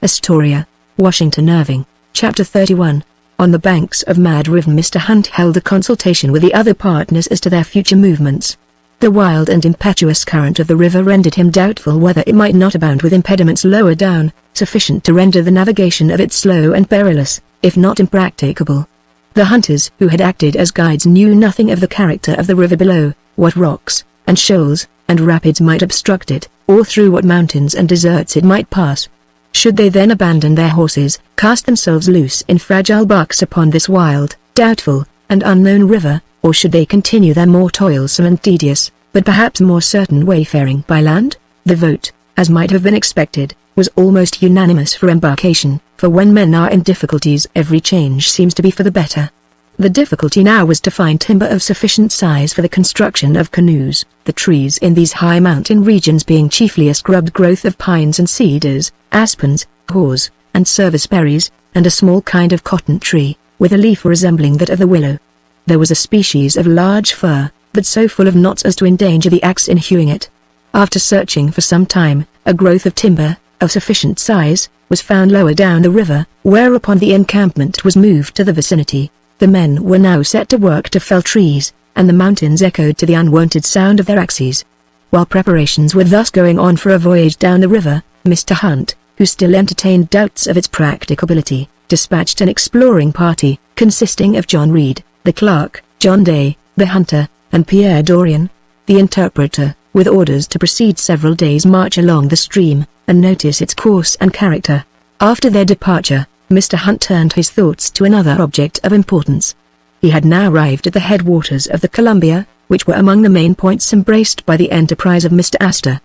Astoria, Washington. Irving. Chapter 31. On the banks of Mad River, Mr. Hunt held a consultation with the other partners as to their future movements. The wild and impetuous current of the river rendered him doubtful whether it might not abound with impediments lower down, sufficient to render the navigation of it slow and perilous, if not impracticable. The hunters who had acted as guides knew nothing of the character of the river below, what rocks, and shoals, and rapids might obstruct it, or through what mountains and deserts it might pass. Should they then abandon their horses, cast themselves loose in fragile barks upon this wild, doubtful, and unknown river, or should they continue their more toilsome and tedious, but perhaps more certain wayfaring by land? The vote, as might have been expected, was almost unanimous for embarkation, for when men are in difficulties every change seems to be for the better. The difficulty now was to find timber of sufficient size for the construction of canoes, the trees in these high mountain regions being chiefly a scrub growth of pines and cedars, aspens, haws, and serviceberries, and a small kind of cotton tree, with a leaf resembling that of the willow. There was a species of large fir, but so full of knots as to endanger the axe in hewing it. After searching for some time, a growth of timber, of sufficient size, was found lower down the river, whereupon the encampment was moved to the vicinity. The men were now set to work to fell trees, and the mountains echoed to the unwonted sound of their axes. While preparations were thus going on for a voyage down the river, Mr. Hunt, who still entertained doubts of its practicability, dispatched an exploring party, consisting of John Reed, the clerk, John Day, the hunter, and Pierre Dorian, the interpreter, with orders to proceed several days' march along the stream, and notice its course and character. After their departure, Mr. Hunt turned his thoughts to another object of importance. He had now arrived at the headwaters of the Columbia, which were among the main points embraced by the enterprise of Mr. Astor.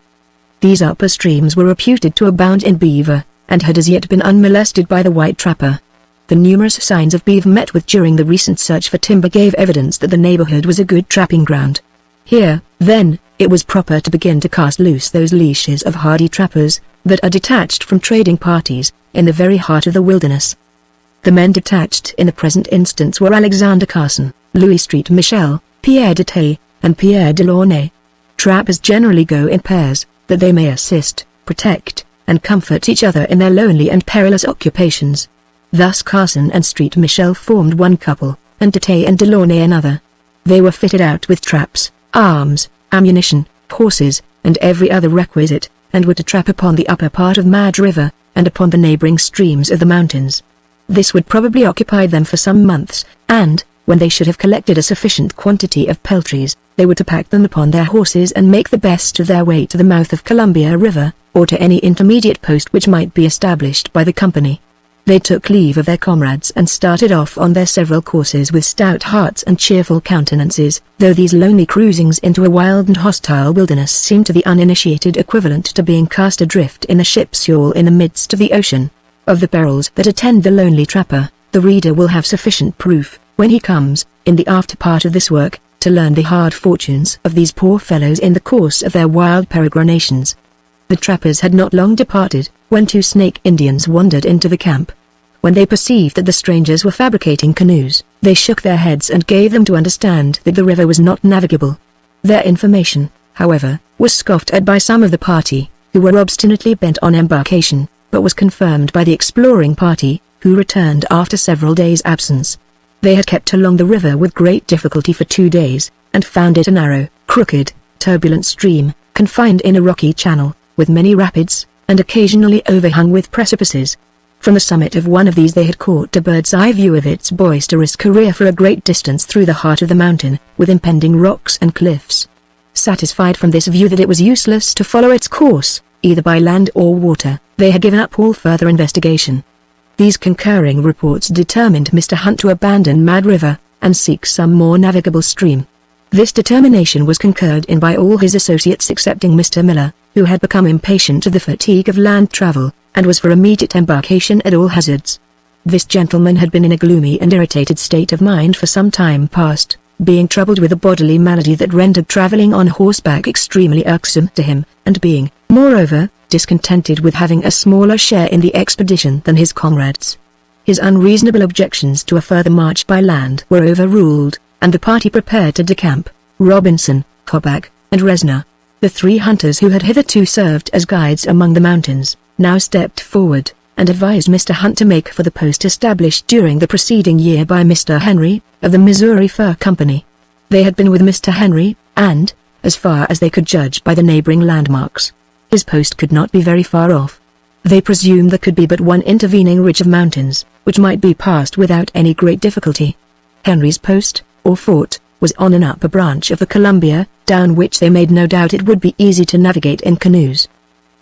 These upper streams were reputed to abound in beaver, and had as yet been unmolested by the white trapper. The numerous signs of beaver met with during the recent search for timber gave evidence that the neighborhood was a good trapping ground. Here, then, it was proper to begin to cast loose those leashes of hardy trappers, that are detached from trading parties, in the very heart of the wilderness. The men detached in the present instance were Alexander Carson, Louis Street Michel, Pierre de Tay, and Pierre Delaunay. Trappers generally go in pairs, that they may assist, protect, and comfort each other in their lonely and perilous occupations. Thus Carson and Street Michel formed one couple, and de Tay and Delaunay another. They were fitted out with traps, arms, ammunition, horses, and every other requisite, and were to trap upon the upper part of Mad River, and upon the neighboring streams of the mountains. This would probably occupy them for some months, and, when they should have collected a sufficient quantity of peltries, they were to pack them upon their horses and make the best of their way to the mouth of Columbia River, or to any intermediate post which might be established by the company. They took leave of their comrades and started off on their several courses with stout hearts and cheerful countenances, though these lonely cruisings into a wild and hostile wilderness seemed to the uninitiated equivalent to being cast adrift in a ship's yawl in the midst of the ocean. Of the perils that attend the lonely trapper, the reader will have sufficient proof, when he comes, in the after part of this work, to learn the hard fortunes of these poor fellows in the course of their wild peregrinations. The trappers had not long departed, when two Snake Indians wandered into the camp. When they perceived that the strangers were fabricating canoes, they shook their heads and gave them to understand that the river was not navigable. Their information, however, was scoffed at by some of the party, who were obstinately bent on embarkation, but was confirmed by the exploring party, who returned after several days' absence. They had kept along the river with great difficulty for 2 days, and found it a narrow, crooked, turbulent stream, confined in a rocky channel, with many rapids, and occasionally overhung with precipices. From the summit of one of these they had caught a bird's-eye view of its boisterous career for a great distance through the heart of the mountain, with impending rocks and cliffs. Satisfied from this view that it was useless to follow its course, either by land or water, they had given up all further investigation. These concurring reports determined Mr. Hunt to abandon Mad River, and seek some more navigable stream. This determination was concurred in by all his associates excepting Mr. Miller, who had become impatient of the fatigue of land travel, and was for immediate embarkation at all hazards. This gentleman had been in a gloomy and irritated state of mind for some time past, being troubled with a bodily malady that rendered travelling on horseback extremely irksome to him, and being, moreover, discontented with having a smaller share in the expedition than his comrades. His unreasonable objections to a further march by land were overruled, and the party prepared to decamp. Robinson, Cobback, and Resner, the 3 hunters who had hitherto served as guides among the mountains, now stepped forward, and advised Mr. Hunt to make for the post established during the preceding year by Mr. Henry, of the Missouri Fur Company. They had been with Mr. Henry, and, as far as they could judge by the neighboring landmarks, his post could not be very far off. They presumed there could be but one intervening ridge of mountains, which might be passed without any great difficulty. Henry's post, or fort, was on an upper branch of the Columbia, down which they made no doubt it would be easy to navigate in canoes.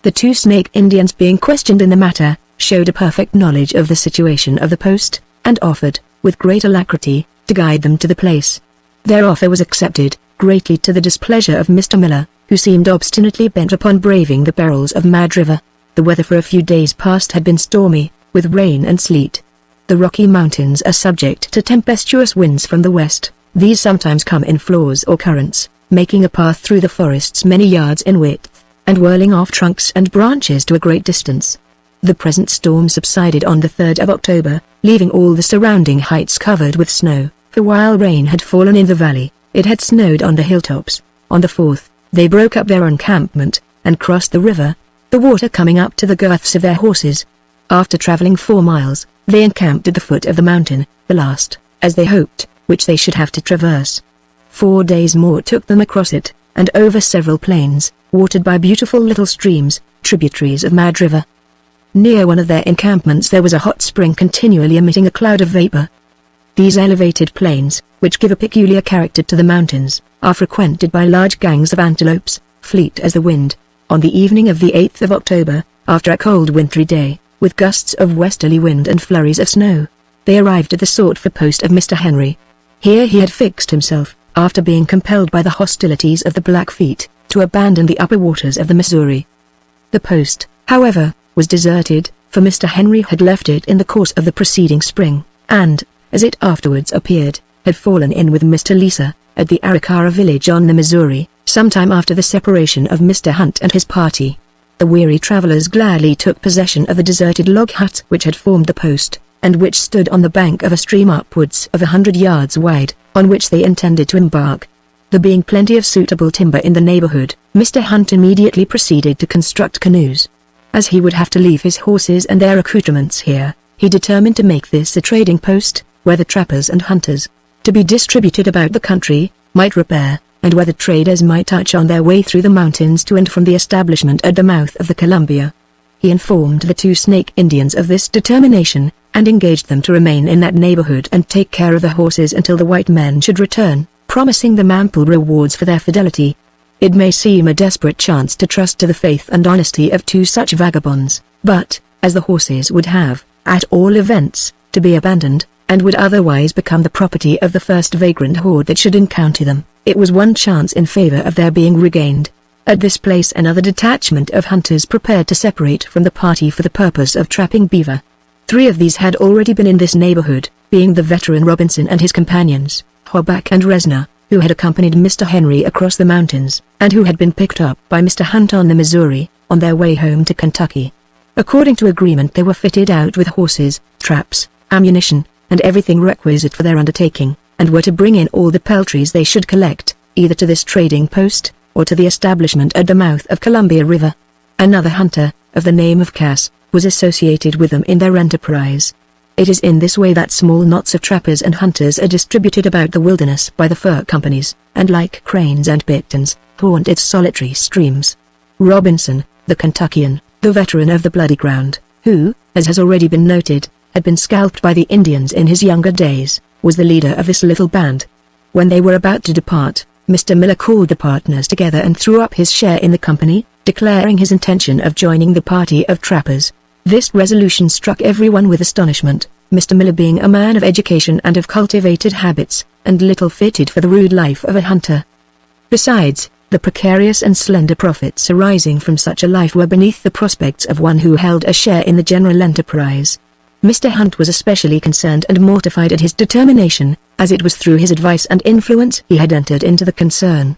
The two Snake Indians being questioned in the matter, showed a perfect knowledge of the situation of the post, and offered, with great alacrity, to guide them to the place. Their offer was accepted, greatly to the displeasure of Mr. Miller, who seemed obstinately bent upon braving the perils of Mad River. The weather for a few days past had been stormy, with rain and sleet. The Rocky Mountains are subject to tempestuous winds from the west. These sometimes come in flaws or currents, making a path through the forests many yards in width, and whirling off trunks and branches to a great distance. The present storm subsided on the 3rd of October, leaving all the surrounding heights covered with snow, for while rain had fallen in the valley, it had snowed on the hilltops. On the 4th, they broke up their encampment, and crossed the river, the water coming up to the girths of their horses. After traveling 4 miles, they encamped at the foot of the mountain, the last, as they hoped, which they should have to traverse. 4 days more took them across it, and over several plains, watered by beautiful little streams, tributaries of Mad River. Near one of their encampments there was a hot spring continually emitting a cloud of vapor. These elevated plains, which give a peculiar character to the mountains, are frequented by large gangs of antelopes, fleet as the wind. On the evening of the 8th of October, after a cold wintry day, with gusts of westerly wind and flurries of snow, they arrived at the sought-for post of Mr. Henry. Here he had fixed himself, after being compelled by the hostilities of the Blackfeet, to abandon the upper waters of the Missouri. The post, however, was deserted, for Mr. Henry had left it in the course of the preceding spring, and, as it afterwards appeared, had fallen in with Mr. Lisa, at the Arikara village on the Missouri, sometime after the separation of Mr. Hunt and his party. The weary travelers gladly took possession of the deserted log hut which had formed the post, and which stood on the bank of a stream upwards of 100 yards wide, on which they intended to embark. There being plenty of suitable timber in the neighborhood, Mr. Hunt immediately proceeded to construct canoes. As he would have to leave his horses and their accoutrements here, he determined to make this a trading post, where the trappers and hunters, to be distributed about the country, might repair, and where the traders might touch on their way through the mountains to and from the establishment at the mouth of the Columbia. He informed the two Snake Indians of this determination, and engaged them to remain in that neighborhood and take care of the horses until the white men should return, promising them ample rewards for their fidelity. It may seem a desperate chance to trust to the faith and honesty of two such vagabonds, but, as the horses would have, at all events, to be abandoned, and would otherwise become the property of the first vagrant horde that should encounter them, it was one chance in favor of their being regained. At this place another detachment of hunters prepared to separate from the party for the purpose of trapping beaver. 3 of these had already been in this neighborhood, being the veteran Robinson and his companions, Hoback and Resner, who had accompanied Mr. Henry across the mountains, and who had been picked up by Mr. Hunt on the Missouri, on their way home to Kentucky. According to agreement they were fitted out with horses, traps, ammunition, and everything requisite for their undertaking, and were to bring in all the peltries they should collect, either to this trading post, or to the establishment at the mouth of Columbia River. Another hunter, of the name of Cass, was associated with them in their enterprise. It is in this way that small knots of trappers and hunters are distributed about the wilderness by the fur companies, and like cranes and bitterns, haunt its solitary streams. Robinson, the Kentuckian, the veteran of the Bloody Ground, who, as has already been noted, had been scalped by the Indians in his younger days, was the leader of this little band. When they were about to depart, Mr. Miller called the partners together and threw up his share in the company, declaring his intention of joining the party of trappers. This resolution struck everyone with astonishment, Mr. Miller being a man of education and of cultivated habits, and little fitted for the rude life of a hunter. Besides, the precarious and slender profits arising from such a life were beneath the prospects of one who held a share in the general enterprise. Mr. Hunt was especially concerned and mortified at his determination, as it was through his advice and influence he had entered into the concern.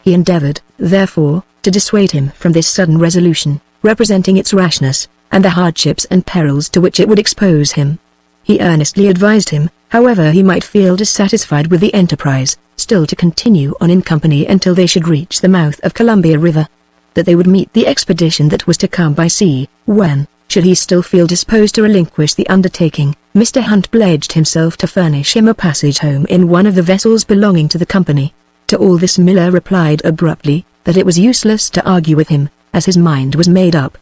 He endeavored, therefore, to dissuade him from this sudden resolution, representing its rashness, and the hardships and perils to which it would expose him. He earnestly advised him, however he might feel dissatisfied with the enterprise, still to continue on in company until they should reach the mouth of Columbia River. That they would meet the expedition that was to come by sea, when, should he still feel disposed to relinquish the undertaking, Mr. Hunt pledged himself to furnish him a passage home in one of the vessels belonging to the company. To all this Miller replied abruptly, that it was useless to argue with him, as his mind was made up.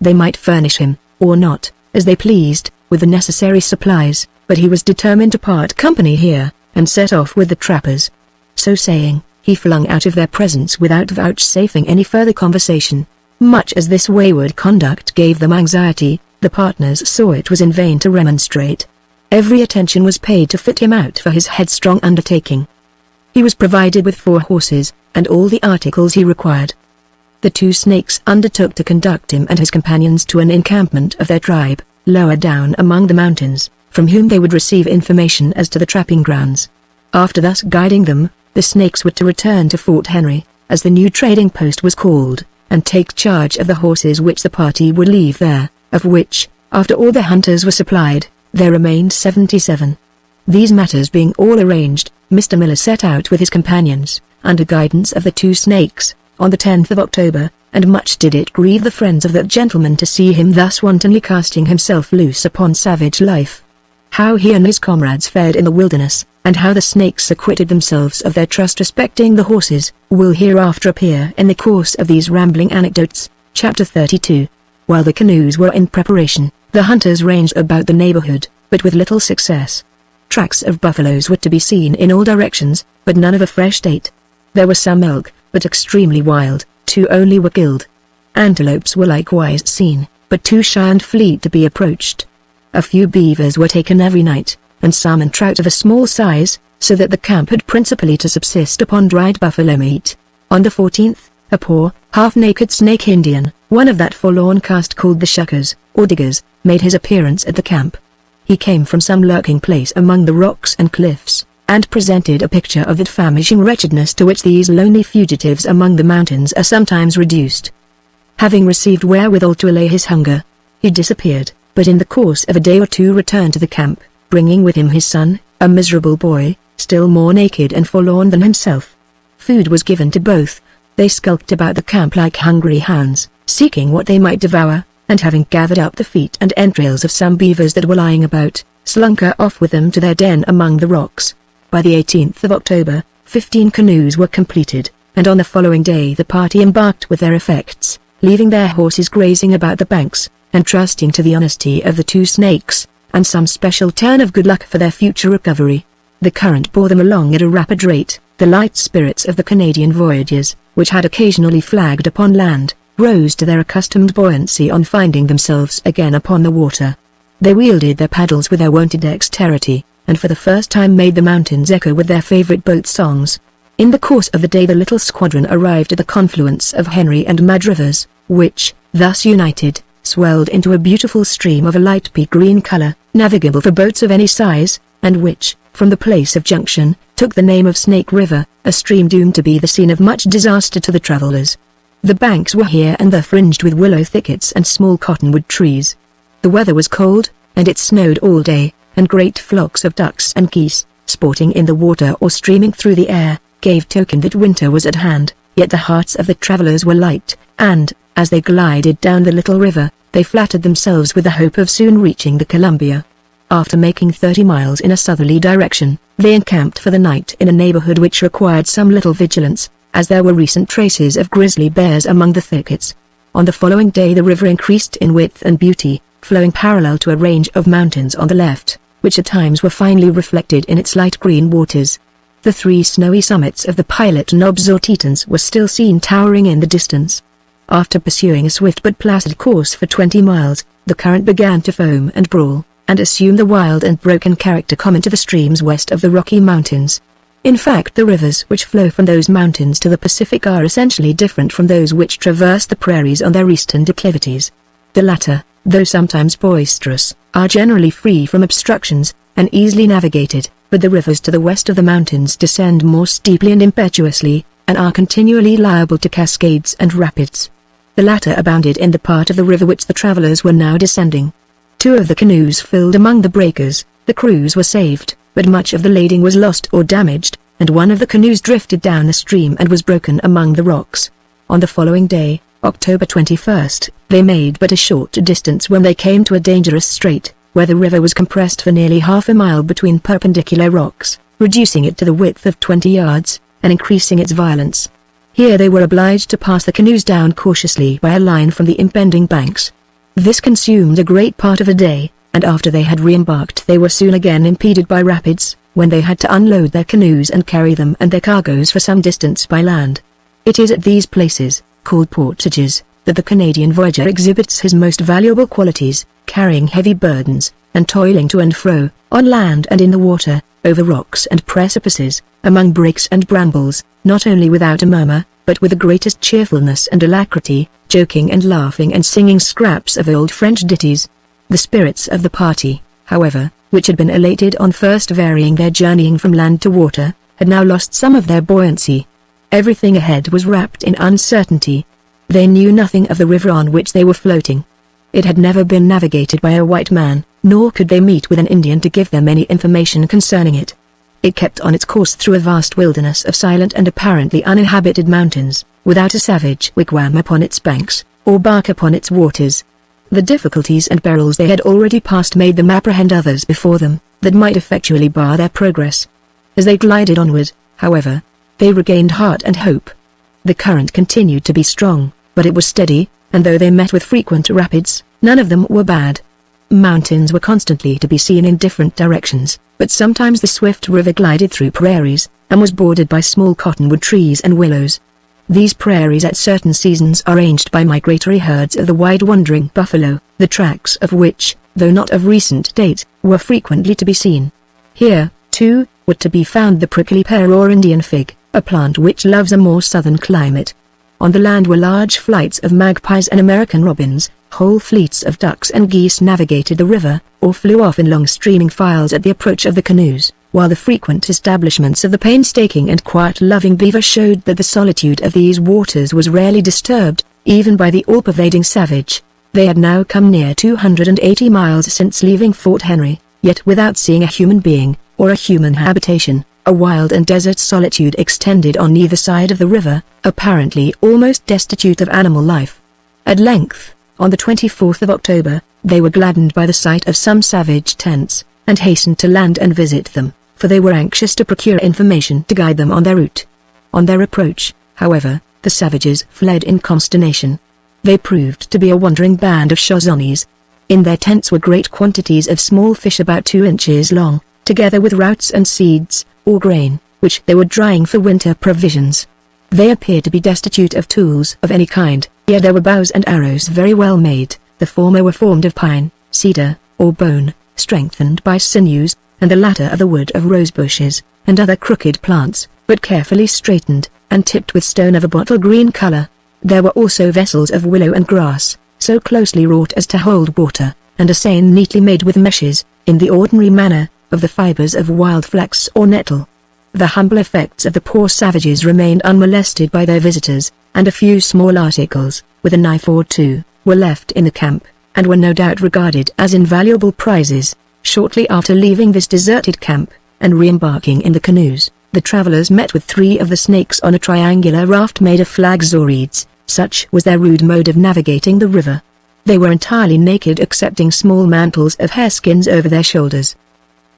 They might furnish him, or not, as they pleased, with the necessary supplies, but he was determined to part company here, and set off with the trappers. So saying, he flung out of their presence without vouchsafing any further conversation. Much as this wayward conduct gave them anxiety, the partners saw it was in vain to remonstrate. Every attention was paid to fit him out for his headstrong undertaking. He was provided with 4 horses, and all the articles he required. The 2 snakes undertook to conduct him and his companions to an encampment of their tribe, lower down among the mountains, from whom they would receive information as to the trapping grounds. After thus guiding them, the snakes were to return to Fort Henry, as the new trading post was called, and take charge of the horses which the party would leave there, of which, after all the hunters were supplied, there remained 77. These matters being all arranged, Mr. Miller set out with his companions, under guidance of the 2 snakes, on the 10th of October, and much did it grieve the friends of that gentleman to see him thus wantonly casting himself loose upon savage life. How he and his comrades fared in the wilderness, and how the snakes acquitted themselves of their trust respecting the horses, will hereafter appear in the course of these rambling anecdotes. Chapter 32. While the canoes were in preparation, the hunters ranged about the neighborhood, but with little success. Tracks of buffaloes were to be seen in all directions, but none of a fresh state. There were some elk, but extremely wild, 2 only were killed. Antelopes were likewise seen, but too shy and fleet to be approached. A few beavers were taken every night, and salmon trout of a small size, so that the camp had principally to subsist upon dried buffalo meat. On the 14th, a poor, half-naked Snake Indian, one of that forlorn caste called the Shuckers, or Diggers, made his appearance at the camp. He came from some lurking place among the rocks and cliffs, and presented a picture of that famishing wretchedness to which these lonely fugitives among the mountains are sometimes reduced. Having received wherewithal to allay his hunger, he disappeared, but in the course of a day or 2 returned to the camp, bringing with him his son, a miserable boy, still more naked and forlorn than himself. Food was given to both. They skulked about the camp like hungry hounds, seeking what they might devour, and having gathered up the feet and entrails of some beavers that were lying about, slunk off with them to their den among the rocks. By the 18th of October, 15 canoes were completed, and on the following day the party embarked with their effects, leaving their horses grazing about the banks, and trusting to the honesty of the 2 snakes, and some special turn of good luck for their future recovery. The current bore them along at a rapid rate. The light spirits of the Canadian voyagers, which had occasionally flagged upon land, rose to their accustomed buoyancy on finding themselves again upon the water. They wielded their paddles with their wonted dexterity, and for the first time made the mountains echo with their favorite boat songs. In the course of the day the little squadron arrived at the confluence of Henry and Mad rivers, which, thus united, swelled into a beautiful stream of a light pea-green color, navigable for boats of any size, and which, from the place of junction, took the name of Snake River, a stream doomed to be the scene of much disaster to the travelers. The banks were here and there fringed with willow thickets and small cottonwood trees. The weather was cold, and it snowed all day, and great flocks of ducks and geese, sporting in the water or streaming through the air, gave token that winter was at hand. Yet the hearts of the travelers were light, and, as they glided down the little river, they flattered themselves with the hope of soon reaching the Columbia. After making 30 miles in a southerly direction, they encamped for the night in a neighborhood which required some little vigilance, as there were recent traces of grizzly bears among the thickets. On the following day the river increased in width and beauty, flowing parallel to a range of mountains on the left, which at times were finely reflected in its light green waters. The 3 snowy summits of the Pilot Knobs or Tetons were still seen towering in the distance. After pursuing a swift but placid course for 20 miles, the current began to foam and brawl, and assume the wild and broken character common to the streams west of the Rocky Mountains. In fact, the rivers which flow from those mountains to the Pacific are essentially different from those which traverse the prairies on their eastern declivities. The latter, though sometimes boisterous, are generally free from obstructions, and easily navigated, but the rivers to the west of the mountains descend more steeply and impetuously, and are continually liable to cascades and rapids. The latter abounded in the part of the river which the travelers were now descending. 2 of the canoes filled among the breakers. The crews were saved, but much of the lading was lost or damaged, and one of the canoes drifted down the stream and was broken among the rocks. On the following day, October 21st, they made but a short distance when they came to a dangerous strait, where the river was compressed for nearly half a mile between perpendicular rocks, reducing it to the width of 20 yards, and increasing its violence. Here they were obliged to pass the canoes down cautiously by a line from the impending banks. This consumed a great part of a day, and after they had re-embarked they were soon again impeded by rapids, when they had to unload their canoes and carry them and their cargoes for some distance by land. It is at these places, called portages, that the Canadian voyager exhibits his most valuable qualities, carrying heavy burdens, and toiling to and fro, on land and in the water, over rocks and precipices, among brakes and brambles, not only without a murmur, but with the greatest cheerfulness and alacrity, joking and laughing and singing scraps of old French ditties. The spirits of the party, however, which had been elated on first varying their journeying from land to water, had now lost some of their buoyancy. Everything ahead was wrapped in uncertainty. They knew nothing of the river on which they were floating. It had never been navigated by a white man, nor could they meet with an Indian to give them any information concerning it. It kept on its course through a vast wilderness of silent and apparently uninhabited mountains, without a savage wigwam upon its banks, or bark upon its waters. The difficulties and perils they had already passed made them apprehend others before them, that might effectually bar their progress. As they glided onward, however, they regained heart and hope. The current continued to be strong, but it was steady, and though they met with frequent rapids, none of them were bad. Mountains were constantly to be seen in different directions, but sometimes the swift river glided through prairies, and was bordered by small cottonwood trees and willows. These prairies at certain seasons are ranged by migratory herds of the wide-wandering buffalo, the tracks of which, though not of recent date, were frequently to be seen. Here, too, were to be found the prickly pear or Indian fig, a plant which loves a more southern climate. On the land were large flights of magpies and American robins. Whole fleets of ducks and geese navigated the river, or flew off in long streaming files at the approach of the canoes, while the frequent establishments of the painstaking and quiet-loving beaver showed that the solitude of these waters was rarely disturbed, even by the all-pervading savage. They had now come near 280 miles since leaving Fort Henry, yet without seeing a human being, or a human habitation. A wild and desert solitude extended on either side of the river, apparently almost destitute of animal life. At length, on the 24th of October, they were gladdened by the sight of some savage tents, and hastened to land and visit them, for they were anxious to procure information to guide them on their route. On their approach, however, the savages fled in consternation. They proved to be a wandering band of Shoshones. In their tents were great quantities of small fish about 2 inches long, together with roots and seeds, or grain, which they were drying for winter provisions. They appeared to be destitute of tools of any kind, yet there were bows and arrows very well made. The former were formed of pine, cedar, or bone, strengthened by sinews, and the latter of the wood of rose bushes, and other crooked plants, but carefully straightened, and tipped with stone of a bottle green color. There were also vessels of willow and grass, so closely wrought as to hold water, and a seine neatly made with meshes, in the ordinary manner, of the fibers of wild flax or nettle. The humble effects of the poor savages remained unmolested by their visitors, and a few small articles, with a knife or two, were left in the camp, and were no doubt regarded as invaluable prizes. Shortly after leaving this deserted camp, and re-embarking in the canoes, the travelers met with 3 of the snakes on a triangular raft made of flags or reeds. Such was their rude mode of navigating the river. They were entirely naked excepting small mantles of hareskins over their shoulders.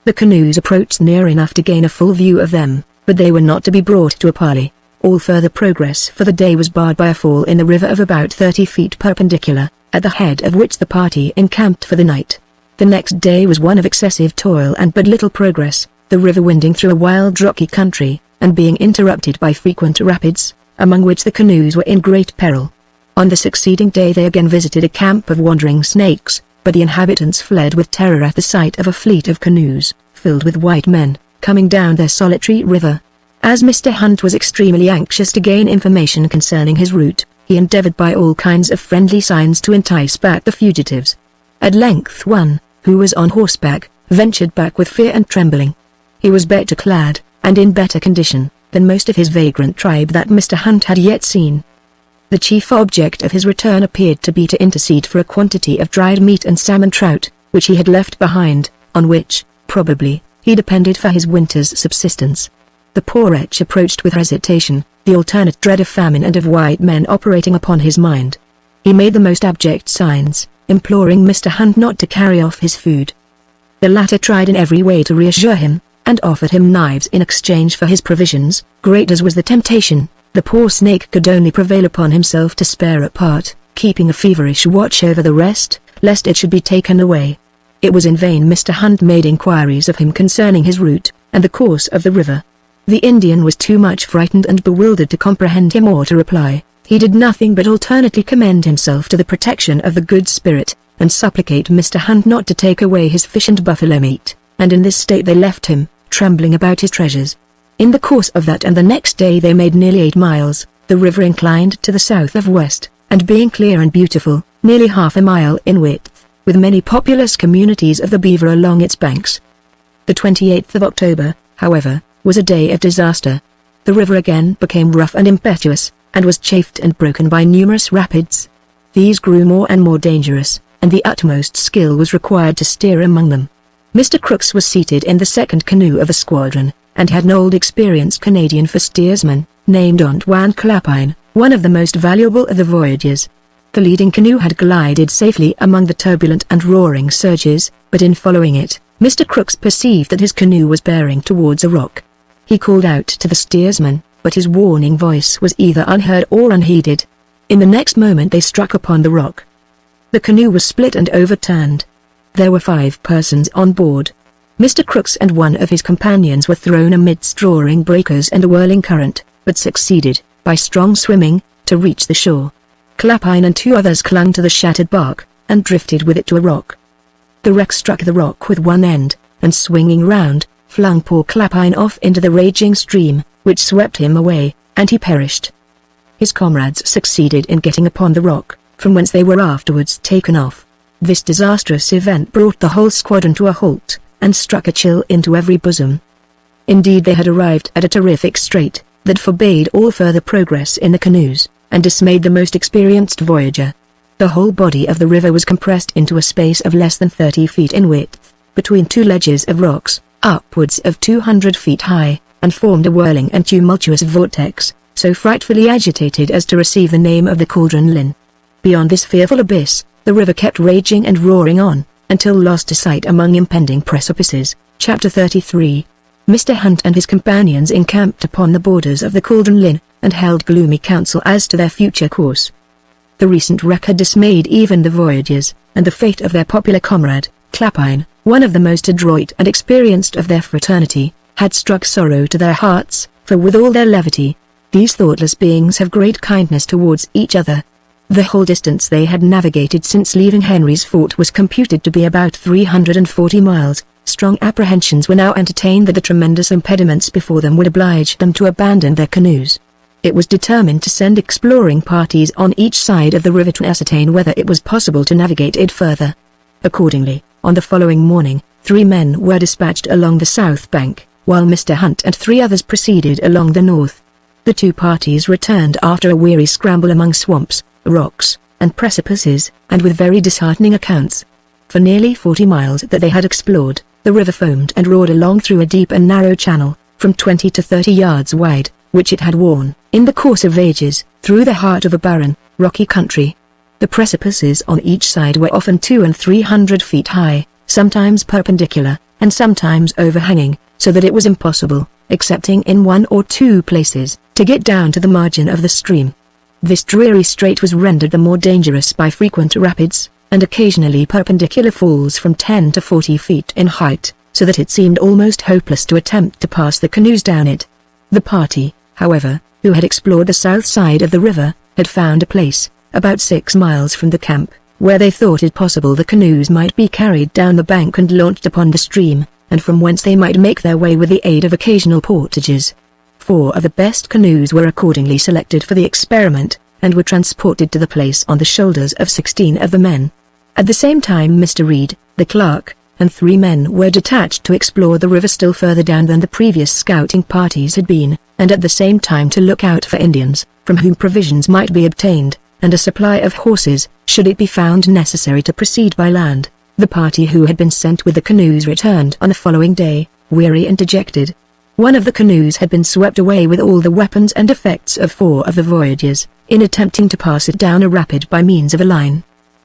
The canoes approached near enough to gain a full view of them, but they were not to be brought to a parley. All further progress for the day was barred by a fall in the river of about 30 feet perpendicular, at the head of which the party encamped for the night. The next day was one of excessive toil and but little progress, the river winding through a wild rocky country, and being interrupted by frequent rapids, among which the canoes were in great peril. On the succeeding day they again visited a camp of wandering snakes, but the inhabitants fled with terror at the sight of a fleet of canoes, filled with white men, coming down their solitary river. As Mr. Hunt was extremely anxious to gain information concerning his route, he endeavored by all kinds of friendly signs to entice back the fugitives. At length one, who was on horseback, ventured back with fear and trembling. He was better clad, and in better condition, than most of his vagrant tribe that Mr. Hunt had yet seen. The chief object of his return appeared to be to intercede for a quantity of dried meat and salmon trout, which he had left behind, on which, probably, he depended for his winter's subsistence. The poor wretch approached with hesitation, the alternate dread of famine and of white men operating upon his mind. He made the most abject signs, imploring Mr. Hunt not to carry off his food. The latter tried in every way to reassure him, and offered him knives in exchange for his provisions. Great as was the temptation, the poor snake could only prevail upon himself to spare a part, keeping a feverish watch over the rest, lest it should be taken away. It was in vain Mr. Hunt made inquiries of him concerning his route, and the course of the river. The Indian was too much frightened and bewildered to comprehend him or to reply. He did nothing but alternately commend himself to the protection of the Good Spirit, and supplicate Mr. Hunt not to take away his fish and buffalo meat, and in this state they left him, trembling about his treasures. In the course of that and the next day they made nearly 8 miles, the river inclined to the south of west, and being clear and beautiful, nearly half a mile in width, with many populous communities of the beaver along its banks. The 28th of October, however, was a day of disaster. The river again became rough and impetuous, and was chafed and broken by numerous rapids. These grew more and more dangerous, and the utmost skill was required to steer among them. Mr. Crooks was seated in the second canoe of the squadron, and had an old experienced Canadian for steersman, named Antoine Clapine, one of the most valuable of the voyagers. The leading canoe had glided safely among the turbulent and roaring surges, but in following it, Mr. Crooks perceived that his canoe was bearing towards a rock. He called out to the steersman, but his warning voice was either unheard or unheeded. In the next moment they struck upon the rock. The canoe was split and overturned. There were 5 persons on board. Mr. Crooks and one of his companions were thrown amidst roaring breakers and a whirling current, but succeeded, by strong swimming, to reach the shore. Clapine and 2 others clung to the shattered bark, and drifted with it to a rock. The wreck struck the rock with one end, and swinging round, flung poor Clapine off into the raging stream, which swept him away, and he perished. His comrades succeeded in getting upon the rock, from whence they were afterwards taken off. This disastrous event brought the whole squadron to a halt, and struck a chill into every bosom. Indeed they had arrived at a terrific strait, that forbade all further progress in the canoes, and dismayed the most experienced voyager. The whole body of the river was compressed into a space of less than 30 feet in width, between 2 ledges of rocks, upwards of 200 feet high, and formed a whirling and tumultuous vortex, so frightfully agitated as to receive the name of the Cauldron Lynn. Beyond this fearful abyss, the river kept raging and roaring on, until lost to sight among impending precipices. Chapter 33. Mr. Hunt and his companions encamped upon the borders of the Cauldron Lynn, and held gloomy counsel as to their future course. The recent wreck had dismayed even the voyagers, and the fate of their popular comrade, Clapine, one of the most adroit and experienced of their fraternity, had struck sorrow to their hearts, for with all their levity, these thoughtless beings have great kindness towards each other. The whole distance they had navigated since leaving Henry's Fort was computed to be about 340 miles. Strong apprehensions were now entertained that the tremendous impediments before them would oblige them to abandon their canoes. It was determined to send exploring parties on each side of the river to ascertain whether it was possible to navigate it further. Accordingly, on the following morning, 3 men were dispatched along the south bank, while Mr. Hunt and 3 others proceeded along the north. The 2 parties returned after a weary scramble among swamps, rocks, and precipices, and with very disheartening accounts. For nearly 40 miles that they had explored, the river foamed and roared along through a deep and narrow channel, from 20 to 30 yards wide, which it had worn, in the course of ages, through the heart of a barren, rocky country. The precipices on each side were often 200 and 300 feet high, sometimes perpendicular, and sometimes overhanging, so that it was impossible, excepting in 1 or 2 places, to get down to the margin of the stream. This dreary strait was rendered the more dangerous by frequent rapids, and occasionally perpendicular falls from 10 to 40 feet in height, so that it seemed almost hopeless to attempt to pass the canoes down it. The party, however, who had explored the south side of the river, had found a place, about 6 miles from the camp, where they thought it possible the canoes might be carried down the bank and launched upon the stream, and from whence they might make their way with the aid of occasional portages. 4 of the best canoes were accordingly selected for the experiment, and were transported to the place on the shoulders of 16 of the men. At the same time Mr. Reed, the clerk, and 3 men were detached to explore the river still further down than the previous scouting parties had been, and at the same time to look out for Indians, from whom provisions might be obtained, and a supply of horses, should it be found necessary to proceed by land. The party who had been sent with the canoes returned on the following day, weary and dejected. One of the canoes had been swept away with all the weapons and effects of 4 of the voyagers, in attempting to pass it down a rapid by means of a line.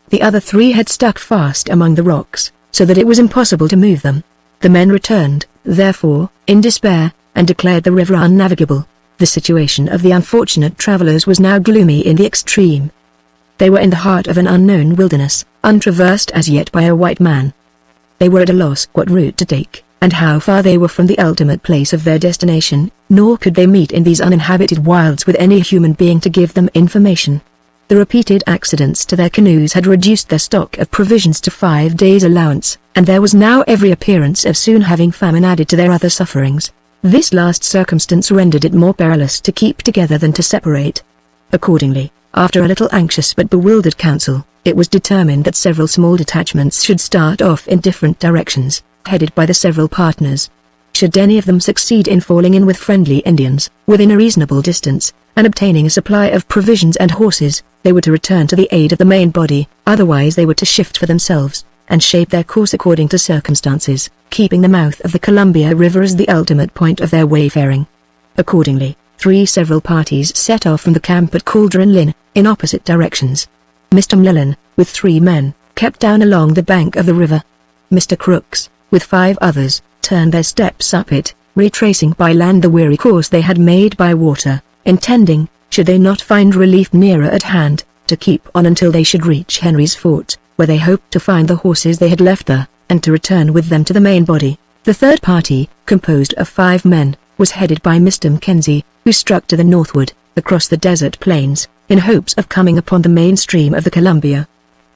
The other 3 had stuck fast among the rocks, so that it was impossible to move them. The men returned, therefore, in despair, and declared the river unnavigable. The situation of the unfortunate travelers was now gloomy in the extreme. They were in the heart of an unknown wilderness, untraversed as yet by a white man. They were at a loss what route to take, and how far they were from the ultimate place of their destination, nor could they meet in these uninhabited wilds with any human being to give them information. The repeated accidents to their canoes had reduced their stock of provisions to 5 days' allowance, and there was now every appearance of soon having famine added to their other sufferings. This last circumstance rendered it more perilous to keep together than to separate. Accordingly, after a little anxious but bewildered council, it was determined that several small detachments should start off in different directions, headed by the several partners. Should any of them succeed in falling in with friendly Indians, within a reasonable distance, and obtaining a supply of provisions and horses, they were to return to the aid of the main body, otherwise they were to shift for themselves, and shape their course according to circumstances, keeping the mouth of the Columbia River as the ultimate point of their wayfaring. Accordingly, 3 several parties set off from the camp at Cauldron Linn, in opposite directions. Mr. Mlellan, with 3 men, kept down along the bank of the river. Mr. Crooks, with 5 others, turned their steps up it, retracing by land the weary course they had made by water, intending, should they not find relief nearer at hand, to keep on until they should reach Henry's Fort, where they hoped to find the horses they had left there, and to return with them to the main body. The third party, composed of 5 men, was headed by Mr. Mackenzie, who struck to the northward, across the desert plains, in hopes of coming upon the main stream of the Columbia.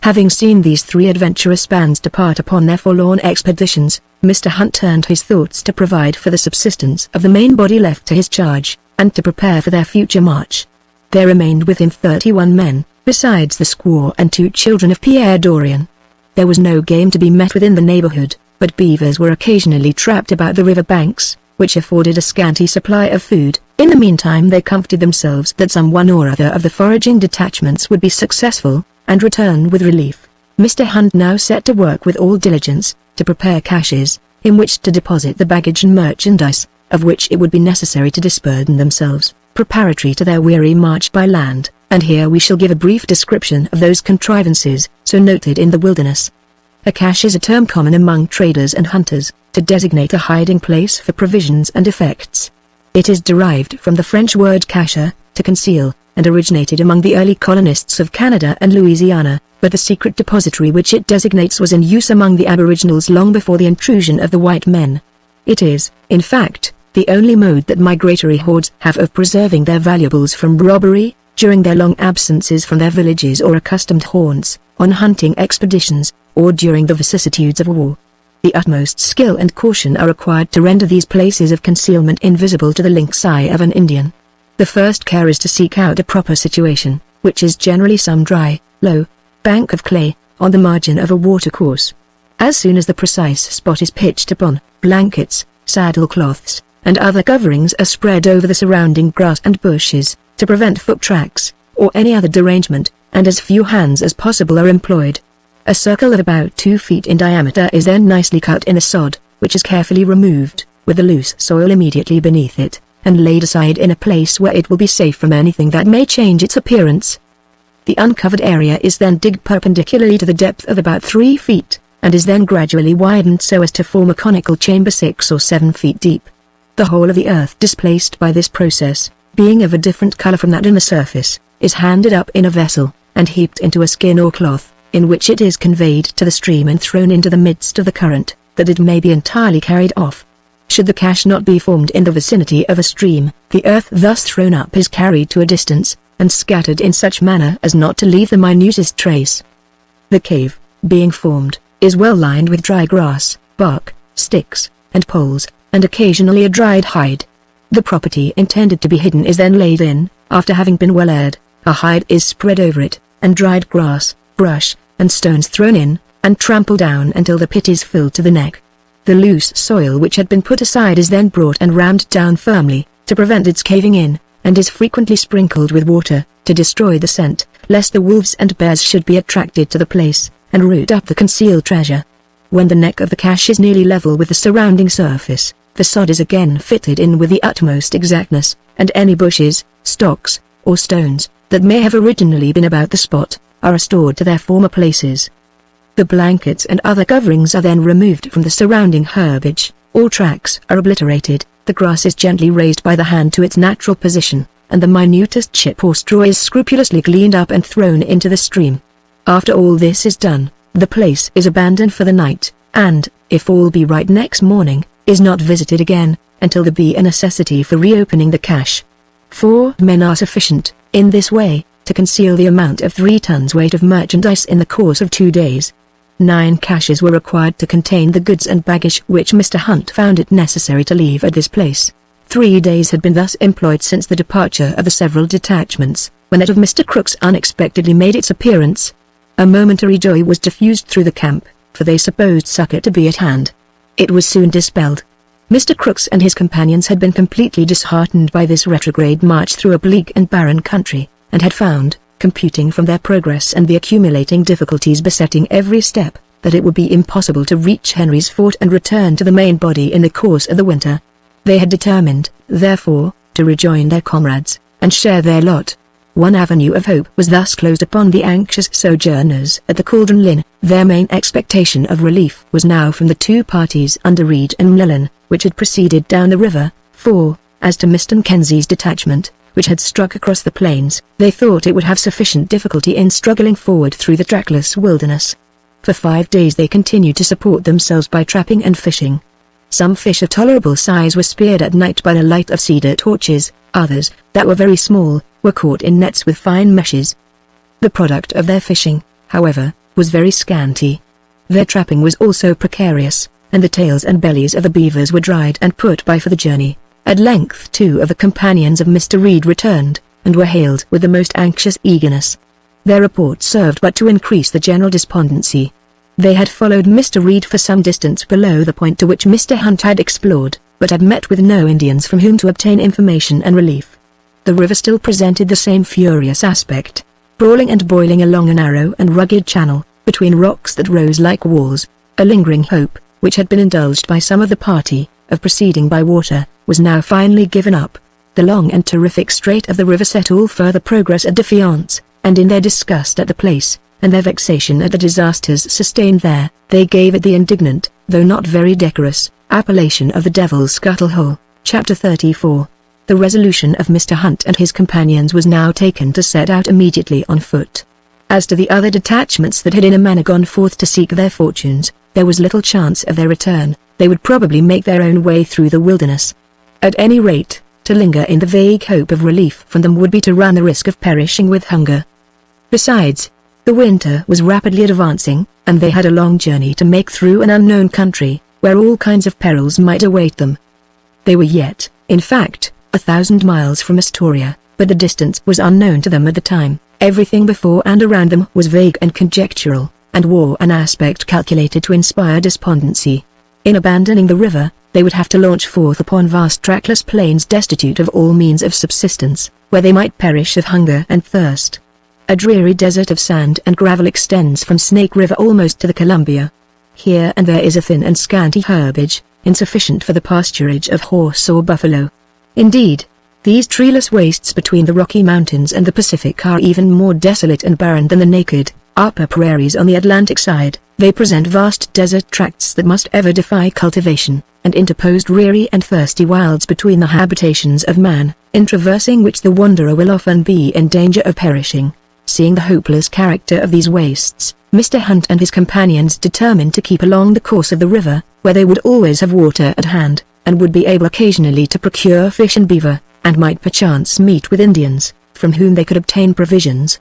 Having seen these 3 adventurous bands depart upon their forlorn expeditions, Mr. Hunt turned his thoughts to provide for the subsistence of the main body left to his charge, and to prepare for their future march. There remained with him 31 men, besides the squaw and 2 children of Pierre Dorian. There was no game to be met with in the neighborhood, but beavers were occasionally trapped about the river banks, which afforded a scanty supply of food. In the meantime they comforted themselves that some one or other of the foraging detachments would be successful, and return with relief. Mr. Hunt now set to work with all diligence, to prepare caches, in which to deposit the baggage and merchandise, of which it would be necessary to disburden themselves, preparatory to their weary march by land, and here we shall give a brief description of those contrivances, so noted in the wilderness. A cache is a term common among traders and hunters, to designate a hiding place for provisions and effects. It is derived from the French word cacher, to conceal, and originated among the early colonists of Canada and Louisiana, but the secret depository which it designates was in use among the aboriginals long before the intrusion of the white men. It is, in fact, the only mode that migratory hordes have of preserving their valuables from robbery, during their long absences from their villages or accustomed haunts, on hunting expeditions, or during the vicissitudes of war. The utmost skill and caution are required to render these places of concealment invisible to the lynx eye of an Indian. The first care is to seek out a proper situation, which is generally some dry, low bank of clay, on the margin of a watercourse. As soon as the precise spot is pitched upon, blankets, saddle-cloths, and other coverings are spread over the surrounding grass and bushes, to prevent foot tracks, or any other derangement, and as few hands as possible are employed. A circle of about 2 feet in diameter is then nicely cut in the sod, which is carefully removed, with the loose soil immediately beneath it, and laid aside in a place where it will be safe from anything that may change its appearance. The uncovered area is then digged perpendicularly to the depth of about 3 feet, and is then gradually widened so as to form a conical chamber 6 or 7 feet deep. The whole of the earth displaced by this process, being of a different color from that in the surface, is handed up in a vessel, and heaped into a skin or cloth, in which it is conveyed to the stream and thrown into the midst of the current, that it may be entirely carried off. Should the cache not be formed in the vicinity of a stream, the earth thus thrown up is carried to a distance, and scattered in such manner as not to leave the minutest trace. The cave, being formed, is well lined with dry grass, bark, sticks, and poles, and occasionally a dried hide. The property intended to be hidden is then laid in, after having been well aired, a hide is spread over it, and dried grass, brush, and stones thrown in, and trampled down until the pit is filled to the neck. The loose soil which had been put aside is then brought and rammed down firmly, to prevent its caving in, and is frequently sprinkled with water, to destroy the scent, lest the wolves and bears should be attracted to the place, and root up the concealed treasure. When the neck of the cache is nearly level with the surrounding surface, The sod is again fitted in with the utmost exactness, and any bushes, stalks, or stones, that may have originally been about the spot, are restored to their former places. The blankets and other coverings are then removed from the surrounding herbage, all tracks are obliterated, the grass is gently raised by the hand to its natural position, and the minutest chip or straw is scrupulously cleaned up and thrown into the stream. After all this is done, the place is abandoned for the night, and, if all be right next morning, is not visited again, until there be a necessity for reopening the cache. 4 men are sufficient, in this way, to conceal the amount of 3 tons weight of merchandise in the course of 2 days. 9 caches were required to contain the goods and baggage which Mr. Hunt found it necessary to leave at this place. 3 days had been thus employed since the departure of the several detachments, when that of Mr. Crooks unexpectedly made its appearance. A momentary joy was diffused through the camp, for they supposed succor to be at hand. It was soon dispelled. Mr. Crooks and his companions had been completely disheartened by this retrograde march through a bleak and barren country, and had found, computing from their progress and the accumulating difficulties besetting every step, that it would be impossible to reach Henry's Fort and return to the main body in the course of the winter. They had determined, therefore, to rejoin their comrades, and share their lot. One avenue of hope was thus closed upon the anxious sojourners at the Cauldron Inn. Their main expectation of relief was now from the 2 parties under Reed and Mlellan, which had proceeded down the river, for, as to Mr. Mackenzie's detachment, which had struck across the plains, they thought it would have sufficient difficulty in struggling forward through the trackless wilderness. For 5 days they continued to support themselves by trapping and fishing. Some fish of tolerable size were speared at night by the light of cedar torches, others, that were very small, were caught in nets with fine meshes. The product of their fishing, however, was very scanty. Their trapping was also precarious, and the tails and bellies of the beavers were dried and put by for the journey. At length 2 of the companions of Mr. Reed returned, and were hailed with the most anxious eagerness. Their report served but to increase the general despondency. They had followed Mr. Reed for some distance below the point to which Mr. Hunt had explored, but had met with no Indians from whom to obtain information and relief. The river still presented the same furious aspect, brawling and boiling along a narrow and rugged channel, between rocks that rose like walls. A lingering hope, which had been indulged by some of the party, of proceeding by water, was now finally given up. The long and terrific strait of the river set all further progress at defiance, and in their disgust at the place, and their vexation at the disasters sustained there, they gave it the indignant, though not very decorous, appellation of the Devil's Scuttle Hole. Chapter 34. The resolution of Mr. Hunt and his companions was now taken to set out immediately on foot. As to the other detachments that had in a manner gone forth to seek their fortunes, there was little chance of their return. They would probably make their own way through the wilderness. At any rate, to linger in the vague hope of relief from them would be to run the risk of perishing with hunger. Besides, the winter was rapidly advancing, and they had a long journey to make through an unknown country, where all kinds of perils might await them. They were yet, in fact, 1,000 miles from Astoria, but the distance was unknown to them at the time. Everything before and around them was vague and conjectural, and wore an aspect calculated to inspire despondency. In abandoning the river, they would have to launch forth upon vast trackless plains destitute of all means of subsistence, where they might perish of hunger and thirst. A dreary desert of sand and gravel extends from Snake River almost to the Columbia. Here and there is a thin and scanty herbage, insufficient for the pasturage of horse or buffalo. Indeed, these treeless wastes between the Rocky Mountains and the Pacific are even more desolate and barren than the naked, upper prairies on the Atlantic side. They present vast desert tracts that must ever defy cultivation, and interposed dreary and thirsty wilds between the habitations of man, in traversing which the wanderer will often be in danger of perishing. Seeing the hopeless character of these wastes, Mr. Hunt and his companions determined to keep along the course of the river, where they would always have water at hand, and would be able occasionally to procure fish and beaver, and might perchance meet with Indians, from whom they could obtain provisions.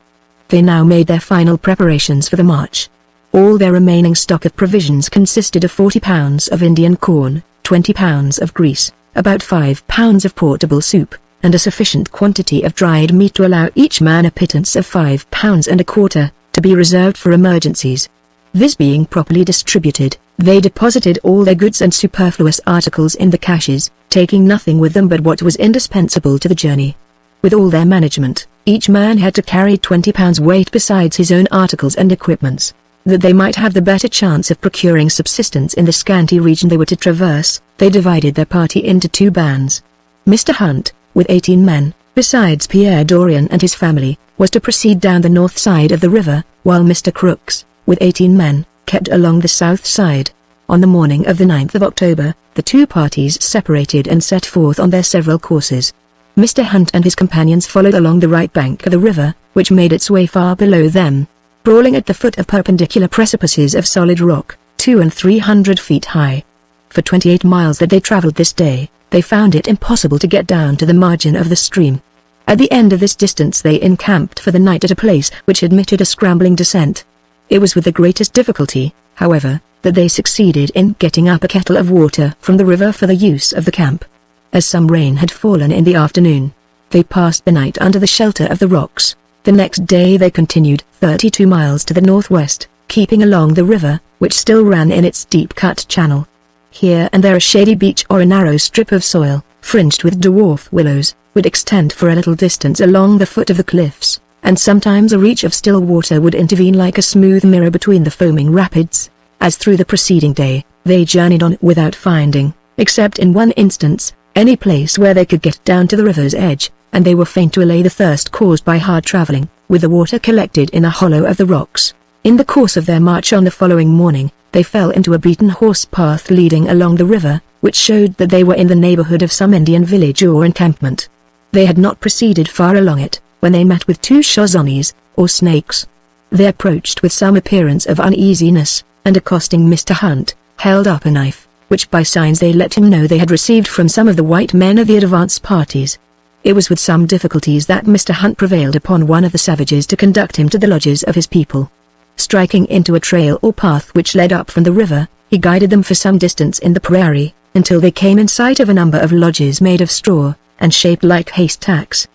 They now made their final preparations for the march. All their remaining stock of provisions consisted of 40 pounds of Indian corn, 20 pounds of grease, about 5 pounds of portable soup, and a sufficient quantity of dried meat to allow each man a pittance of 5 pounds and a quarter, to be reserved for emergencies. This being properly distributed, they deposited all their goods and superfluous articles in the caches, taking nothing with them but what was indispensable to the journey. With all their management, each man had to carry 20 pounds weight besides his own articles and equipments. that they might have the better chance of procuring subsistence in the scanty region they were to traverse, they divided their party into two bands. Mr. Hunt, with 18 men, besides Pierre Dorian and his family, was to proceed down the north side of the river, while Mr. Crooks, with 18 men, kept along the south side. On the morning of the 9th of October, the two parties separated and set forth on their several courses. Mr. Hunt and his companions followed along the right bank of the river, which made its way far below them, brawling at the foot of perpendicular precipices of solid rock, 200 and 300 feet high. For 28 miles that they traveled this day, they found it impossible to get down to the margin of the stream. At the end of this distance they encamped for the night at a place which admitted a scrambling descent. It was with the greatest difficulty, however, that they succeeded in getting up a kettle of water from the river for the use of the camp. As some rain had fallen in the afternoon, they passed the night under the shelter of the rocks. The next day they continued 32 miles to the northwest, keeping along the river, which still ran in its deep-cut channel. Here and there a shady beach or a narrow strip of soil, fringed with dwarf willows, would extend for a little distance along the foot of the cliffs, and sometimes a reach of still water would intervene like a smooth mirror between the foaming rapids. As through the preceding day, they journeyed on without finding, except in one instance, any place where they could get down to the river's edge, and they were fain to allay the thirst caused by hard traveling, with the water collected in a hollow of the rocks. In the course of their march on the following morning, they fell into a beaten horse path leading along the river, which showed that they were in the neighborhood of some Indian village or encampment. They had not proceeded far along it, when they met with two shozonis, or snakes. They approached with some appearance of uneasiness, and accosting Mr. Hunt, held up a knife, which by signs they let him know they had received from some of the white men of the advance parties. It was with some difficulties that Mr. Hunt prevailed upon one of the savages to conduct him to the lodges of his people. Striking into a trail or path which led up from the river, he guided them for some distance in the prairie, until they came in sight of a number of lodges made of straw, and shaped like haystacks.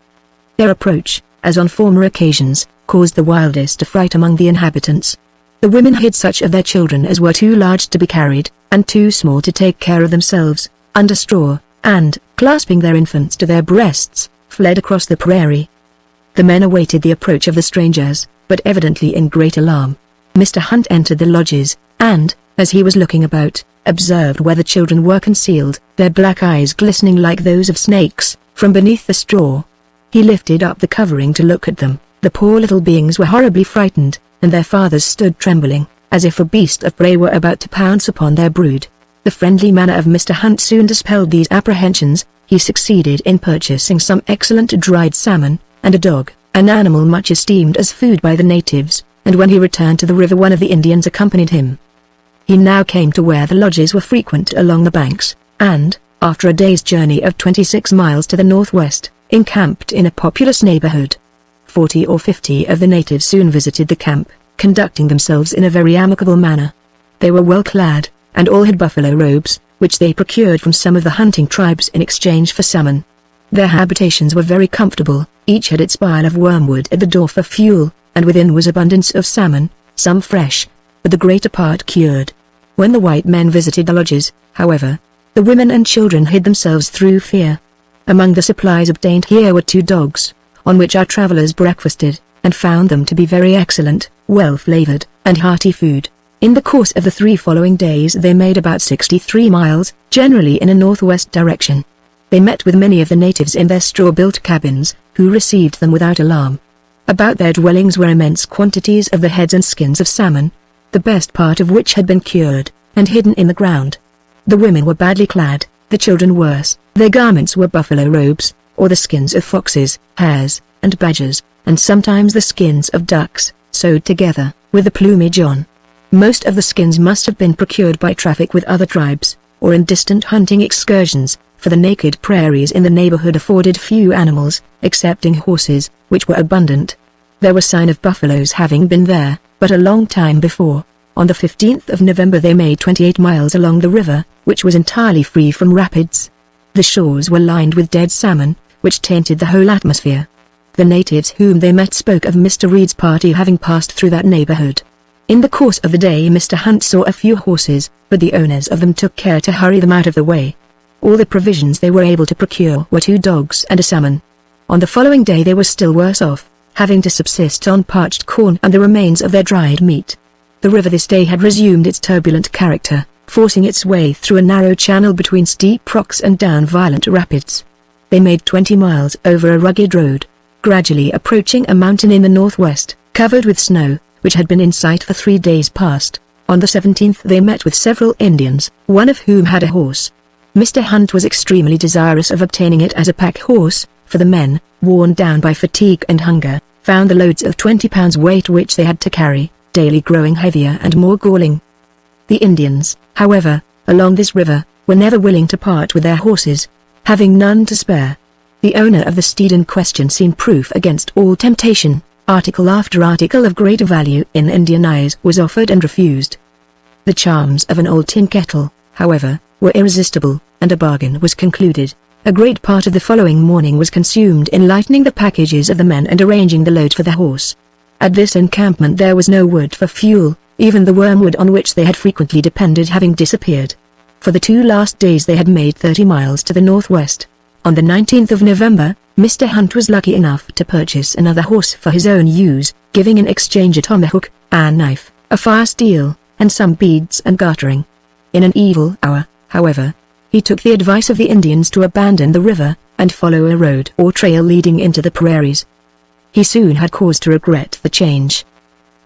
Their approach, as on former occasions, caused the wildest affright among the inhabitants. The women hid such of their children as were too large to be carried, and too small to take care of themselves, under straw, and, clasping their infants to their breasts, fled across the prairie. The men awaited the approach of the strangers, but evidently in great alarm. Mr. Hunt entered the lodges, and, as he was looking about, observed where the children were concealed, their black eyes glistening like those of snakes, from beneath the straw. He lifted up the covering to look at them. The poor little beings were horribly frightened, and their fathers stood trembling, as if a beast of prey were about to pounce upon their brood. The friendly manner of Mr. Hunt soon dispelled these apprehensions. He succeeded in purchasing some excellent dried salmon, and a dog, an animal much esteemed as food by the natives, and when he returned to the river one of the Indians accompanied him. He now came to where the lodges were frequent along the banks, and, after a day's journey of 26 miles to the northwest, encamped in a populous neighborhood. 40 or 50 of the natives soon visited the camp, conducting themselves in a very amicable manner. They were well clad, and all had buffalo robes, which they procured from some of the hunting tribes in exchange for salmon. Their habitations were very comfortable, each had its pile of wormwood at the door for fuel, and within was abundance of salmon, some fresh, but the greater part cured. When the white men visited the lodges, however, the women and children hid themselves through fear. Among the supplies obtained here were 2 dogs, on which our travelers breakfasted, and found them to be very excellent, well-flavored, and hearty food. In the course of the 3 following days they made about 63 miles, generally in a northwest direction. They met with many of the natives in their straw-built cabins, who received them without alarm. About their dwellings were immense quantities of the heads and skins of salmon, the best part of which had been cured, and hidden in the ground. The women were badly clad, the children worse. Their garments were buffalo robes, or the skins of foxes, hares, and badgers, and sometimes the skins of ducks, sewed together, with the plumage on. Most of the skins must have been procured by traffic with other tribes, or in distant hunting excursions, for the naked prairies in the neighborhood afforded few animals, excepting horses, which were abundant. There were signs of buffaloes having been there, but a long time before. On the 15th of November they made 28 miles along the river, which was entirely free from rapids. The shores were lined with dead salmon, which tainted the whole atmosphere. The natives whom they met spoke of Mr. Reed's party having passed through that neighborhood. In the course of the day Mr. Hunt saw a few horses, but the owners of them took care to hurry them out of the way. All the provisions they were able to procure were 2 dogs and a salmon. On the following day they were still worse off, having to subsist on parched corn and the remains of their dried meat. The river this day had resumed its turbulent character, forcing its way through a narrow channel between steep rocks and down violent rapids. They made 20 miles over a rugged road, gradually approaching a mountain in the northwest, covered with snow, which had been in sight for 3 days past. On the 17th they met with several Indians, one of whom had a horse. Mr. Hunt was extremely desirous of obtaining it as a pack horse, for the men, worn down by fatigue and hunger, found the loads of 20 pounds weight which they had to carry, daily growing heavier and more galling. The Indians, however, along this river, were never willing to part with their horses, having none to spare. The owner of the steed in question seemed proof against all temptation. Article after article of great value in Indian eyes was offered and refused. The charms of an old tin kettle, however, were irresistible, and a bargain was concluded. A great part of the following morning was consumed in lightening the packages of the men and arranging the load for the horse. At this encampment there was no wood for fuel, even the wormwood on which they had frequently depended having disappeared. For the 2 last days they had made 30 miles to the northwest. On the 19th of November, Mr. Hunt was lucky enough to purchase another horse for his own use, giving in exchange a tomahawk, a knife, a fire steel, and some beads and gartering. In an evil hour, however, he took the advice of the Indians to abandon the river, and follow a road or trail leading into the prairies. He soon had cause to regret the change.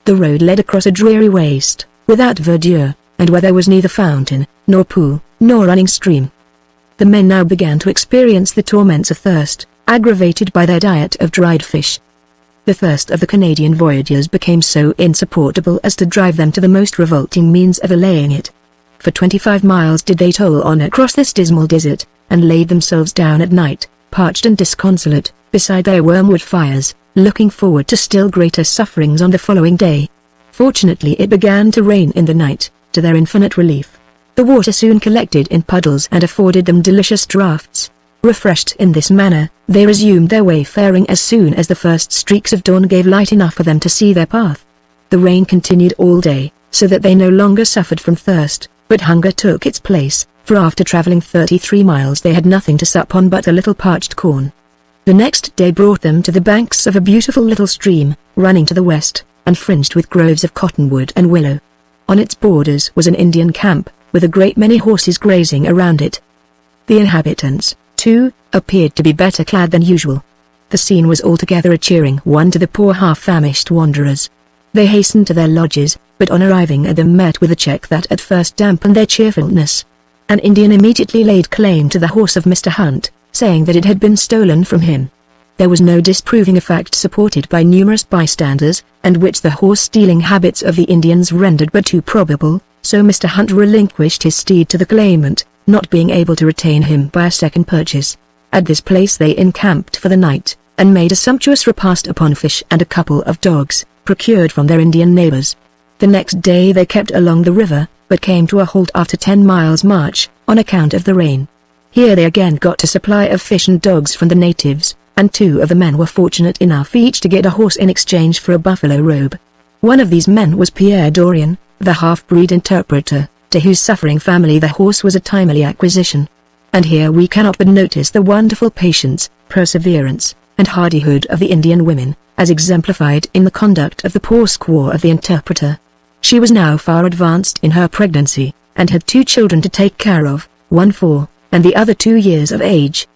The road led across a dreary waste, without verdure, and where there was neither fountain, nor pool, nor running stream. The men now began to experience the torments of thirst, aggravated by their diet of dried fish. The thirst of the Canadian voyagers became so insupportable as to drive them to the most revolting means of allaying it. For 25 miles did they toil on across this dismal desert, and laid themselves down at night, parched and disconsolate, beside their wormwood fires, looking forward to still greater sufferings on the following day. Fortunately it began to rain in the night, to their infinite relief. The water soon collected in puddles and afforded them delicious draughts. Refreshed in this manner, they resumed their wayfaring as soon as the first streaks of dawn gave light enough for them to see their path. The rain continued all day, so that they no longer suffered from thirst, but hunger took its place, for after traveling 33 miles they had nothing to sup on but a little parched corn. The next day brought them to the banks of a beautiful little stream, running to the west, and fringed with groves of cottonwood and willow. On its borders was an Indian camp, with a great many horses grazing around it. The inhabitants, too, appeared to be better clad than usual. The scene was altogether a cheering one to the poor half-famished wanderers. They hastened to their lodges, but on arriving at them met with a check that at first dampened their cheerfulness. An Indian immediately laid claim to the horse of Mr. Hunt, saying that it had been stolen from him. There was no disproving a fact supported by numerous bystanders, and which the horse-stealing habits of the Indians rendered but too probable, so Mr. Hunt relinquished his steed to the claimant, not being able to retain him by a second purchase. At this place they encamped for the night, and made a sumptuous repast upon fish and a couple of dogs, procured from their Indian neighbors. The next day they kept along the river, but came to a halt after 10 miles' march, on account of the rain. Here they again got a supply of fish and dogs from the natives, and 2 of the men were fortunate enough each to get a horse in exchange for a buffalo robe. One of these men was Pierre Dorian, the half-breed interpreter, to whose suffering family the horse was a timely acquisition. And here we cannot but notice the wonderful patience, perseverance, and hardihood of the Indian women, as exemplified in the conduct of the poor squaw of the interpreter. She was now far advanced in her pregnancy, and had 2 children to take care of, one 4, and the other 2 years of age.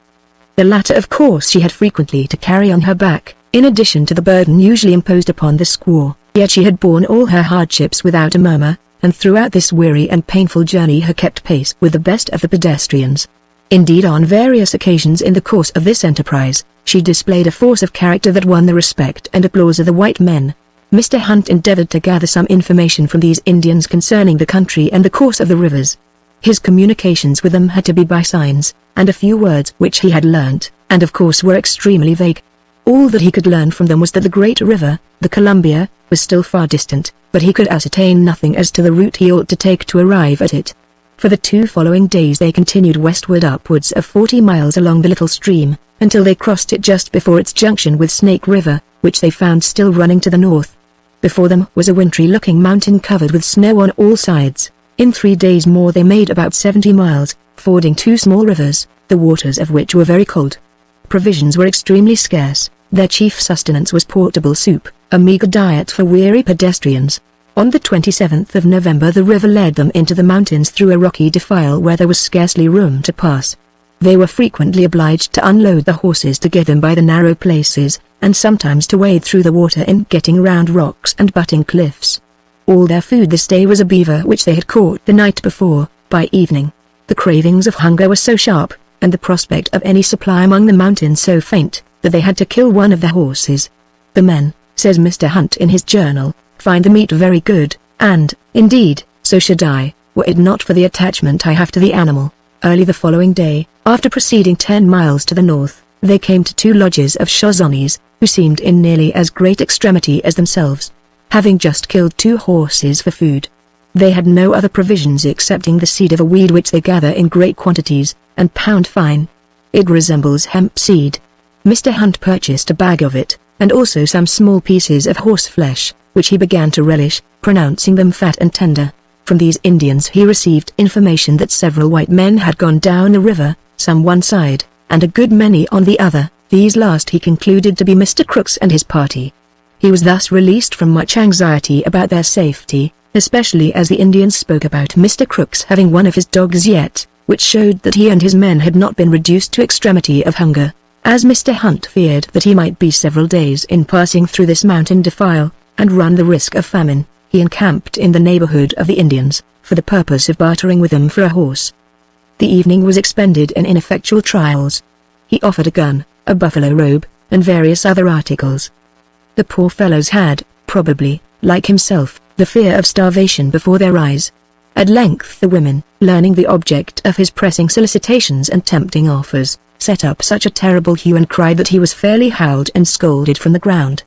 The latter of course she had frequently to carry on her back, in addition to the burden usually imposed upon the squaw, yet she had borne all her hardships without a murmur, and throughout this weary and painful journey had kept pace with the best of the pedestrians. Indeed, on various occasions in the course of this enterprise, she displayed a force of character that won the respect and applause of the white men. Mr. Hunt endeavored to gather some information from these Indians concerning the country and the course of the rivers. His communications with them had to be by signs, and a few words which he had learnt, and of course were extremely vague. All that he could learn from them was that the great river, the Columbia, was still far distant, but he could ascertain nothing as to the route he ought to take to arrive at it. For the 2 following days they continued westward upwards of 40 miles along the little stream, until they crossed it just before its junction with Snake River, which they found still running to the north. Before them was a wintry-looking mountain covered with snow on all sides. In 3 days more they made about 70 miles, fording 2 small rivers, the waters of which were very cold. Provisions were extremely scarce. Their chief sustenance was portable soup, a meager diet for weary pedestrians. On the 27th of November the river led them into the mountains through a rocky defile where there was scarcely room to pass. They were frequently obliged to unload the horses to get them by the narrow places, and sometimes to wade through the water in getting round rocks and butting cliffs. All their food this day was a beaver which they had caught the night before. By evening, the cravings of hunger were so sharp, and the prospect of any supply among the mountains so faint, that they had to kill one of the horses. "The men," says Mr. Hunt in his journal, "find the meat very good, and, indeed, so should I, were it not for the attachment I have to the animal." Early the following day, after proceeding 10 miles to the north, they came to 2 lodges of Shozanis, who seemed in nearly as great extremity as themselves. Having just killed 2 horses for food, they had no other provisions excepting the seed of a weed which they gather in great quantities, and pound fine. It resembles hemp seed. Mr. Hunt purchased a bag of it, and also some small pieces of horse flesh, which he began to relish, pronouncing them fat and tender. From these Indians he received information that several white men had gone down the river, some one side, and a good many on the other. These last he concluded to be Mr. Crooks and his party. He was thus released from much anxiety about their safety, especially as the Indians spoke about Mr. Crooks having one of his dogs yet, which showed that he and his men had not been reduced to extremity of hunger. As Mr. Hunt feared that he might be several days in passing through this mountain defile, and run the risk of famine, he encamped in the neighborhood of the Indians, for the purpose of bartering with them for a horse. The evening was expended in ineffectual trials. He offered a gun, a buffalo robe, and various other articles. The poor fellows had, probably, like himself, the fear of starvation before their eyes. At length the women, learning the object of his pressing solicitations and tempting offers, set up such a terrible hue and cry that he was fairly howled and scolded from the ground.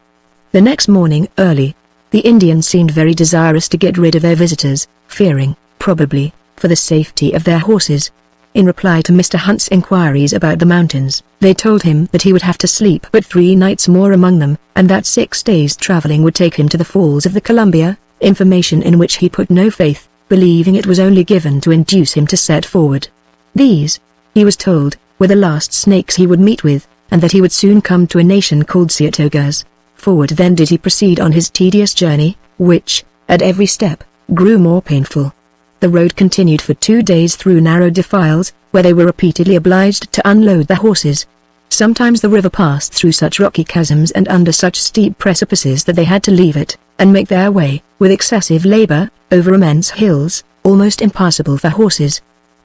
The next morning early, the Indians seemed very desirous to get rid of their visitors, fearing, probably, for the safety of their horses. In reply to Mr. Hunt's inquiries about the mountains, they told him that he would have to sleep but 3 nights more among them, and that 6 days' traveling would take him to the Falls of the Columbia, information in which he put no faith, believing it was only given to induce him to set forward. These, he was told, were the last snakes he would meet with, and that he would soon come to a nation called Seatogas. Forward then did he proceed on his tedious journey, which, at every step, grew more painful. The road continued for 2 days through narrow defiles, where they were repeatedly obliged to unload their horses. Sometimes the river passed through such rocky chasms and under such steep precipices that they had to leave it, and make their way, with excessive labor, over immense hills, almost impassable for horses.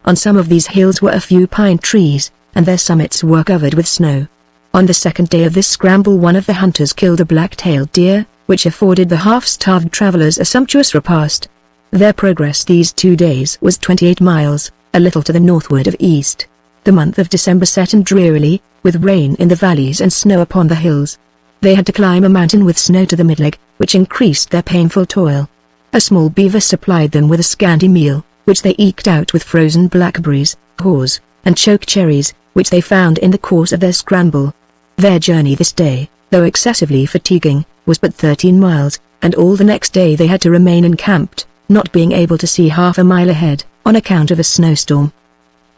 On some of these hills were a few pine trees, and their summits were covered with snow. On the 2nd day of this scramble one of the hunters killed a black-tailed deer, which afforded the half-starved travelers a sumptuous repast. Their progress these 2 days was 28 miles, a little to the northward of east. The month of December set in drearily, with rain in the valleys and snow upon the hills. They had to climb a mountain with snow to the mid-leg, which increased their painful toil. A small beaver supplied them with a scanty meal, which they eked out with frozen blackberries, haws, and choke cherries, which they found in the course of their scramble. Their journey this day, though excessively fatiguing, was but 13 miles, and all the next day they had to remain encamped, not being able to see half a mile ahead, on account of a snowstorm.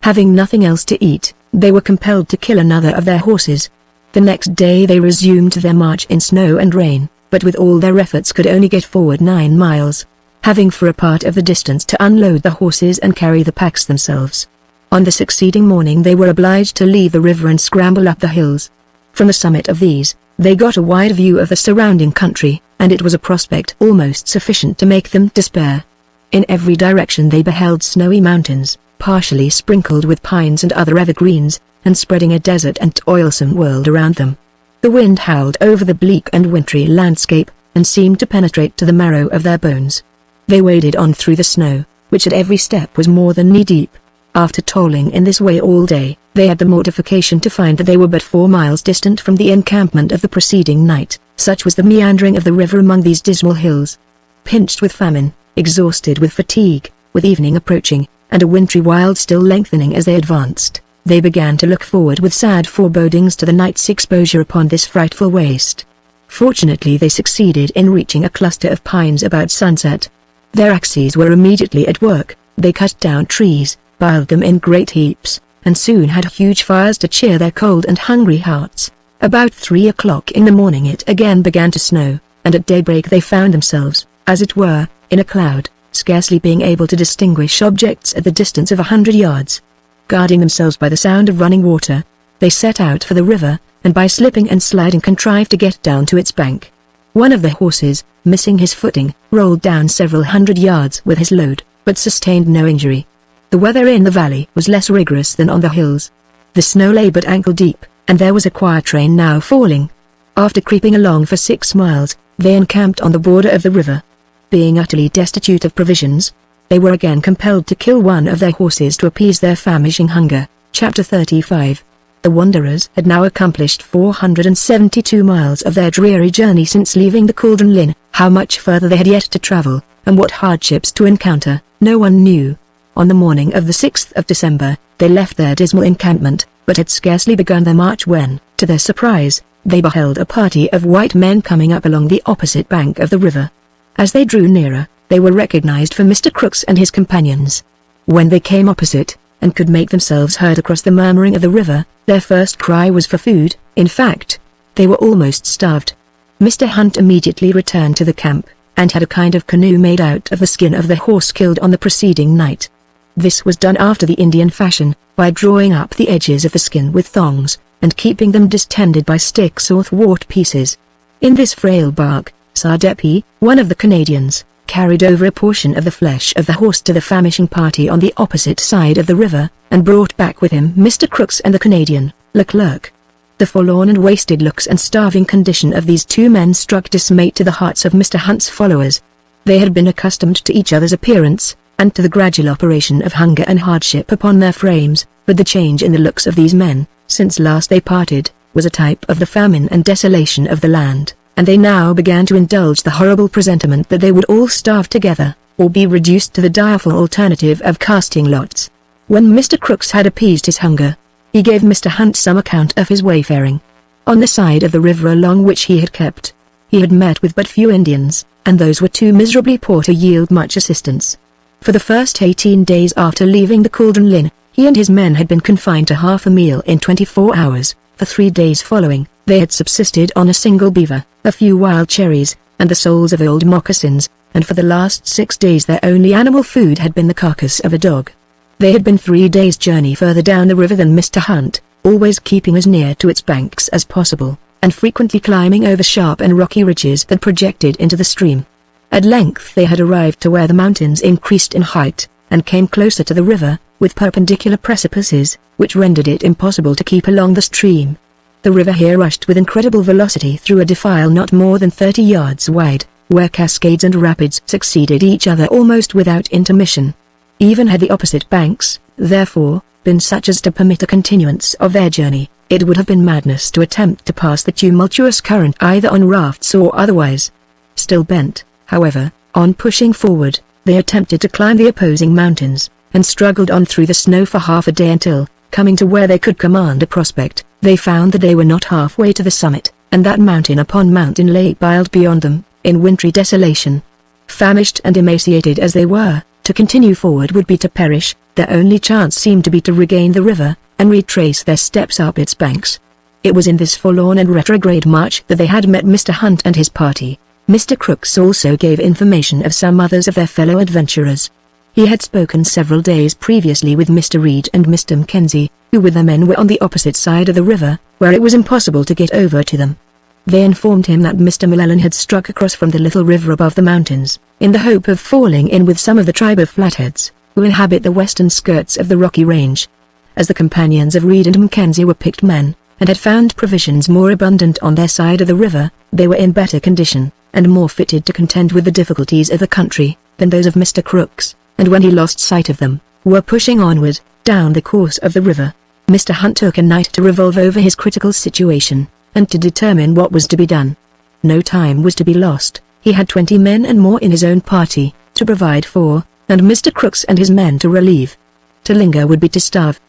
Having nothing else to eat, they were compelled to kill another of their horses. The next day they resumed their march in snow and rain, but with all their efforts could only get forward 9 miles, having for a part of the distance to unload the horses and carry the packs themselves. On the succeeding morning they were obliged to leave the river and scramble up the hills. From the summit of these, they got a wide view of the surrounding country, and it was a prospect almost sufficient to make them despair. In every direction they beheld snowy mountains, partially sprinkled with pines and other evergreens, and spreading a desert and toilsome world around them. The wind howled over the bleak and wintry landscape, and seemed to penetrate to the marrow of their bones. They waded on through the snow, which at every step was more than knee-deep. After toiling in this way all day, they had the mortification to find that they were but 4 miles distant from the encampment of the preceding night. Such was the meandering of the river among these dismal hills. Pinched with famine, exhausted with fatigue, with evening approaching, and a wintry wild still lengthening as they advanced, they began to look forward with sad forebodings to the night's exposure upon this frightful waste. Fortunately they succeeded in reaching a cluster of pines about sunset. Their axes were immediately at work. They cut down trees, piled them in great heaps, and soon had huge fires to cheer their cold and hungry hearts. About 3 o'clock in the morning it again began to snow, and at daybreak they found themselves, as it were, in a cloud, scarcely being able to distinguish objects at the distance of 100 yards. Guarding themselves by the sound of running water, they set out for the river, and by slipping and sliding contrived to get down to its bank. One of the horses, missing his footing, rolled down several hundred yards with his load, but sustained no injury. The weather in the valley was less rigorous than on the hills. The snow lay but ankle deep, and there was a quiet rain now falling. After creeping along for 6 miles, they encamped on the border of the river. Being utterly destitute of provisions, they were again compelled to kill one of their horses to appease their famishing hunger. Chapter 35. The wanderers had now accomplished 472 miles of their dreary journey since leaving the Cauldron Linn. How much further they had yet to travel, and what hardships to encounter, no one knew. On the morning of the 6th of December, they left their dismal encampment, but had scarcely begun their march when, to their surprise, they beheld a party of white men coming up along the opposite bank of the river. As they drew nearer, they were recognized for Mr. Crooks and his companions. When they came opposite, and could make themselves heard across the murmuring of the river, their first cry was for food. In fact, they were almost starved. Mr. Hunt immediately returned to the camp, and had a kind of canoe made out of the skin of the horse killed on the preceding night. This was done after the Indian fashion, by drawing up the edges of the skin with thongs, and keeping them distended by sticks or thwart pieces. In this frail bark, Sardepi, one of the Canadians, carried over a portion of the flesh of the horse to the famishing party on the opposite side of the river, and brought back with him Mr. Crooks and the Canadian, Leclerc. The forlorn and wasted looks and starving condition of these two men struck dismay to the hearts of Mr. Hunt's followers. They had been accustomed to each other's appearance, and to the gradual operation of hunger and hardship upon their frames, but the change in the looks of these men, since last they parted, was a type of the famine and desolation of the land, and they now began to indulge the horrible presentiment that they would all starve together, or be reduced to the direful alternative of casting lots. When Mr. Crooks had appeased his hunger, he gave Mr. Hunt some account of his wayfaring. On the side of the river along which he had kept, he had met with but few Indians, and those were too miserably poor to yield much assistance. For the first 18 days after leaving the Cauldron Linn, he and his men had been confined to half a meal in 24 hours. For 3 days following, they had subsisted on a single beaver, a few wild cherries, and the soles of old moccasins, and for the last 6 days their only animal food had been the carcass of a dog. They had been 3 days' journey further down the river than Mr. Hunt, always keeping as near to its banks as possible, and frequently climbing over sharp and rocky ridges that projected into the stream. At length they had arrived to where the mountains increased in height, and came closer to the river, with perpendicular precipices, which rendered it impossible to keep along the stream. The river here rushed with incredible velocity through a defile not more than 30 yards wide, where cascades and rapids succeeded each other almost without intermission. Even had the opposite banks, therefore, been such as to permit a continuance of their journey, it would have been madness to attempt to pass the tumultuous current either on rafts or otherwise. Still bent, however, on pushing forward, they attempted to climb the opposing mountains, and struggled on through the snow for half a day until, coming to where they could command a prospect, they found that they were not halfway to the summit, and that mountain upon mountain lay piled beyond them, in wintry desolation. Famished and emaciated as they were, to continue forward would be to perish. Their only chance seemed to be to regain the river, and retrace their steps up its banks. It was in this forlorn and retrograde march that they had met Mr. Hunt and his party. Mr. Crooks also gave information of some others of their fellow adventurers. He had spoken several days previously with Mr. Reed and Mr. Mackenzie, who with their men were on the opposite side of the river, where it was impossible to get over to them. They informed him that Mr. Llewellyn had struck across from the little river above the mountains, in the hope of falling in with some of the tribe of Flatheads, who inhabit the western skirts of the rocky range. As the companions of Reed and Mackenzie were picked men, and had found provisions more abundant on their side of the river, they were in better condition, and more fitted to contend with the difficulties of the country, than those of Mr. Crooks, and when he lost sight of them, were pushing onward, down the course of the river. Mr. Hunt took a night to revolve over his critical situation, and to determine what was to be done. No time was to be lost. He had 20 men and more in his own party, to provide for, and Mr. Crooks and his men to relieve. To linger would be to starve.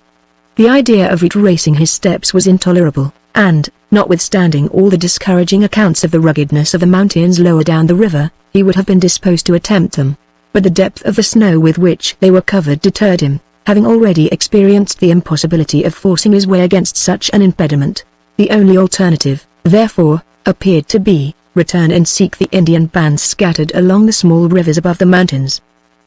The idea of retracing his steps was intolerable, and, notwithstanding all the discouraging accounts of the ruggedness of the mountains lower down the river, he would have been disposed to attempt them. But the depth of the snow with which they were covered deterred him, having already experienced the impossibility of forcing his way against such an impediment. The only alternative, therefore, appeared to be, return and seek the Indian bands scattered along the small rivers above the mountains.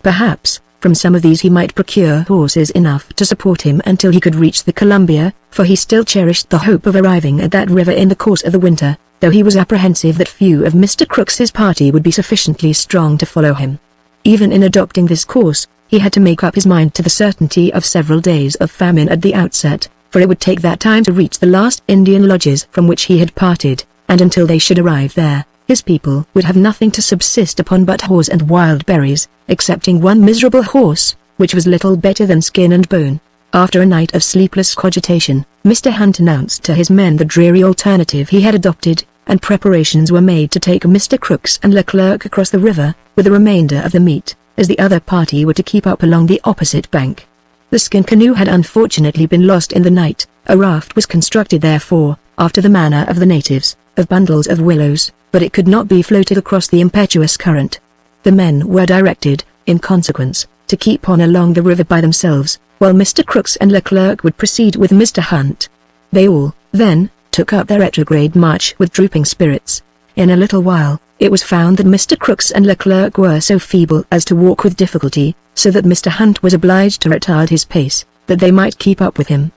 Perhaps, from some of these he might procure horses enough to support him until he could reach the Columbia, for he still cherished the hope of arriving at that river in the course of the winter, though he was apprehensive that few of Mr. Crooks's party would be sufficiently strong to follow him. Even in adopting this course, he had to make up his mind to the certainty of several days of famine at the outset, for it would take that time to reach the last Indian lodges from which he had parted, and until they should arrive there, his people would have nothing to subsist upon but haws and wild berries, excepting one miserable horse, which was little better than skin and bone. After a night of sleepless cogitation, Mr. Hunt announced to his men the dreary alternative he had adopted, and preparations were made to take Mr. Crooks and Leclerc across the river, with the remainder of the meat, as the other party were to keep up along the opposite bank. The skin canoe had unfortunately been lost in the night. A raft was constructed therefore, after the manner of the natives, of bundles of willows, but it could not be floated across the impetuous current. The men were directed, in consequence, to keep on along the river by themselves, while Mr. Crooks and Leclerc would proceed with Mr. Hunt. They all, then, took up their retrograde march with drooping spirits. In a little while, it was found that Mr. Crooks and Leclerc were so feeble as to walk with difficulty, so that Mr. Hunt was obliged to retard his pace, that they might keep up with him.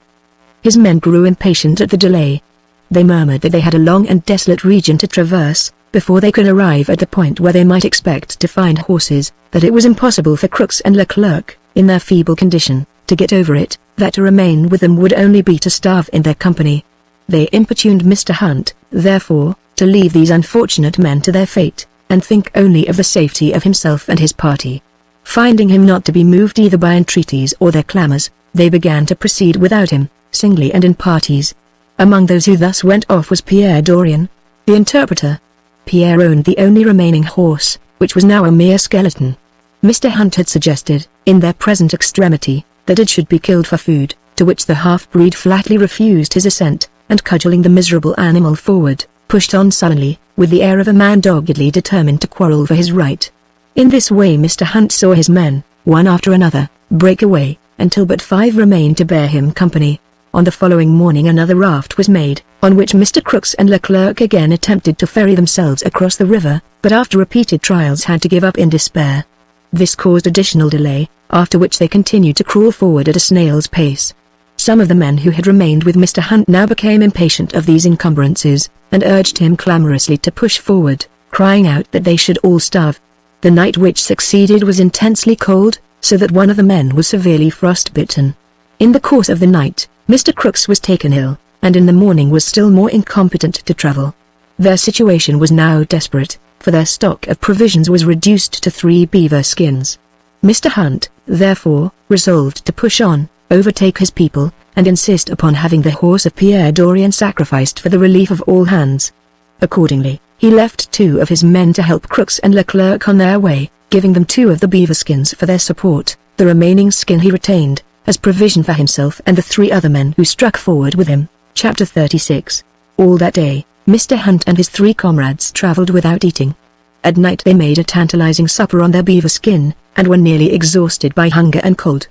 His men grew impatient at the delay. They murmured that they had a long and desolate region to traverse, before they could arrive at the point where they might expect to find horses, that it was impossible for Crooks and Leclerc, in their feeble condition, to get over it, that to remain with them would only be to starve in their company. They importuned Mr. Hunt, therefore, to leave these unfortunate men to their fate, and think only of the safety of himself and his party. Finding him not to be moved either by entreaties or their clamours, they began to proceed without him, singly and in parties. Among those who thus went off was Pierre Dorian, the interpreter. Pierre owned the only remaining horse, which was now a mere skeleton. Mr. Hunt had suggested, in their present extremity, that it should be killed for food, to which the half-breed flatly refused his assent, and cudgelling the miserable animal forward, pushed on sullenly, with the air of a man doggedly determined to quarrel for his right. In this way Mr. Hunt saw his men, one after another, break away, until but 5 remained to bear him company. On the following morning another raft was made, on which Mr. Crooks and Leclerc again attempted to ferry themselves across the river, but after repeated trials had to give up in despair. This caused additional delay, after which they continued to crawl forward at a snail's pace. Some of the men who had remained with Mr. Hunt now became impatient of these encumbrances, and urged him clamorously to push forward, crying out that they should all starve. The night which succeeded was intensely cold, so that one of the men was severely frostbitten. In the course of the night, Mr. Crooks was taken ill, and in the morning was still more incompetent to travel. Their situation was now desperate, for their stock of provisions was reduced to 3 beaver skins. Mr. Hunt, therefore, resolved to push on, overtake his people, and insist upon having the horse of Pierre Dorian sacrificed for the relief of all hands. Accordingly, he left 2 of his men to help Crooks and Leclerc on their way, giving them 2 of the beaver skins for their support. The remaining skin he retained, as provision for himself and the 3 other men who struck forward with him. Chapter 36. All that day, Mr. Hunt and his 3 comrades travelled without eating. At night they made a tantalizing supper on their beaver skin, and were nearly exhausted by hunger and cold.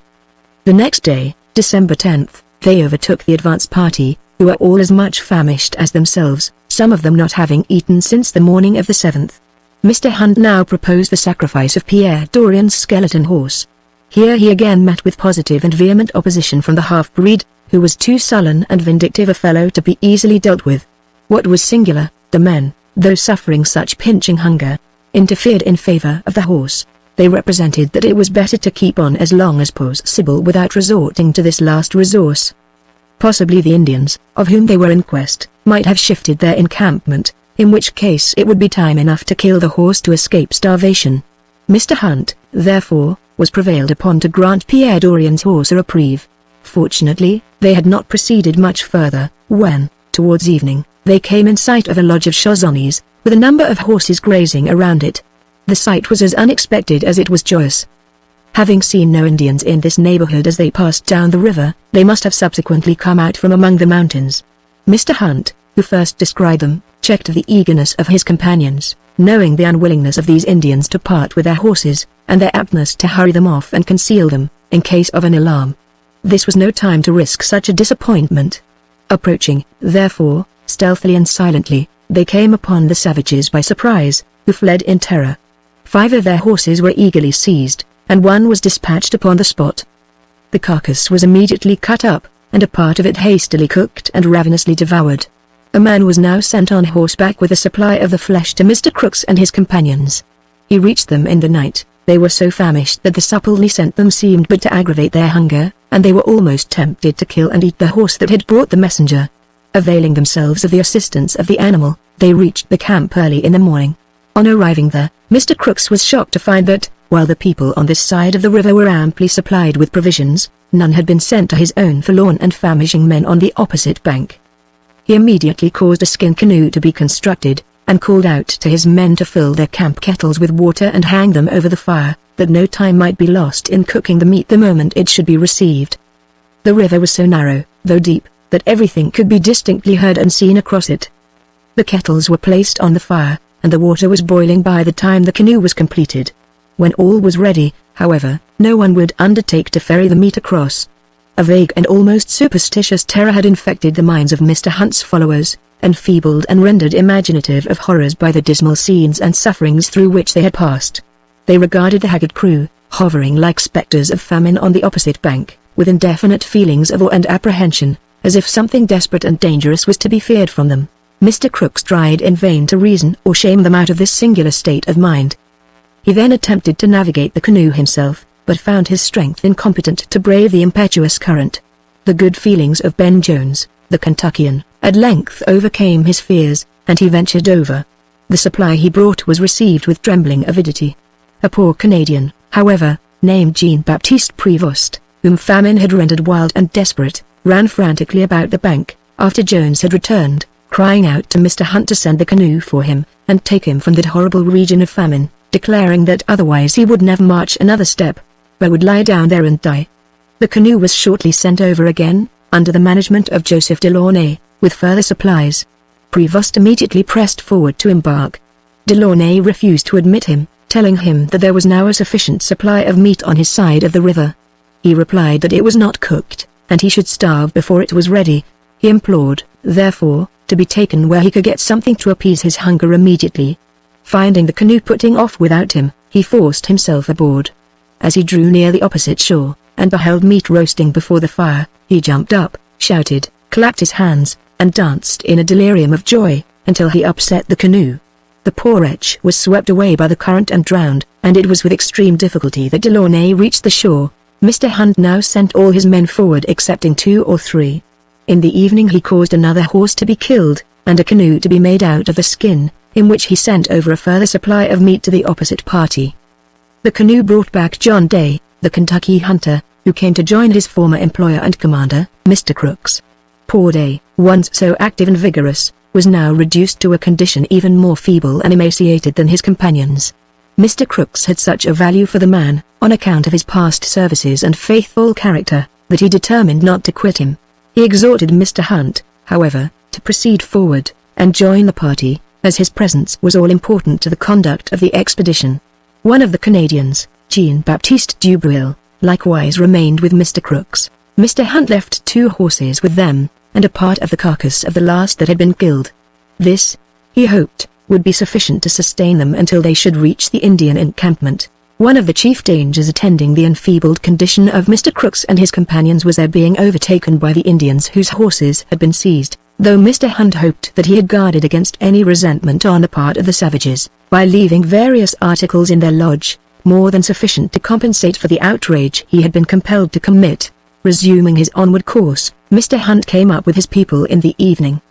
The next day, December 10th, they overtook the advance party, who were all as much famished as themselves, some of them not having eaten since the morning of the 7th. Mr. Hunt now proposed the sacrifice of Pierre Dorian's skeleton horse. Here he again met with positive and vehement opposition from the half-breed, who was too sullen and vindictive a fellow to be easily dealt with. What was singular, the men, though suffering such pinching hunger, interfered in favor of the horse. They represented that it was better to keep on as long as possible without resorting to this last resource. Possibly the Indians, of whom they were in quest, might have shifted their encampment, in which case it would be time enough to kill the horse to escape starvation. Mr. Hunt, therefore, was prevailed upon to grant Pierre Dorian's horse a reprieve. Fortunately, they had not proceeded much further, when, towards evening, they came in sight of a lodge of Shoshones, with a number of horses grazing around it. The sight was as unexpected as it was joyous. Having seen no Indians in this neighborhood as they passed down the river, they must have subsequently come out from among the mountains. Mr. Hunt, who first descried them, checked the eagerness of his companions, knowing the unwillingness of these Indians to part with their horses, and their aptness to hurry them off and conceal them, in case of an alarm. This was no time to risk such a disappointment. Approaching, therefore, Stealthily and silently, they came upon the savages by surprise, who fled in terror. 5 of their horses were eagerly seized, and 1 was dispatched upon the spot. The carcass was immediately cut up, and a part of it hastily cooked and ravenously devoured. A man was now sent on horseback with a supply of the flesh to Mr. Crooks and his companions. He reached them in the night. They were so famished that the supple he sent them seemed but to aggravate their hunger, and they were almost tempted to kill and eat the horse that had brought the messenger. Availing themselves of the assistance of the animal, they reached the camp early in the morning. On arriving there, Mr. Crooks was shocked to find that, while the people on this side of the river were amply supplied with provisions, none had been sent to his own forlorn and famishing men on the opposite bank. He immediately caused a skin canoe to be constructed, and called out to his men to fill their camp kettles with water and hang them over the fire, that no time might be lost in cooking the meat the moment it should be received. The river was so narrow, though deep, that everything could be distinctly heard and seen across it. The kettles were placed on the fire, and the water was boiling by the time the canoe was completed. When all was ready, however, no one would undertake to ferry the meat across. A vague and almost superstitious terror had infected the minds of Mr. Hunt's followers, enfeebled and rendered imaginative of horrors by the dismal scenes and sufferings through which they had passed. They regarded the haggard crew, hovering like spectres of famine on the opposite bank, with indefinite feelings of awe and apprehension, as if something desperate and dangerous was to be feared from them. Mr. Crooks tried in vain to reason or shame them out of this singular state of mind. He then attempted to navigate the canoe himself, but found his strength incompetent to brave the impetuous current. The good feelings of Ben Jones, the Kentuckian, at length overcame his fears, and he ventured over. The supply he brought was received with trembling avidity. A poor Canadian, however, named Jean-Baptiste Prévost, whom famine had rendered wild and desperate, ran frantically about the bank, after Jones had returned, crying out to Mr. Hunt to send the canoe for him, and take him from that horrible region of famine, declaring that otherwise he would never march another step, but would lie down there and die. The canoe was shortly sent over again, under the management of Joseph Delaunay, with further supplies. Prévost immediately pressed forward to embark. Delaunay refused to admit him, telling him that there was now a sufficient supply of meat on his side of the river. He replied that it was not cooked, and he should starve before it was ready. He implored, therefore, to be taken where he could get something to appease his hunger immediately. Finding the canoe putting off without him, he forced himself aboard. As he drew near the opposite shore, and beheld meat roasting before the fire, he jumped up, shouted, clapped his hands, and danced in a delirium of joy, until he upset the canoe. The poor wretch was swept away by the current and drowned, and it was with extreme difficulty that Delaunay reached the shore. Mr. Hunt now sent all his men forward excepting 2 or 3. In the evening he caused another horse to be killed, and a canoe to be made out of the skin, in which he sent over a further supply of meat to the opposite party. The canoe brought back John Day, the Kentucky hunter, who came to join his former employer and commander, Mr. Crooks. Poor Day, once so active and vigorous, was now reduced to a condition even more feeble and emaciated than his companions. Mr. Crooks had such a value for the man, on account of his past services and faithful character, that he determined not to quit him. He exhorted Mr. Hunt, however, to proceed forward, and join the party, as his presence was all-important to the conduct of the expedition. One of the Canadians, Jean-Baptiste Dubreuil, likewise remained with Mr. Crooks. Mr. Hunt left 2 horses with them, and a part of the carcass of the last that had been killed. This, he hoped, would be sufficient to sustain them until they should reach the Indian encampment. One of the chief dangers attending the enfeebled condition of Mr. Crooks and his companions was their being overtaken by the Indians whose horses had been seized, though Mr. Hunt hoped that he had guarded against any resentment on the part of the savages, by leaving various articles in their lodge, more than sufficient to compensate for the outrage he had been compelled to commit. Resuming his onward course, Mr. Hunt came up with his people in the evening.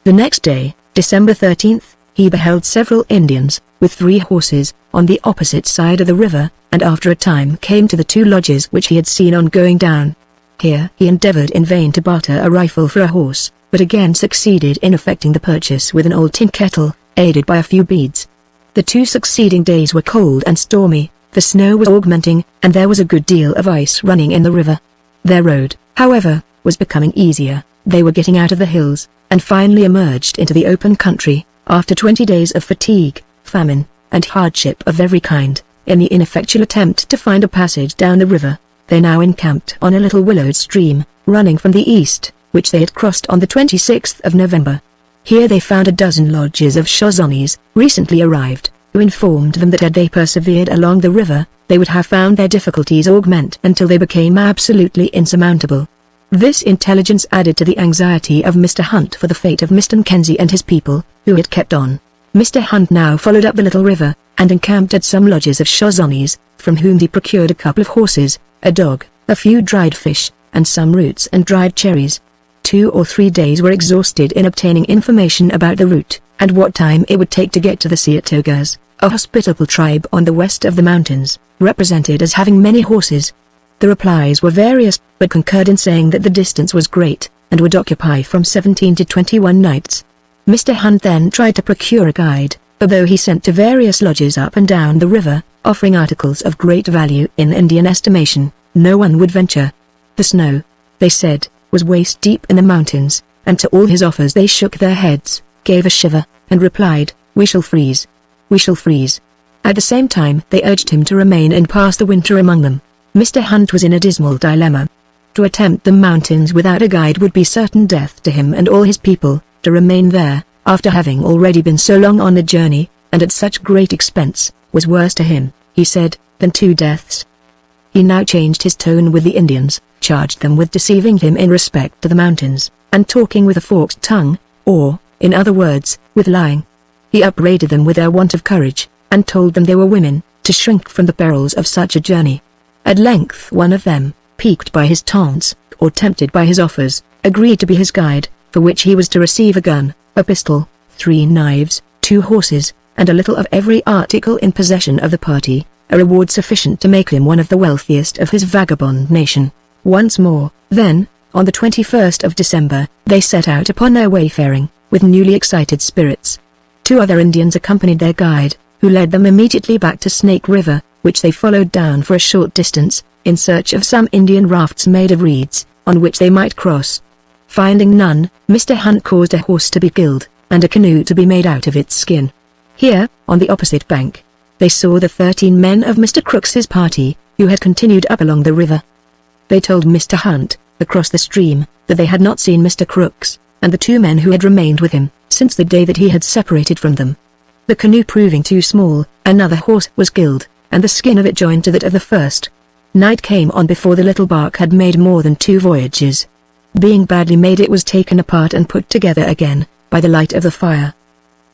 The next day, December 13th, he beheld several Indians, with 3 horses, on the opposite side of the river, and after a time came to the 2 lodges which he had seen on going down. Here he endeavored in vain to barter a rifle for a horse, but again succeeded in effecting the purchase with an old tin kettle, aided by a few beads. The 2 succeeding days were cold and stormy, the snow was augmenting, and there was a good deal of ice running in the river. Their road, however, was becoming easier. They were getting out of the hills, and finally emerged into the open country, after 20 days of fatigue, famine, and hardship of every kind. In the ineffectual attempt to find a passage down the river, they now encamped on a little willowed stream, running from the east, which they had crossed on the 26th of November. Here they found a dozen lodges of Shozanis, recently arrived, who informed them that had they persevered along the river, they would have found their difficulties augment until they became absolutely insurmountable. This intelligence added to the anxiety of Mr. Hunt for the fate of Mr. Mackenzie and his people, who had kept on. Mr. Hunt now followed up the little river, and encamped at some lodges of Shozanis, from whom he procured a couple of horses, a dog, a few dried fish, and some roots and dried cherries. 2 or 3 days were exhausted in obtaining information about the route, and what time it would take to get to the Seatogas, a hospitable tribe on the west of the mountains, represented as having many horses. The replies were various, but concurred in saying that the distance was great, and would occupy from 17 to 21 nights. Mr. Hunt then tried to procure a guide, but though he sent to various lodges up and down the river, offering articles of great value in Indian estimation, no one would venture. The snow, they said, was waist deep in the mountains, and to all his offers they shook their heads, gave a shiver, and replied, "We shall freeze. We shall freeze." At the same time they urged him to remain and pass the winter among them. Mr. Hunt was in a dismal dilemma. To attempt the mountains without a guide would be certain death to him and all his people. To remain there, after having already been so long on the journey, and at such great expense, was worse to him, he said, than 2 deaths. He now changed his tone with the Indians, charged them with deceiving him in respect to the mountains, and talking with a forked tongue, or, in other words, with lying. He upbraided them with their want of courage, and told them they were women, to shrink from the perils of such a journey. At length one of them, piqued by his taunts, or tempted by his offers, agreed to be his guide, for which he was to receive a gun, a pistol, 3 knives, 2 horses, and a little of every article in possession of the party, a reward sufficient to make him one of the wealthiest of his vagabond nation. Once more, then, on the 21st of December, they set out upon their wayfaring, with newly excited spirits. 2 other Indians accompanied their guide, who led them immediately back to Snake River, which they followed down for a short distance, in search of some Indian rafts made of reeds, on which they might cross. Finding none, Mr. Hunt caused a horse to be killed, and a canoe to be made out of its skin. Here, on the opposite bank, they saw the 13 men of Mr. Crooks's party, who had continued up along the river. They told Mr. Hunt, across the stream, that they had not seen Mr. Crooks, and the 2 men who had remained with him, since the day that he had separated from them. The canoe proving too small, another horse was killed, and the skin of it joined to that of the first. Night came on before the little bark had made more than 2 voyages. Being badly made, it was taken apart and put together again, by the light of the fire.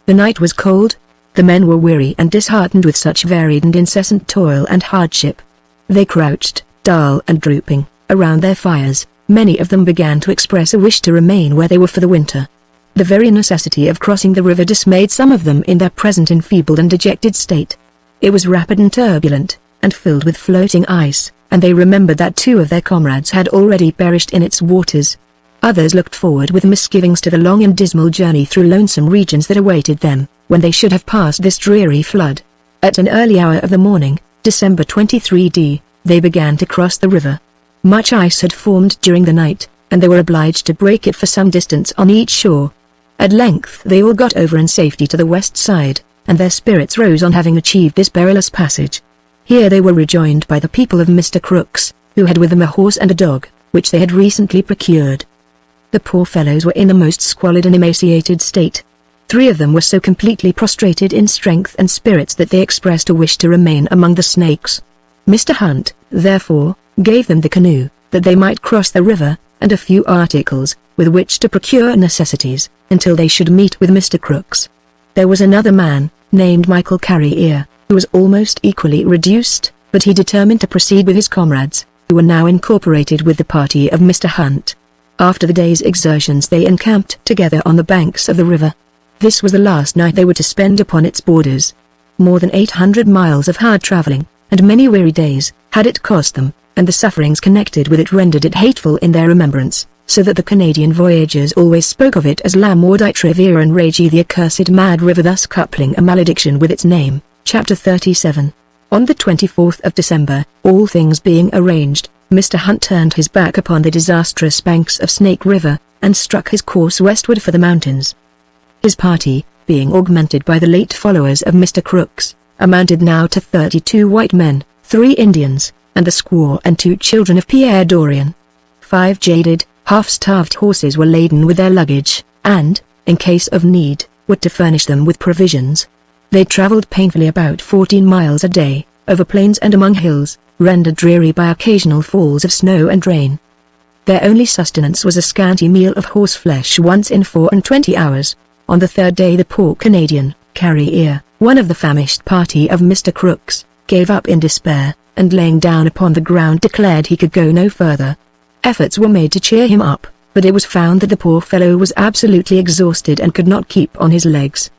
The night was cold. The men were weary and disheartened with such varied and incessant toil and hardship. They crouched, dull and drooping, around their fires. Many of them began to express a wish to remain where they were for the winter. The very necessity of crossing the river dismayed some of them in their present enfeebled and dejected state. It was rapid and turbulent, and filled with floating ice, and they remembered that 2 of their comrades had already perished in its waters. Others looked forward with misgivings to the long and dismal journey through lonesome regions that awaited them, when they should have passed this dreary flood. At an early hour of the morning, December 23d, they began to cross the river. Much ice had formed during the night, and they were obliged to break it for some distance on each shore. At length they all got over in safety to the west side, and their spirits rose on having achieved this perilous passage. Here they were rejoined by the people of Mr. Crooks, who had with them a horse and a dog, which they had recently procured. The poor fellows were in the most squalid and emaciated state. 3 of them were so completely prostrated in strength and spirits that they expressed a wish to remain among the snakes. Mr. Hunt, therefore, gave them the canoe, that they might cross the river, and a few articles, with which to procure necessities, until they should meet with Mr. Crooks. There was another man, named Michael Carrier, who was almost equally reduced, but he determined to proceed with his comrades, who were now incorporated with the party of Mr. Hunt. After the day's exertions they encamped together on the banks of the river. This was the last night they were to spend upon its borders. More than 800 miles of hard travelling, and many weary days, had it cost them, and the sufferings connected with it rendered it hateful in their remembrance, so that the Canadian voyagers always spoke of it as La Maudite Riviere and Ragi, the accursed mad river, thus coupling a malediction with its name. Chapter 37. On the 24th of December, all things being arranged, Mr. Hunt turned his back upon the disastrous banks of Snake River, and struck his course westward for the mountains. His party, being augmented by the late followers of Mr. Crooks, amounted now to 32 white men, 3 Indians, and the squaw and 2 children of Pierre Dorian. 5 jaded, half-starved horses were laden with their luggage, and, in case of need, were to furnish them with provisions. They traveled painfully about 14 miles a day, over plains and among hills, rendered dreary by occasional falls of snow and rain. Their only sustenance was a scanty meal of horseflesh once in 24 hours. On the third day the poor Canadian, Carrier, one of the famished party of Mr. Crooks, gave up in despair, and laying down upon the ground declared he could go no further. Efforts were made to cheer him up, but it was found that the poor fellow was absolutely exhausted and could not keep on his legs.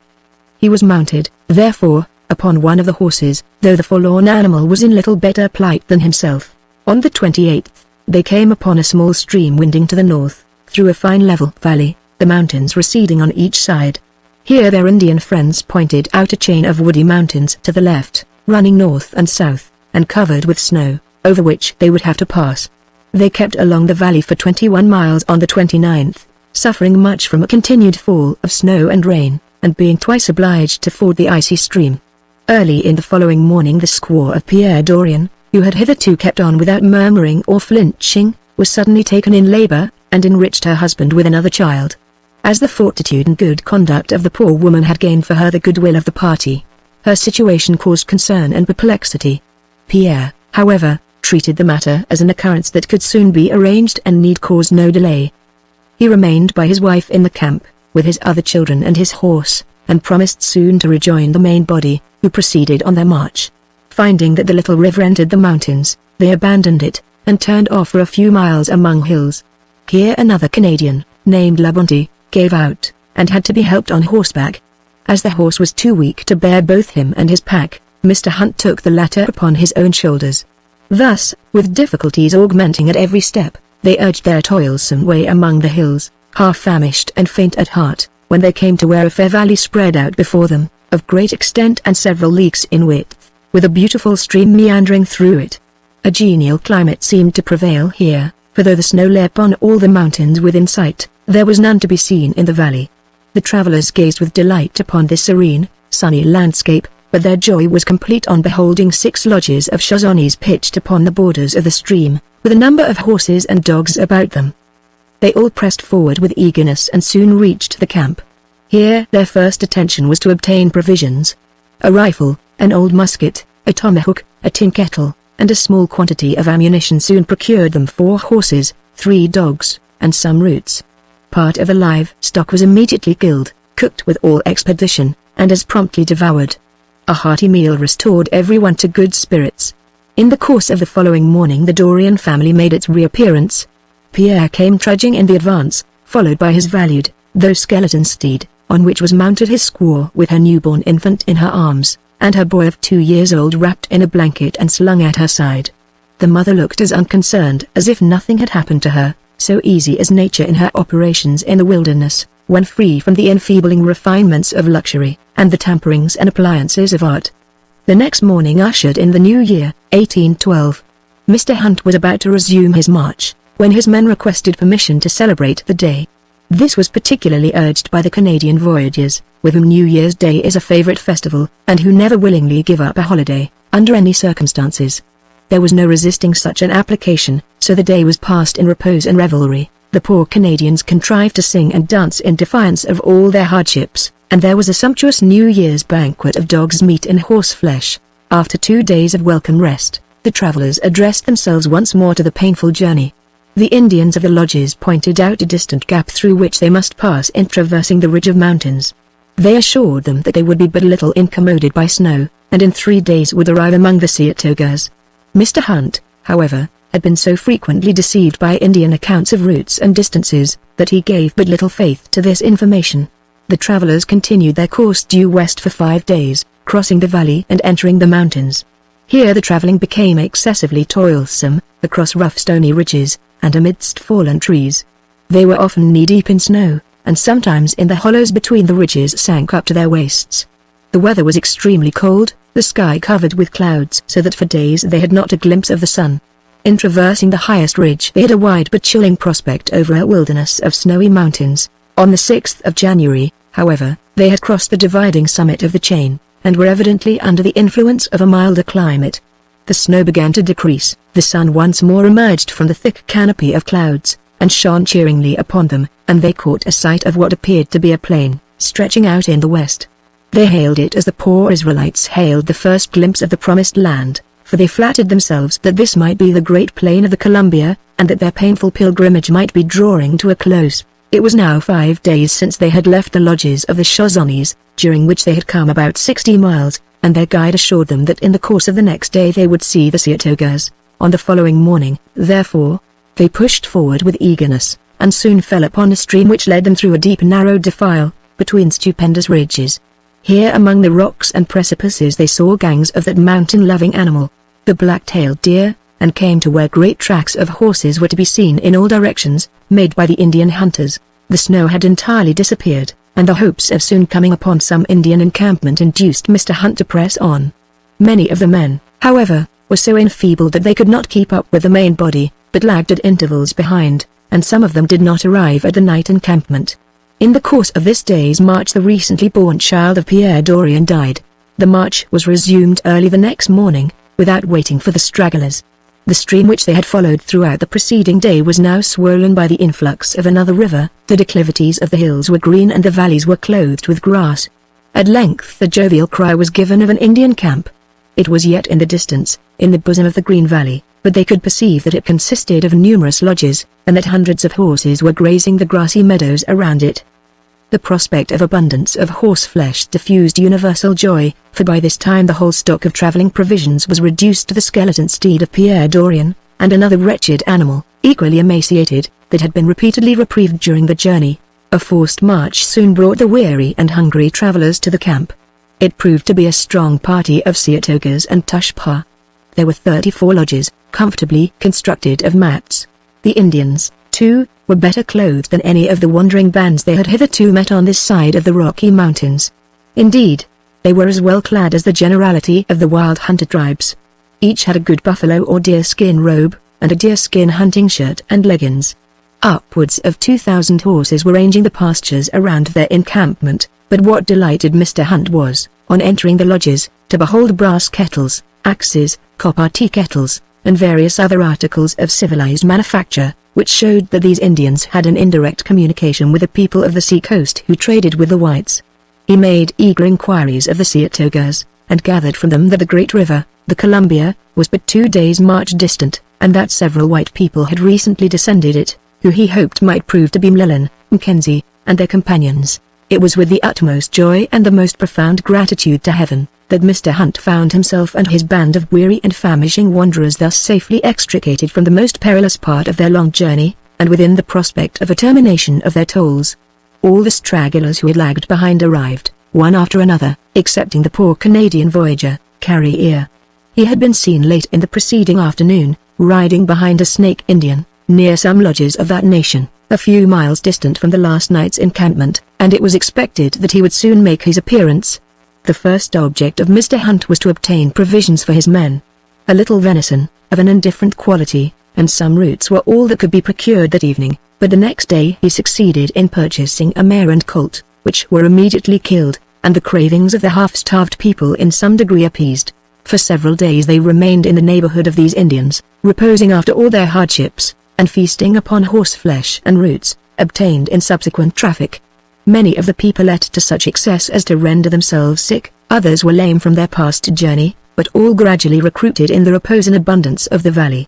He was mounted, therefore, upon one of the horses, though the forlorn animal was in little better plight than himself. On the 28th, they came upon a small stream winding to the north, through a fine level valley, the mountains receding on each side. Here their Indian friends pointed out a chain of woody mountains to the left, running north and south, and covered with snow, over which they would have to pass. They kept along the valley for 21 miles on the 29th, suffering much from a continued fall of snow and rain, and being twice obliged to ford the icy stream. Early in the following morning the squaw of Pierre Dorian, who had hitherto kept on without murmuring or flinching, was suddenly taken in labor, and enriched her husband with another child. As the fortitude and good conduct of the poor woman had gained for her the goodwill of the party, her situation caused concern and perplexity. Pierre, however, treated the matter as an occurrence that could soon be arranged and need cause no delay. He remained by his wife in the camp, with his other children and his horse, and promised soon to rejoin the main body, who proceeded on their march. Finding that the little river entered the mountains, they abandoned it, and turned off for a few miles among hills. Here another Canadian, named Labonte, gave out, and had to be helped on horseback. As the horse was too weak to bear both him and his pack, Mr. Hunt took the latter upon his own shoulders. Thus, with difficulties augmenting at every step, they urged their toilsome way among the hills, half famished and faint at heart, when they came to where a fair valley spread out before them, of great extent and several leagues in width, with a beautiful stream meandering through it. A genial climate seemed to prevail here, for though the snow lay upon all the mountains within sight, there was none to be seen in the valley. The travelers gazed with delight upon this serene, sunny landscape, but their joy was complete on beholding 6 lodges of Shoshones pitched upon the borders of the stream, with a number of horses and dogs about them. They all pressed forward with eagerness and soon reached the camp. Here their first attention was to obtain provisions. A rifle, an old musket, a tomahawk, a tin kettle, and a small quantity of ammunition soon procured them 4 horses, 3 dogs, and some roots. Part of the live stock was immediately killed, cooked with all expedition, and as promptly devoured. A hearty meal restored everyone to good spirits. In the course of the following morning the Dorian family made its reappearance. Pierre came trudging in the advance, followed by his valued, though skeleton steed, on which was mounted his squaw with her newborn infant in her arms, and her boy of 2 years old wrapped in a blanket and slung at her side. The mother looked as unconcerned as if nothing had happened to her, so easy is nature in her operations in the wilderness, when free from the enfeebling refinements of luxury, and the tamperings and appliances of art. The next morning ushered in the new year, 1812. Mr. Hunt was about to resume his march, when his men requested permission to celebrate the day. This was particularly urged by the Canadian voyageurs, with whom New Year's Day is a favorite festival, and who never willingly give up a holiday, under any circumstances. There was no resisting such an application, so the day was passed in repose and revelry. The poor Canadians contrived to sing and dance in defiance of all their hardships, and there was a sumptuous New Year's banquet of dog's meat and horseflesh. After 2 days of welcome rest, the travelers addressed themselves once more to the painful journey. The Indians of the lodges pointed out a distant gap through which they must pass in traversing the ridge of mountains. They assured them that they would be but little incommoded by snow, and in 3 days would arrive among the Seatogas. Mr. Hunt, however, had been so frequently deceived by Indian accounts of routes and distances, that he gave but little faith to this information. The travelers continued their course due west for 5 days, crossing the valley and entering the mountains. Here the traveling became excessively toilsome, across rough stony ridges, and amidst fallen trees. They were often knee-deep in snow, and sometimes in the hollows between the ridges sank up to their waists. The weather was extremely cold, the sky covered with clouds so that for days they had not a glimpse of the sun. In traversing the highest ridge they had a wide but chilling prospect over a wilderness of snowy mountains. On the 6th of January, however, they had crossed the dividing summit of the chain, and were evidently under the influence of a milder climate. The snow began to decrease, the sun once more emerged from the thick canopy of clouds, and shone cheeringly upon them, and they caught a sight of what appeared to be a plain, stretching out in the west. They hailed it as the poor Israelites hailed the first glimpse of the promised land, for they flattered themselves that this might be the great plain of the Columbia, and that their painful pilgrimage might be drawing to a close. It was now 5 days since they had left the lodges of the Shoshonies, during which they had come about 60 miles, and their guide assured them that in the course of the next day they would see the Seatogas. On the following morning, therefore, they pushed forward with eagerness, and soon fell upon a stream which led them through a deep narrow defile, between stupendous ridges. Here among the rocks and precipices they saw gangs of that mountain-loving animal, the black-tailed deer, and came to where great tracks of horses were to be seen in all directions, made by the Indian hunters. The snow had entirely disappeared, and the hopes of soon coming upon some Indian encampment induced Mr. Hunt to press on. Many of the men, however, were so enfeebled that they could not keep up with the main body, but lagged at intervals behind, and some of them did not arrive at the night encampment. In the course of this day's march the recently born child of Pierre Dorian died. The march was resumed early the next morning, without waiting for the stragglers. The stream which they had followed throughout the preceding day was now swollen by the influx of another river, the declivities of the hills were green and the valleys were clothed with grass. At length the jovial cry was given of an Indian camp. It was yet in the distance, in the bosom of the green valley, but they could perceive that it consisted of numerous lodges, and that hundreds of horses were grazing the grassy meadows around it. The prospect of abundance of horse-flesh diffused universal joy, for by this time the whole stock of travelling provisions was reduced to the skeleton steed of Pierre Dorian, and another wretched animal, equally emaciated, that had been repeatedly reprieved during the journey. A forced march soon brought the weary and hungry travellers to the camp. It proved to be a strong party of Seatogas and Tushpa. There were 34 lodges, comfortably constructed of mats. The Indians, too, were better clothed than any of the wandering bands they had hitherto met on this side of the Rocky Mountains. Indeed, they were as well clad as the generality of the wild hunter tribes. Each had a good buffalo or deerskin robe, and a deerskin hunting shirt and leggings. Upwards of 2,000 horses were ranging the pastures around their encampment, but what delighted Mr. Hunt was, on entering the lodges, to behold brass kettles, axes, copper tea kettles, and various other articles of civilized manufacture, which showed that these Indians had an indirect communication with the people of the sea-coast who traded with the whites. He made eager inquiries of the Seatogas, and gathered from them that the great river, the Columbia, was but 2 days' march distant, and that several white people had recently descended it, who he hoped might prove to be M'Lellan, Mackenzie, and their companions. It was with the utmost joy and the most profound gratitude to heaven, that Mr. Hunt found himself and his band of weary and famishing wanderers thus safely extricated from the most perilous part of their long journey, and within the prospect of a termination of their toils. All the stragglers who had lagged behind arrived, one after another, excepting the poor Canadian voyager, Carrier. He had been seen late in the preceding afternoon, riding behind a Snake Indian, near some lodges of that nation, a few miles distant from the last night's encampment, and it was expected that he would soon make his appearance. The first object of Mr. Hunt was to obtain provisions for his men. A little venison, of an indifferent quality, and some roots were all that could be procured that evening, but the next day he succeeded in purchasing a mare and colt, which were immediately killed, and the cravings of the half-starved people in some degree appeased. For several days they remained in the neighborhood of these Indians, reposing after all their hardships, and feasting upon horse-flesh and roots, obtained in subsequent traffic. Many of the people ate to such excess as to render themselves sick, others were lame from their past journey, but all gradually recruited in the repose and abundance of the valley.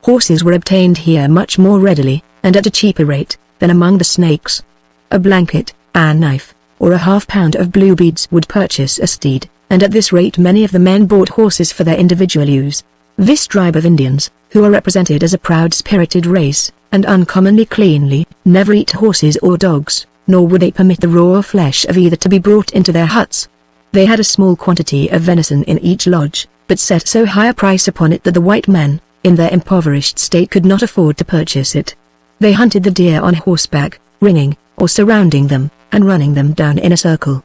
Horses were obtained here much more readily, and at a cheaper rate, than among the Snakes. A blanket, a knife, or a half-pound of blue beads would purchase a steed, and at this rate many of the men bought horses for their individual use. This tribe of Indians, who are represented as a proud-spirited race, and uncommonly cleanly, never eat horses or dogs, nor would they permit the raw flesh of either to be brought into their huts. They had a small quantity of venison in each lodge, but set so high a price upon it that the white men, in their impoverished state, could not afford to purchase it. They hunted the deer on horseback, ringing, or surrounding them, and running them down in a circle.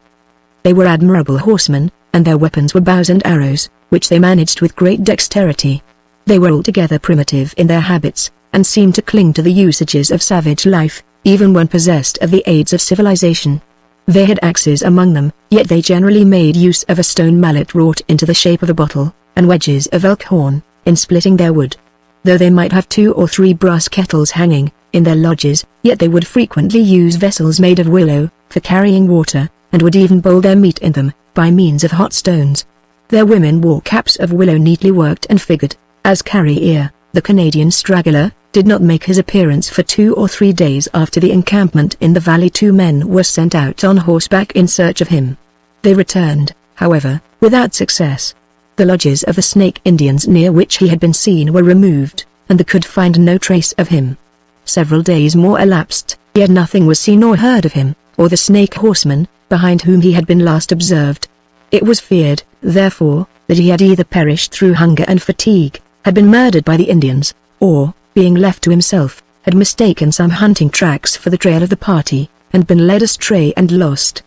They were admirable horsemen, and their weapons were bows and arrows, which they managed with great dexterity. They were altogether primitive in their habits, and seemed to cling to the usages of savage life, even when possessed of the aids of civilization. They had axes among them, yet they generally made use of a stone mallet wrought into the shape of a bottle, and wedges of elk horn, in splitting their wood. Though they might have 2 or 3 brass kettles hanging, in their lodges, yet they would frequently use vessels made of willow, for carrying water, and would even boil their meat in them, by means of hot stones. Their women wore caps of willow neatly worked and figured. As carrier, the Canadian straggler, did not make his appearance for 2 or 3 days after the encampment in the valley. 2 men were sent out on horseback in search of him. They returned, however, without success. The lodges of the Snake Indians near which he had been seen were removed, and they could find no trace of him. Several days more elapsed, yet nothing was seen or heard of him, or the Snake horseman, behind whom he had been last observed. It was feared, therefore, that he had either perished through hunger and fatigue, had been murdered by the Indians, or, being left to himself, had mistaken some hunting tracks for the trail of the party, and been led astray and lost.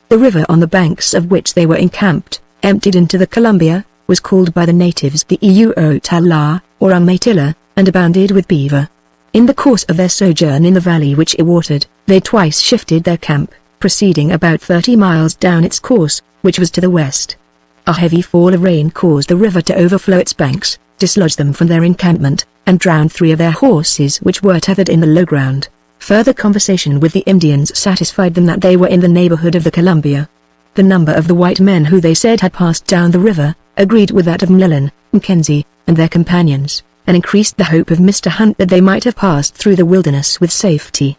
The river on the banks of which they were encamped, emptied into the Columbia, was called by the natives the Iuotala, or Umatilla, and abounded with beaver. In the course of their sojourn in the valley which it watered, they twice shifted their camp, proceeding about 30 miles down its course, which was to the west. A heavy fall of rain caused the river to overflow its banks, dislodge them from their encampment, and drowned 3 of their horses which were tethered in the low ground. Further conversation with the Indians satisfied them that they were in the neighborhood of the Columbia. The number of the white men who they said had passed down the river, agreed with that of M'Lellan, Mackenzie, and their companions, and increased the hope of Mr. Hunt that they might have passed through the wilderness with safety.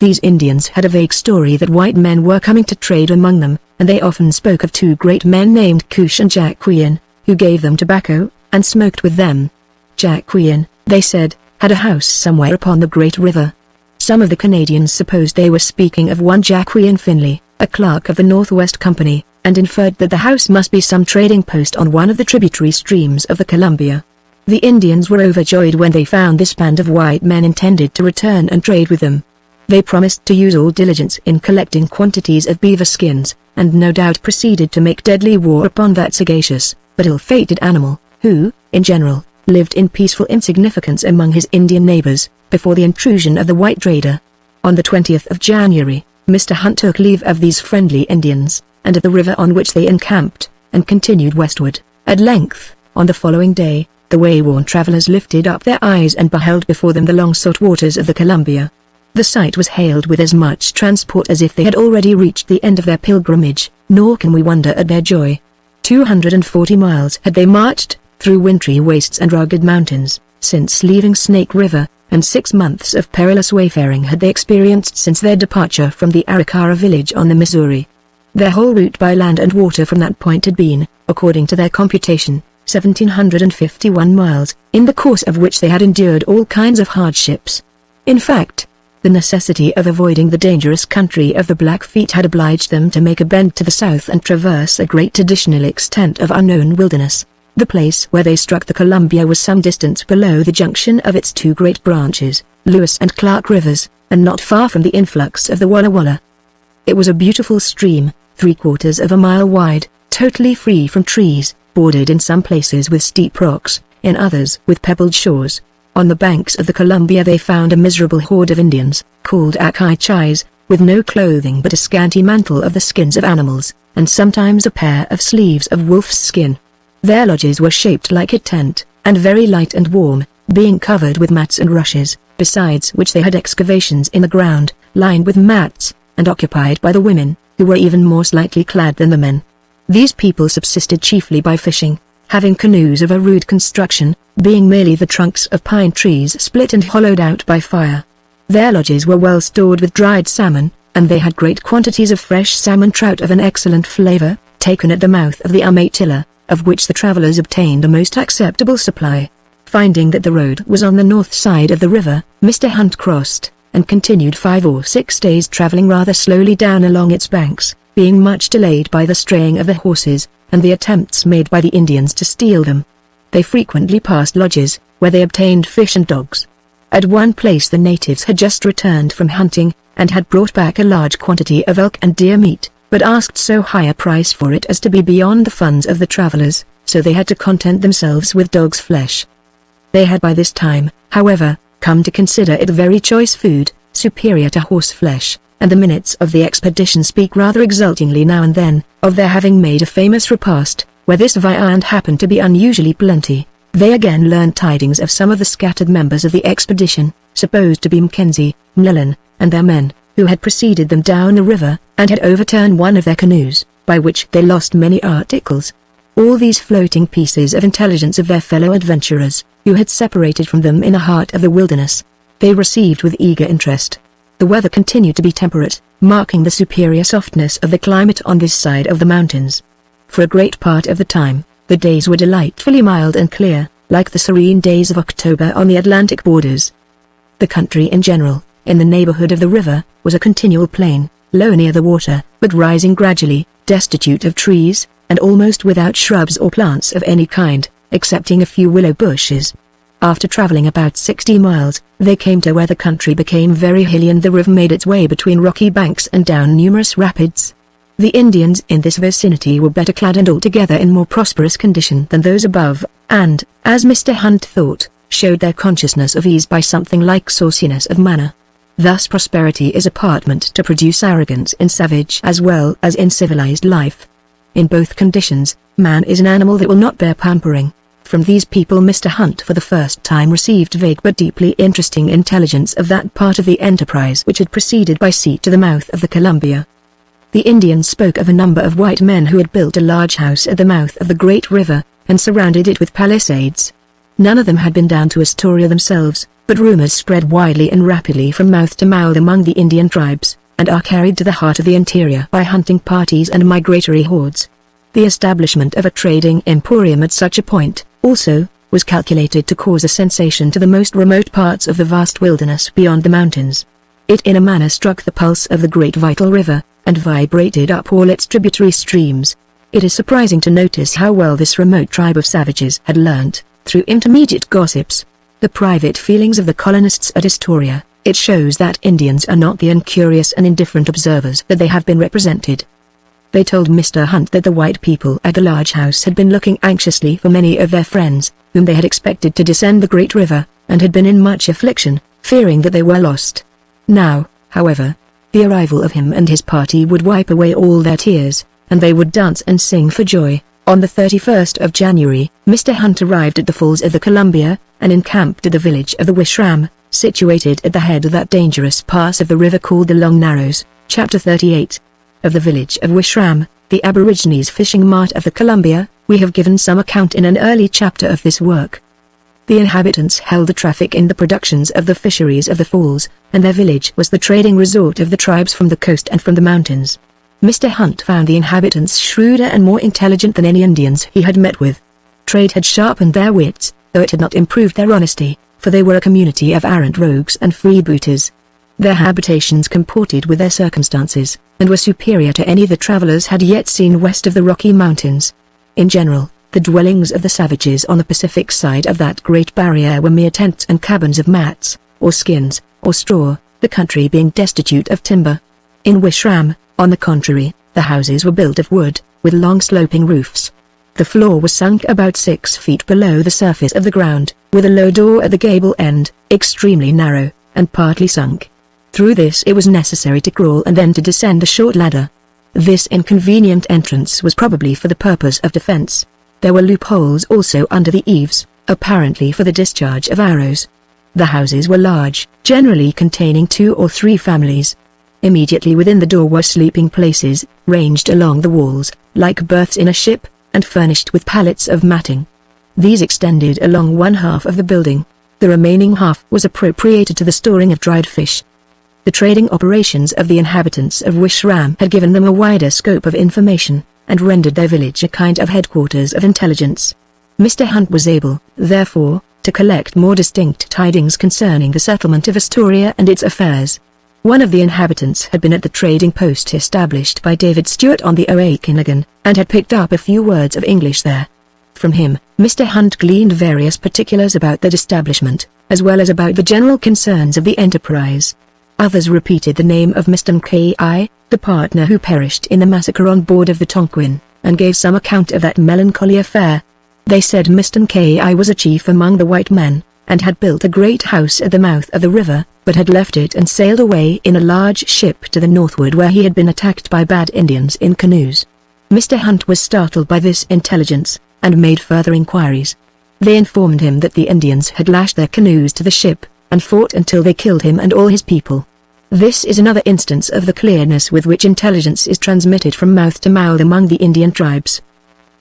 These Indians had a vague story that white men were coming to trade among them, and they often spoke of 2 great men named Cush and Jacquean, who gave them tobacco, and smoked with them. Jacquean, they said, had a house somewhere upon the great river. Some of the Canadians supposed they were speaking of one Jacquean Finley, a clerk of the Northwest Company, and inferred that the house must be some trading post on one of the tributary streams of the Columbia. The Indians were overjoyed when they found this band of white men intended to return and trade with them. They promised to use all diligence in collecting quantities of beaver skins, and no doubt proceeded to make deadly war upon that sagacious, but ill-fated animal, who, in general, lived in peaceful insignificance among his Indian neighbors, before the intrusion of the white trader. On the 20th of January, Mr. Hunt took leave of these friendly Indians, and of the river on which they encamped, and continued westward. At length, on the following day, the wayworn travelers lifted up their eyes and beheld before them the long-sought waters of the Columbia. The sight was hailed with as much transport as if they had already reached the end of their pilgrimage, nor can we wonder at their joy. 240 miles had they marched, through wintry wastes and rugged mountains, since leaving Snake River, and 6 months of perilous wayfaring had they experienced since their departure from the Arikara village on the Missouri. Their whole route by land and water from that point had been, according to their computation, 1,751 miles, in the course of which they had endured all kinds of hardships. In fact, the necessity of avoiding the dangerous country of the Blackfeet had obliged them to make a bend to the south and traverse a great additional extent of unknown wilderness. The place where they struck the Columbia was some distance below the junction of its 2 great branches, Lewis and Clark rivers, and not far from the influx of the Walla Walla. It was a beautiful stream, 3/4 of a mile wide, totally free from trees, bordered in some places with steep rocks, in others with pebbled shores. On the banks of the Columbia they found a miserable horde of Indians, called Akai-Chais, with no clothing but a scanty mantle of the skins of animals, and sometimes a pair of sleeves of wolf's skin. Their lodges were shaped like a tent, and very light and warm, being covered with mats and rushes, besides which they had excavations in the ground, lined with mats, and occupied by the women, who were even more slightly clad than the men. These people subsisted chiefly by fishing, having canoes of a rude construction, being merely the trunks of pine trees split and hollowed out by fire. Their lodges were well stored with dried salmon, and they had great quantities of fresh salmon trout of an excellent flavor, taken at the mouth of the Umatilla, of which the travelers obtained a most acceptable supply. Finding that the road was on the north side of the river, Mr. Hunt crossed, and continued 5 or 6 days traveling rather slowly down along its banks, being much delayed by the straying of the horses, and the attempts made by the Indians to steal them. They frequently passed lodges, where they obtained fish and dogs. At one place the natives had just returned from hunting, and had brought back a large quantity of elk and deer meat, but asked so high a price for it as to be beyond the funds of the travelers, so they had to content themselves with dog's flesh. They had by this time, however, come to consider it very choice food, superior to horse flesh, and the minutes of the expedition speak rather exultingly now and then, of their having made a famous repast, where this viand happened to be unusually plenty. They again learned tidings of some of the scattered members of the expedition, supposed to be Mackenzie, Mlellan, and their men, who had preceded them down the river, and had overturned one of their canoes, by which they lost many articles. All these floating pieces of intelligence of their fellow adventurers, who had separated from them in the heart of the wilderness, they received with eager interest. The weather continued to be temperate, marking the superior softness of the climate on this side of the mountains. For a great part of the time, the days were delightfully mild and clear, like the serene days of October on the Atlantic borders. The country in general, in the neighborhood of the river, was a continual plain, low near the water, but rising gradually, destitute of trees, and almost without shrubs or plants of any kind, excepting a few willow bushes. After traveling about 60 miles, they came to where the country became very hilly and the river made its way between rocky banks and down numerous rapids. The Indians in this vicinity were better clad and altogether in more prosperous condition than those above, and, as Mr. Hunt thought, showed their consciousness of ease by something like sauciness of manner. Thus prosperity is apparent to produce arrogance in savage as well as in civilized life. In both conditions, man is an animal that will not bear pampering. From these people Mr. Hunt for the first time received vague but deeply interesting intelligence of that part of the enterprise which had proceeded by sea to the mouth of the Columbia. The Indians spoke of a number of white men who had built a large house at the mouth of the great river, and surrounded it with palisades. None of them had been down to Astoria themselves, but rumors spread widely and rapidly from mouth to mouth among the Indian tribes, and are carried to the heart of the interior by hunting parties and migratory hordes. The establishment of a trading emporium at such a point, also, was calculated to cause a sensation to the most remote parts of the vast wilderness beyond the mountains. It in a manner struck the pulse of the great vital river, and vibrated up all its tributary streams. It is surprising to notice how well this remote tribe of savages had learnt, through intermediate gossips, the private feelings of the colonists at Astoria. It shows that Indians are not the incurious and indifferent observers that they have been represented. They told Mr. Hunt that the white people at the large house had been looking anxiously for many of their friends, whom they had expected to descend the great river, and had been in much affliction, fearing that they were lost. Now, however, the arrival of him and his party would wipe away all their tears, and they would dance and sing for joy. On the 31st of January, Mr. Hunt arrived at the falls of the Columbia, and encamped at the village of the Wishram, situated at the head of that dangerous pass of the river called the Long Narrows. Chapter 38. Of the village of Wishram, the Aborigines fishing mart of the Columbia, we have given some account in an early chapter of this work. The inhabitants held the traffic in the productions of the fisheries of the falls, and their village was the trading resort of the tribes from the coast and from the mountains. Mr. Hunt found the inhabitants shrewder and more intelligent than any Indians he had met with. Trade had sharpened their wits, though it had not improved their honesty, for they were a community of arrant rogues and freebooters. Their habitations comported with their circumstances, and were superior to any the travelers had yet seen west of the Rocky Mountains. In general, the dwellings of the savages on the Pacific side of that great barrier were mere tents and cabins of mats, or skins, or straw, the country being destitute of timber. In Wishram, on the contrary, the houses were built of wood, with long sloping roofs. The floor was sunk about 6 feet below the surface of the ground, with a low door at the gable end, extremely narrow, and partly sunk. Through this it was necessary to crawl and then to descend a short ladder. This inconvenient entrance was probably for the purpose of defense. There were loopholes also under the eaves, apparently for the discharge of arrows. The houses were large, generally containing 2 or 3 families. Immediately within the door were sleeping places, ranged along the walls, like berths in a ship, and furnished with pallets of matting. These extended along one half of the building. The remaining half was appropriated to the storing of dried fish. The trading operations of the inhabitants of Wishram had given them a wider scope of information, and rendered their village a kind of headquarters of intelligence. Mr. Hunt was able, therefore, to collect more distinct tidings concerning the settlement of Astoria and its affairs. One of the inhabitants had been at the trading post established by David Stewart on the Oakennagan, and had picked up a few words of English there. From him, Mr. Hunt gleaned various particulars about that establishment, as well as about the general concerns of the enterprise. Others repeated the name of Mr. K.I., the partner who perished in the massacre on board of the Tonquin, and gave some account of that melancholy affair. They said Mr. K.I. was a chief among the white men, and had built a great house at the mouth of the river, but had left it and sailed away in a large ship to the northward where he had been attacked by bad Indians in canoes. Mr. Hunt was startled by this intelligence, and made further inquiries. They informed him that the Indians had lashed their canoes to the ship, and fought until they killed him and all his people. This is another instance of the clearness with which intelligence is transmitted from mouth to mouth among the Indian tribes.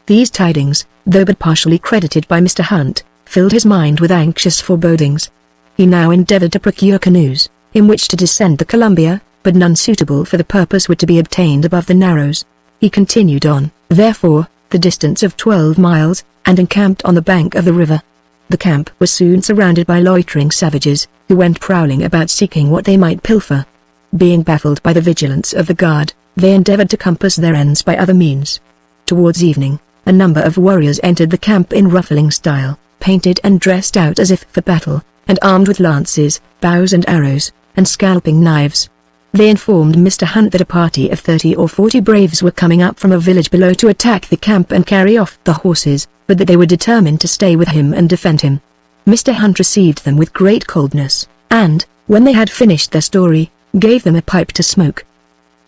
These tidings, though but partially credited by Mr. Hunt, filled his mind with anxious forebodings. He now endeavored to procure canoes, in which to descend the Columbia, but none suitable for the purpose were to be obtained above the Narrows. He continued on, therefore, the distance of 12 miles, and encamped on the bank of the river. The camp was soon surrounded by loitering savages, who went prowling about seeking what they might pilfer. Being baffled by the vigilance of the guard, they endeavored to compass their ends by other means. Towards evening, a number of warriors entered the camp in ruffling style, painted and dressed out as if for battle, and armed with lances, bows and arrows, and scalping knives. They informed Mr. Hunt that a party of 30 or 40 braves were coming up from a village below to attack the camp and carry off the horses, but that they were determined to stay with him and defend him. Mr. Hunt received them with great coldness, and, when they had finished their story, gave them a pipe to smoke.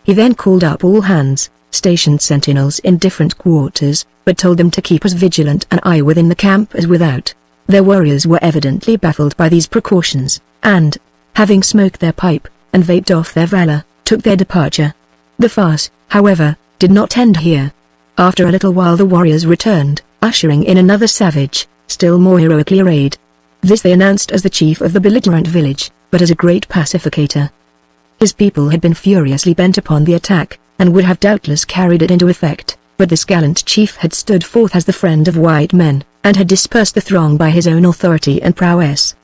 He then called up all hands, stationed sentinels in different quarters, but told them to keep as vigilant an eye within the camp as without. Their warriors were evidently baffled by these precautions, and, having smoked their pipe, and vaped off their valor, took their departure. The farce, however, did not end here. After a little while the warriors returned, ushering in another savage, still more heroically arrayed. This they announced as the chief of the belligerent village, but as a great pacificator. His people had been furiously bent upon the attack, and would have doubtless carried it into effect, but this gallant chief had stood forth as the friend of white men, and had dispersed the throng by his own authority and prowess.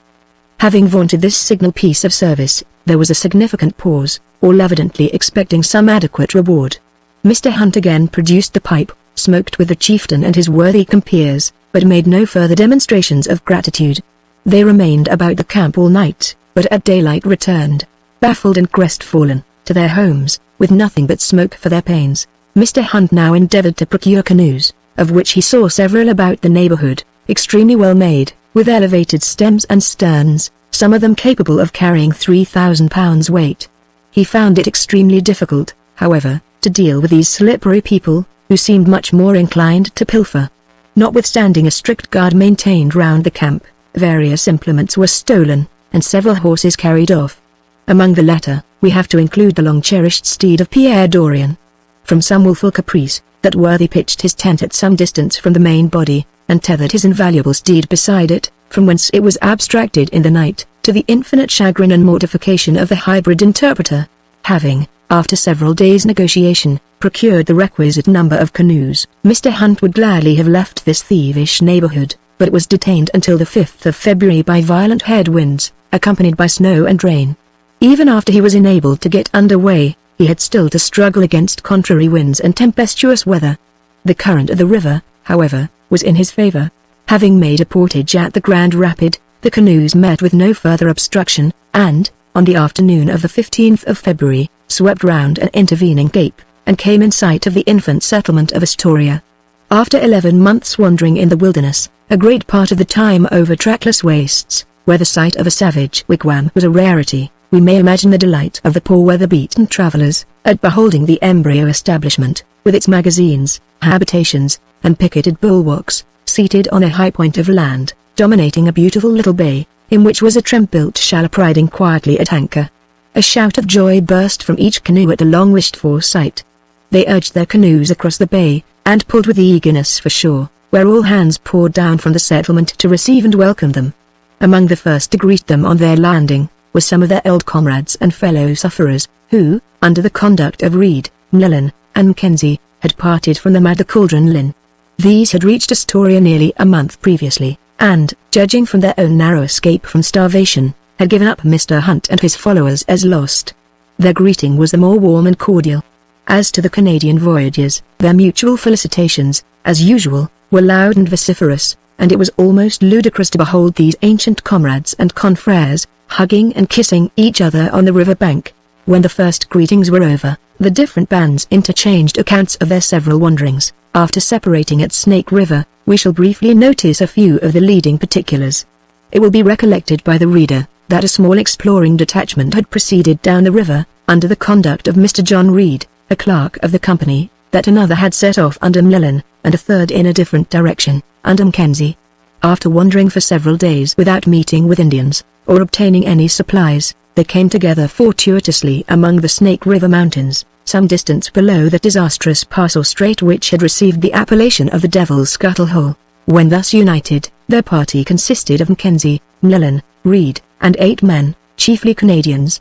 Having vaunted this signal piece of service, there was a significant pause, all evidently expecting some adequate reward. Mr. Hunt again produced the pipe, smoked with the chieftain and his worthy compeers, but made no further demonstrations of gratitude. They remained about the camp all night, but at daylight returned, baffled and crestfallen, to their homes, with nothing but smoke for their pains. Mr. Hunt now endeavored to procure canoes, of which he saw several about the neighborhood, extremely well made, with elevated stems and sterns, some of them capable of carrying 3,000 pounds weight. He found it extremely difficult, however, to deal with these slippery people, who seemed much more inclined to pilfer. Notwithstanding a strict guard maintained round the camp, various implements were stolen, and several horses carried off. Among the latter, we have to include the long-cherished steed of Pierre Dorian. From some wilful caprice, that worthy pitched his tent at some distance from the main body, and tethered his invaluable steed beside it, from whence it was abstracted in the night, to the infinite chagrin and mortification of the hybrid interpreter. Having, after several days' negotiation, procured the requisite number of canoes, Mr. Hunt would gladly have left this thievish neighborhood, but was detained until the 5th of February by violent headwinds, accompanied by snow and rain. Even after he was enabled to get under way, he had still to struggle against contrary winds and tempestuous weather. The current of the river, however, was in his favor. Having made a portage at the Grand Rapid, the canoes met with no further obstruction, and, on the afternoon of the 15th of February, swept round an intervening cape, and came in sight of the infant settlement of Astoria. After 11 months wandering in the wilderness, a great part of the time over trackless wastes, where the sight of a savage wigwam was a rarity, we may imagine the delight of the poor weather-beaten travelers, at beholding the embryo establishment, with its magazines, habitations, and picketed bulwarks, seated on a high point of land, dominating a beautiful little bay, in which was a trim-built shallop riding quietly at anchor. A shout of joy burst from each canoe at the long-wished-for sight. They urged their canoes across the bay, and pulled with eagerness for shore, where all hands poured down from the settlement to receive and welcome them. Among the first to greet them on their landing, were some of their old comrades and fellow-sufferers, who, under the conduct of Reed, Mellon, and Mackenzie, had parted from them at the Cauldron Linn. These had reached Astoria nearly a month previously, and, judging from their own narrow escape from starvation, had given up Mr. Hunt and his followers as lost. Their greeting was the more warm and cordial. As to the Canadian voyagers, their mutual felicitations, as usual, were loud and vociferous, and it was almost ludicrous to behold these ancient comrades and confrères, hugging and kissing each other on the river bank. When the first greetings were over, the different bands interchanged accounts of their several wanderings. After separating at Snake River, we shall briefly notice a few of the leading particulars. It will be recollected by the reader, that a small exploring detachment had proceeded down the river, under the conduct of Mr. John Reed, a clerk of the company, that another had set off under Mellon, and a third in a different direction, under Mackenzie. After wandering for several days without meeting with Indians, or obtaining any supplies, they came together fortuitously among the Snake River Mountains, some distance below the disastrous pass or strait which had received the appellation of the Devil's Scuttle Hole. When thus united, their party consisted of Mackenzie, Mlellan, Reed, and 8 men, chiefly Canadians.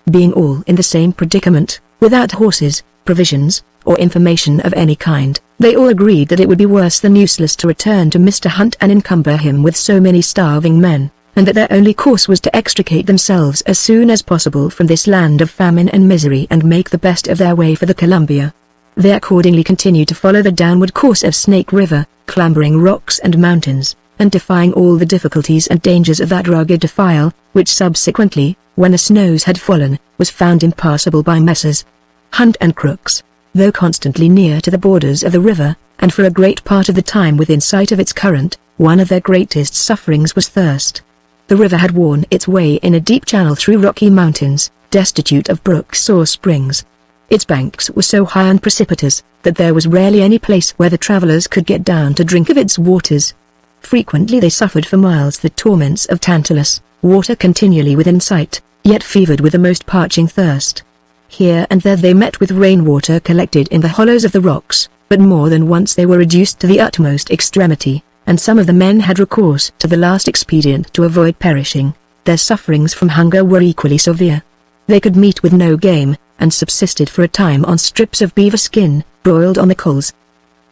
Being all in the same predicament, without horses, provisions, or information of any kind, they all agreed that it would be worse than useless to return to Mr. Hunt and encumber him with so many starving men, and that their only course was to extricate themselves as soon as possible from this land of famine and misery and make the best of their way for the Columbia. They accordingly continued to follow the downward course of Snake River, clambering rocks and mountains, and defying all the difficulties and dangers of that rugged defile, which subsequently, when the snows had fallen, was found impassable by Messrs. Hunt and Crooks. Though constantly near to the borders of the river, and for a great part of the time within sight of its current, one of their greatest sufferings was thirst. The river had worn its way in a deep channel through rocky mountains, destitute of brooks or springs. Its banks were so high and precipitous, that there was rarely any place where the travelers could get down to drink of its waters. Frequently they suffered for miles the torments of Tantalus, water continually within sight, yet fevered with the most parching thirst. Here and there they met with rainwater collected in the hollows of the rocks, but more than once they were reduced to the utmost extremity, and some of the men had recourse to the last expedient to avoid perishing. Their sufferings from hunger were equally severe. They could meet with no game, and subsisted for a time on strips of beaver skin, broiled on the coals.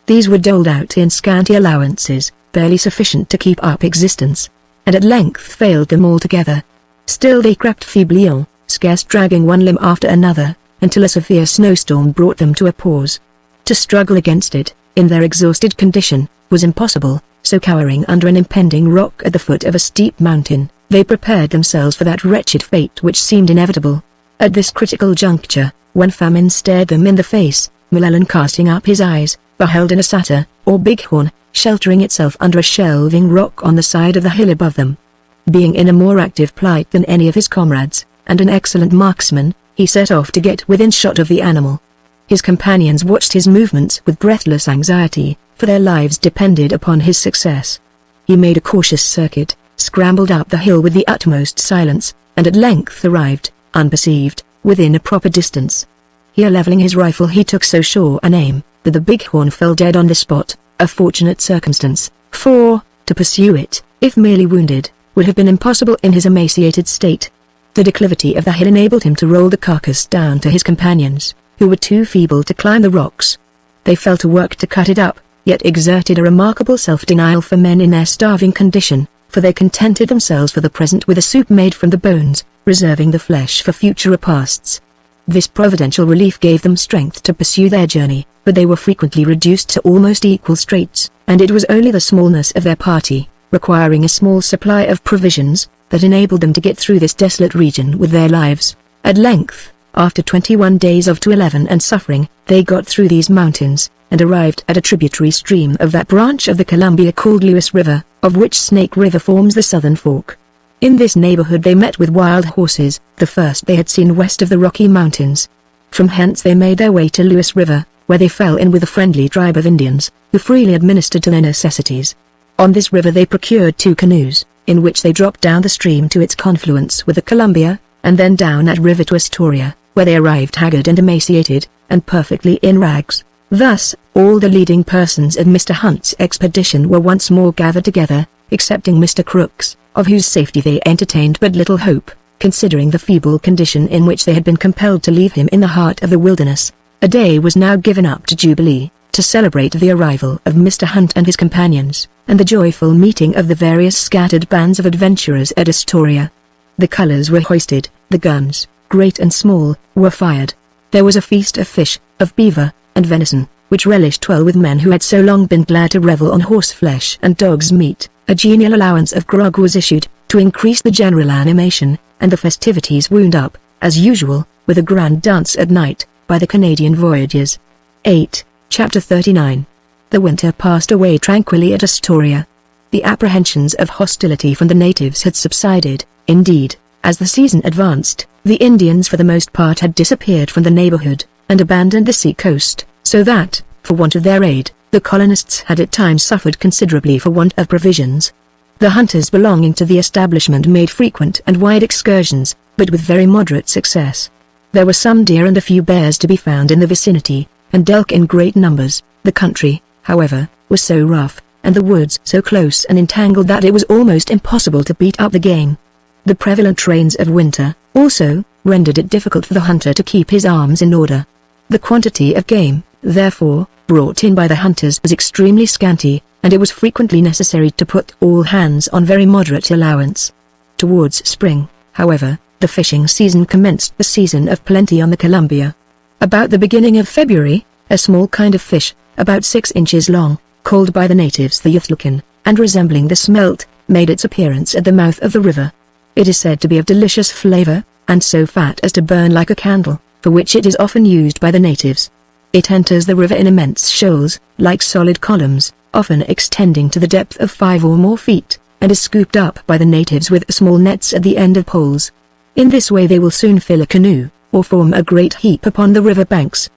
These were doled out in scanty allowances, barely sufficient to keep up existence, and at length failed them altogether. Still they crept feebly on, scarce dragging one limb after another, until a severe snowstorm brought them to a pause. To struggle against it, in their exhausted condition, was impossible, so cowering under an impending rock at the foot of a steep mountain, they prepared themselves for that wretched fate which seemed inevitable. At this critical juncture, when famine stared them in the face, Mlellan, casting up his eyes, beheld an osater, or bighorn, sheltering itself under a shelving rock on the side of the hill above them. Being in a more active plight than any of his comrades, and an excellent marksman, he set off to get within shot of the animal. His companions watched his movements with breathless anxiety, for their lives depended upon his success. He made a cautious circuit, scrambled up the hill with the utmost silence, and at length arrived, unperceived, within a proper distance. Here leveling his rifle he took so sure an aim, that the bighorn fell dead on the spot, a fortunate circumstance, for, to pursue it, if merely wounded, would have been impossible in his emaciated state. The declivity of the hill enabled him to roll the carcass down to his companions, who were too feeble to climb the rocks. They fell to work to cut it up, yet exerted a remarkable self-denial for men in their starving condition, for they contented themselves for the present with a soup made from the bones, reserving the flesh for future repasts. This providential relief gave them strength to pursue their journey, but they were frequently reduced to almost equal straits, and it was only the smallness of their party, requiring a small supply of provisions, that enabled them to get through this desolate region with their lives. At length, after 21 days of toil and suffering, they got through these mountains, and arrived at a tributary stream of that branch of the Columbia called Lewis River, of which Snake River forms the southern fork. In this neighborhood they met with wild horses, the first they had seen west of the Rocky Mountains. From hence they made their way to Lewis River, where they fell in with a friendly tribe of Indians, who freely administered to their necessities. On this river they procured 2 canoes, in which they dropped down the stream to its confluence with the Columbia, and then down that river to Astoria, where they arrived haggard and emaciated, and perfectly in rags. Thus, all the leading persons of Mr. Hunt's expedition were once more gathered together, excepting Mr. Crooks, of whose safety they entertained but little hope, considering the feeble condition in which they had been compelled to leave him in the heart of the wilderness. A day was now given up to Jubilee, to celebrate the arrival of Mr. Hunt and his companions, and the joyful meeting of the various scattered bands of adventurers at Astoria. The colors were hoisted, the guns, great and small, were fired. There was a feast of fish, of beaver, and venison, which relished well with men who had so long been glad to revel on horse flesh and dog's meat. A genial allowance of grog was issued, to increase the general animation, and the festivities wound up, as usual, with a grand dance at night, by the Canadian voyagers. 8. Chapter 39. The winter passed away tranquilly at Astoria. The apprehensions of hostility from the natives had subsided. Indeed, as the season advanced, the Indians for the most part had disappeared from the neighborhood, and abandoned the sea coast, so that, for want of their aid, the colonists had at times suffered considerably for want of provisions. The hunters belonging to the establishment made frequent and wide excursions, but with very moderate success. There were some deer and a few bears to be found in the vicinity, and elk in great numbers. The country, however, was so rough, and the woods so close and entangled that it was almost impossible to beat up the game. The prevalent rains of winter, also, rendered it difficult for the hunter to keep his arms in order. The quantity of game, therefore, brought in by the hunters was extremely scanty, and it was frequently necessary to put all hands on very moderate allowance. Towards spring, however, the fishing season commenced, the season of plenty on the Columbia. About the beginning of February, a small kind of fish, about 6 inches long, called by the natives the yuthlukin, and resembling the smelt, made its appearance at the mouth of the river. It is said to be of delicious flavor, and so fat as to burn like a candle, for which it is often used by the natives. It enters the river in immense shoals, like solid columns, often extending to the depth of 5 or more feet, and is scooped up by the natives with small nets at the end of poles. In this way they will soon fill a canoe, or form a great heap upon the river banks.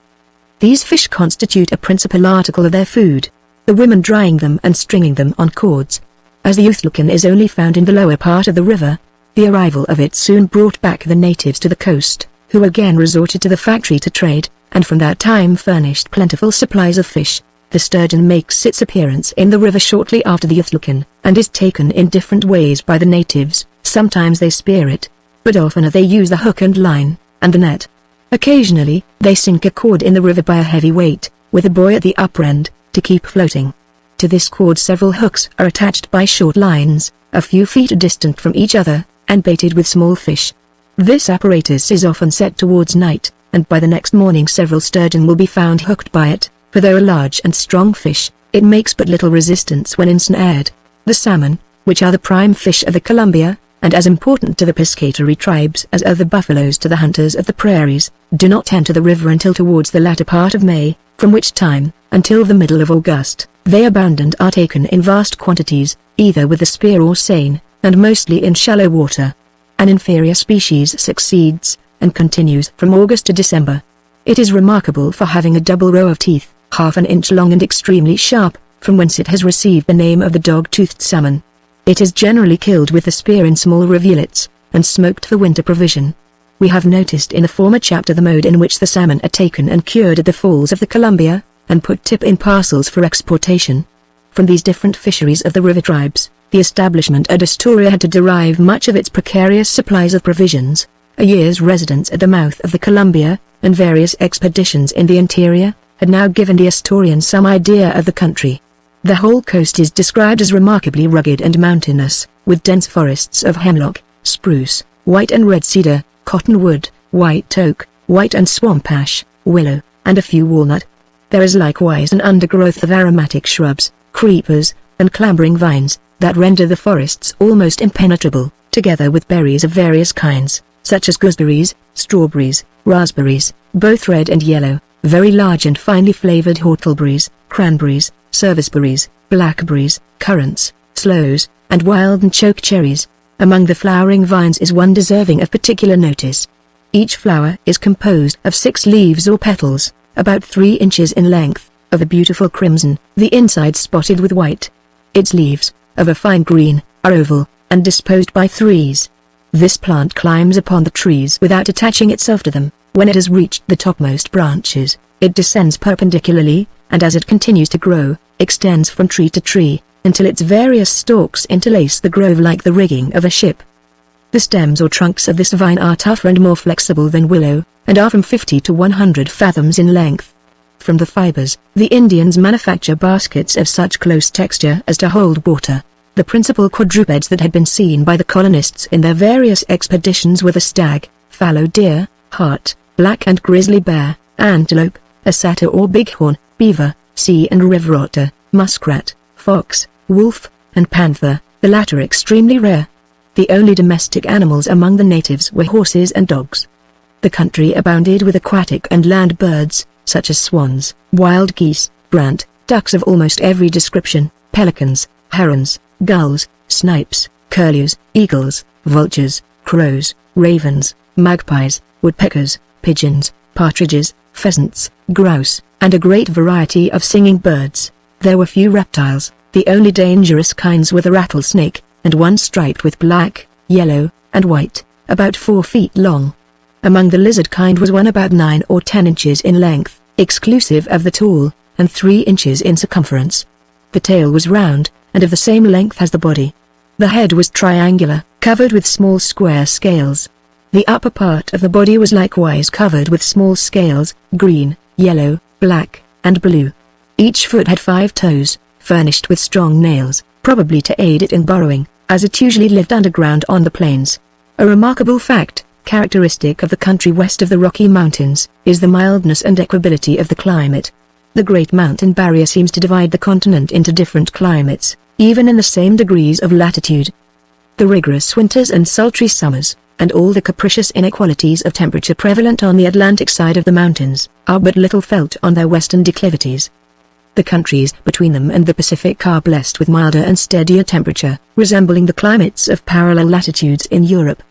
These fish constitute a principal article of their food, the women drying them and stringing them on cords. As the yuthlukin is only found in the lower part of the river, the arrival of it soon brought back the natives to the coast, who again resorted to the factory to trade, and from that time furnished plentiful supplies of fish. The sturgeon makes its appearance in the river shortly after the yuthlukin, and is taken in different ways by the natives. Sometimes they spear it, but oftener they use the hook and line, and the net. Occasionally, they sink a cord in the river by a heavy weight, with a buoy at the upper end, to keep floating. To this cord several hooks are attached by short lines, a few feet distant from each other, and baited with small fish. This apparatus is often set towards night, and by the next morning several sturgeon will be found hooked by it, for though a large and strong fish, it makes but little resistance when ensnared. The salmon, which are the prime fish of the Columbia, and as important to the piscatory tribes as are the buffaloes to the hunters of the prairies, do not enter the river until towards the latter part of May, from which time, until the middle of August, they abound and are taken in vast quantities, either with the spear or seine, and mostly in shallow water. An inferior species succeeds, and continues from August to December. It is remarkable for having a double row of teeth, half an inch long and extremely sharp, from whence it has received the name of the dog-toothed salmon. It is generally killed with the spear in small rivulets, and smoked for winter provision. We have noticed in a former chapter the mode in which the salmon are taken and cured at the falls of the Columbia, and put tip in parcels for exportation. From these different fisheries of the river tribes, the establishment at Astoria had to derive much of its precarious supplies of provisions. A year's residence at the mouth of the Columbia, and various expeditions in the interior, had now given the Astorians some idea of the country. The whole coast is described as remarkably rugged and mountainous, with dense forests of hemlock, spruce, white and red cedar, cottonwood, white oak, white and swamp ash, willow, and a few walnut. There is likewise an undergrowth of aromatic shrubs, creepers, and clambering vines, that render the forests almost impenetrable, together with berries of various kinds, such as gooseberries, strawberries, raspberries, both red and yellow, very large and finely flavored whortleberries, cranberries, serviceberries, blackberries, currants, sloes, and wild and choke cherries. Among the flowering vines is one deserving of particular notice. Each flower is composed of 6 leaves or petals, about 3 inches in length, of a beautiful crimson, the inside spotted with white. Its leaves, of a fine green, are oval, and disposed by threes. This plant climbs upon the trees without attaching itself to them. When it has reached the topmost branches, it descends perpendicularly, and as it continues to grow, extends from tree to tree, until its various stalks interlace the grove like the rigging of a ship. The stems or trunks of this vine are tougher and more flexible than willow, and are from 50 to 100 fathoms in length. From the fibers, the Indians manufacture baskets of such close texture as to hold water. The principal quadrupeds that had been seen by the colonists in their various expeditions were the stag, fallow deer, hart, black and grizzly bear, antelope, a satyr or bighorn, beaver, sea and river otter, muskrat, fox, wolf, and panther, the latter extremely rare. The only domestic animals among the natives were horses and dogs. The country abounded with aquatic and land birds, such as swans, wild geese, brant, ducks of almost every description, pelicans, herons, gulls, snipes, curlews, eagles, vultures, crows, ravens, magpies, woodpeckers, pigeons, partridges, pheasants, grouse, and a great variety of singing birds. There were few reptiles. The only dangerous kinds were the rattlesnake, and one striped with black, yellow, and white, about 4 feet long. Among the lizard kind was one about 9 or 10 inches in length, exclusive of the tall, and 3 inches in circumference. The tail was round, and of the same length as the body. The head was triangular, covered with small square scales. The upper part of the body was likewise covered with small scales, green, yellow, black, and blue. Each foot had 5 toes, furnished with strong nails, probably to aid it in burrowing, as it usually lived underground on the plains. A remarkable fact, characteristic of the country west of the Rocky Mountains, is the mildness and equability of the climate. The Great Mountain Barrier seems to divide the continent into different climates, even in the same degrees of latitude. The rigorous winters and sultry summers, and all the capricious inequalities of temperature prevalent on the Atlantic side of the mountains, are but little felt on their western declivities. The countries between them and the Pacific are blessed with milder and steadier temperature, resembling the climates of parallel latitudes in Europe.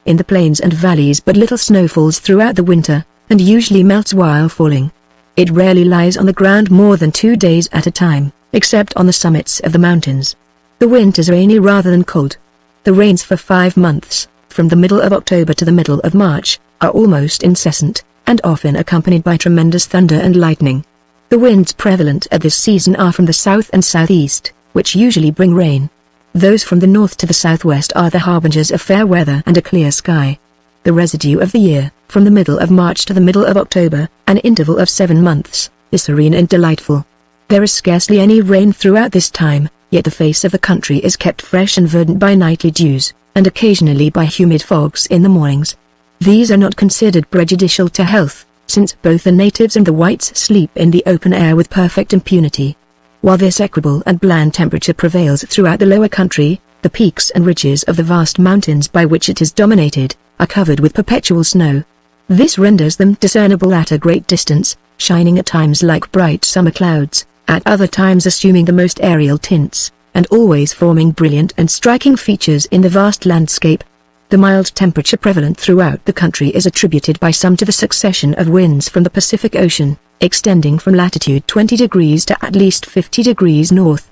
In the plains and valleys but little snow falls throughout the winter, and usually melts while falling. It rarely lies on the ground more than 2 days at a time, except on the summits of the mountains. The winters are rainy rather than cold. The rains for 5 months, from the middle of October to the middle of March, are almost incessant, and often accompanied by tremendous thunder and lightning. The winds prevalent at this season are from the south and southeast, which usually bring rain. Those from the north to the southwest are the harbingers of fair weather and a clear sky. The residue of the year, from the middle of March to the middle of October, an interval of 7 months, is serene and delightful. There is scarcely any rain throughout this time, yet the face of the country is kept fresh and verdant by nightly dews, and occasionally by humid fogs in the mornings. These are not considered prejudicial to health, since both the natives and the whites sleep in the open air with perfect impunity. While this equable and bland temperature prevails throughout the lower country, the peaks and ridges of the vast mountains by which it is dominated, are covered with perpetual snow. This renders them discernible at a great distance, shining at times like bright summer clouds, at other times assuming the most aerial tints, and always forming brilliant and striking features in the vast landscape. The mild temperature prevalent throughout the country is attributed by some to the succession of winds from the Pacific Ocean, extending from latitude 20 degrees to at least 50 degrees north.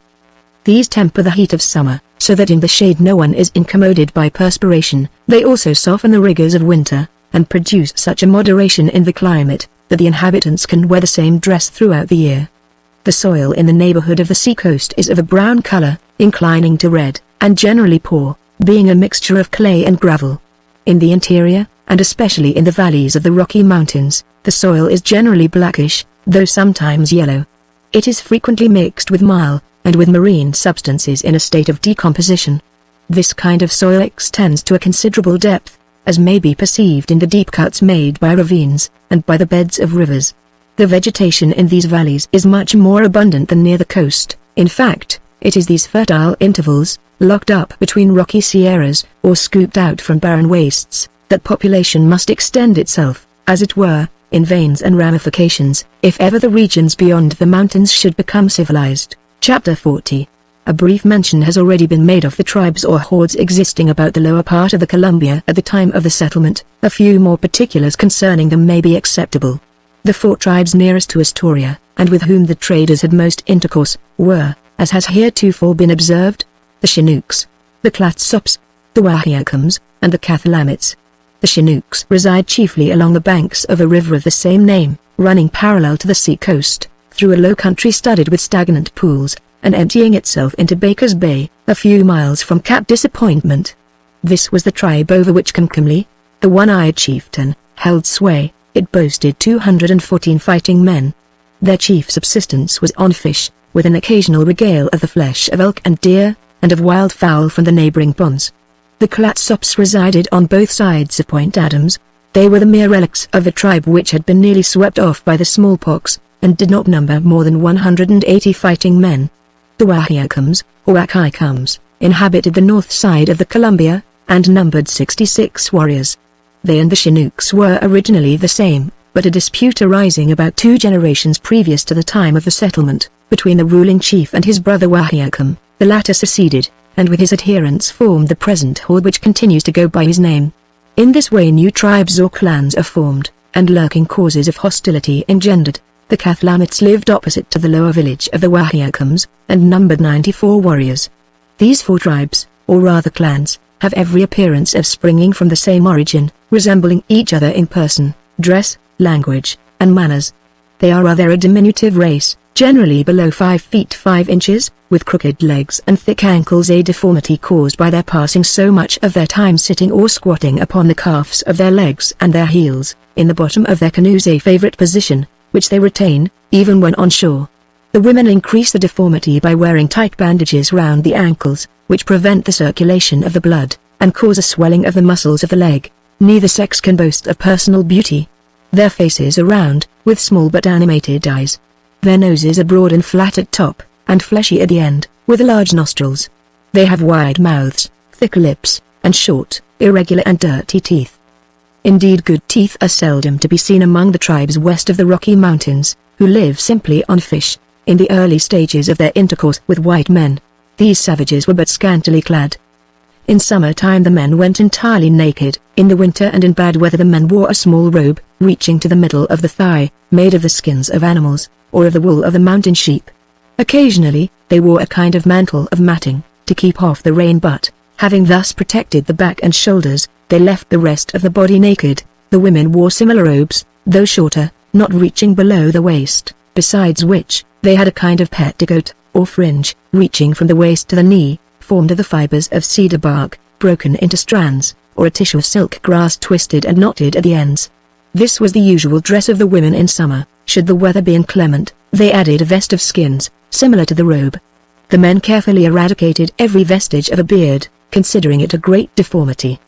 These temper the heat of summer, so that in the shade no one is incommoded by perspiration. They also soften the rigors of winter, and produce such a moderation in the climate, that the inhabitants can wear the same dress throughout the year. The soil in the neighborhood of the seacoast is of a brown color, inclining to red, and generally poor, being a mixture of clay and gravel. In the interior, and especially in the valleys of the Rocky Mountains, the soil is generally blackish, though sometimes yellow. It is frequently mixed with marl, and with marine substances in a state of decomposition. This kind of soil extends to a considerable depth, as may be perceived in the deep cuts made by ravines, and by the beds of rivers. The vegetation in these valleys is much more abundant than near the coast. In fact, it is these fertile intervals, locked up between rocky sierras, or scooped out from barren wastes, that population must extend itself, as it were, in veins and ramifications, if ever the regions beyond the mountains should become civilized. Chapter 40. A brief mention has already been made of the tribes or hordes existing about the lower part of the Columbia at the time of the settlement. A few more particulars concerning them may be acceptable. The 4 tribes nearest to Astoria, and with whom the traders had most intercourse, were, as has heretofore been observed, the Chinooks, the Clatsops, the Wahiacoms, and the Cathlamites. The Chinooks reside chiefly along the banks of a river of the same name, running parallel to the sea coast, through a low country studded with stagnant pools, and emptying itself into Baker's Bay, a few miles from Cape Disappointment. This was the tribe over which Concomly, the one-eyed chieftain, held sway. It boasted 214 fighting men. Their chief subsistence was on fish, with an occasional regale of the flesh of elk and deer, and of wild fowl from the neighboring ponds. The Clatsops resided on both sides of Point Adams. They were the mere relics of a tribe which had been nearly swept off by the smallpox, and did not number more than 180 fighting men. The Wahiacoms, or Wahiacoms, inhabited the north side of the Columbia, and numbered 66 warriors. They and the Chinooks were originally the same, but a dispute arising about 2 generations previous to the time of the settlement, between the ruling chief and his brother Wahiacom, the latter seceded, and with his adherents formed the present horde which continues to go by his name. In this way new tribes or clans are formed, and lurking causes of hostility engendered. The Cathlamites lived opposite to the lower village of the Wahiacoms, and numbered 94 warriors. These 4 tribes, or rather clans, have every appearance of springing from the same origin, resembling each other in person, dress, language, and manners. They are rather a diminutive race, generally below 5 feet 5 inches, with crooked legs and thick ankles, a deformity caused by their passing so much of their time sitting or squatting upon the calves of their legs and their heels, in the bottom of their canoes, a favorite position, which they retain, even when on shore. The women increase the deformity by wearing tight bandages round the ankles, which prevent the circulation of the blood, and cause a swelling of the muscles of the leg. Neither sex can boast of personal beauty. Their faces are round, with small but animated eyes. Their noses are broad and flat at top, and fleshy at the end, with large nostrils. They have wide mouths, thick lips, and short, irregular and dirty teeth. Indeed, good teeth are seldom to be seen among the tribes west of the Rocky Mountains, who live simply on fish. In the early stages of their intercourse with white men, these savages were but scantily clad. In summer-time the men went entirely naked. In the winter and in bad weather the men wore a small robe, reaching to the middle of the thigh, made of the skins of animals, or of the wool of the mountain sheep. Occasionally, they wore a kind of mantle of matting, to keep off the rain, but, having thus protected the back and shoulders, they left the rest of the body naked. The women wore similar robes, though shorter, not reaching below the waist, besides which, they had a kind of petticoat, or fringe, reaching from the waist to the knee, formed of the fibers of cedar bark, broken into strands, or a tissue of silk grass twisted and knotted at the ends. This was the usual dress of the women in summer. Should the weather be inclement, they added a vest of skins, similar to the robe. The men carefully eradicated every vestige of a beard, considering it a great deformity.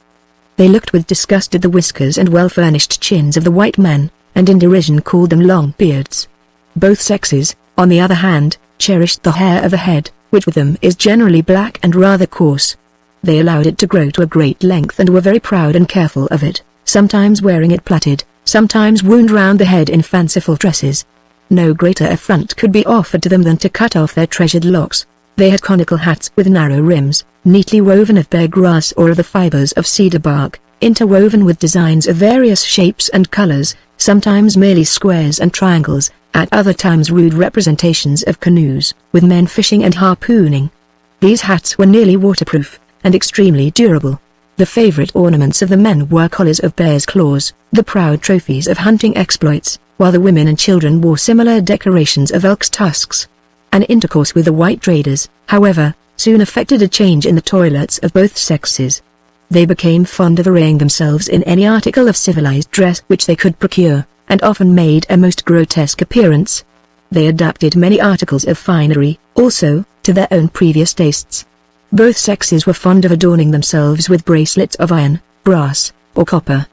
They looked with disgust at the whiskers and well-furnished chins of the white men, and in derision called them long beards. Both sexes, on the other hand, cherished the hair of the head, which with them is generally black and rather coarse. They allowed it to grow to a great length and were very proud and careful of it, sometimes wearing it plaited, sometimes wound round the head in fanciful dresses. No greater affront could be offered to them than to cut off their treasured locks. They had conical hats with narrow rims, neatly woven of bare grass or of the fibers of cedar bark, interwoven with designs of various shapes and colors, sometimes merely squares and triangles, at other times rude representations of canoes, with men fishing and harpooning. These hats were nearly waterproof, and extremely durable. The favorite ornaments of the men were collars of bear's claws, the proud trophies of hunting exploits, while the women and children wore similar decorations of elk's tusks. An intercourse with the white traders, however, soon effected a change in the toilets of both sexes. They became fond of arraying themselves in any article of civilized dress which they could procure, and often made a most grotesque appearance. They adapted many articles of finery, also, to their own previous tastes. Both sexes were fond of adorning themselves with bracelets of iron, brass, or copper.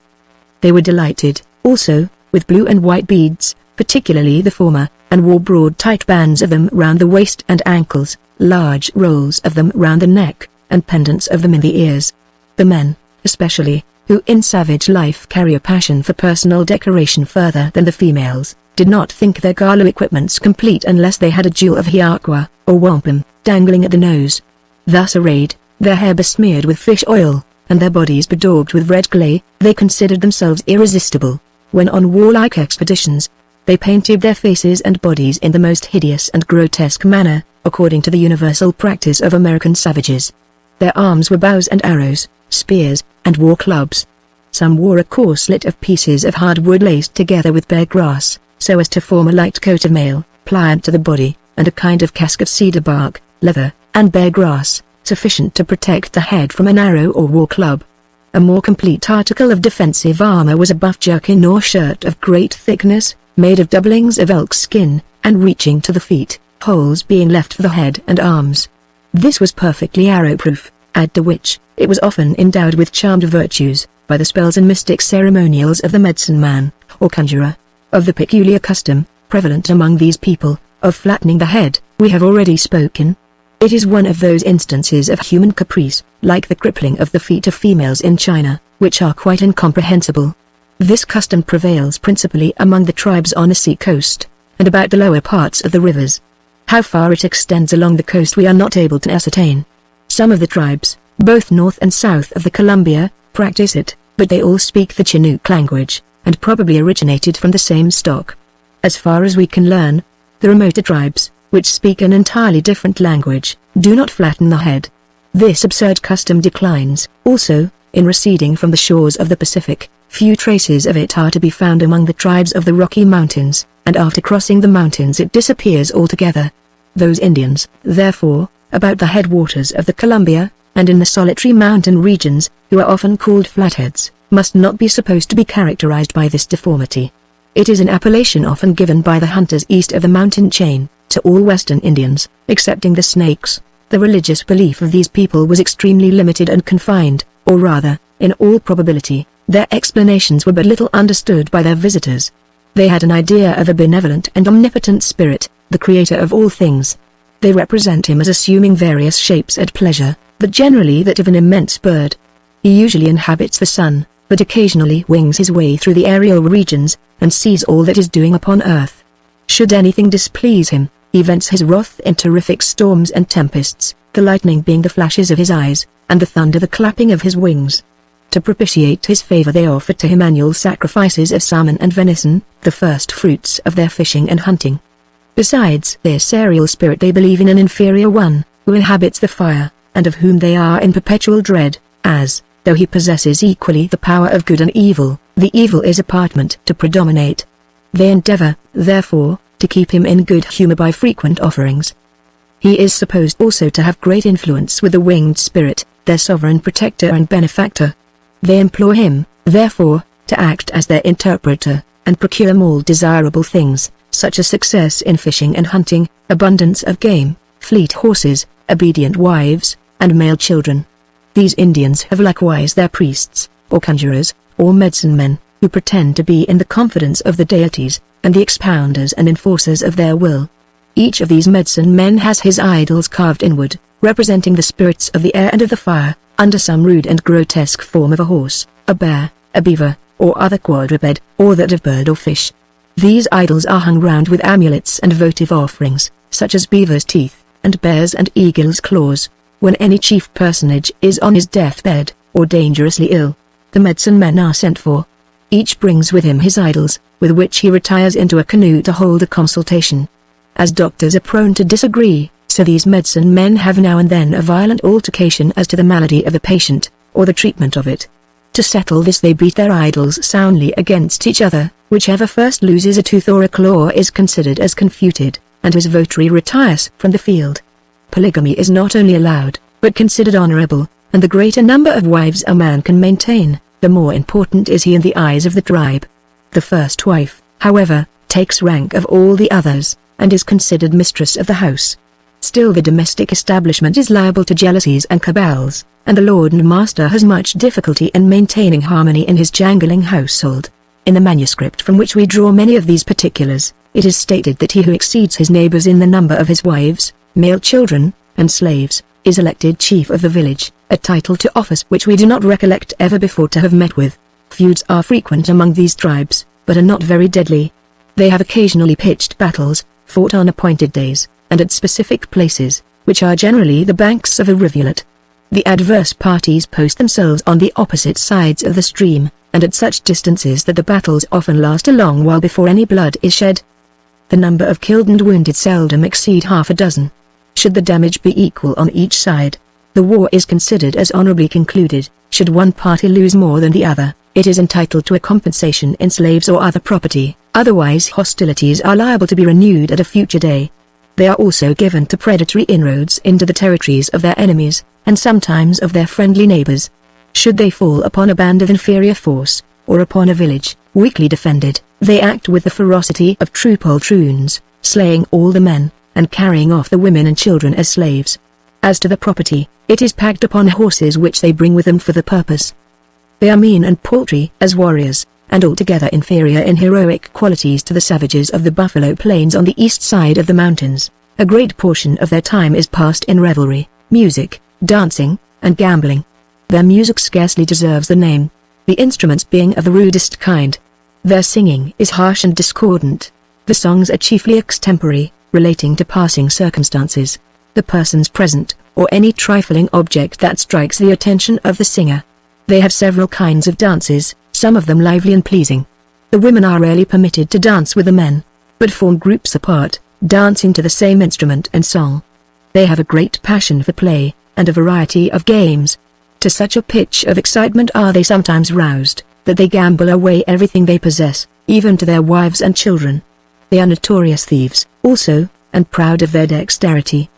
They were delighted, also, with blue and white beads, particularly the former, and wore broad tight bands of them round the waist and ankles, large rolls of them round the neck, and pendants of them in the ears. The men, especially, who in savage life carry a passion for personal decoration further than the females, did not think their gala equipments complete unless they had a jewel of hiaqua, or wampum, dangling at the nose. Thus arrayed, their hair besmeared with fish oil, and their bodies bedaubed with red clay, they considered themselves irresistible. When on warlike expeditions, they painted their faces and bodies in the most hideous and grotesque manner, according to the universal practice of American savages. Their arms were bows and arrows, spears, and war clubs. Some wore a corselet of pieces of hardwood laced together with bare grass, so as to form a light coat of mail, pliant to the body, and a kind of casque of cedar bark, leather, and bare grass, sufficient to protect the head from an arrow or war club. A more complete article of defensive armor was a buff jerkin or shirt of great thickness, made of doublings of elk skin, and reaching to the feet, holes being left for the head and arms. This was perfectly arrow-proof, add to which, it was often endowed with charmed virtues, by the spells and mystic ceremonials of the medicine man, or conjurer. Of the peculiar custom, prevalent among these people, of flattening the head, we have already spoken. It is one of those instances of human caprice, like the crippling of the feet of females in China, which are quite incomprehensible. This custom prevails principally among the tribes on the sea-coast, and about the lower parts of the rivers. How far it extends along the coast we are not able to ascertain. Some of the tribes, both north and south of the Columbia, practice it, but they all speak the Chinook language, and probably originated from the same stock. As far as we can learn, the remoter tribes, which speak an entirely different language, do not flatten the head. This absurd custom declines. Also, in receding from the shores of the Pacific, few traces of it are to be found among the tribes of the Rocky Mountains, and after crossing the mountains it disappears altogether. Those Indians, therefore, about the headwaters of the Columbia, and in the solitary mountain regions, who are often called flatheads, must not be supposed to be characterized by this deformity. It is an appellation often given by the hunters east of the mountain chain, to all western Indians, excepting the Snakes. The religious belief of these people was extremely limited and confined, or rather, in all probability, their explanations were but little understood by their visitors. They had an idea of a benevolent and omnipotent spirit, the creator of all things. They represent him as assuming various shapes at pleasure, but generally that of an immense bird. He usually inhabits the sun, but occasionally wings his way through the aerial regions, and sees all that is doing upon earth. Should anything displease him, he vents his wrath in terrific storms and tempests, the lightning being the flashes of his eyes, and the thunder the clapping of his wings. To propitiate his favor they offer to him annual sacrifices of salmon and venison, the first fruits of their fishing and hunting. Besides this aerial spirit they believe in an inferior one, who inhabits the fire, and of whom they are in perpetual dread, as, though he possesses equally the power of good and evil, the evil is apparent to predominate. They endeavor, therefore, to keep him in good humor by frequent offerings. He is supposed also to have great influence with the winged spirit, their sovereign protector and benefactor. They implore him, therefore, to act as their interpreter, and procure them all desirable things, such as success in fishing and hunting, abundance of game, fleet horses, obedient wives, and male children. These Indians have likewise their priests, or conjurers, or medicine men, who pretend to be in the confidence of the deities, and the expounders and enforcers of their will. Each of these medicine men has his idols carved in wood, representing the spirits of the air and of the fire, under some rude and grotesque form of a horse, a bear, a beaver, or other quadruped, or that of bird or fish. These idols are hung round with amulets and votive offerings, such as beaver's teeth, and bear's and eagle's claws. When any chief personage is on his deathbed, or dangerously ill, the medicine men are sent for. Each brings with him his idols, with which he retires into a canoe to hold a consultation. As doctors are prone to disagree, so these medicine men have now and then a violent altercation as to the malady of the patient, or the treatment of it. To settle this they beat their idols soundly against each other, whichever first loses a tooth or a claw is considered as confuted, and his votary retires from the field. Polygamy is not only allowed, but considered honorable, and the greater number of wives a man can maintain, the more important is he in the eyes of the tribe. The first wife, however, takes rank of all the others, and is considered mistress of the house. Still the domestic establishment is liable to jealousies and cabals, and the lord and master has much difficulty in maintaining harmony in his jangling household. In the manuscript from which we draw many of these particulars, it is stated that he who exceeds his neighbors in the number of his wives, male children, and slaves, is elected chief of the village, a title to office which we do not recollect ever before to have met with. Feuds are frequent among these tribes, but are not very deadly. They have occasionally pitched battles, fought on appointed days, and at specific places, which are generally the banks of a rivulet. The adverse parties post themselves on the opposite sides of the stream, and at such distances that the battles often last a long while before any blood is shed. The number of killed and wounded seldom exceed half a dozen. Should the damage be equal on each side, the war is considered as honorably concluded. Should one party lose more than the other, it is entitled to a compensation in slaves or other property, otherwise hostilities are liable to be renewed at a future day. They are also given to predatory inroads into the territories of their enemies, and sometimes of their friendly neighbors. Should they fall upon a band of inferior force, or upon a village, weakly defended, they act with the ferocity of true poltroons, slaying all the men, and carrying off the women and children as slaves. As to the property, it is packed upon horses which they bring with them for the purpose. They are mean and paltry as warriors, and altogether inferior in heroic qualities to the savages of the Buffalo Plains on the east side of the mountains. A great portion of their time is passed in revelry, music, dancing, and gambling. Their music scarcely deserves the name, the instruments being of the rudest kind. Their singing is harsh and discordant. The songs are chiefly extempore, relating to passing circumstances, the persons present, or any trifling object that strikes the attention of the singer. They have several kinds of dances, some of them lively and pleasing. The women are rarely permitted to dance with the men, but form groups apart, dancing to the same instrument and song. They have a great passion for play, and a variety of games. To such a pitch of excitement are they sometimes roused, that they gamble away everything they possess, even to their wives and children. They are notorious thieves, also, and proud of their dexterity.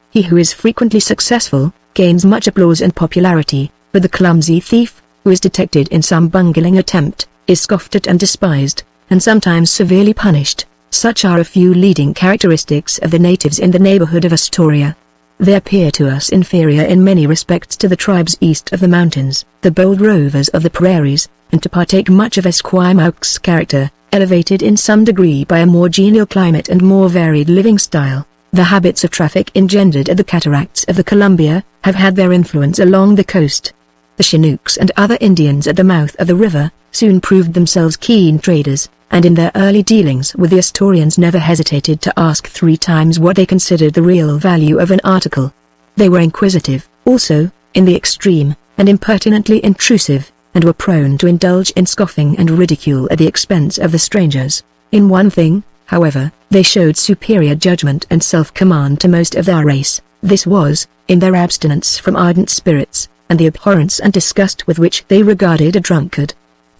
He who is frequently successful, gains much applause and popularity, but the clumsy thief, who is detected in some bungling attempt, is scoffed at and despised, and sometimes severely punished. Such are a few leading characteristics of the natives in the neighborhood of Astoria. They appear to us inferior in many respects to the tribes east of the mountains, the bold rovers of the prairies, and to partake much of Esquimaux's character, elevated in some degree by a more genial climate and more varied living style. The habits of traffic engendered at the cataracts of the Columbia have had their influence along the coast. The Chinooks and other Indians at the mouth of the river soon proved themselves keen traders, and in their early dealings with the Astorians never hesitated to ask 3 times what they considered the real value of an article. They were inquisitive, also, in the extreme, and impertinently intrusive, and were prone to indulge in scoffing and ridicule at the expense of the strangers. In one thing, however, they showed superior judgment and self-command to most of their race. This was, in their abstinence from ardent spirits, and the abhorrence and disgust with which they regarded a drunkard.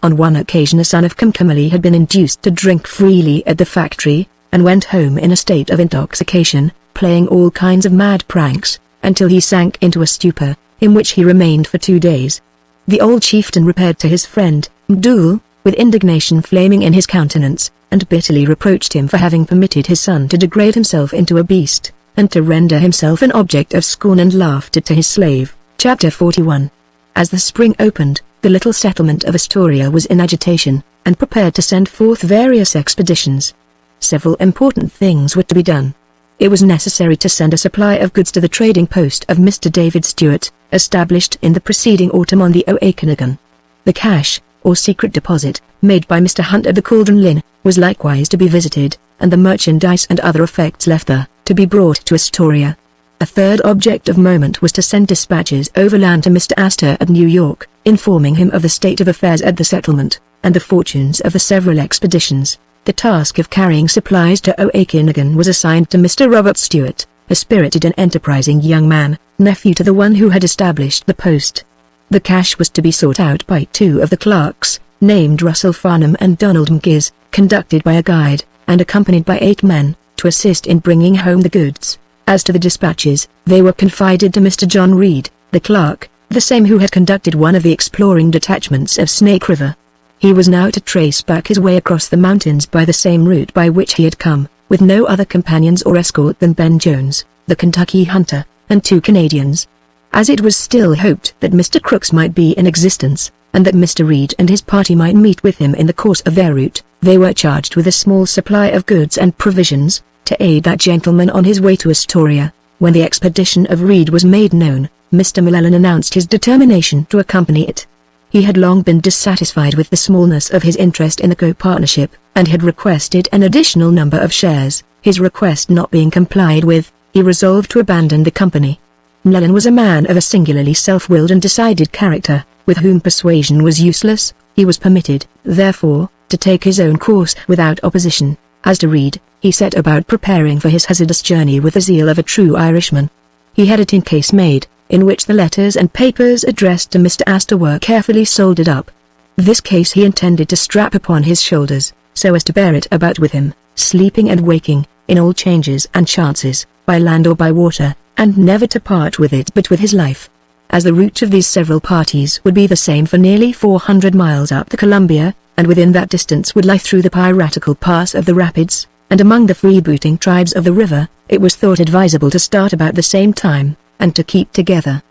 On one occasion a son of Kamkamali had been induced to drink freely at the factory, and went home in a state of intoxication, playing all kinds of mad pranks, until he sank into a stupor, in which he remained for 2 days. The old chieftain repaired to his friend, Mdul, with indignation flaming in his countenance, and bitterly reproached him for having permitted his son to degrade himself into a beast, and to render himself an object of scorn and laughter to his slave. Chapter 41. As the spring opened, the little settlement of Astoria was in agitation, and prepared to send forth various expeditions. Several important things were to be done. It was necessary to send a supply of goods to the trading post of Mr. David Stewart, established in the preceding autumn on the Oakenagon. The cache, or secret deposit, made by Mr. Hunt at the Cauldron Linn, was likewise to be visited, and the merchandise and other effects left there, to be brought to Astoria. A third object of moment was to send dispatches overland to Mr. Astor at New York, informing him of the state of affairs at the settlement, and the fortunes of the several expeditions. The task of carrying supplies to Oakenagon was assigned to Mr. Robert Stewart, a spirited and enterprising young man, nephew to the one who had established the post. The cache was to be sought out by 2 of the clerks, named Russell Farnham and Donald McGiz, conducted by a guide, and accompanied by 8 men, to assist in bringing home the goods. As to the dispatches, they were confided to Mr. John Reed, the clerk, the same who had conducted one of the exploring detachments of Snake River. He was now to trace back his way across the mountains by the same route by which he had come, with no other companions or escort than Ben Jones, the Kentucky hunter, and 2 Canadians. As it was still hoped that Mr. Crooks might be in existence, and that Mr. Reed and his party might meet with him in the course of their route, they were charged with a small supply of goods and provisions, to aid that gentleman on his way to Astoria. When the expedition of Reed was made known, Mr. Llewellyn announced his determination to accompany it. He had long been dissatisfied with the smallness of his interest in the co-partnership, and had requested an additional number of shares. His request not being complied with, he resolved to abandon the company. Llewellyn was a man of a singularly self-willed and decided character, with whom persuasion was useless. He was permitted, therefore, to take his own course without opposition. As to Reed, he set about preparing for his hazardous journey with the zeal of a true Irishman. He had a tin case made, in which the letters and papers addressed to Mr. Astor were carefully soldered up. This case he intended to strap upon his shoulders, so as to bear it about with him, sleeping and waking, in all changes and chances, by land or by water, and never to part with it but with his life. As the route of these several parties would be the same for nearly 400 miles up the Columbia, and within that distance would lie through the piratical pass of the rapids, and among the freebooting tribes of the river, it was thought advisable to start about the same time, and to keep together.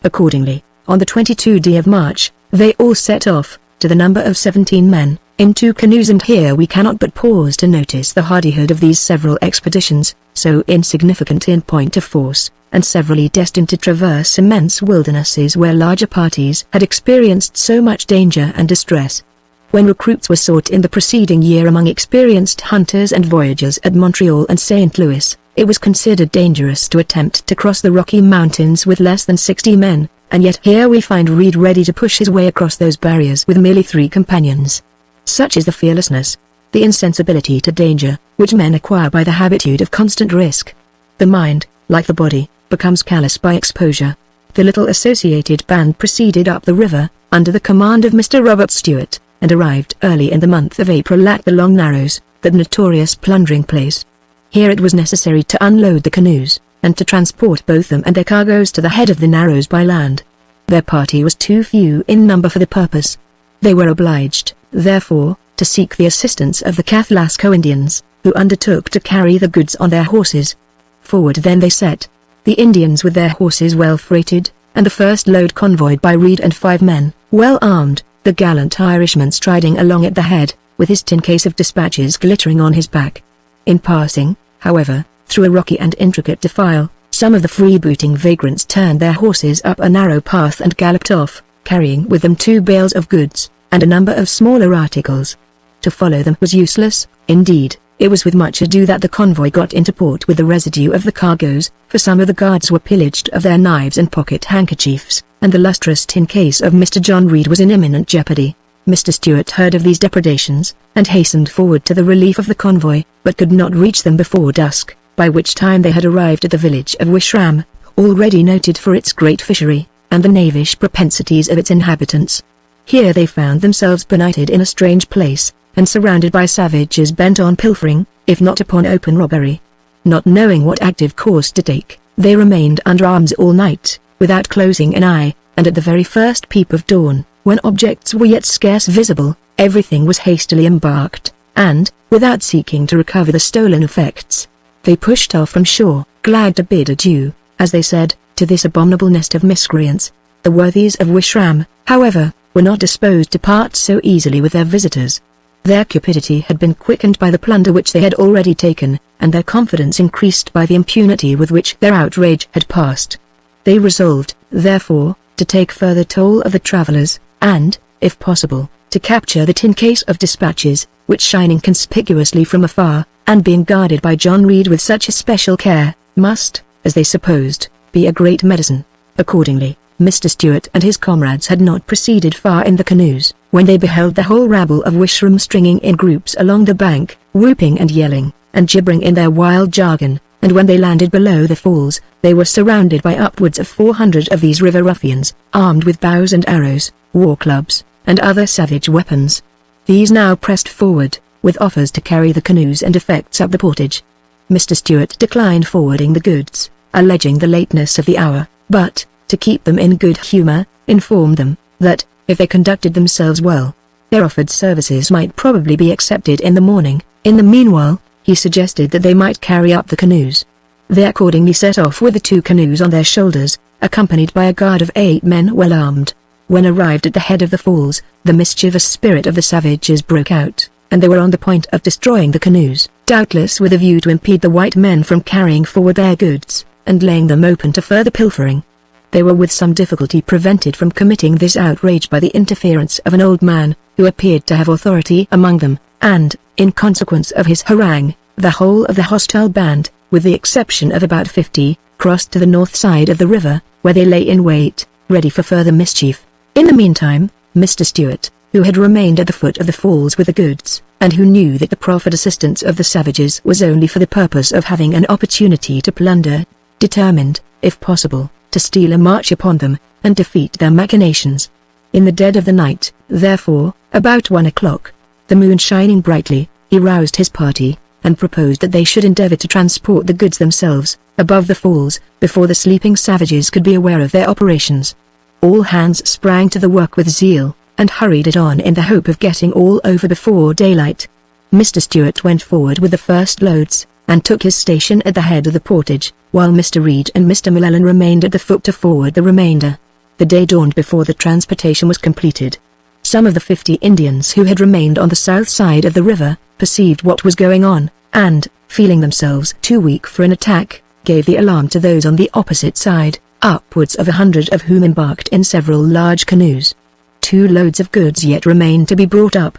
Accordingly, on the 22nd of March, they all set off, to the number of 17 men, in 2 canoes, and here we cannot but pause to notice the hardihood of these several expeditions, so insignificant in point of force, and severally destined to traverse immense wildernesses where larger parties had experienced so much danger and distress. When recruits were sought in the preceding year among experienced hunters and voyagers at Montreal and St. Louis, it was considered dangerous to attempt to cross the Rocky Mountains with less than 60 men, and yet here we find Reed ready to push his way across those barriers with merely 3 companions. Such is the fearlessness, the insensibility to danger, which men acquire by the habitude of constant risk. The mind, like the body, becomes callous by exposure. The little associated band proceeded up the river, under the command of Mr. Robert Stewart, and arrived early in the month of April at the Long Narrows, that notorious plundering place. Here it was necessary to unload the canoes, and to transport both them and their cargoes to the head of the Narrows by land. Their party was too few in number for the purpose. They were obliged, therefore, to seek the assistance of the Cathalasco Indians, who undertook to carry the goods on their horses. Forward then they set, the Indians with their horses well freighted, and the first load convoyed by Reed and 5 men, well armed, the gallant Irishman striding along at the head, with his tin case of dispatches glittering on his back. In passing, however, through a rocky and intricate defile, some of the freebooting vagrants turned their horses up a narrow path and galloped off, carrying with them 2 bales of goods, and a number of smaller articles. To follow them was useless, indeed. It was with much ado that the convoy got into port with the residue of the cargoes, for some of the guards were pillaged of their knives and pocket handkerchiefs, and the lustrous tin case of Mr. John Reed was in imminent jeopardy. Mr. Stewart heard of these depredations, and hastened forward to the relief of the convoy, but could not reach them before dusk, by which time they had arrived at the village of Wishram, already noted for its great fishery, and the knavish propensities of its inhabitants. Here they found themselves benighted in a strange place, and surrounded by savages bent on pilfering, if not upon open robbery. Not knowing what active course to take, they remained under arms all night, without closing an eye, and at the very first peep of dawn, when objects were yet scarce visible, everything was hastily embarked, and, without seeking to recover the stolen effects, they pushed off from shore, glad to bid adieu, as they said, to this abominable nest of miscreants. The worthies of Wishram, however, were not disposed to part so easily with their visitors. Their cupidity had been quickened by the plunder which they had already taken, and their confidence increased by the impunity with which their outrage had passed. They resolved, therefore, to take further toll of the travellers, and, if possible, to capture the tin case of dispatches, which shining conspicuously from afar, and being guarded by John Reed with such especial care, must, as they supposed, be a great medicine. Accordingly, Mr. Stewart and his comrades had not proceeded far in the canoes, when they beheld the whole rabble of Wishram stringing in groups along the bank, whooping and yelling, and gibbering in their wild jargon, and when they landed below the falls, they were surrounded by upwards of 400 of these river ruffians, armed with bows and arrows, war clubs, and other savage weapons. These now pressed forward, with offers to carry the canoes and effects up the portage. Mr. Stewart declined forwarding the goods, alleging the lateness of the hour, but, to keep them in good humor, informed them, that, if they conducted themselves well, their offered services might probably be accepted in the morning. In the meanwhile, he suggested that they might carry up the canoes. They accordingly set off with the 2 canoes on their shoulders, accompanied by a guard of 8 men well armed. When arrived at the head of the falls, the mischievous spirit of the savages broke out, and they were on the point of destroying the canoes, doubtless with a view to impede the white men from carrying forward their goods, and laying them open to further pilfering. They were with some difficulty prevented from committing this outrage by the interference of an old man, who appeared to have authority among them, and, in consequence of his harangue, the whole of the hostile band, with the exception of about 50, crossed to the north side of the river, where they lay in wait, ready for further mischief. In the meantime, Mr. Stewart, who had remained at the foot of the falls with the goods, and who knew that the proffered assistance of the savages was only for the purpose of having an opportunity to plunder, determined, if possible, to steal a march upon them, and defeat their machinations. In the dead of the night, therefore, about 1 o'clock, the moon shining brightly, he roused his party, and proposed that they should endeavor to transport the goods themselves, above the falls, before the sleeping savages could be aware of their operations. All hands sprang to the work with zeal, and hurried it on in the hope of getting all over before daylight. Mr. Stewart went forward with the first loads, and took his station at the head of the portage, while Mr. Reed and Mr. Llewellyn remained at the foot to forward the remainder. The day dawned before the transportation was completed. Some of the 50 Indians who had remained on the south side of the river, perceived what was going on, and, feeling themselves too weak for an attack, gave the alarm to those on the opposite side, upwards of 100 of whom embarked in several large canoes. 2 loads of goods yet remained to be brought up.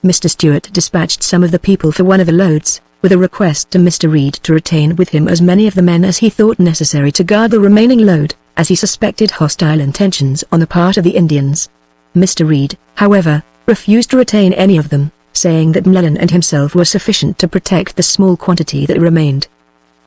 Mr. Stewart dispatched some of the people for one of the loads, with a request to Mr. Reed to retain with him as many of the men as he thought necessary to guard the remaining load, as he suspected hostile intentions on the part of the Indians. Mr. Reed, however, refused to retain any of them, saying that Llewellyn and himself were sufficient to protect the small quantity that remained.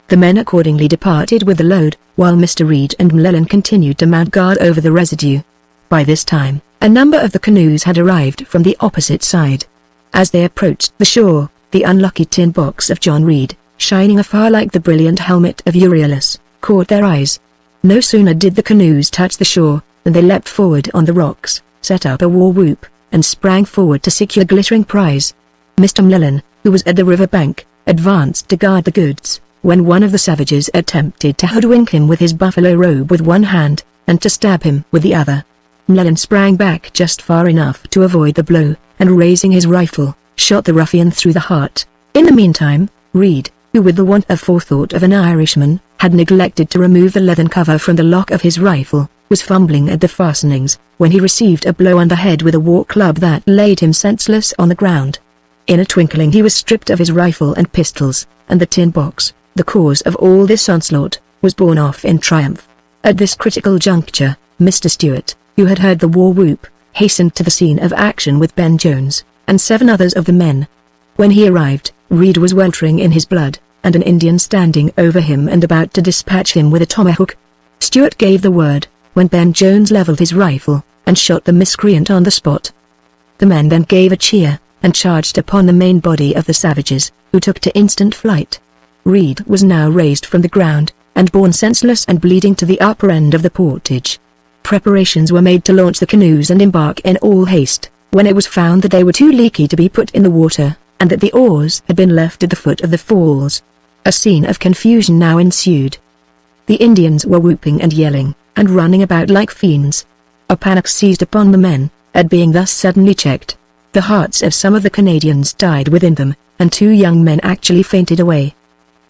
The men accordingly departed with the load, while Mr. Reed and McLellan continued to mount guard over the residue. By this time, a number of the canoes had arrived from the opposite side. As they approached the shore, the unlucky tin box of John Reed, shining afar like the brilliant helmet of Euryalus, caught their eyes. No sooner did the canoes touch the shore, than they leapt forward on the rocks, set up a war whoop, and sprang forward to secure the glittering prize. Mr. McLellan, who was at the river bank, advanced to guard the goods, when one of the savages attempted to hoodwink him with his buffalo robe with one hand, and to stab him with the other. McLellan sprang back just far enough to avoid the blow, and raising his rifle, shot the ruffian through the heart. In the meantime, Reed, who with the want of forethought of an Irishman, had neglected to remove the leathern cover from the lock of his rifle, was fumbling at the fastenings, when he received a blow on the head with a war club that laid him senseless on the ground. In a twinkling he was stripped of his rifle and pistols, and the tin box, the cause of all this onslaught, was borne off in triumph. At this critical juncture, Mr. Stewart, who had heard the war whoop, hastened to the scene of action with Ben Jones, and 7 others of the men. When he arrived, Reed was weltering in his blood, and an Indian standing over him and about to dispatch him with a tomahawk. Stewart gave the word, when Ben Jones levelled his rifle, and shot the miscreant on the spot. The men then gave a cheer, and charged upon the main body of the savages, who took to instant flight. Reed was now raised from the ground, and borne senseless and bleeding to the upper end of the portage. Preparations were made to launch the canoes and embark in all haste, when it was found that they were too leaky to be put in the water, and that the oars had been left at the foot of the falls. A scene of confusion now ensued. The Indians were whooping and yelling, and running about like fiends. A panic seized upon the men, at being thus suddenly checked. The hearts of some of the Canadians died within them, and 2 young men actually fainted away.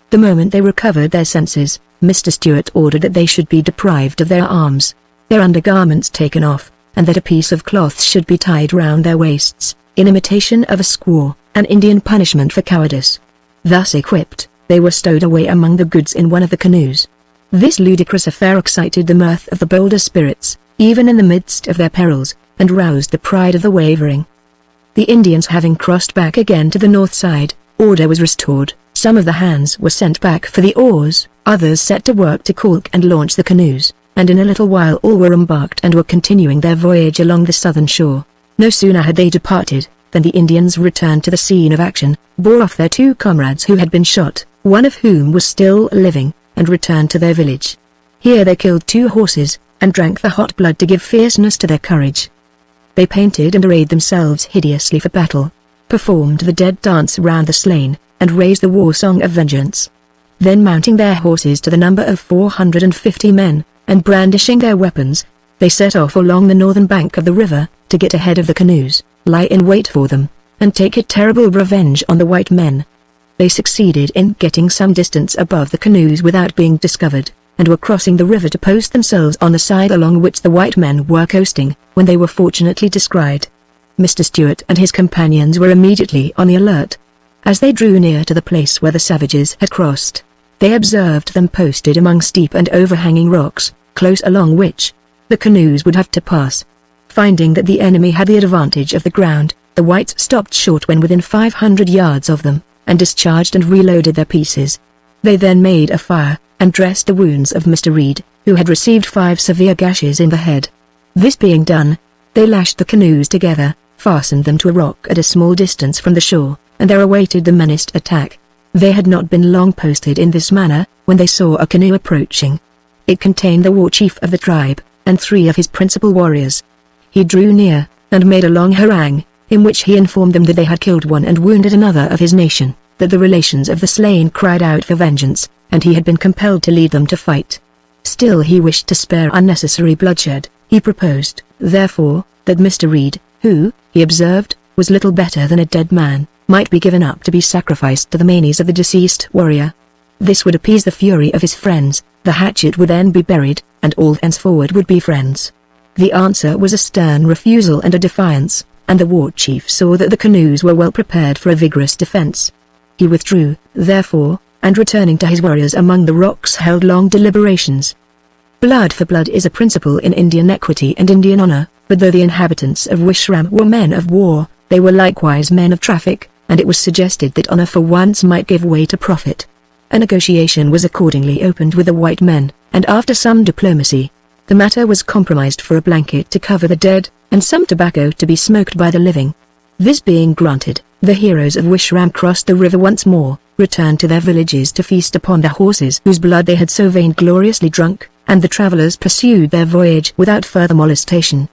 The moment they recovered their senses, Mr. Stewart ordered that they should be deprived of their arms, their undergarments taken off, and that a piece of cloth should be tied round their waists, in imitation of a squaw, an Indian punishment for cowardice. Thus equipped, they were stowed away among the goods in one of the canoes. This ludicrous affair excited the mirth of the bolder spirits, even in the midst of their perils, and roused the pride of the wavering. The Indians having crossed back again to the north side, order was restored. Some of the hands were sent back for the oars, others set to work to caulk and launch the canoes, and in a little while all were embarked and were continuing their voyage along the southern shore. No sooner had they departed, than the Indians returned to the scene of action, bore off their 2 comrades who had been shot, one of whom was still living, and returned to their village. Here they killed 2 horses, and drank the hot blood to give fierceness to their courage. They painted and arrayed themselves hideously for battle, performed the dead dance round the slain, and raised the war song of vengeance. Then mounting their horses to the number of 450 men, and brandishing their weapons, they set off along the northern bank of the river, to get ahead of the canoes, lie in wait for them, and take a terrible revenge on the white men. They succeeded in getting some distance above the canoes without being discovered, and were crossing the river to post themselves on the side along which the white men were coasting, when they were fortunately descried. Mr. Stewart and his companions were immediately on the alert. As they drew near to the place where the savages had crossed, they observed them posted among steep and overhanging rocks, close along which the canoes would have to pass. Finding that the enemy had the advantage of the ground, the whites stopped short when within 500 yards of them, and discharged and reloaded their pieces. They then made a fire, and dressed the wounds of Mr. Reed, who had received 5 severe gashes in the head. This being done, they lashed the canoes together, fastened them to a rock at a small distance from the shore, and there awaited the menaced attack. They had not been long posted in this manner, when they saw a canoe approaching. It contained the war chief of the tribe, and 3 of his principal warriors. He drew near, and made a long harangue, in which he informed them that they had killed one and wounded another of his nation, that the relations of the slain cried out for vengeance, and he had been compelled to lead them to fight. Still he wished to spare unnecessary bloodshed. He proposed, therefore, that Mr. Reed, who, he observed, was little better than a dead man, might be given up to be sacrificed to the manes of the deceased warrior. This would appease the fury of his friends, the hatchet would then be buried, and all henceforward would be friends. The answer was a stern refusal and a defiance, and the war chief saw that the canoes were well prepared for a vigorous defense. He withdrew, therefore, and returning to his warriors among the rocks held long deliberations. Blood for blood is a principle in Indian equity and Indian honor, but though the inhabitants of Wishram were men of war, they were likewise men of traffic, and it was suggested that honor for once might give way to profit. A negotiation was accordingly opened with the white men, and after some diplomacy, the matter was compromised for a blanket to cover the dead, and some tobacco to be smoked by the living. This being granted, the heroes of Wishram crossed the river once more, returned to their villages to feast upon the horses whose blood they had so vaingloriously drunk, and the travelers pursued their voyage without further molestation.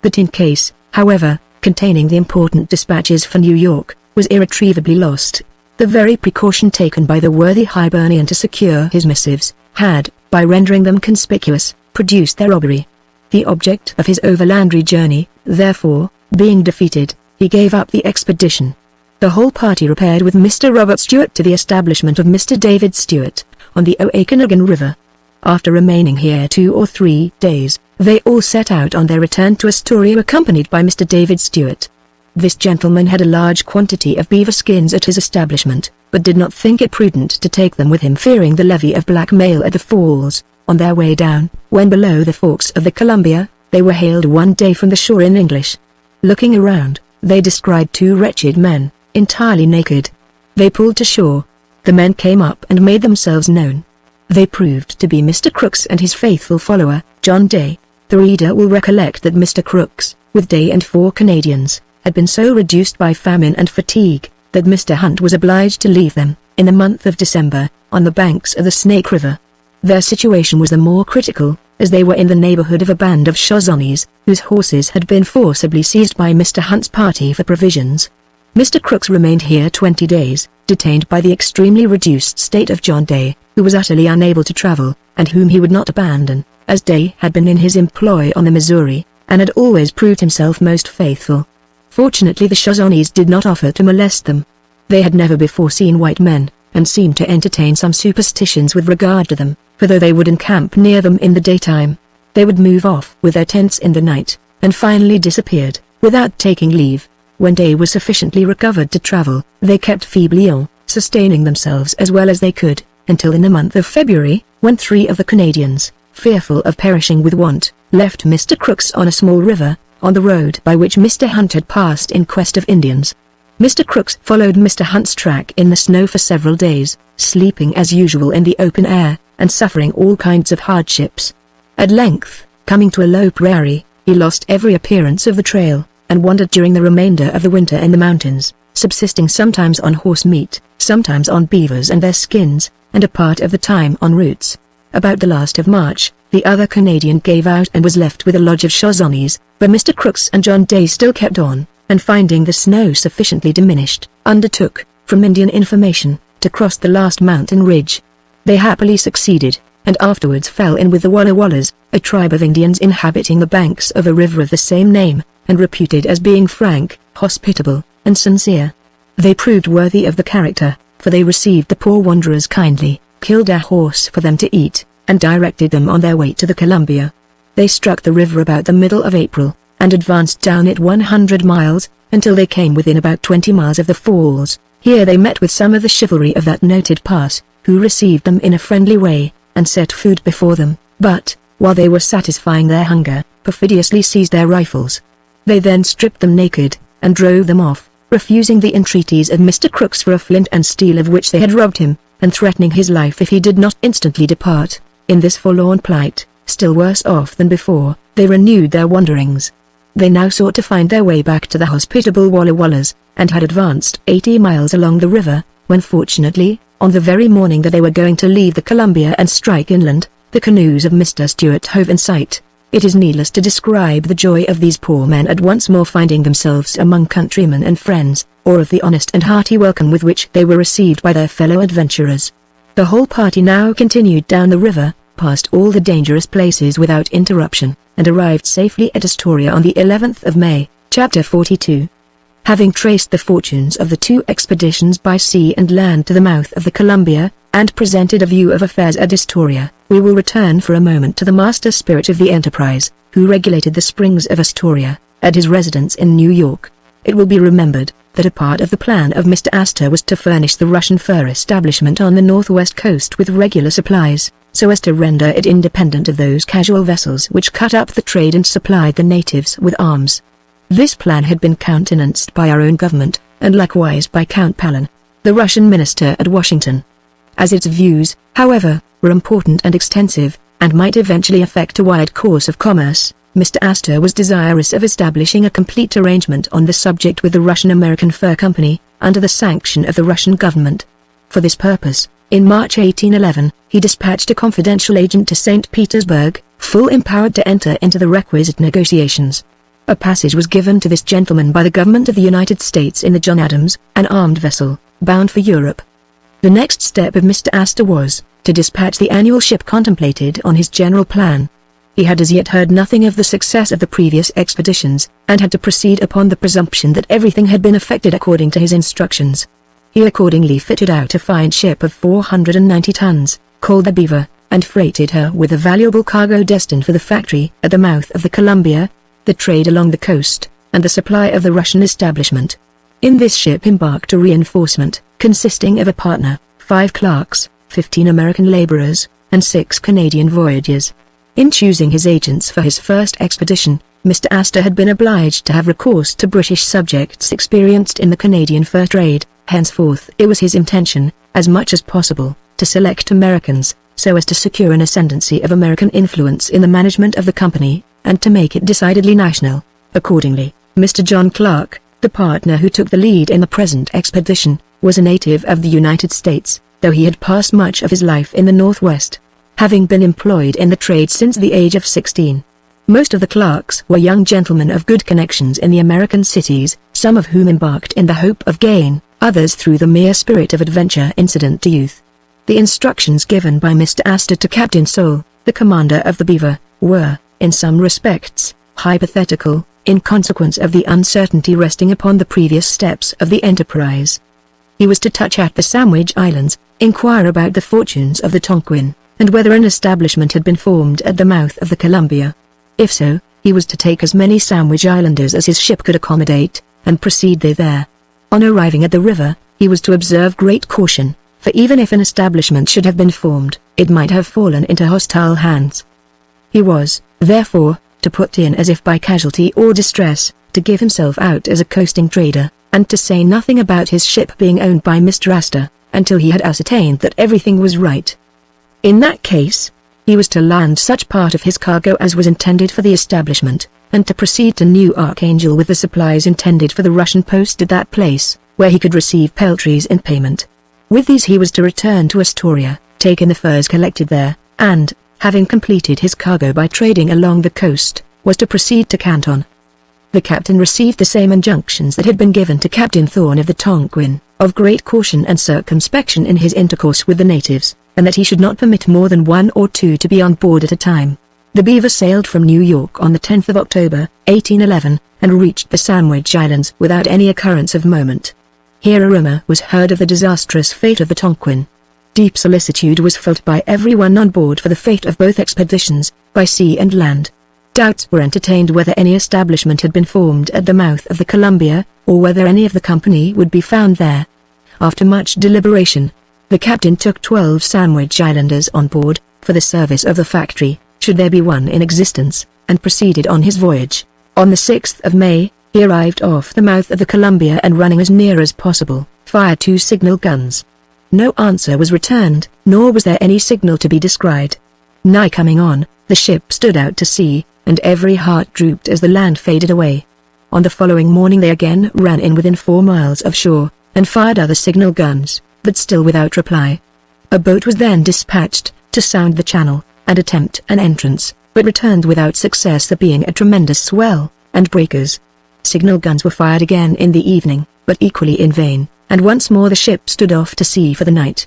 The tin case, however, containing the important dispatches for New York, was irretrievably lost. The very precaution taken by the worthy Hibernian to secure his missives, had, by rendering them conspicuous, produced their robbery. The object of his overlandry journey, therefore, being defeated, he gave up the expedition. The whole party repaired with Mr. Robert Stewart to the establishment of Mr. David Stewart, on the Oakanagan River. After remaining here 2 or 3 days, they all set out on their return to Astoria accompanied by Mr. David Stewart. This gentleman had a large quantity of beaver skins at his establishment, but did not think it prudent to take them with him, fearing the levy of blackmail at the falls. On their way down, when below the forks of the Columbia, they were hailed one day from the shore in English. Looking around, they descried 2 wretched men, entirely naked. They pulled to shore. The men came up and made themselves known. They proved to be Mr. Crooks and his faithful follower, John Day. The reader will recollect that Mr. Crooks, with Day and 4 Canadians, had been so reduced by famine and fatigue, that Mr. Hunt was obliged to leave them, in the month of December, on the banks of the Snake River. Their situation was the more critical, as they were in the neighborhood of a band of Shoshones, whose horses had been forcibly seized by Mr. Hunt's party for provisions. Mr. Crooks remained here 20 days, detained by the extremely reduced state of John Day, who was utterly unable to travel, and whom he would not abandon, as Day had been in his employ on the Missouri, and had always proved himself most faithful. Fortunately the Shoshones did not offer to molest them. They had never before seen white men, and seemed to entertain some superstitions with regard to them, for though they would encamp near them in the daytime, they would move off with their tents in the night, and finally disappeared, without taking leave. When Day was sufficiently recovered to travel, they kept feebly on, sustaining themselves as well as they could, until in the month of February, when 3 of the Canadians, fearful of perishing with want, left Mr. Crooks on a small river, on the road by which Mr. Hunt had passed in quest of Indians. Mr. Crooks followed Mr. Hunt's track in the snow for several days, sleeping as usual in the open air, and suffering all kinds of hardships. At length, coming to a low prairie, he lost every appearance of the trail, and wandered during the remainder of the winter in the mountains, subsisting sometimes on horse meat, sometimes on beavers and their skins, and a part of the time on roots. About the last of March, the other Canadian gave out and was left with a lodge of Shoshones, where Mr. Crooks and John Day still kept on, and finding the snow sufficiently diminished, undertook, from Indian information, to cross the last mountain ridge. They happily succeeded, and afterwards fell in with the Walla Wallas, a tribe of Indians inhabiting the banks of a river of the same name, and reputed as being frank, hospitable, and sincere. They proved worthy of the character, for they received the poor wanderers kindly, killed a horse for them to eat, and directed them on their way to the Columbia. They struck the river about the middle of April, and advanced down it 100 miles, until they came within about 20 miles of the falls. Here they met with some of the chivalry of that noted pass, who received them in a friendly way, and set food before them, but, while they were satisfying their hunger, perfidiously seized their rifles. They then stripped them naked, and drove them off, refusing the entreaties of Mr. Crooks for a flint and steel of which they had robbed him, and threatening his life if he did not instantly depart. In this forlorn plight, still worse off than before, they renewed their wanderings. They now sought to find their way back to the hospitable Walla Wallas, and had advanced 80 miles along the river, when fortunately, on the very morning that they were going to leave the Columbia and strike inland, the canoes of Mr. Stewart hove in sight. It is needless to describe the joy of these poor men at once more finding themselves among countrymen and friends, or of the honest and hearty welcome with which they were received by their fellow adventurers. The whole party now continued down the river, passed all the dangerous places without interruption, and arrived safely at Astoria on the 11th of May, chapter 42. Having traced the fortunes of the 2 expeditions by sea and land to the mouth of the Columbia, and presented a view of affairs at Astoria, we will return for a moment to the master spirit of the enterprise, who regulated the springs of Astoria, at his residence in New York. It will be remembered that a part of the plan of Mr. Astor was to furnish the Russian fur establishment on the northwest coast with regular supplies, so as to render it independent of those casual vessels which cut up the trade and supplied the natives with arms. This plan had been countenanced by our own government, and likewise by Count Palin, the Russian minister at Washington. as its views, however, were important and extensive, and might eventually affect a wide course of commerce. Mr. Astor was desirous of establishing a complete arrangement on the subject with the Russian-American Fur Company, under the sanction of the Russian government. For this purpose, in March 1811, he dispatched a confidential agent to St. Petersburg, full empowered to enter into the requisite negotiations. A passage was given to this gentleman by the government of the United States in the John Adams, an armed vessel, bound for Europe. The next step of Mr. Astor was to dispatch the annual ship contemplated on his general plan. He had as yet heard nothing of the success of the previous expeditions, and had to proceed upon the presumption that everything had been effected according to his instructions. He accordingly fitted out a fine ship of 490 tons, called the Beaver, and freighted her with a valuable cargo destined for the factory at the mouth of the Columbia, the trade along the coast, and the supply of the Russian establishment. In this ship embarked a reinforcement, consisting of a partner, 5 clerks, 15 American laborers, and 6 Canadian voyagers. In choosing his agents for his first expedition, Mr. Astor had been obliged to have recourse to British subjects experienced in the Canadian fur trade. Henceforth it was his intention, as much as possible, to select Americans, so as to secure an ascendancy of American influence in the management of the company, and to make it decidedly national. Accordingly, Mr. John Clark, the partner who took the lead in the present expedition, was a native of the United States, though he had passed much of his life in the Northwest, having been employed in the trade since the age of 16. Most of the clerks were young gentlemen of good connections in the American cities, some of whom embarked in the hope of gain, others through the mere spirit of adventure incident to youth. The instructions given by Mr. Astor to Captain Soule, the commander of the Beaver, were, in some respects, hypothetical, in consequence of the uncertainty resting upon the previous steps of the enterprise. He was to touch at the Sandwich Islands, inquire about the fortunes of the Tonquin, and whether an establishment had been formed at the mouth of the Columbia. If so, he was to take as many Sandwich Islanders as his ship could accommodate, and proceed thither. On arriving at the river, he was to observe great caution, for even if an establishment should have been formed, it might have fallen into hostile hands. He was, therefore, to put in as if by casualty or distress, to give himself out as a coasting trader, and to say nothing about his ship being owned by Mr. Astor, until he had ascertained that everything was right. In that case, he was to land such part of his cargo as was intended for the establishment, and to proceed to New Archangel with the supplies intended for the Russian post at that place, where he could receive peltries in payment. With these he was to return to Astoria, take in the furs collected there, and, having completed his cargo by trading along the coast, was to proceed to Canton. The captain received the same injunctions that had been given to Captain Thorne of the Tonquin, of great caution and circumspection in his intercourse with the natives, and that he should not permit more than 1 or 2 to be on board at a time. The Beaver sailed from New York on the 10th of October, 1811, and reached the Sandwich Islands without any occurrence of moment. Here a rumor was heard of the disastrous fate of the Tonquin. Deep solicitude was felt by everyone on board for the fate of both expeditions, by sea and land. Doubts were entertained whether any establishment had been formed at the mouth of the Columbia, or whether any of the company would be found there. After much deliberation, the captain took 12 Sandwich Islanders on board, for the service of the factory, should there be one in existence, and proceeded on his voyage. On the 6th of May, he arrived off the mouth of the Columbia and running as near as possible, fired 2 signal guns. No answer was returned, nor was there any signal to be descried. Nigh coming on, the ship stood out to sea, and every heart drooped as the land faded away. On the following morning they again ran in within 4 miles of shore, and fired other signal guns, but still without reply. A boat was then dispatched, to sound the channel, and attempt an entrance, but returned without success, there being a tremendous swell, and breakers. Signal guns were fired again in the evening, but equally in vain, and once more the ship stood off to sea for the night.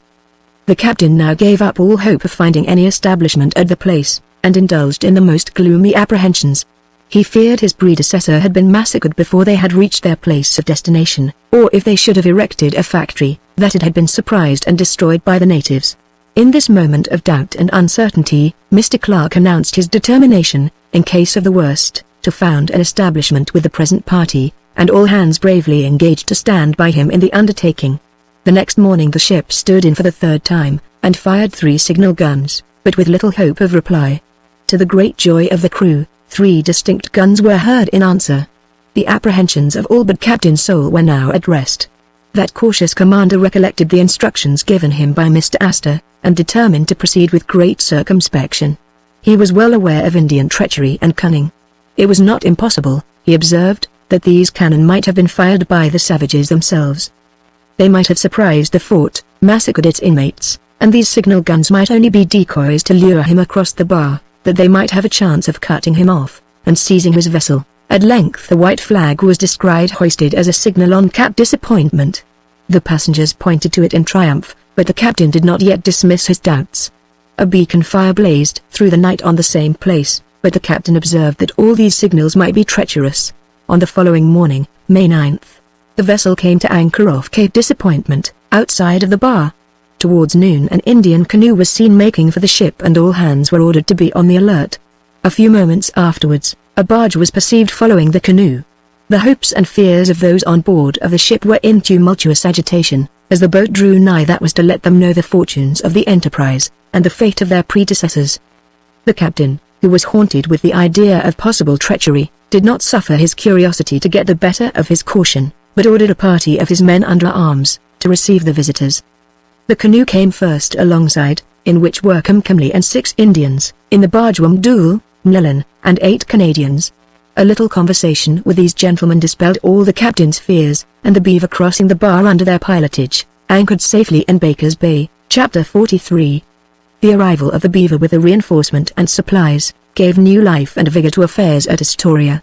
The captain now gave up all hope of finding any establishment at the place, and indulged in the most gloomy apprehensions. He feared his predecessor had been massacred before they had reached their place of destination, or if they should have erected a factory, that it had been surprised and destroyed by the natives. In this moment of doubt and uncertainty, Mr. Clark announced his determination, in case of the worst, to found an establishment with the present party, and all hands bravely engaged to stand by him in the undertaking. The next morning the ship stood in for the 3rd time, and fired 3 signal guns, but with little hope of reply. To the great joy of the crew, 3 distinct guns were heard in answer. The apprehensions of all but Captain Soule were now at rest. That cautious commander recollected the instructions given him by Mr. Astor, and determined to proceed with great circumspection. He was well aware of Indian treachery and cunning. It was not impossible, he observed, that these cannon might have been fired by the savages themselves. They might have surprised the fort, massacred its inmates, and these signal guns might only be decoys to lure him across the bar, that they might have a chance of cutting him off, and seizing his vessel. At length the white flag was descried hoisted as a signal on Cap Disappointment. The passengers pointed to it in triumph, but the captain did not yet dismiss his doubts. A beacon fire blazed through the night on the same place, but the captain observed that all these signals might be treacherous. On the following morning, May 9th, the vessel came to anchor off Cape Disappointment, outside of the bar. Towards noon an Indian canoe was seen making for the ship and all hands were ordered to be on the alert. A few moments afterwards, a barge was perceived following the canoe. The hopes and fears of those on board of the ship were in tumultuous agitation. As the boat drew nigh that was to let them know the fortunes of the enterprise, and the fate of their predecessors. The captain, who was haunted with the idea of possible treachery, did not suffer his curiosity to get the better of his caution, but ordered a party of his men under arms, to receive the visitors. The canoe came first alongside, in which were Comcomly and 6 Indians, in the barge Wamdool, Mlellan, and 8 Canadians. A little conversation with these gentlemen dispelled all the captain's fears, and the Beaver, crossing the bar under their pilotage, anchored safely in Baker's Bay. Chapter 43. The arrival of the Beaver with the reinforcement and supplies, gave new life and vigor to affairs at Astoria.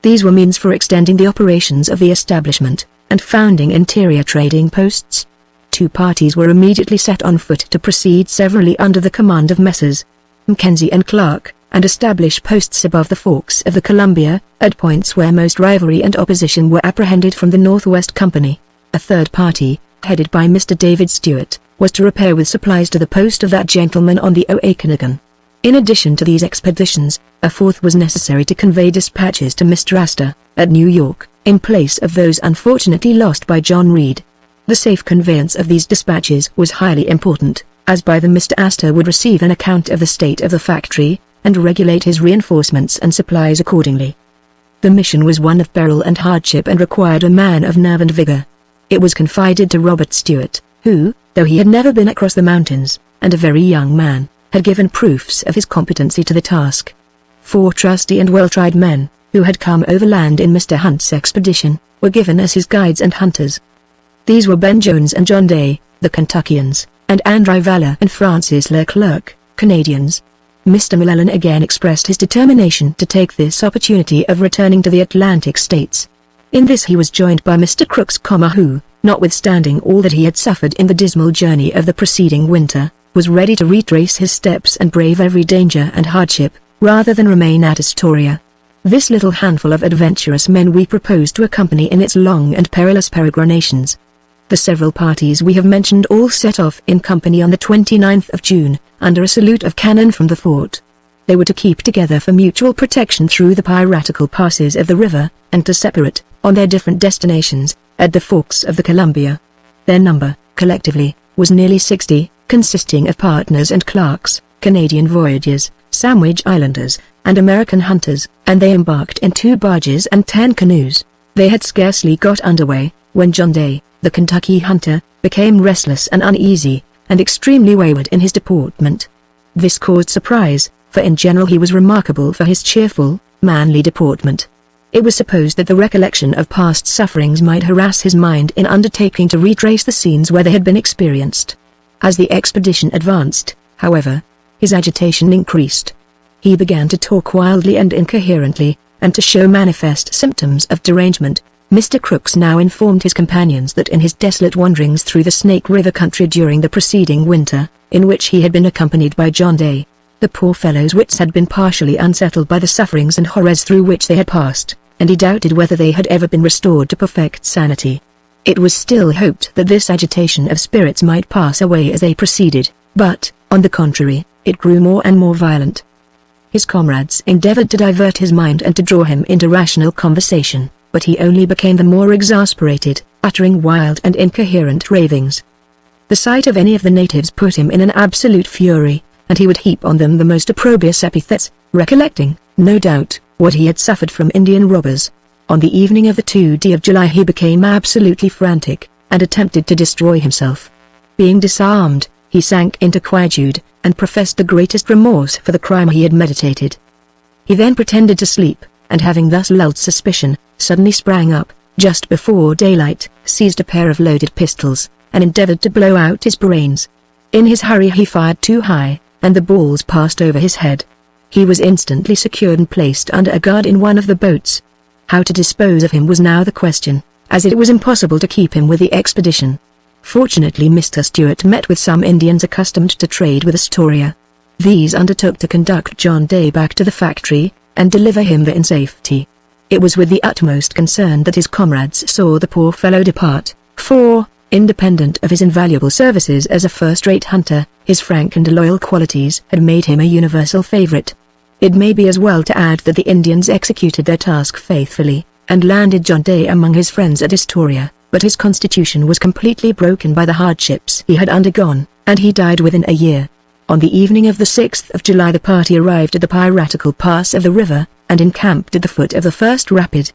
These were means for extending the operations of the establishment, and founding interior trading posts. 2 parties were immediately set on foot to proceed severally under the command of Messrs. Mackenzie and Clark, and establish posts above the forks of the Columbia, at points where most rivalry and opposition were apprehended from the Northwest Company. A third party, headed by Mr. David Stewart, was to repair with supplies to the post of that gentleman on the Oakenagan. In addition to these expeditions, a fourth was necessary to convey dispatches to Mr. Astor, at New York, in place of those unfortunately lost by John Reed. The safe conveyance of these dispatches was highly important, as by them Mr. Astor would receive an account of the state of the factory, and regulate his reinforcements and supplies accordingly. The mission was one of peril and hardship and required a man of nerve and vigor. It was confided to Robert Stewart, who, though he had never been across the mountains, and a very young man, had given proofs of his competency to the task. 4 trusty and well-tried men, who had come overland in Mr. Hunt's expedition, were given as his guides and hunters. These were Ben Jones and John Day, the Kentuckians, and Andrew Valor and Francis Leclerc, Canadians. Mr. Mlellan again expressed his determination to take this opportunity of returning to the Atlantic states. In this he was joined by Mr. Crooks, who, notwithstanding all that he had suffered in the dismal journey of the preceding winter, was ready to retrace his steps and brave every danger and hardship, rather than remain at Astoria. This little handful of adventurous men we propose to accompany in its long and perilous peregrinations. The several parties we have mentioned all set off in company on the 29th of June, under a salute of cannon from the fort. They were to keep together for mutual protection through the piratical passes of the river, and to separate, on their different destinations, at the forks of the Columbia. Their number, collectively, was nearly 60, consisting of partners and clerks, Canadian voyagers, Sandwich Islanders, and American hunters, and they embarked in 2 barges and 10 canoes. They had scarcely got underway, when John Day, the Kentucky hunter, became restless and uneasy, and extremely wayward in his deportment. This caused surprise, for in general he was remarkable for his cheerful, manly deportment. It was supposed that the recollection of past sufferings might harass his mind in undertaking to retrace the scenes where they had been experienced. As the expedition advanced, however, his agitation increased. He began to talk wildly and incoherently, and to show manifest symptoms of derangement. Mr. Crooks now informed his companions that in his desolate wanderings through the Snake River country during the preceding winter, in which he had been accompanied by John Day, the poor fellow's wits had been partially unsettled by the sufferings and horrors through which they had passed, and he doubted whether they had ever been restored to perfect sanity. It was still hoped that this agitation of spirits might pass away as they proceeded, but, on the contrary, it grew more and more violent. His comrades endeavored to divert his mind and to draw him into rational conversation, but he only became the more exasperated, uttering wild and incoherent ravings. The sight of any of the natives put him in an absolute fury, and he would heap on them the most opprobrious epithets, recollecting, no doubt, what he had suffered from Indian robbers. On the evening of the 2nd of July he became absolutely frantic, and attempted to destroy himself. Being disarmed, he sank into quietude, and professed the greatest remorse for the crime he had meditated. He then pretended to sleep, and having thus lulled suspicion, suddenly sprang up, just before daylight, seized a pair of loaded pistols, and endeavored to blow out his brains. In his hurry he fired too high, and the balls passed over his head. He was instantly secured and placed under a guard in one of the boats. How to dispose of him was now the question, as it was impossible to keep him with the expedition. Fortunately Mr. Stewart met with some Indians accustomed to trade with Astoria. These undertook to conduct John Day back to the factory, and deliver him there in safety. It was with the utmost concern that his comrades saw the poor fellow depart, for, independent of his invaluable services as a first-rate hunter, his frank and loyal qualities had made him a universal favorite. It may be as well to add that the Indians executed their task faithfully, and landed John Day among his friends at Astoria, but his constitution was completely broken by the hardships he had undergone, and he died within a year. On the evening of the 6th of July the party arrived at the piratical pass of the river, and encamped at the foot of the first rapid.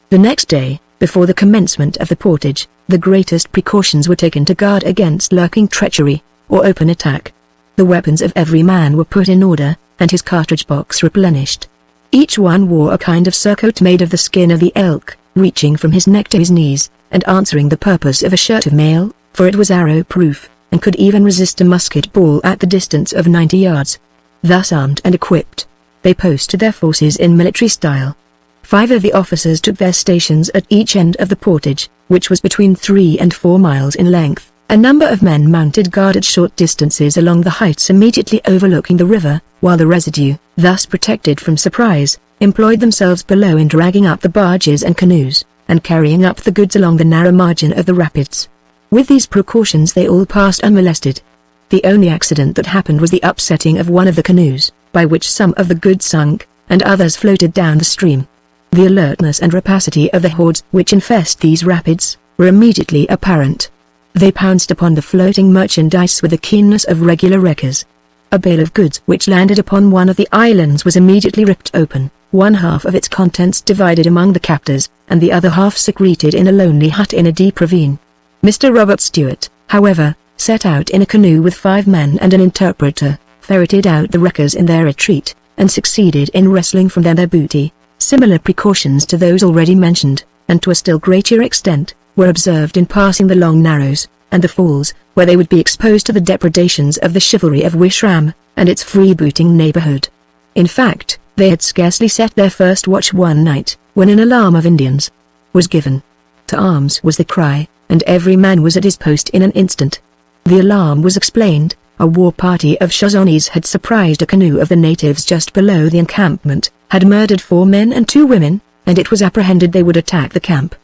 The next day, before the commencement of the portage, the greatest precautions were taken to guard against lurking treachery, or open attack. The weapons of every man were put in order, and his cartridge box replenished. Each one wore a kind of surcoat made of the skin of the elk, reaching from his neck to his knees, and answering the purpose of a shirt of mail, for it was arrow-proof, and could even resist a musket ball at the distance of 90 yards. Thus armed and equipped, they posted their forces in military style. 5 of the officers took their stations at each end of the portage, which was between 3 and 4 miles in length. A number of men mounted guard at short distances along the heights immediately overlooking the river, while the residue, thus protected from surprise, employed themselves below in dragging up the barges and canoes, and carrying up the goods along the narrow margin of the rapids. With these precautions they all passed unmolested. The only accident that happened was the upsetting of one of the canoes, by which some of the goods sunk, and others floated down the stream. The alertness and rapacity of the hordes which infest these rapids were immediately apparent. They pounced upon the floating merchandise with the keenness of regular wreckers. A bale of goods which landed upon one of the islands was immediately ripped open, one half of its contents divided among the captors, and the other half secreted in a lonely hut in a deep ravine. Mr. Robert Stewart, however, set out in a canoe with 5 men and an interpreter, ferreted out the wreckers in their retreat, and succeeded in wresting from them their booty. Similar precautions to those already mentioned, and to a still greater extent, were observed in passing the Long Narrows, and the falls, where they would be exposed to the depredations of the chivalry of Wishram, and its freebooting neighborhood. In fact, they had scarcely set their first watch one night, when an alarm of Indians was given. To arms was the cry, and every man was at his post in an instant. The alarm was explained. A war party of Shoshones had surprised a canoe of the natives just below the encampment, had murdered 4 men and 2 women, and it was apprehended they would attack the camp.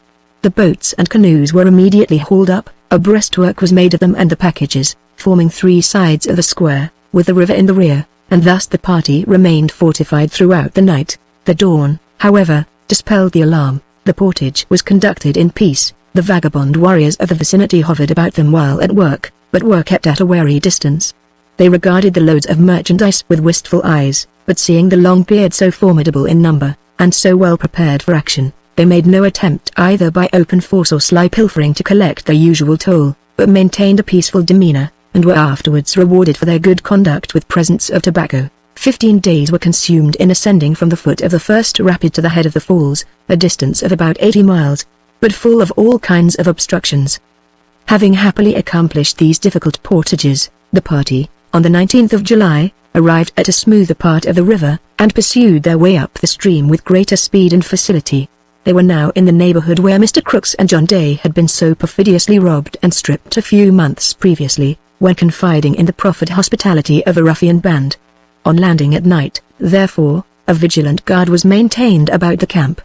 The boats and canoes were immediately hauled up, a breastwork was made of them and the packages, forming 3 sides of the square, with the river in the rear, and thus the party remained fortified throughout the night. The dawn, however, dispelled the alarm. The portage was conducted in peace. The vagabond warriors of the vicinity hovered about them while at work, but were kept at a wary distance. They regarded the loads of merchandise with wistful eyes, but seeing the Long-Beard so formidable in number, and so well prepared for action, they made no attempt either by open force or sly pilfering to collect their usual toll, but maintained a peaceful demeanor, and were afterwards rewarded for their good conduct with presents of tobacco. 15 days were consumed in ascending from the foot of the first rapid to the head of the falls, a distance of about 80 miles, but full of all kinds of obstructions. Having happily accomplished these difficult portages, the party, on the 19th of July, arrived at a smoother part of the river, and pursued their way up the stream with greater speed and facility. They were now in the neighborhood where Mr. Crooks and John Day had been so perfidiously robbed and stripped a few months previously, when confiding in the proffered hospitality of a ruffian band. On landing at night, therefore, a vigilant guard was maintained about the camp.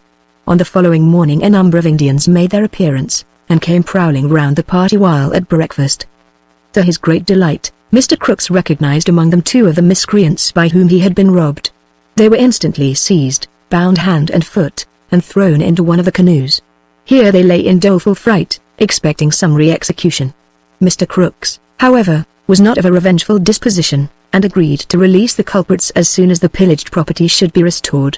On the following morning a number of Indians made their appearance, and came prowling round the party while at breakfast. To his great delight, Mr. Crooks recognized among them 2 of the miscreants by whom he had been robbed. They were instantly seized, bound hand and foot, and thrown into one of the canoes. Here they lay in doleful fright, expecting summary execution. Mr. Crooks, however, was not of a revengeful disposition, and agreed to release the culprits as soon as the pillaged property should be restored.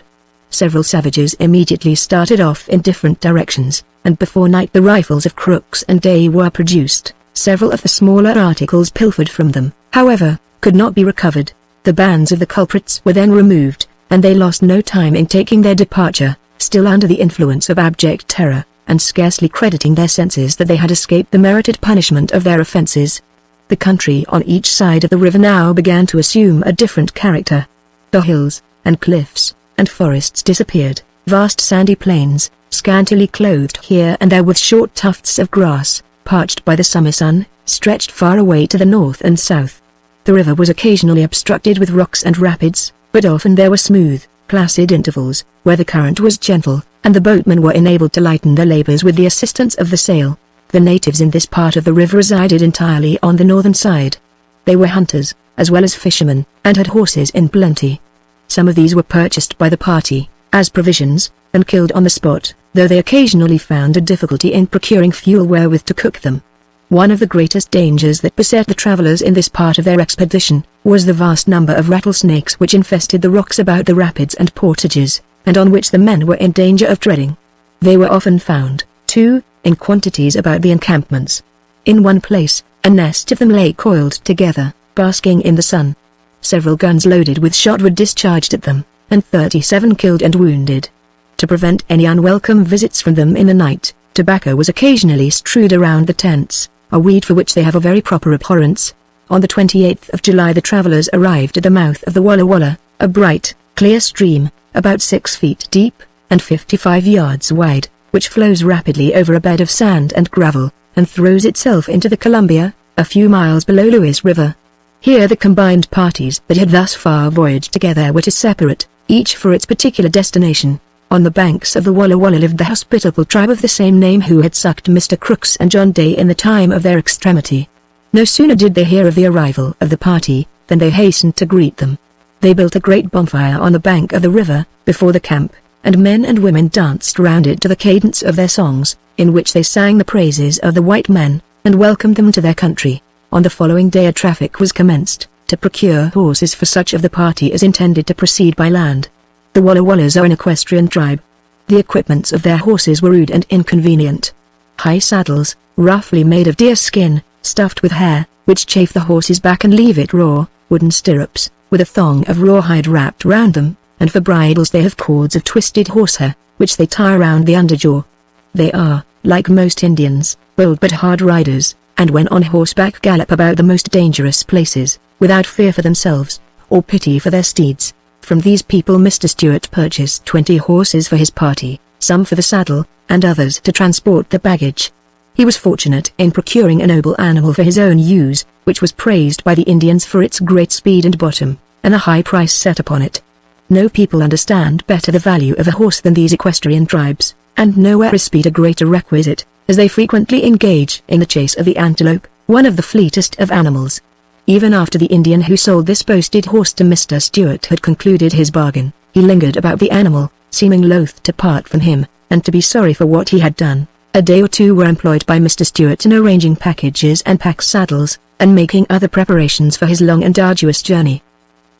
Several savages immediately started off in different directions, and before night the rifles of Crooks and Day were produced. Several of the smaller articles pilfered from them, however, could not be recovered. The bands of the culprits were then removed, and they lost no time in taking their departure, still under the influence of abject terror, and scarcely crediting their senses that they had escaped the merited punishment of their offences. The country on each side of the river now began to assume a different character. The hills, and cliffs, and forests disappeared. Vast sandy plains, scantily clothed here and there with short tufts of grass, parched by the summer sun, stretched far away to the north and south. The river was occasionally obstructed with rocks and rapids, but often there were smooth, placid intervals, where the current was gentle, and the boatmen were enabled to lighten their labors with the assistance of the sail. The natives in this part of the river resided entirely on the northern side. They were hunters, as well as fishermen, and had horses in plenty. Some of these were purchased by the party, as provisions, and killed on the spot, though they occasionally found a difficulty in procuring fuel wherewith to cook them. One of the greatest dangers that beset the travelers in this part of their expedition, was the vast number of rattlesnakes which infested the rocks about the rapids and portages, and on which the men were in danger of treading. They were often found, too, in quantities about the encampments. In one place, a nest of them lay coiled together, basking in the sun. Several guns loaded with shot were discharged at them, and 37 killed and wounded. To prevent any unwelcome visits from them in the night, tobacco was occasionally strewed around the tents, a weed for which they have a very proper abhorrence. On the 28th of July the travellers arrived at the mouth of the Walla Walla, a bright, clear stream, about 6 feet deep, and 55 yards wide, which flows rapidly over a bed of sand and gravel, and throws itself into the Columbia, a few miles below Lewis River. Here the combined parties that had thus far voyaged together were to separate, each for its particular destination. On the banks of the Walla Walla lived the hospitable tribe of the same name who had sucked Mr. Crooks and John Day in the time of their extremity. No sooner did they hear of the arrival of the party, than they hastened to greet them. They built a great bonfire on the bank of the river, before the camp, and men and women danced round it to the cadence of their songs, in which they sang the praises of the white men, and welcomed them to their country. On the following day a traffic was commenced, to procure horses for such of the party as intended to proceed by land. The Walla Wallas are an equestrian tribe. The equipments of their horses were rude and inconvenient. High saddles, roughly made of deer skin, stuffed with hair, which chafe the horse's back and leave it raw, wooden stirrups, with a thong of rawhide wrapped round them, and for bridles they have cords of twisted horsehair, which they tie round the underjaw. They are, like most Indians, bold but hard riders, and when on horseback gallop about the most dangerous places, without fear for themselves, or pity for their steeds. From these people Mr. Stewart purchased 20 horses for his party, some for the saddle, and others to transport the baggage. He was fortunate in procuring a noble animal for his own use, which was praised by the Indians for its great speed and bottom, and a high price set upon it. No people understand better the value of a horse than these equestrian tribes, and nowhere is speed a greater requisite, as they frequently engage in the chase of the antelope, one of the fleetest of animals. Even after the Indian who sold this boasted horse to Mr. Stewart had concluded his bargain, he lingered about the animal, seeming loath to part from him, and to be sorry for what he had done. A day or two were employed by Mr. Stewart in arranging packages and pack saddles, and making other preparations for his long and arduous journey.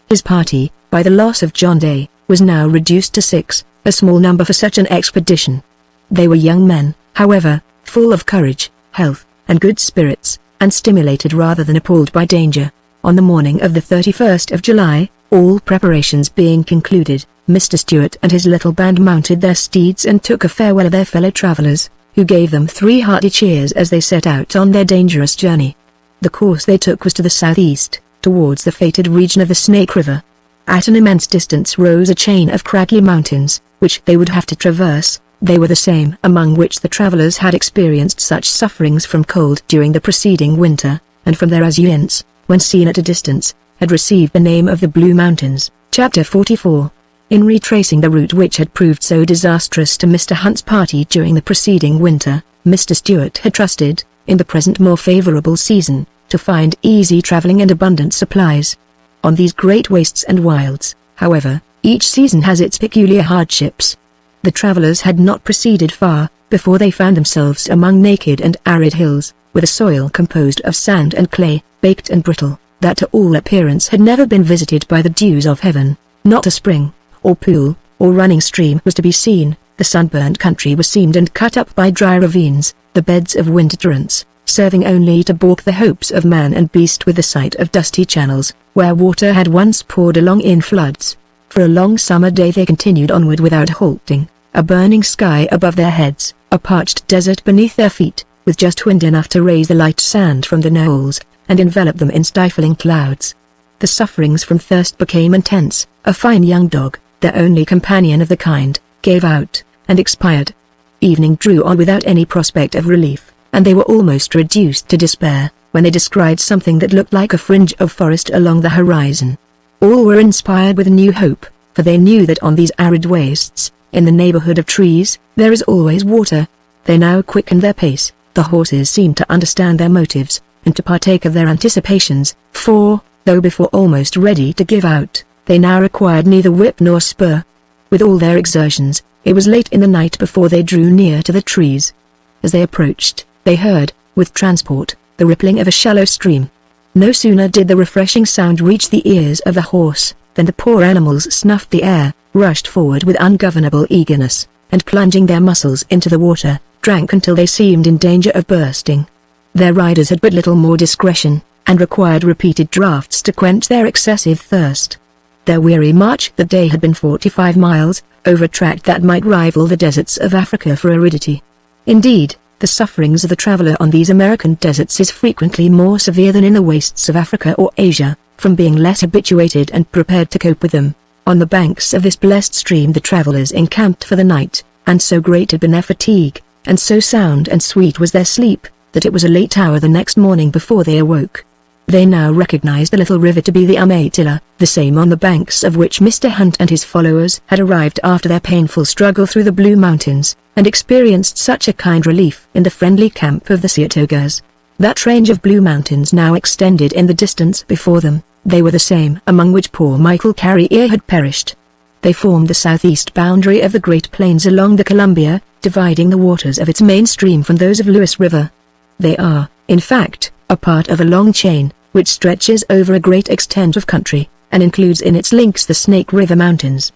His party, by the loss of John Day, was now reduced to 6, a small number for such an expedition. They were young men, however, full of courage, health, and good spirits, and stimulated rather than appalled by danger. On the morning of the 31st of July, all preparations being concluded, Mr. Stewart and his little band mounted their steeds and took a farewell of their fellow travellers, who gave them 3 hearty cheers as they set out on their dangerous journey. The course they took was to the southeast, towards the fated region of the Snake River. At an immense distance rose a chain of craggy mountains, which they would have to traverse. They were the same among which the travellers had experienced such sufferings from cold during the preceding winter, and from their azurience, when seen at a distance, had received the name of the Blue Mountains. Chapter 44. In retracing the route which had proved so disastrous to Mr. Hunt's party during the preceding winter, Mr. Stewart had trusted, in the present more favourable season, to find easy travelling and abundant supplies. On these great wastes and wilds, however, each season has its peculiar hardships. The travellers had not proceeded far, before they found themselves among naked and arid hills, with a soil composed of sand and clay, baked and brittle, that to all appearance had never been visited by the dews of heaven. Not a spring, or pool, or running stream was to be seen, The sunburnt country was seamed and cut up by dry ravines, the beds of winter torrents, serving only to balk the hopes of man and beast with the sight of dusty channels, where water had once poured along in floods. For a long summer day they continued onward without halting, a burning sky above their heads, a parched desert beneath their feet, with just wind enough to raise the light sand from the knolls, and envelop them in stifling clouds. The sufferings from thirst became intense. A fine young dog, their only companion of the kind, gave out, and expired. Evening drew on without any prospect of relief, and they were almost reduced to despair, when they descried something that looked like a fringe of forest along the horizon. All were inspired with new hope, for they knew that on these arid wastes, in the neighborhood of trees, there is always water. They now quickened their pace. The horses seemed to understand their motives, and to partake of their anticipations, for, though before almost ready to give out, they now required neither whip nor spur. With all their exertions, it was late in the night before they drew near to the trees. As they approached, they heard, with transport, the rippling of a shallow stream. No sooner did the refreshing sound reach the ears of the horse, than the poor animals snuffed the air, rushed forward with ungovernable eagerness, and plunging their muscles into the water, drank until they seemed in danger of bursting. Their riders had but little more discretion, and required repeated draughts to quench their excessive thirst. Their weary march that day had been 45 miles, over tract that might rival the deserts of Africa for aridity. Indeed, the sufferings of the traveler on these American deserts is frequently more severe than in the wastes of Africa or Asia, from being less habituated and prepared to cope with them. On the banks of this blessed stream the travelers encamped for the night, and so great had been their fatigue, and so sound and sweet was their sleep, that it was a late hour the next morning before they awoke. They now recognized the little river to be the Umatilla, the same on the banks of which Mr. Hunt and his followers had arrived after their painful struggle through the Blue Mountains, and experienced such a kind relief in the friendly camp of the Seatogas. That range of Blue Mountains now extended in the distance before them. They were the same among which poor Michael Carrier had perished. They formed the southeast boundary of the Great Plains along the Columbia, dividing the waters of its main stream from those of Lewis River. They are, in fact, a part of a long chain, which stretches over a great extent of country, and includes in its links the Snake River Mountains.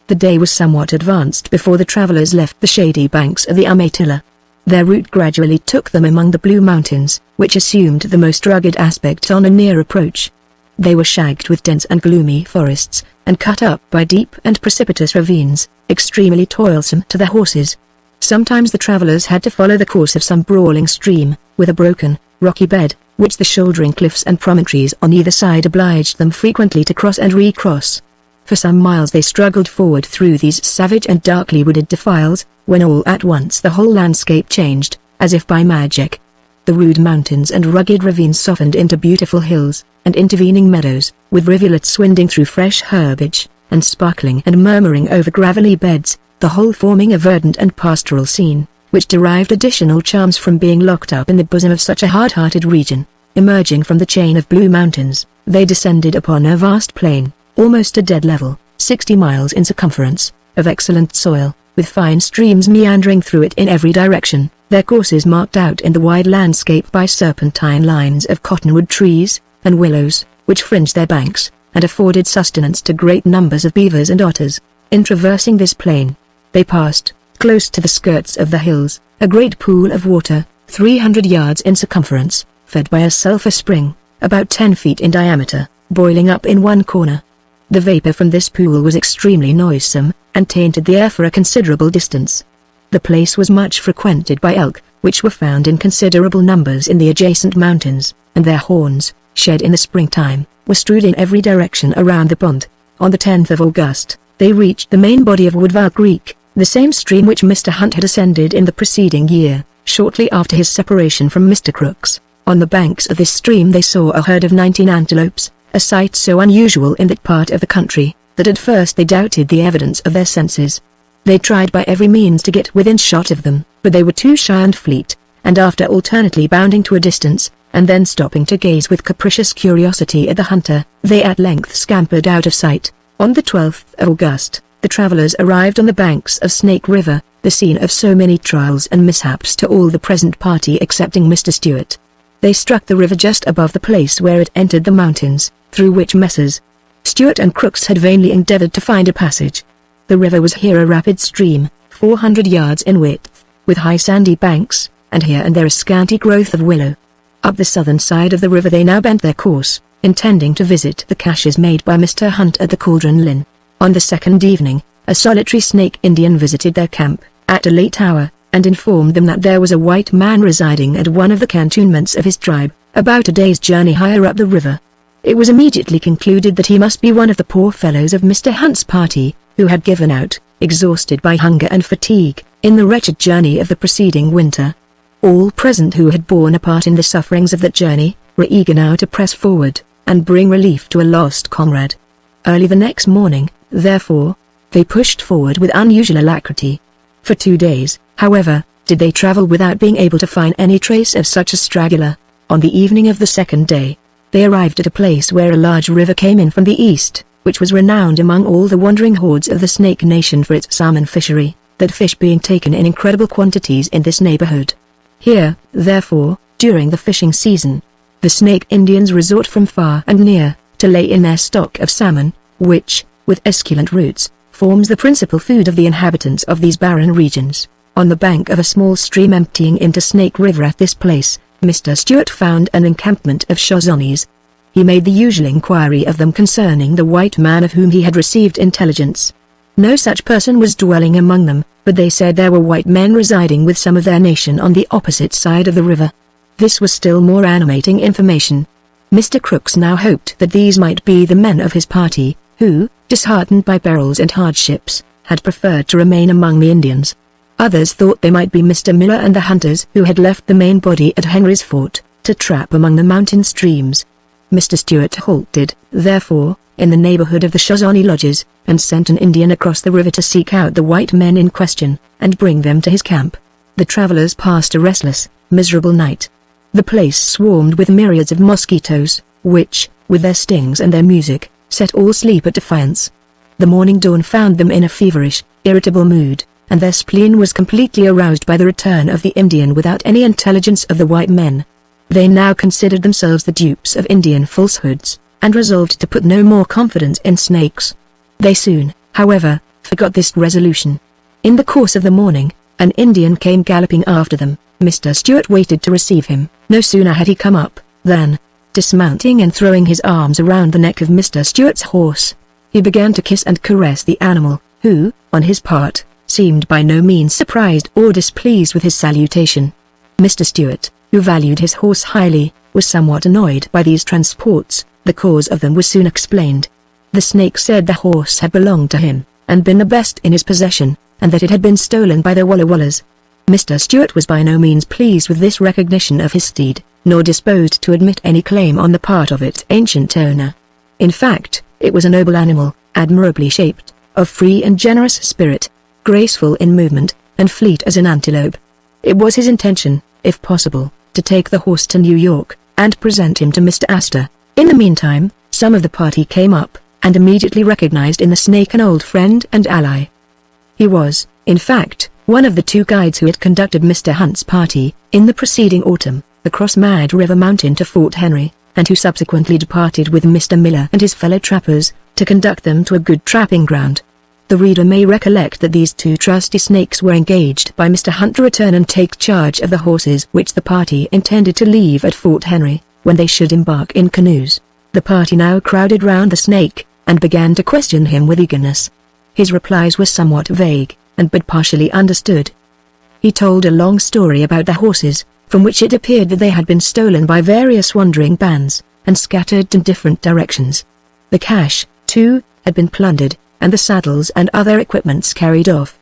The day was somewhat advanced before the travelers left the shady banks of the Umatilla. Their route gradually took them among the Blue Mountains, which assumed the most rugged aspect on a near approach. They were shagged with dense and gloomy forests, and cut up by deep and precipitous ravines, extremely toilsome to the horses. Sometimes the travelers had to follow the course of some brawling stream, with a broken, rocky bed, which the shouldering cliffs and promontories on either side obliged them frequently to cross and recross. For some miles they struggled forward through these savage and darkly wooded defiles, when all at once the whole landscape changed, as if by magic. The rude mountains and rugged ravines softened into beautiful hills, and intervening meadows, with rivulets winding through fresh herbage, and sparkling and murmuring over gravelly beds, the whole forming a verdant and pastoral scene, which derived additional charms from being locked up in the bosom of such a hard-hearted region. Emerging from the chain of Blue Mountains, they descended upon a vast plain, almost a dead level, 60 miles in circumference, of excellent soil, with fine streams meandering through it in every direction, their courses marked out in the wide landscape by serpentine lines of cottonwood trees and willows, which fringed their banks, and afforded sustenance to great numbers of beavers and otters. In traversing this plain, they passed, close to the skirts of the hills, a great pool of water, 300 yards in circumference, fed by a sulphur spring, about 10 feet in diameter, boiling up in one corner. The vapor from this pool was extremely noisome, and tainted the air for a considerable distance. The place was much frequented by elk, which were found in considerable numbers in the adjacent mountains, and their horns, shed in the springtime, were strewed in every direction around the pond. On the 10th of August, they reached the main body of Woodville Creek, the same stream which Mr. Hunt had ascended in the preceding year, shortly after his separation from Mr. Crooks. On the banks of this stream they saw a herd of 19 antelopes, a sight so unusual in that part of the country, that at first they doubted the evidence of their senses. They tried by every means to get within shot of them, but they were too shy and fleet, and after alternately bounding to a distance, and then stopping to gaze with capricious curiosity at the hunter, they at length scampered out of sight. On the 12th of August, the travelers arrived on the banks of Snake River, the scene of so many trials and mishaps to all the present party excepting Mr. Stewart. They struck the river just above the place where it entered the mountains, through which Messrs. Stewart and Crooks had vainly endeavored to find a passage. The river was here a rapid stream, 400 yards in width, with high sandy banks, and here and there a scanty growth of willow. Up the southern side of the river they now bent their course, intending to visit the caches made by Mr. Hunt at the Cauldron Linn. On the second evening, a solitary Snake Indian visited their camp, at a late hour, and informed them that there was a white man residing at one of the cantonments of his tribe, about a day's journey higher up the river. It was immediately concluded that he must be one of the poor fellows of Mr. Hunt's party, who had given out, exhausted by hunger and fatigue, in the wretched journey of the preceding winter. All present who had borne a part in the sufferings of that journey, were eager now to press forward, and bring relief to a lost comrade. Early the next morning, therefore, they pushed forward with unusual alacrity. For 2 days, however, did they travel without being able to find any trace of such a straggler. On the evening of the second day, they arrived at a place where a large river came in from the east, which was renowned among all the wandering hordes of the Snake Nation for its salmon fishery, that fish being taken in incredible quantities in this neighborhood. Here, therefore, during the fishing season, the Snake Indians resort from far and near, to lay in their stock of salmon, which, with esculent roots, forms the principal food of the inhabitants of these barren regions. On the bank of a small stream emptying into Snake River at this place, Mr. Stewart found an encampment of Shoshones. He made the usual inquiry of them concerning the white man of whom he had received intelligence. No such person was dwelling among them, but they said there were white men residing with some of their nation on the opposite side of the river. This was still more animating information. Mr. Crooks now hoped that these might be the men of his party, who, disheartened by perils and hardships, had preferred to remain among the Indians. Others thought they might be Mr. Miller and the hunters who had left the main body at Henry's Fort, to trap among the mountain streams. Mr. Stewart halted, therefore, in the neighborhood of the Shoshone lodges, and sent an Indian across the river to seek out the white men in question, and bring them to his camp. The travelers passed a restless, miserable night. The place swarmed with myriads of mosquitoes, which, with their stings and their music, set all sleep at defiance. The morning dawn found them in a feverish, irritable mood, and their spleen was completely aroused by the return of the Indian without any intelligence of the white men. They now considered themselves the dupes of Indian falsehoods, and resolved to put no more confidence in snakes. They soon, however, forgot this resolution. In the course of the morning, an Indian came galloping after them. Mr. Stewart waited to receive him. No sooner had he come up, than, dismounting and throwing his arms around the neck of Mr. Stewart's horse, he began to kiss and caress the animal, who, on his part, seemed by no means surprised or displeased with his salutation. Mr. Stewart, who valued his horse highly, was somewhat annoyed by these transports. The cause of them was soon explained. The snake said the horse had belonged to him, and been the best in his possession, and that it had been stolen by the Walla Wallas. Mr. Stewart was by no means pleased with this recognition of his steed, nor disposed to admit any claim on the part of its ancient owner. In fact, it was a noble animal, admirably shaped, of free and generous spirit, graceful in movement, and fleet as an antelope. It was his intention, if possible, to take the horse to New York, and present him to Mr. Astor. In the meantime, some of the party came up, and immediately recognized in the snake an old friend and ally. He was, in fact, one of the 2 guides who had conducted Mr. Hunt's party, in the preceding autumn, across Mad River Mountain to Fort Henry, and who subsequently departed with Mr. Miller and his fellow trappers, to conduct them to a good trapping ground. The reader may recollect that these 2 trusty snakes were engaged by Mr. Hunt to return and take charge of the horses which the party intended to leave at Fort Henry, when they should embark in canoes. The party now crowded round the snake, and began to question him with eagerness. His replies were somewhat vague, and but partially understood. He told a long story about the horses, from which it appeared that they had been stolen by various wandering bands, and scattered in different directions. The cache, too, had been plundered, and the saddles and other equipments carried off.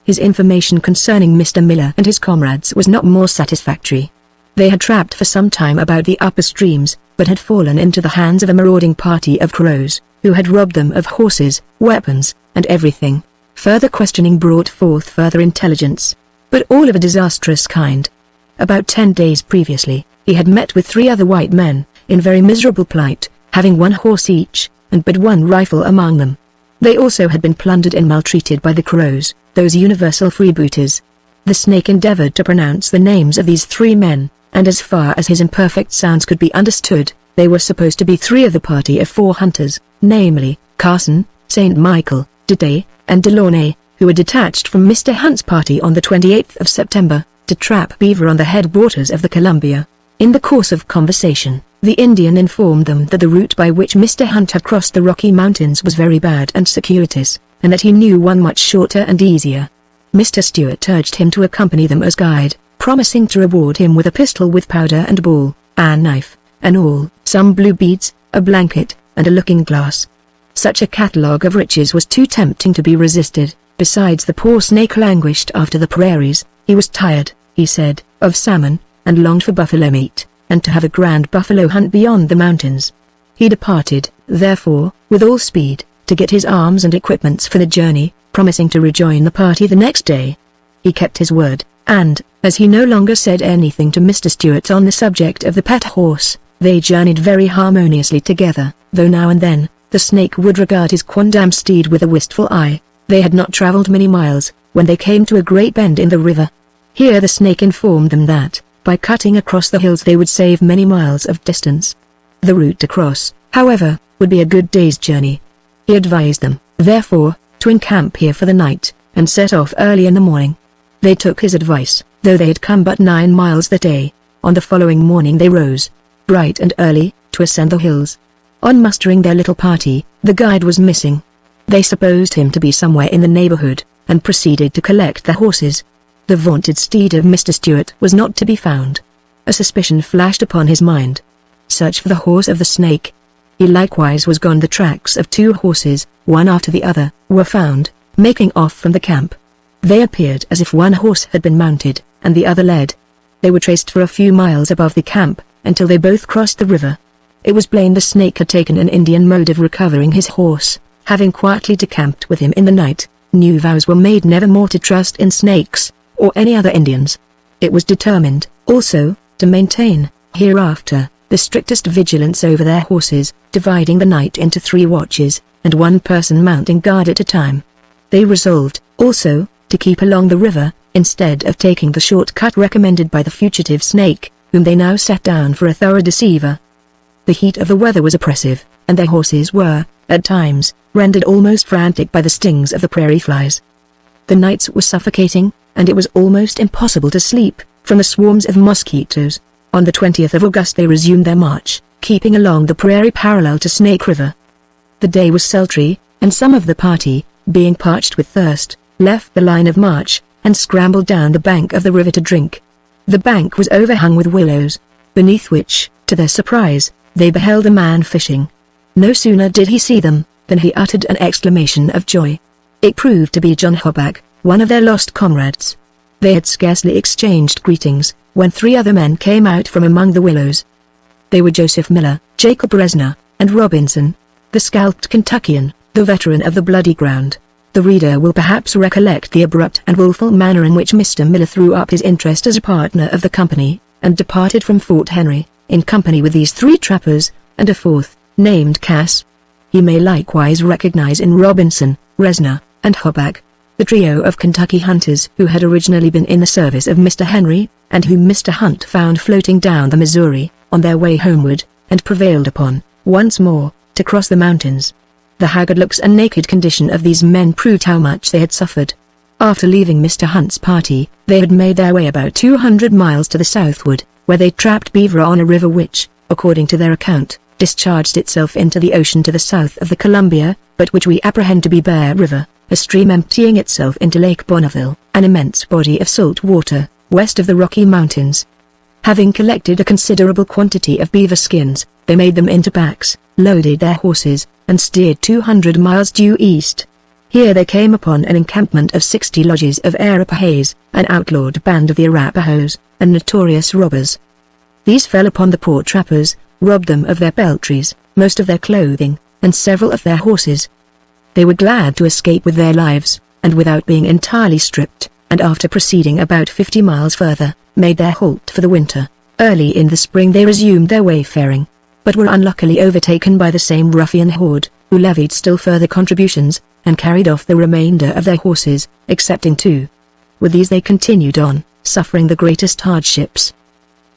His information concerning Mr. Miller and his comrades was not more satisfactory. They had trapped for some time about the upper streams, but had fallen into the hands of a marauding party of Crows, who had robbed them of horses, weapons, and everything. Further questioning brought forth further intelligence, but all of a disastrous kind. About 10 days previously, he had met with 3 other white men, in very miserable plight, having 1 horse each, and but 1 rifle among them. They also had been plundered and maltreated by the Crows, those universal freebooters. The snake endeavored to pronounce the names of these 3 men, and as far as his imperfect sounds could be understood, they were supposed to be 3 of the party of 4 hunters, namely, Carson, St. Michael, Day, and Delaunay, who were detached from Mr. Hunt's party on the 28th of September, to trap beaver on the headwaters of the Columbia. In the course of conversation, the Indian informed them that the route by which Mr. Hunt had crossed the Rocky Mountains was very bad and circuitous, and that he knew one much shorter and easier. Mr. Stewart urged him to accompany them as guide, promising to reward him with a pistol with powder and ball, a knife, an awl, some blue beads, a blanket, and a looking-glass. Such a catalogue of riches was too tempting to be resisted. Besides, the poor snake languished after the prairies. He was tired, he said, of salmon, and longed for buffalo meat, and to have a grand buffalo hunt beyond the mountains. He departed, therefore, with all speed, to get his arms and equipments for the journey, promising to rejoin the party the next day. He kept his word, and, as he no longer said anything to Mr. Stewart on the subject of the pet horse, they journeyed very harmoniously together, though now and then, the snake would regard his quondam steed with a wistful eye. They had not travelled many miles, when they came to a great bend in the river. Here the snake informed them that, by cutting across the hills they would save many miles of distance. The route across, however, would be a good day's journey. He advised them, therefore, to encamp here for the night, and set off early in the morning. They took his advice, though they had come but 9 miles that day. On the following morning they rose, bright and early, to ascend the hills. On mustering their little party, the guide was missing. They supposed him to be somewhere in the neighborhood, and proceeded to collect their horses. The vaunted steed of Mr. Stewart was not to be found. A suspicion flashed upon his mind. Search for the horse of the snake. He likewise was gone. The tracks of 2 horses, one after the other, were found, making off from the camp. They appeared as if one horse had been mounted, and the other led. They were traced for a few miles above the camp, until they both crossed the river. It was plain the snake had taken an Indian mode of recovering his horse. Having quietly decamped with him in the night, new vows were made never more to trust in snakes, or any other Indians. It was determined, also, to maintain, hereafter, the strictest vigilance over their horses, dividing the night into 3 watches, and one person mounting guard at a time. They resolved, also, to keep along the river, instead of taking the short cut recommended by the fugitive snake, whom they now set down for a thorough deceiver. The heat of the weather was oppressive, and their horses were, at times, rendered almost frantic by the stings of the prairie flies. The nights were suffocating, and it was almost impossible to sleep, from the swarms of mosquitoes. On the 20th of August they resumed their march, keeping along the prairie parallel to Snake River. The day was sultry, and some of the party, being parched with thirst, left the line of march, and scrambled down the bank of the river to drink. The bank was overhung with willows, beneath which, to their surprise, they beheld a man fishing. No sooner did he see them, than he uttered an exclamation of joy. It proved to be John Hobback, one of their lost comrades. They had scarcely exchanged greetings, when 3 other men came out from among the willows. They were Joseph Miller, Jacob Resner, and Robinson, the scalped Kentuckian, the veteran of the bloody ground. The reader will perhaps recollect the abrupt and wilful manner in which Mr. Miller threw up his interest as a partner of the company, and departed from Fort Henry, in company with these 3 trappers, and a 4th, named Cass. He may likewise recognize in Robinson, Resner, and Hobback, the trio of Kentucky hunters who had originally been in the service of Mr. Henry, and whom Mr. Hunt found floating down the Missouri, on their way homeward, and prevailed upon, once more, to cross the mountains. The haggard looks and naked condition of these men proved how much they had suffered. After leaving Mr. Hunt's party, they had made their way about 200 miles to the southward, where they trapped beaver on a river which, according to their account, discharged itself into the ocean to the south of the Columbia, but which we apprehend to be Bear River, a stream emptying itself into Lake Bonneville, an immense body of salt water, west of the Rocky Mountains. Having collected a considerable quantity of beaver skins, they made them into packs, loaded their horses, and steered 200 miles due east. Here they came upon an encampment of 60 lodges of Arapahoes, an outlawed band of the Arapahoes, and notorious robbers. These fell upon the poor trappers, robbed them of their peltries, most of their clothing, and several of their horses. They were glad to escape with their lives, and without being entirely stripped, and after proceeding about 50 miles further, made their halt for the winter. Early in the spring they resumed their wayfaring, but were unluckily overtaken by the same ruffian horde, who levied still further contributions, and carried off the remainder of their horses, excepting 2. With these they continued on, suffering the greatest hardships.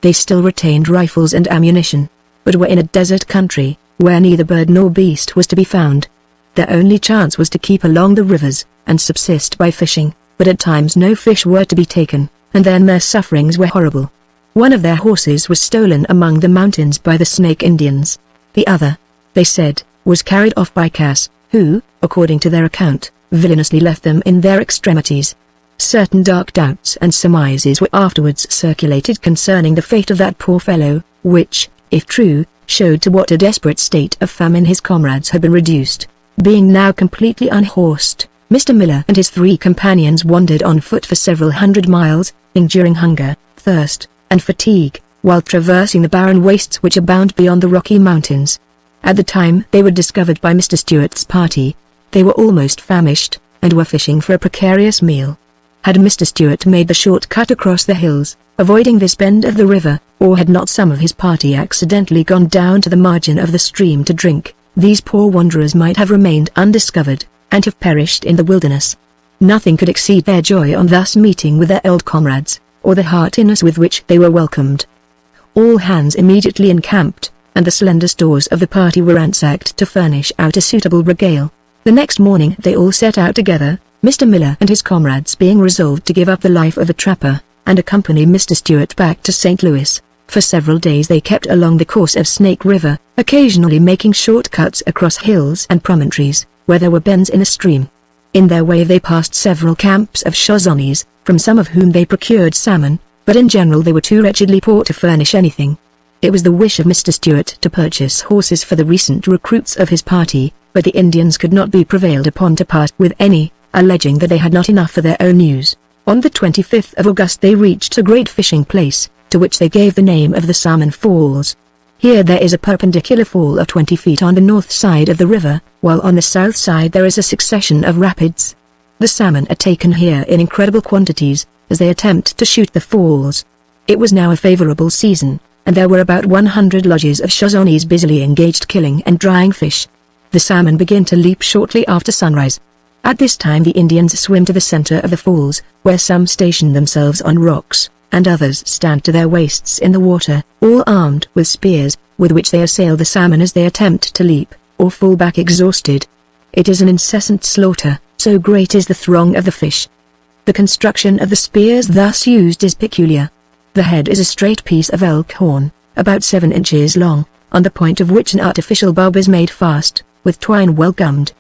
They still retained rifles and ammunition, but were in a desert country, where neither bird nor beast was to be found. Their only chance was to keep along the rivers, and subsist by fishing, but at times no fish were to be taken, and then their sufferings were horrible. One of their horses was stolen among the mountains by the Snake Indians. The other, they said, was carried off by Cass, who, according to their account, villainously left them in their extremities. Certain dark doubts and surmises were afterwards circulated concerning the fate of that poor fellow, which, if true, showed to what a desperate state of famine his comrades had been reduced. Being now completely unhorsed, Mr. Miller and his 3 companions wandered on foot for several hundred miles, enduring hunger, thirst, and fatigue, while traversing the barren wastes which abound beyond the Rocky Mountains. At the time they were discovered by Mr. Stewart's party, they were almost famished, and were fishing for a precarious meal. Had Mr. Stewart made the short cut across the hills, avoiding this bend of the river, or had not some of his party accidentally gone down to the margin of the stream to drink, these poor wanderers might have remained undiscovered, and have perished in the wilderness. Nothing could exceed their joy on thus meeting with their old comrades, or the heartiness with which they were welcomed. All hands immediately encamped, and the slender stores of the party were ransacked to furnish out a suitable regale. The next morning they all set out together, Mr. Miller and his comrades being resolved to give up the life of a trapper, and accompany Mr. Stewart back to St. Louis. For several days they kept along the course of Snake River, occasionally making short cuts across hills and promontories, where there were bends in the stream. In their way they passed several camps of Shoshones, from some of whom they procured salmon, but in general they were too wretchedly poor to furnish anything. It was the wish of Mr. Stewart to purchase horses for the recent recruits of his party, but the Indians could not be prevailed upon to part with any, alleging that they had not enough for their own use. On the 25th of August they reached a great fishing place, to which they gave the name of the Salmon Falls. Here there is a perpendicular fall of 20 feet on the north side of the river, while on the south side there is a succession of rapids. The salmon are taken here in incredible quantities, as they attempt to shoot the falls. It was now a favorable season, and there were about 100 lodges of Shoshones busily engaged killing and drying fish. The salmon begin to leap shortly after sunrise. At this time the Indians swim to the center of the falls, where some station themselves on rocks, and others stand to their waists in the water, all armed with spears, with which they assail the salmon as they attempt to leap, or fall back exhausted. It is an incessant slaughter, so great is the throng of the fish. The construction of the spears thus used is peculiar. The head is a straight piece of elk horn, about 7 inches long, on the point of which an artificial bulb is made fast, with twine well gummed.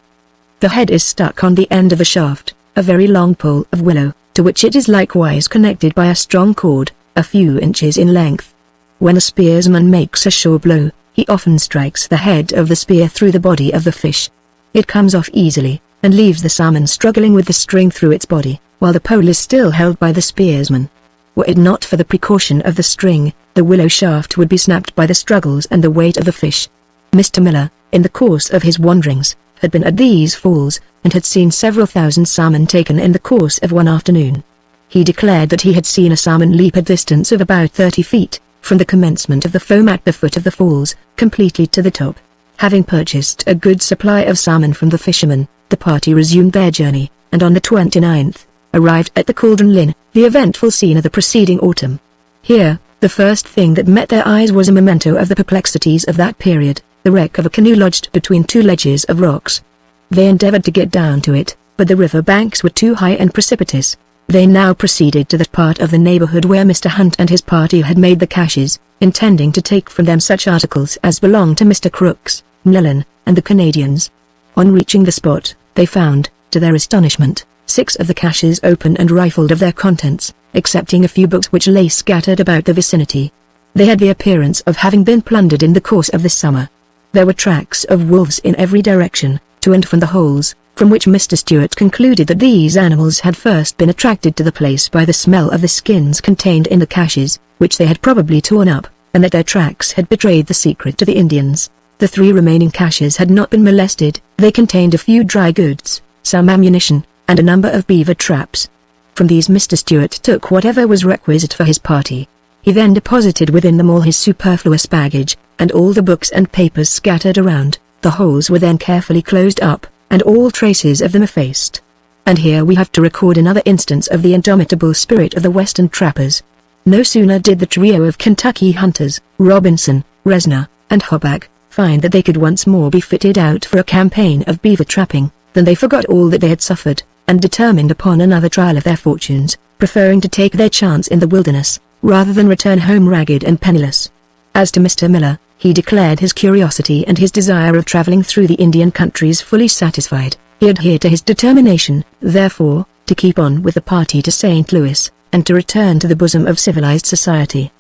The head is stuck on the end of the shaft, a very long pole of willow, to which it is likewise connected by a strong cord, a few inches in length. When a spearsman makes a sure blow, he often strikes the head of the spear through the body of the fish. It comes off easily, and leaves the salmon struggling with the string through its body, while the pole is still held by the spearsman. Were it not for the precaution of the string, the willow shaft would be snapped by the struggles and the weight of the fish. Mr. Miller, in the course of his wanderings, had been at these falls, and had seen several thousand salmon taken in the course of one afternoon. He declared that he had seen a salmon leap a distance of about 30 feet, from the commencement of the foam at the foot of the falls, completely to the top. Having purchased a good supply of salmon from the fishermen, the party resumed their journey, and on the 29th, arrived at the Cauldron Linn, the eventful scene of the preceding autumn. Here, the first thing that met their eyes was a memento of the perplexities of that period, the wreck of a canoe lodged between 2 ledges of rocks. They endeavored to get down to it, but the river banks were too high and precipitous. They now proceeded to that part of the neighborhood where Mr. Hunt and his party had made the caches, intending to take from them such articles as belonged to Mr. Crooks, Mellon, and the Canadians. On reaching the spot, they found, to their astonishment, 6 of the caches open and rifled of their contents, excepting a few books which lay scattered about the vicinity. They had the appearance of having been plundered in the course of the summer. There were tracks of wolves in every direction, to and from the holes, from which Mr. Stewart concluded that these animals had first been attracted to the place by the smell of the skins contained in the caches, which they had probably torn up, and that their tracks had betrayed the secret to the Indians. The 3 remaining caches had not been molested. They contained a few dry goods, some ammunition, and a number of beaver traps. From these Mr. Stewart took whatever was requisite for his party. He then deposited within them all his superfluous baggage, and all the books and papers scattered around. The holes were then carefully closed up, and all traces of them effaced. And here we have to record another instance of the indomitable spirit of the Western trappers. No sooner did the trio of Kentucky hunters, Robinson, Resner, and Hobback, find that they could once more be fitted out for a campaign of beaver trapping, than they forgot all that they had suffered, and determined upon another trial of their fortunes, preferring to take their chance in the wilderness, rather than return home ragged and penniless. As to Mr. Miller, he declared his curiosity and his desire of traveling through the Indian countries fully satisfied. He adhered to his determination, therefore, to keep on with the party to St. Louis, and to return to the bosom of civilized society.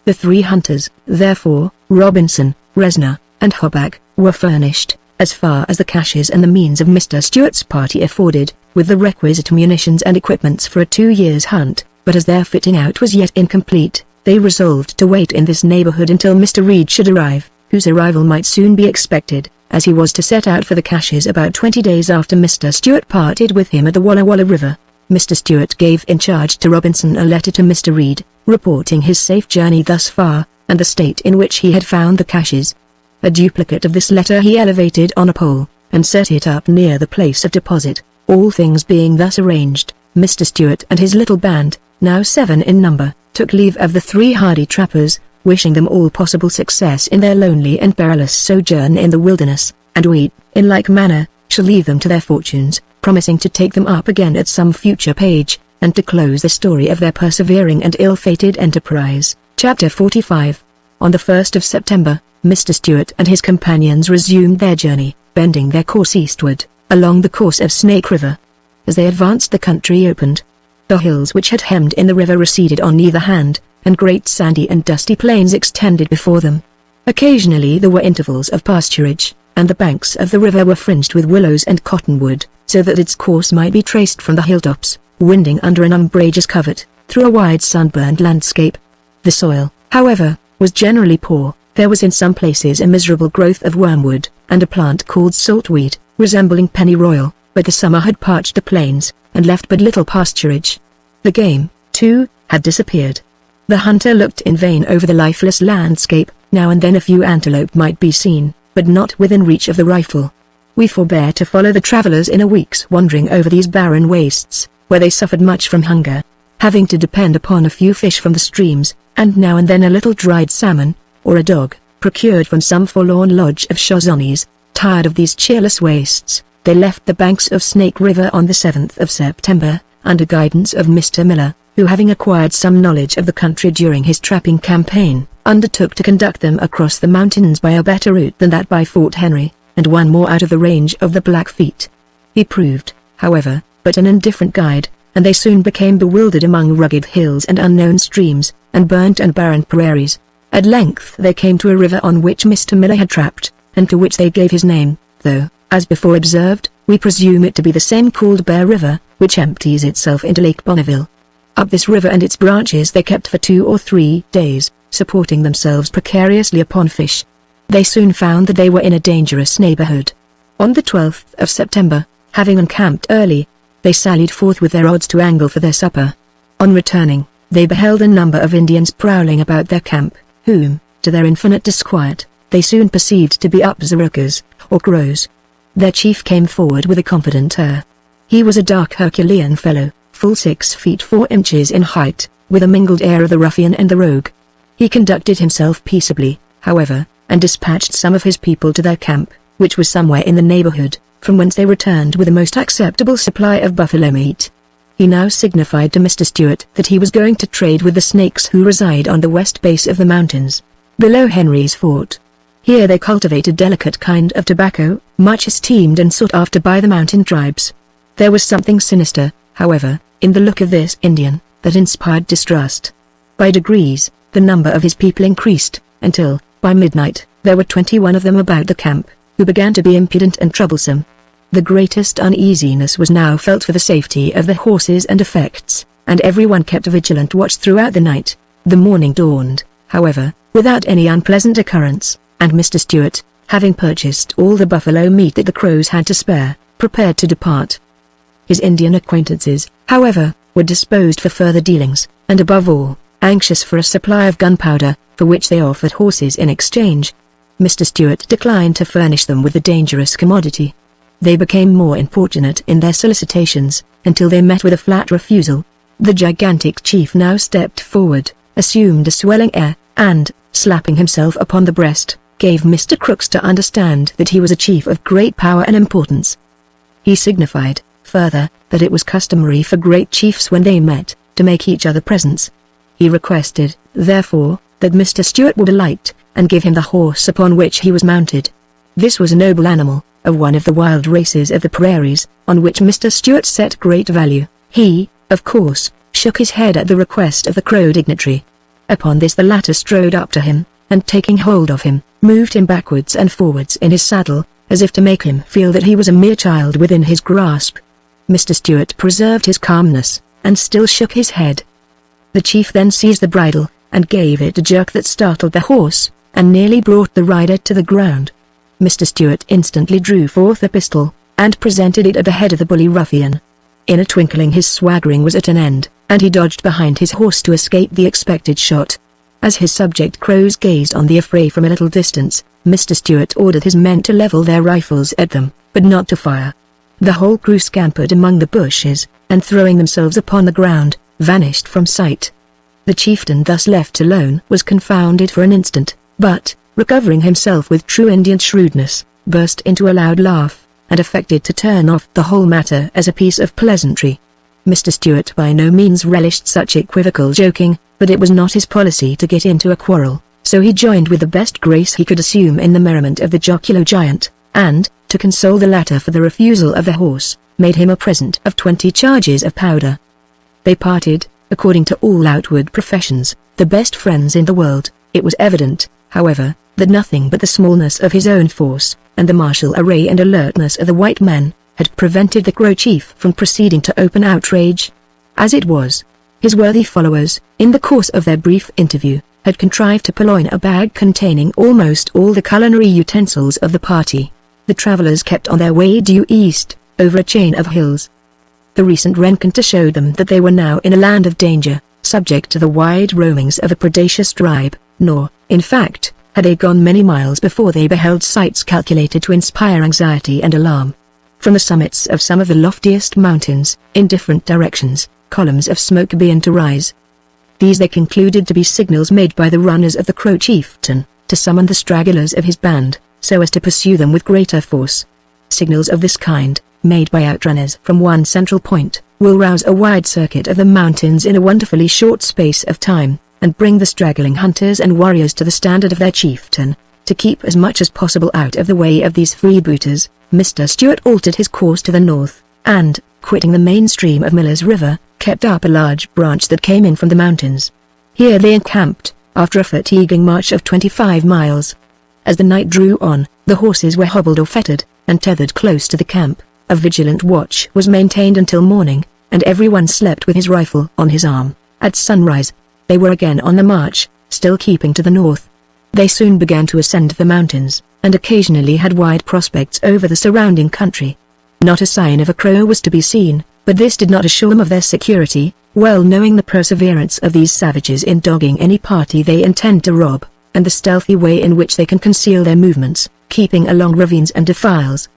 The three hunters, therefore, Robinson, Resner, and Hobback, were furnished, as far as the caches and the means of Mr. Stewart's party afforded, with the requisite munitions and equipments for a 2 years' hunt, but as their fitting out was yet incomplete, they resolved to wait in this neighborhood until Mr. Reed should arrive, whose arrival might soon be expected, as he was to set out for the caches about 20 days after Mr. Stewart parted with him at the Walla Walla River. Mr. Stewart gave in charge to Robinson a letter to Mr. Reed, reporting his safe journey thus far, and the state in which he had found the caches. A duplicate of this letter he elevated on a pole, and set it up near the place of deposit. All things being thus arranged, Mr. Stewart and his little band, now 7 in number, took leave of the 3 hardy trappers, wishing them all possible success in their lonely and perilous sojourn in the wilderness, and we, in like manner, shall leave them to their fortunes, promising to take them up again at some future page, and to close the story of their persevering and ill-fated enterprise. Chapter 45. On the 1st of September, Mr. Stewart and his companions resumed their journey, bending their course eastward, along the course of Snake River. As they advanced, the country opened. The hills which had hemmed in the river receded on either hand, and great sandy and dusty plains extended before them. Occasionally there were intervals of pasturage, and the banks of the river were fringed with willows and cottonwood, so that its course might be traced from the hilltops, winding under an umbrageous covert, through a wide sunburned landscape. The soil, however, was generally poor. There was in some places a miserable growth of wormwood, and a plant called saltweed, resembling pennyroyal, but the summer had parched the plains, and left but little pasturage. The game, too, had disappeared. The hunter looked in vain over the lifeless landscape. Now and then a few antelope might be seen, but not within reach of the rifle. We forbear to follow the travelers in a week's wandering over these barren wastes, where they suffered much from hunger, having to depend upon a few fish from the streams, and now and then a little dried salmon, or a dog, procured from some forlorn lodge of Shoshones. Tired of these cheerless wastes, they left the banks of Snake River on the 7th of September, under guidance of Mr. Miller, who, having acquired some knowledge of the country during his trapping campaign, undertook to conduct them across the mountains by a better route than that by Fort Henry, and one more out of the range of the Blackfeet. He proved, however, but an indifferent guide, and they soon became bewildered among rugged hills and unknown streams, and burnt and barren prairies. At length they came to a river on which Mr. Miller had trapped, and to which they gave his name, though, as before observed, we presume it to be the same called Bear River, which empties itself into Lake Bonneville. Up this river and its branches they kept for 2 or 3 days, supporting themselves precariously upon fish. They soon found that they were in a dangerous neighborhood. On the 12th of September, having encamped early, they sallied forth with their odds to angle for their supper. On returning, they beheld a number of Indians prowling about their camp, whom, to their infinite disquiet, they soon perceived to be Upzarukas, or Crows. Their chief came forward with a confident air. He was a dark Herculean fellow, full 6 feet 4 inches in height, with a mingled air of the ruffian and the rogue. He conducted himself peaceably, however, and dispatched some of his people to their camp, which was somewhere in the neighborhood, from whence they returned with a most acceptable supply of buffalo meat. He now signified to Mr. Stewart that he was going to trade with the Snakes who reside on the west base of the mountains, below Henry's fort. Here they cultivated a delicate kind of tobacco, much esteemed and sought after by the mountain tribes. There was something sinister, however, in the look of this Indian, that inspired distrust. By degrees, the number of his people increased, until, by midnight, there were 21 of them about the camp, who began to be impudent and troublesome. The greatest uneasiness was now felt for the safety of the horses and effects, and everyone kept a vigilant watch throughout the night. The morning dawned, however, without any unpleasant occurrence, and Mr. Stewart, having purchased all the buffalo meat that the Crows had to spare, prepared to depart. His Indian acquaintances, however, were disposed for further dealings, and above all, anxious for a supply of gunpowder, for which they offered horses in exchange. Mr. Stewart declined to furnish them with the dangerous commodity. They became more importunate in their solicitations, until they met with a flat refusal. The gigantic chief now stepped forward, assumed a swelling air, and, slapping himself upon the breast, gave Mr. Crooks to understand that he was a chief of great power and importance. He signified, further, that it was customary for great chiefs when they met, to make each other presents. He requested, therefore, that Mr. Stewart would alight, and give him the horse upon which he was mounted. This was a noble animal, of one of the wild races of the prairies, on which Mr. Stewart set great value. He, of course, shook his head at the request of the Crow dignitary. Upon this the latter strode up to him, and taking hold of him, moved him backwards and forwards in his saddle, as if to make him feel that he was a mere child within his grasp. Mr. Stewart preserved his calmness, and still shook his head. The chief then seized the bridle, and gave it a jerk that startled the horse, and nearly brought the rider to the ground. Mr. Stewart instantly drew forth a pistol, and presented it at the head of the bully ruffian. In a twinkling his swaggering was at an end, and he dodged behind his horse to escape the expected shot. As his subject crows gazed on the affray from a little distance, Mr. Stewart ordered his men to level their rifles at them, but not to fire. The whole crew scampered among the bushes, and throwing themselves upon the ground, vanished from sight. The chieftain thus left alone was confounded for an instant, but, recovering himself with true Indian shrewdness, burst into a loud laugh, and affected to turn off the whole matter as a piece of pleasantry. Mr. Stewart by no means relished such equivocal joking, but it was not his policy to get into a quarrel, so he joined with the best grace he could assume in the merriment of the jocular giant, and, to console the latter for the refusal of the horse, made him a present of 20 charges of powder. They parted, according to all outward professions, the best friends in the world. It was evident, however, that nothing but the smallness of his own force, and the martial array and alertness of the white men, had prevented the Crow chief from proceeding to open outrage. As it was, his worthy followers, in the course of their brief interview, had contrived to purloin a bag containing almost all the culinary utensils of the party. The travellers kept on their way due east, over a chain of hills. The recent rencounter showed them that they were now in a land of danger, subject to the wide roamings of a predaceous tribe, nor, in fact, had they gone many miles before they beheld sights calculated to inspire anxiety and alarm. From the summits of some of the loftiest mountains, in different directions, columns of smoke began to rise. These they concluded to be signals made by the runners of the Crow chieftain, to summon the stragglers of his band, so as to pursue them with greater force. Signals of this kind, made by outrunners from one central point, will rouse a wide circuit of the mountains in a wonderfully short space of time, and bring the straggling hunters and warriors to the standard of their chieftain. To keep as much as possible out of the way of these freebooters, Mr. Stewart altered his course to the north, and, quitting the main stream of Miller's River, kept up a large branch that came in from the mountains. Here they encamped, after a fatiguing march of 25 miles. As the night drew on, the horses were hobbled or fettered, and tethered close to the camp. A vigilant watch was maintained until morning, and everyone slept with his rifle on his arm. At sunrise, they were again on the march, still keeping to the north. They soon began to ascend the mountains, and occasionally had wide prospects over the surrounding country. Not a sign of a crow was to be seen, but this did not assure them of their security, well knowing the perseverance of these savages in dogging any party they intend to rob, and the stealthy way in which they can conceal their movements, keeping along ravines and defiles.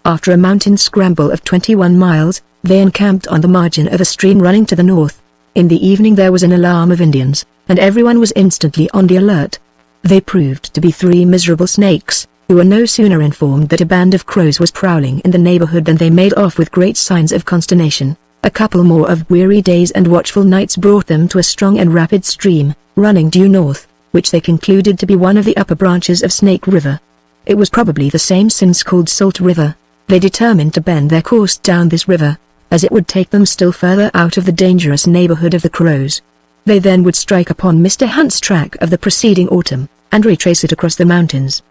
After a mountain scramble of 21 miles, they encamped on the margin of a stream running to the north. In the evening there was an alarm of Indians, and everyone was instantly on the alert. They proved to be 3 miserable snakes, who were no sooner informed that a band of crows was prowling in the neighborhood than they made off with great signs of consternation. A couple more of weary days and watchful nights brought them to a strong and rapid stream, running due north, which they concluded to be one of the upper branches of Snake River. It was probably the same since called Salt River. They determined to bend their course down this river, as it would take them still further out of the dangerous neighborhood of the crows. They then would strike upon Mr. Hunt's track of the preceding autumn, and retrace it across the mountains.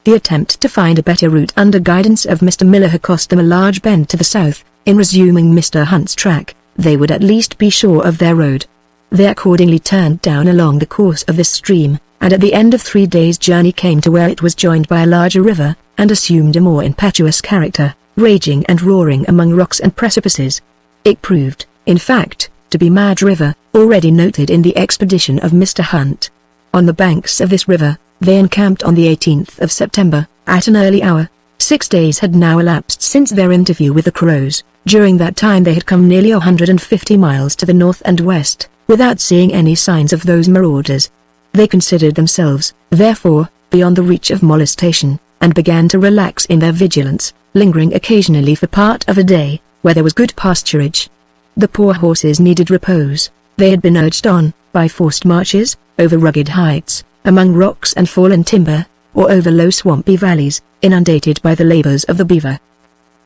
The attempt to find a better route under guidance of Mr. Miller had cost them a large bend to the south. In resuming Mr. Hunt's track, they would at least be sure of their road. They accordingly turned down along the course of this stream, and at the end of 3 days' journey came to where it was joined by a larger river, and assumed a more impetuous character, raging and roaring among rocks and precipices. It proved, in fact, to be Mad River, already noted in the expedition of Mr. Hunt. On the banks of this river, they encamped on the 18th of September, at an early hour. 6 days had now elapsed since their interview with the crows. During that time they had come nearly 150 miles to the north and west, without seeing any signs of those marauders. They considered themselves, therefore, beyond the reach of molestation, and began to relax in their vigilance, lingering occasionally for part of a day, where there was good pasturage. The poor horses needed repose. They had been urged on, by forced marches, over rugged heights, among rocks and fallen timber, or over low swampy valleys, inundated by the labors of the beaver.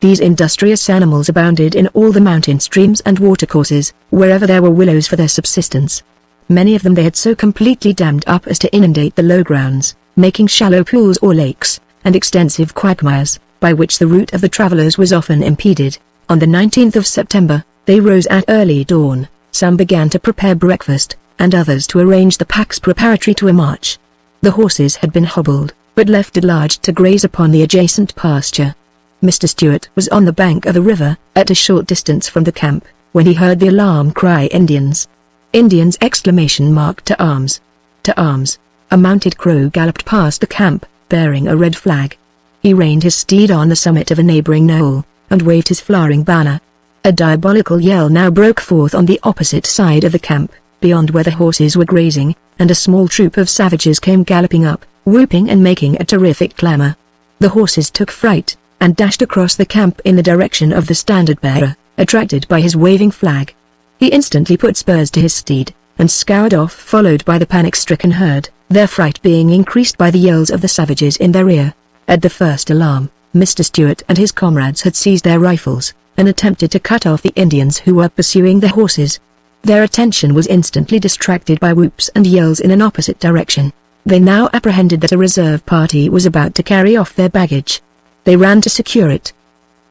These industrious animals abounded in all the mountain streams and watercourses, wherever there were willows for their subsistence. Many of them they had so completely dammed up as to inundate the low grounds, making shallow pools or lakes, and extensive quagmires, by which the route of the travelers was often impeded. On the 19th of September, they rose at early dawn. Some began to prepare breakfast, and others to arrange the packs preparatory to a march. The horses had been hobbled, but left at large to graze upon the adjacent pasture. Mr. Stewart was on the bank of the river, at a short distance from the camp, when he heard the alarm cry "Indians!" Indians! To arms! To arms! A mounted crow galloped past the camp, bearing a red flag. He reined his steed on the summit of a neighboring knoll, and waved his flowering banner. A diabolical yell now broke forth on the opposite side of the camp, beyond where the horses were grazing, and a small troop of savages came galloping up, whooping and making a terrific clamor. The horses took fright, and dashed across the camp in the direction of the standard-bearer, attracted by his waving flag. He instantly put spurs to his steed, and scoured off followed by the panic-stricken herd, their fright being increased by the yells of the savages in their rear. At the first alarm, Mr. Stewart and his comrades had seized their rifles, and attempted to cut off the Indians who were pursuing the horses. Their attention was instantly distracted by whoops and yells in an opposite direction. They now apprehended that a reserve party was about to carry off their baggage. They ran to secure it.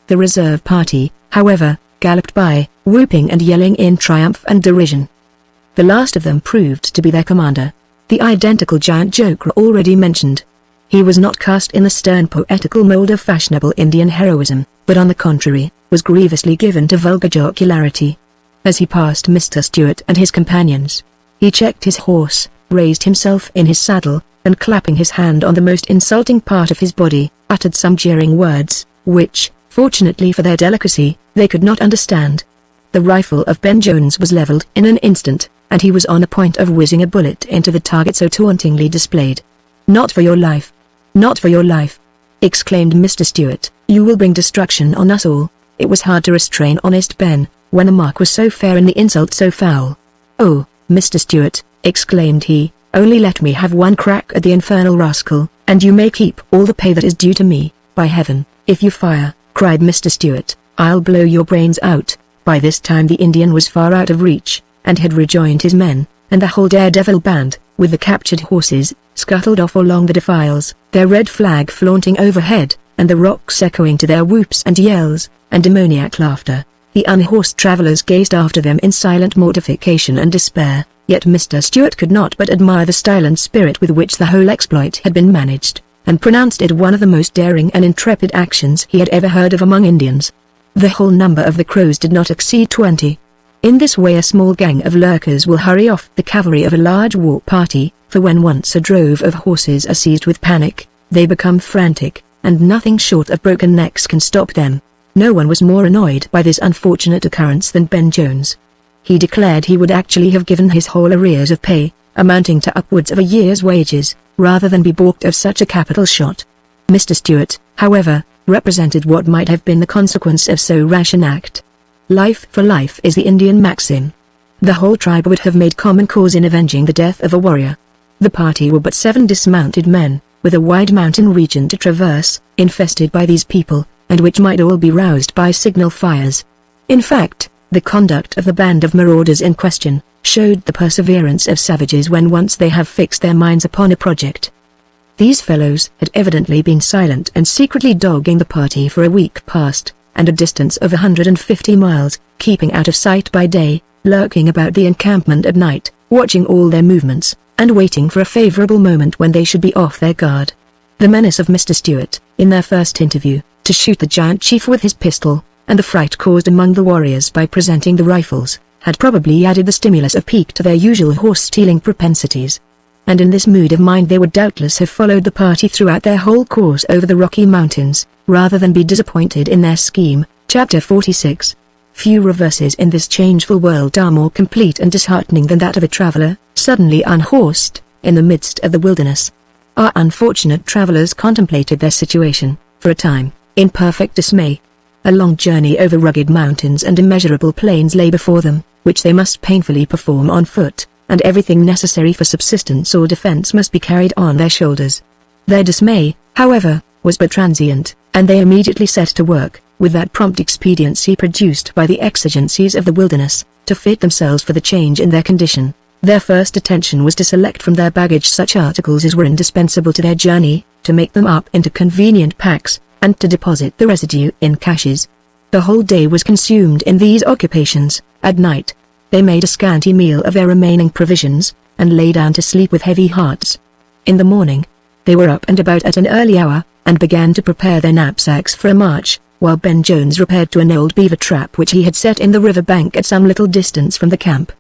The reserve party, however, galloped by, whooping and yelling in triumph and derision. The last of them proved to be their commander, the identical giant joker already mentioned. He was not cast in the stern poetical mold of fashionable Indian heroism, but on the contrary, was grievously given to vulgar jocularity. As he passed Mr. Stewart and his companions, he checked his horse, raised himself in his saddle, and clapping his hand on the most insulting part of his body, uttered some jeering words, which, fortunately for their delicacy, they could not understand. The rifle of Ben Jones was leveled in an instant, and he was on the point of whizzing a bullet into the target so tauntingly displayed. "Not for your life! Not for your life!" exclaimed Mr. Stewart. "You will bring destruction on us all." It was hard to restrain honest Ben, when the mark was so fair and the insult so foul. "Oh, Mr. Stewart," exclaimed he, "only let me have one crack at the infernal rascal, and you may keep all the pay that is due to me. By heaven, if you fire," cried Mr. Stewart, "I'll blow your brains out." By this time the Indian was far out of reach, and had rejoined his men, and the whole daredevil band, with the captured horses, scuttled off along the defiles, their red flag flaunting overhead, and the rocks echoing to their whoops and yells, and demoniac laughter. The unhorsed travelers gazed after them in silent mortification and despair, yet Mr. Stewart could not but admire the style and spirit with which the whole exploit had been managed, and pronounced it one of the most daring and intrepid actions he had ever heard of among Indians. The whole number of the crows did not exceed 20. In this way a small gang of lurkers will hurry off the cavalry of a large war party, for when once a drove of horses are seized with panic, they become frantic, and nothing short of broken necks can stop them. No one was more annoyed by this unfortunate occurrence than Ben Jones. He declared he would actually have given his whole arrears of pay, amounting to upwards of a year's wages, rather than be balked of such a capital shot. Mr. Stewart, however, represented what might have been the consequence of so rash an act. Life for life is the Indian maxim. The whole tribe would have made common cause in avenging the death of a warrior. The party were but 7 dismounted men, with a wide mountain region to traverse, infested by these people, and which might all be roused by signal fires. In fact, the conduct of the band of marauders in question, showed the perseverance of savages when once they have fixed their minds upon a project. These fellows had evidently been silent and secretly dogging the party for a week past, and a distance of 150 miles, keeping out of sight by day, lurking about the encampment at night, watching all their movements, and waiting for a favorable moment when they should be off their guard. The menace of Mr. Stewart, in their first interview, to shoot the giant chief with his pistol, and the fright caused among the warriors by presenting the rifles, had probably added the stimulus of pique to their usual horse-stealing propensities. And in this mood of mind they would doubtless have followed the party throughout their whole course over the Rocky Mountains, rather than be disappointed in their scheme. Chapter 46. Few reverses in this changeful world are more complete and disheartening than that of a traveler, suddenly unhorsed, in the midst of the wilderness. Our unfortunate travelers contemplated their situation, for a time, in perfect dismay. A long journey over rugged mountains and immeasurable plains lay before them, which they must painfully perform on foot, and everything necessary for subsistence or defense must be carried on their shoulders. Their dismay, however, was but transient, and they immediately set to work, with that prompt expediency produced by the exigencies of the wilderness, to fit themselves for the change in their condition. Their first attention was to select from their baggage such articles as were indispensable to their journey, to make them up into convenient packs, and to deposit the residue in caches. The whole day was consumed in these occupations. At night, they made a scanty meal of their remaining provisions, and lay down to sleep with heavy hearts. In the morning, they were up and about at an early hour, and began to prepare their knapsacks for a march, while Ben Jones repaired to an old beaver trap which he had set in the river bank at some little distance from the camp.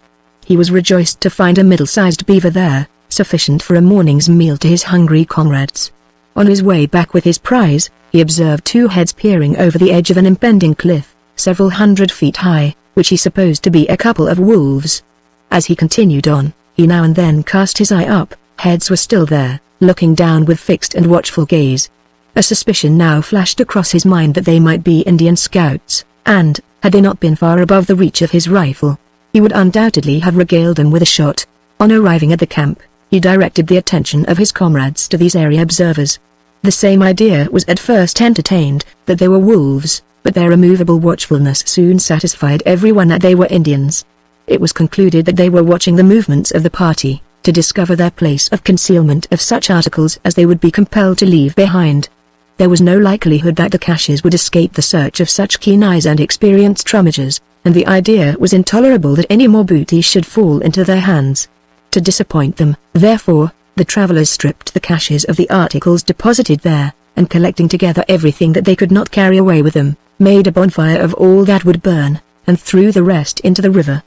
He was rejoiced to find a middle-sized beaver there, sufficient for a morning's meal to his hungry comrades. On his way back with his prize, he observed two heads peering over the edge of an impending cliff, several hundred feet high, which he supposed to be a couple of wolves. As he continued on, he now and then cast his eye up. Heads were still there, looking down with fixed and watchful gaze. A suspicion now flashed across his mind that they might be Indian scouts, and, had they not been far above the reach of his rifle, he would undoubtedly have regaled them with a shot. On arriving at the camp, he directed the attention of his comrades to these area observers. The same idea was at first entertained, that they were wolves, but their immovable watchfulness soon satisfied everyone that they were Indians. It was concluded that they were watching the movements of the party, to discover their place of concealment of such articles as they would be compelled to leave behind. There was no likelihood that the caches would escape the search of such keen eyes and experienced rummagers, and the idea was intolerable that any more booty should fall into their hands. To disappoint them, therefore, the travelers stripped the caches of the articles deposited there, and collecting together everything that they could not carry away with them, made a bonfire of all that would burn, and threw the rest into the river.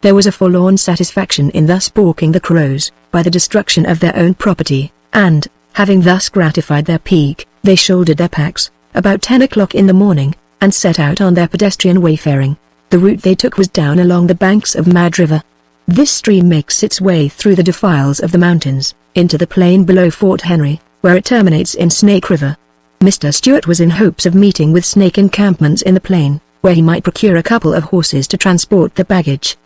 There was a forlorn satisfaction in thus balking the crows, by the destruction of their own property, and, having thus gratified their pique, they shouldered their packs, about 10 o'clock in the morning, and set out on their pedestrian wayfaring. The route they took was down along the banks of Mad River. This stream makes its way through the defiles of the mountains, into the plain below Fort Henry, where it terminates in Snake River. Mr. Stewart was in hopes of meeting with snake encampments in the plain, where he might procure a couple of horses to transport the baggage.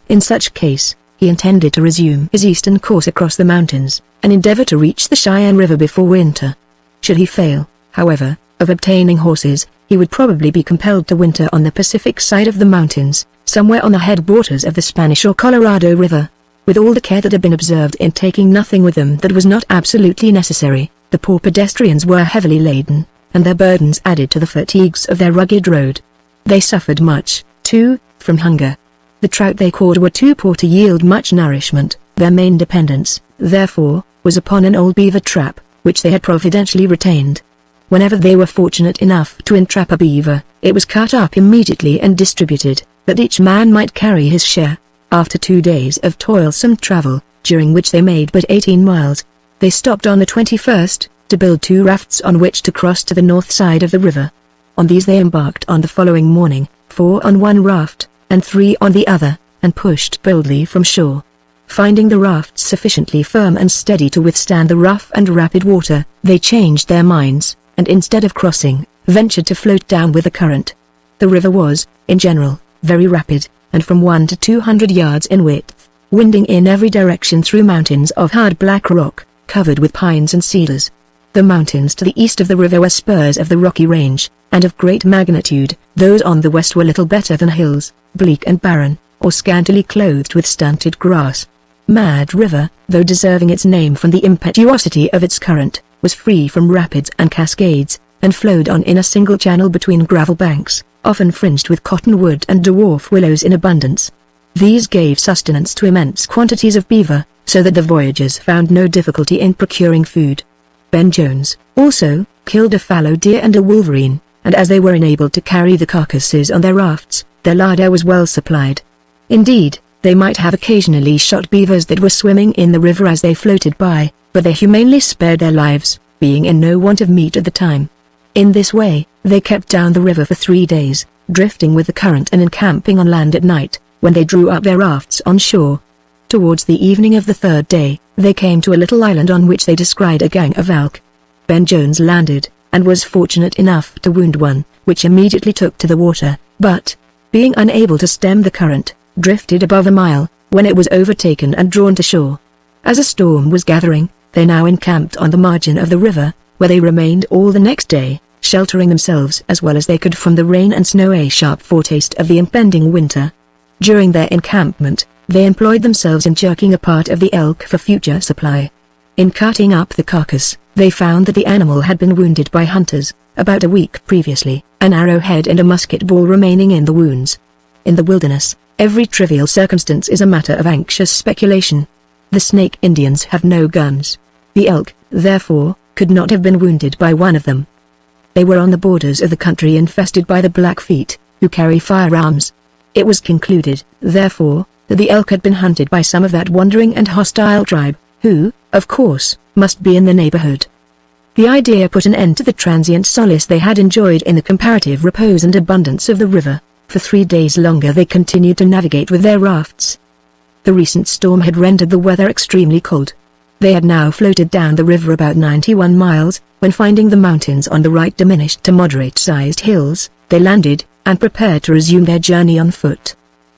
In such case, he intended to resume his eastern course across the mountains, and endeavor to reach the Cheyenne River before winter. Should he fail, however, of obtaining horses, he would probably be compelled to winter on the Pacific side of the mountains, somewhere on the headwaters of the Spanish or Colorado River. With all the care that had been observed in taking nothing with them that was not absolutely necessary, the poor pedestrians were heavily laden, and their burdens added to the fatigues of their rugged road. They suffered much, too, from hunger. The trout they caught were too poor to yield much nourishment. Their main dependence, therefore, was upon an old beaver trap, which they had providentially retained. Whenever they were fortunate enough to entrap a beaver, it was cut up immediately and distributed, that each man might carry his share. After 2 days of toilsome travel, during which they made but 18 miles, they stopped on the 21st, to build 2 rafts on which to cross to the north side of the river. On these they embarked on the following morning, 4 on one raft, and 3 on the other, and pushed boldly from shore. Finding the rafts sufficiently firm and steady to withstand the rough and rapid water, they changed their minds, and instead of crossing, ventured to float down with the current. The river was, in general, very rapid, and from 1 to 200 yards in width, winding in every direction through mountains of hard black rock, covered with pines and cedars. The mountains to the east of the river were spurs of the Rocky Range, and of great magnitude. Those on the west were little better than hills, bleak and barren, or scantily clothed with stunted grass. Mad River, though deserving its name from the impetuosity of its current, was free from rapids and cascades, and flowed on in a single channel between gravel banks, often fringed with cottonwood and dwarf willows in abundance. These gave sustenance to immense quantities of beaver, so that the voyagers found no difficulty in procuring food. Ben Jones, also, killed a fallow deer and a wolverine, and as they were enabled to carry the carcasses on their rafts, their larder was well supplied. Indeed, they might have occasionally shot beavers that were swimming in the river as they floated by, but they humanely spared their lives, being in no want of meat at the time. In this way, they kept down the river for 3 days, drifting with the current and encamping on land at night, when they drew up their rafts on shore. Towards the evening of the 3rd day, They came to a little island on which they descried a gang of elk. Ben Jones landed, and was fortunate enough to wound one, which immediately took to the water, but, being unable to stem the current, drifted above a mile, when it was overtaken and drawn to shore. As a storm was gathering, they now encamped on the margin of the river, where they remained all the next day, sheltering themselves as well as they could from the rain and snow, a sharp foretaste of the impending winter. During their encampment, they employed themselves in jerking a part of the elk for future supply. In cutting up the carcass, they found that the animal had been wounded by hunters, about a week previously, an arrowhead and a musket ball remaining in the wounds. In the wilderness, every trivial circumstance is a matter of anxious speculation. The Snake Indians have no guns. The elk, therefore, could not have been wounded by one of them. They were on the borders of the country infested by the Blackfeet, who carry firearms. It was concluded, therefore, that the elk had been hunted by some of that wandering and hostile tribe, who, of course, must be in the neighborhood. The idea put an end to the transient solace they had enjoyed in the comparative repose and abundance of the river. For 3 days longer they continued to navigate with their rafts. The recent storm had rendered the weather extremely cold. They had now floated down the river about 91 miles, when finding the mountains on the right diminished to moderate-sized hills, they landed, and prepared to resume their journey on foot.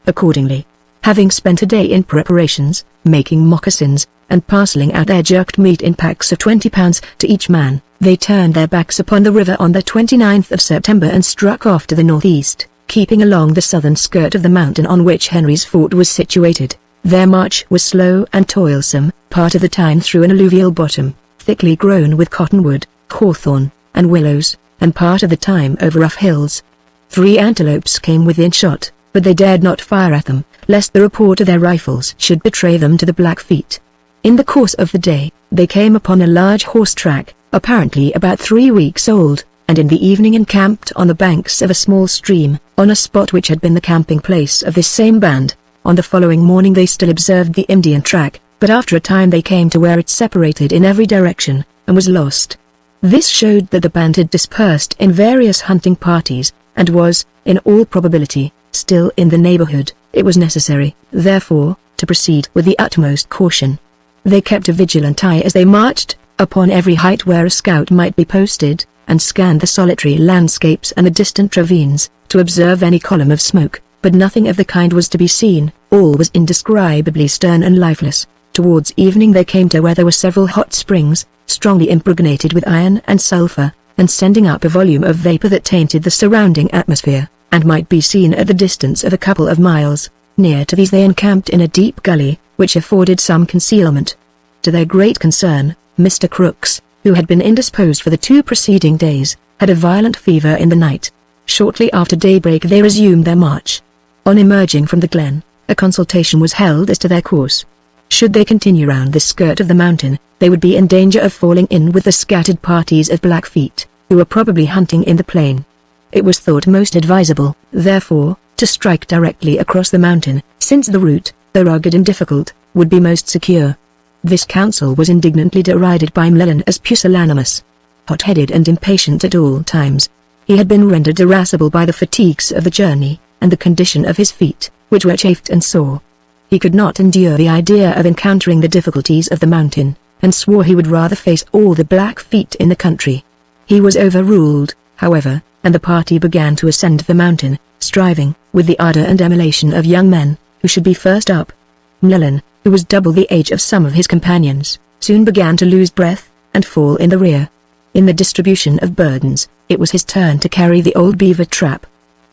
Accordingly, having spent a day in preparations, making moccasins, and parceling out their jerked meat in packs of 20 pounds to each man, they turned their backs upon the river on the 29th of September and struck off to the northeast, keeping along the southern skirt of the mountain on which Henry's fort was situated. Their march was slow and toilsome, part of the time through an alluvial bottom, thickly grown with cottonwood, hawthorn, and willows, and part of the time over rough hills. 3 antelopes came within shot, but they dared not fire at them, lest the report of their rifles should betray them to the Blackfeet. In the course of the day, they came upon a large horse track, apparently about 3 weeks old, and in the evening encamped on the banks of a small stream, on a spot which had been the camping place of this same band. On the following morning they still observed the Indian track, but after a time they came to where it separated in every direction, and was lost. This showed that the band had dispersed in various hunting parties, and was, in all probability, still in the neighborhood. It was necessary, therefore, to proceed with the utmost caution. They kept a vigilant eye as they marched, upon every height where a scout might be posted, and scanned the solitary landscapes and the distant ravines, to observe any column of smoke, but nothing of the kind was to be seen. All was indescribably stern and lifeless. Towards evening they came to where there were several hot springs, strongly impregnated with iron and sulfur, and sending up a volume of vapor that tainted the surrounding atmosphere, and might be seen at the distance of a couple of miles. Near to these they encamped in a deep gully, which afforded some concealment. To their great concern, Mr. Crooks, who had been indisposed for the 2 preceding days, had a violent fever in the night. Shortly after daybreak they resumed their march. On emerging from the glen, a consultation was held as to their course. Should they continue round the skirt of the mountain, they would be in danger of falling in with the scattered parties of Blackfeet, who were probably hunting in the plain. It was thought most advisable, therefore, to strike directly across the mountain, since the route, though rugged and difficult, would be most secure. This counsel was indignantly derided by McGlenn as pusillanimous. Hot-headed and impatient at all times, he had been rendered irascible by the fatigues of the journey, and the condition of his feet, which were chafed and sore. He could not endure the idea of encountering the difficulties of the mountain, and swore he would rather face all the Blackfeet in the country. He was overruled, however, and the party began to ascend the mountain, striving, with the ardor and emulation of young men, who should be first up. McGlenn, who was double the age of some of his companions, soon began to lose breath, and fall in the rear. In the distribution of burdens, it was his turn to carry the old beaver trap.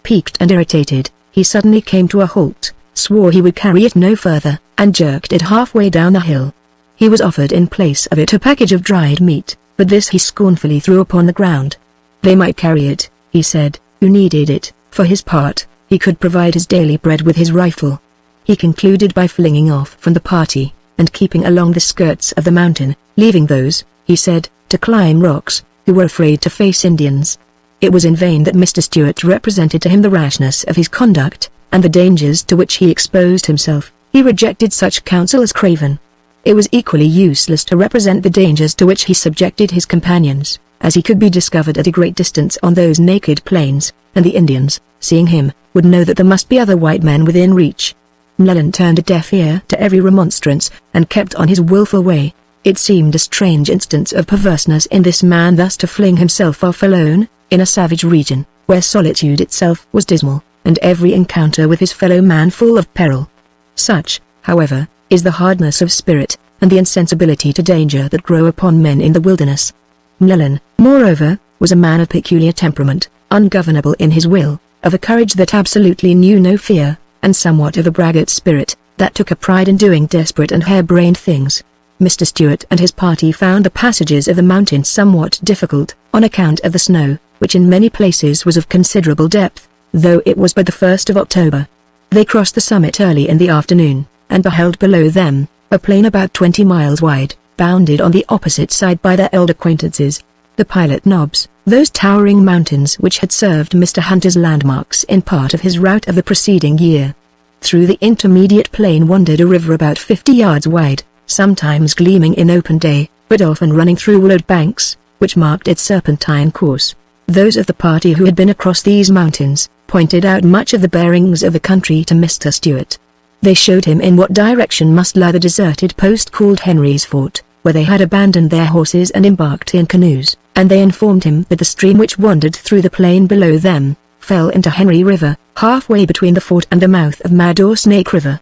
Piqued and irritated, he suddenly came to a halt, swore he would carry it no further, and jerked it halfway down the hill. He was offered in place of it a package of dried meat, but this he scornfully threw upon the ground. They might carry it, he said, who needed it. For his part, he could provide his daily bread with his rifle. He concluded by flinging off from the party, and keeping along the skirts of the mountain, leaving those, he said, to climb rocks, who were afraid to face Indians. It was in vain that Mr. Stewart represented to him the rashness of his conduct, and the dangers to which he exposed himself. He rejected such counsel as craven. It was equally useless to represent the dangers to which he subjected his companions, as he could be discovered at a great distance on those naked plains, and the Indians, seeing him, would know that there must be other white men within reach. Llewellyn turned a deaf ear to every remonstrance, and kept on his willful way. It seemed a strange instance of perverseness in this man thus to fling himself off alone, in a savage region, where solitude itself was dismal, and every encounter with his fellow man full of peril. Such, however, is the hardness of spirit, and the insensibility to danger that grow upon men in the wilderness. Llewellyn, moreover, was a man of peculiar temperament, ungovernable in his will, of a courage that absolutely knew no fear, and somewhat of a braggart spirit, that took a pride in doing desperate and harebrained things. Mr. Stewart and his party found the passages of the mountain somewhat difficult, on account of the snow, which in many places was of considerable depth, though it was but the 1st of October. They crossed the summit early in the afternoon, and beheld below them, a plain about 20 miles wide, bounded on the opposite side by their old acquaintances, the Pilot Knobs, those towering mountains which had served Mr. Hunt as landmarks in part of his route of the preceding year. Through the intermediate plain wandered a river about 50 yards wide, sometimes gleaming in open day, but often running through willowed banks, which marked its serpentine course. Those of the party who had been across these mountains, pointed out much of the bearings of the country to Mr. Stewart. They showed him in what direction must lie the deserted post called Henry's Fort, where they had abandoned their horses and embarked in canoes, and they informed him that the stream which wandered through the plain below them, fell into Henry River, halfway between the fort and the mouth of Mad or Snake River.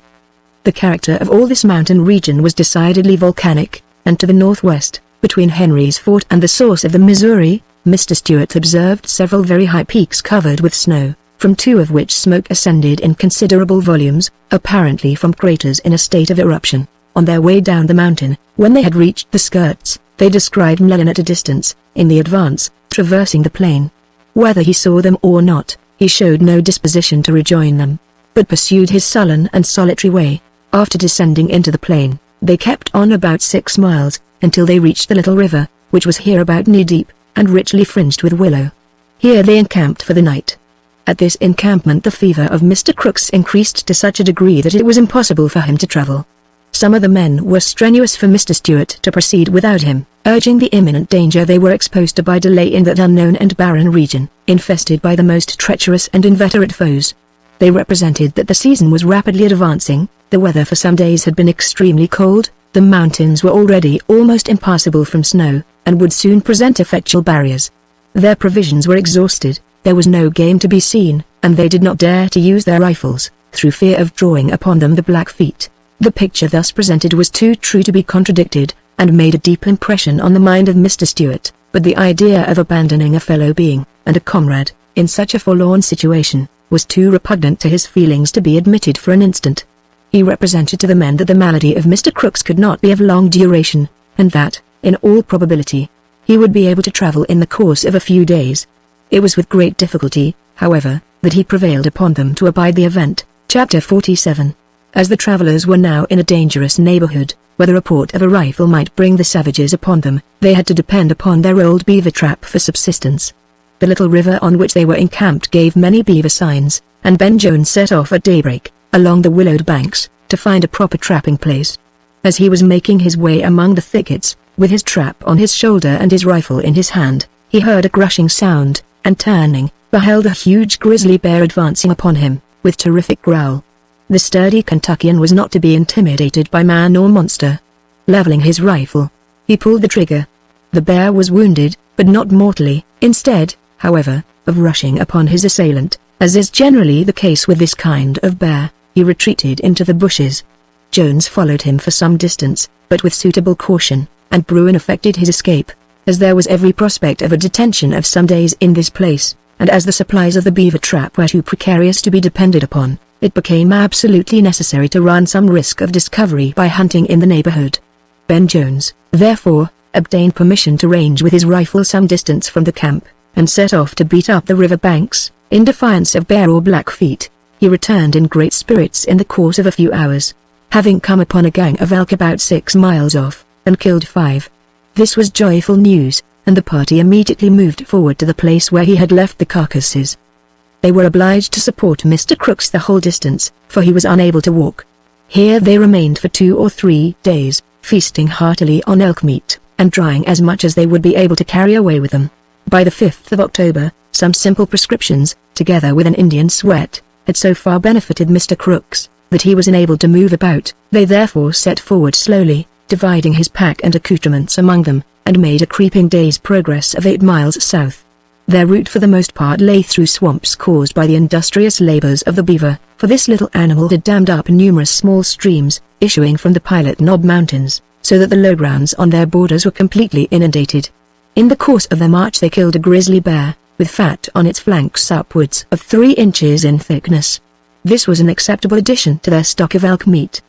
The character of all this mountain region was decidedly volcanic, and to the northwest, between Henry's Fort and the source of the Missouri, Mr. Stewart observed several very high peaks covered with snow, from 2 of which smoke ascended in considerable volumes, apparently from craters in a state of eruption. On their way down the mountain, when they had reached the skirts, they descried Llewellyn at a distance, in the advance, traversing the plain. Whether he saw them or not, he showed no disposition to rejoin them, but pursued his sullen and solitary way. After descending into the plain, they kept on about 6 miles, until they reached the little river, which was here about knee-deep, and richly fringed with willow. Here they encamped for the night. At this encampment the fever of Mr. Crooks increased to such a degree that it was impossible for him to travel. Some of the men were strenuous for Mr. Stewart to proceed without him, urging the imminent danger they were exposed to by delay in that unknown and barren region, infested by the most treacherous and inveterate foes. They represented that the season was rapidly advancing, the weather for some days had been extremely cold, the mountains were already almost impassable from snow, and would soon present effectual barriers. Their provisions were exhausted, there was no game to be seen, and they did not dare to use their rifles, through fear of drawing upon them the Blackfeet. The picture thus presented was too true to be contradicted, and made a deep impression on the mind of Mr. Stewart, but the idea of abandoning a fellow being, and a comrade, in such a forlorn situation, was too repugnant to his feelings to be admitted for an instant. He represented to the men that the malady of Mr. Crooks could not be of long duration, and that, in all probability, he would be able to travel in the course of a few days. It was with great difficulty, however, that he prevailed upon them to abide the event. Chapter 47. As the travelers were now in a dangerous neighborhood, where the report of a rifle might bring the savages upon them, they had to depend upon their old beaver trap for subsistence. The little river on which they were encamped gave many beaver signs, and Ben Jones set off at daybreak, along the willowed banks, to find a proper trapping place. As he was making his way among the thickets, with his trap on his shoulder and his rifle in his hand, he heard a crushing sound, and turning, beheld a huge grizzly bear advancing upon him, with terrific growl. The sturdy Kentuckian was not to be intimidated by man or monster. Leveling his rifle, he pulled the trigger. The bear was wounded, but not mortally. Instead, however, of rushing upon his assailant, as is generally the case with this kind of bear, he retreated into the bushes. Jones followed him for some distance, but with suitable caution, and Bruin effected his escape. As there was every prospect of a detention of some days in this place, and as the supplies of the beaver trap were too precarious to be depended upon, it became absolutely necessary to run some risk of discovery by hunting in the neighborhood. Ben Jones, therefore, obtained permission to range with his rifle some distance from the camp, and set off to beat up the river banks, in defiance of bear or Blackfeet. He returned in great spirits in the course of a few hours, having come upon a gang of elk about 6 miles off, and killed 5. This was joyful news, and the party immediately moved forward to the place where he had left the carcasses. They were obliged to support Mr. Crooks the whole distance, for he was unable to walk. Here they remained for 2 or 3 days, feasting heartily on elk meat, and drying as much as they would be able to carry away with them. By the 5th of October, some simple prescriptions, together with an Indian sweat, had so far benefited Mr. Crooks, that he was unable to move about. They therefore set forward slowly, dividing his pack and accoutrements among them, and made a creeping day's progress of 8 miles south. Their route for the most part lay through swamps caused by the industrious labors of the beaver, for this little animal had dammed up numerous small streams, issuing from the Pilot Knob Mountains, so that the lowgrounds on their borders were completely inundated. In the course of their march they killed a grizzly bear, with fat on its flanks upwards of 3 inches in thickness. This was an acceptable addition to their stock of elk meat.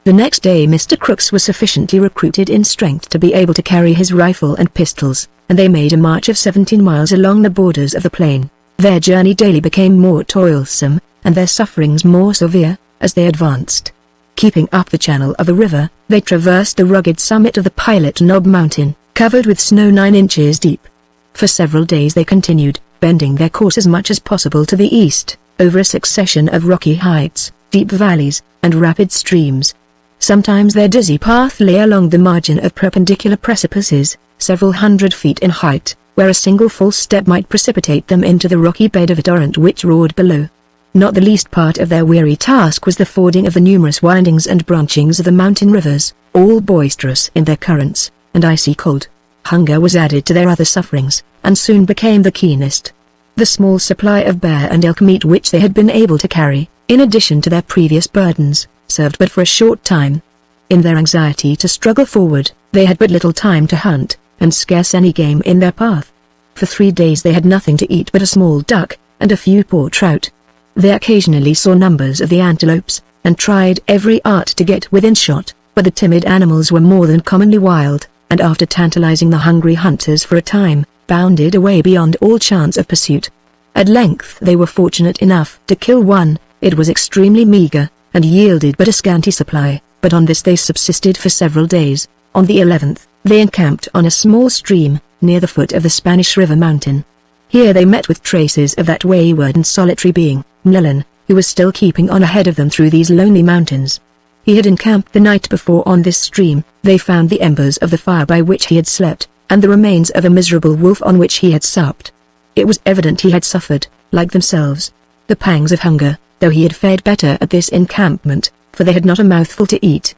The next day Mr. Crooks was sufficiently recruited in strength to be able to carry his rifle and pistols, and they made a march of 17 miles along the borders of the plain. Their journey daily became more toilsome, and their sufferings more severe, as they advanced. Keeping up the channel of the river, they traversed the rugged summit of the Pilot Knob Mountain, covered with snow 9 inches deep. For several days they continued, bending their course as much as possible to the east, over a succession of rocky heights, deep valleys, and rapid streams. Sometimes their dizzy path lay along the margin of perpendicular precipices, several hundred feet in height, where a single false step might precipitate them into the rocky bed of a torrent which roared below. Not the least part of their weary task was the fording of the numerous windings and branchings of the mountain rivers, all boisterous in their currents, and icy cold. Hunger was added to their other sufferings, and soon became the keenest. The small supply of bear and elk meat which they had been able to carry, in addition to their previous burdens, served but for a short time. In their anxiety to struggle forward, they had but little time to hunt, and scarce any game in their path. For 3 days they had nothing to eat but a small duck, and a few poor trout. They occasionally saw numbers of the antelopes, and tried every art to get within shot, but the timid animals were more than commonly wild, and after tantalizing the hungry hunters for a time, bounded away beyond all chance of pursuit. At length they were fortunate enough to kill one. It was extremely meager, and yielded but a scanty supply, but on this they subsisted for several days. On the 11th, they encamped on a small stream, near the foot of the Spanish River mountain. Here they met with traces of that wayward and solitary being, Mlellan, who was still keeping on ahead of them through these lonely mountains. He had encamped the night before on this stream. They found the embers of the fire by which he had slept, and the remains of a miserable wolf on which he had supped. It was evident he had suffered, like themselves, the pangs of hunger, though he had fared better at this encampment, for they had not a mouthful to eat.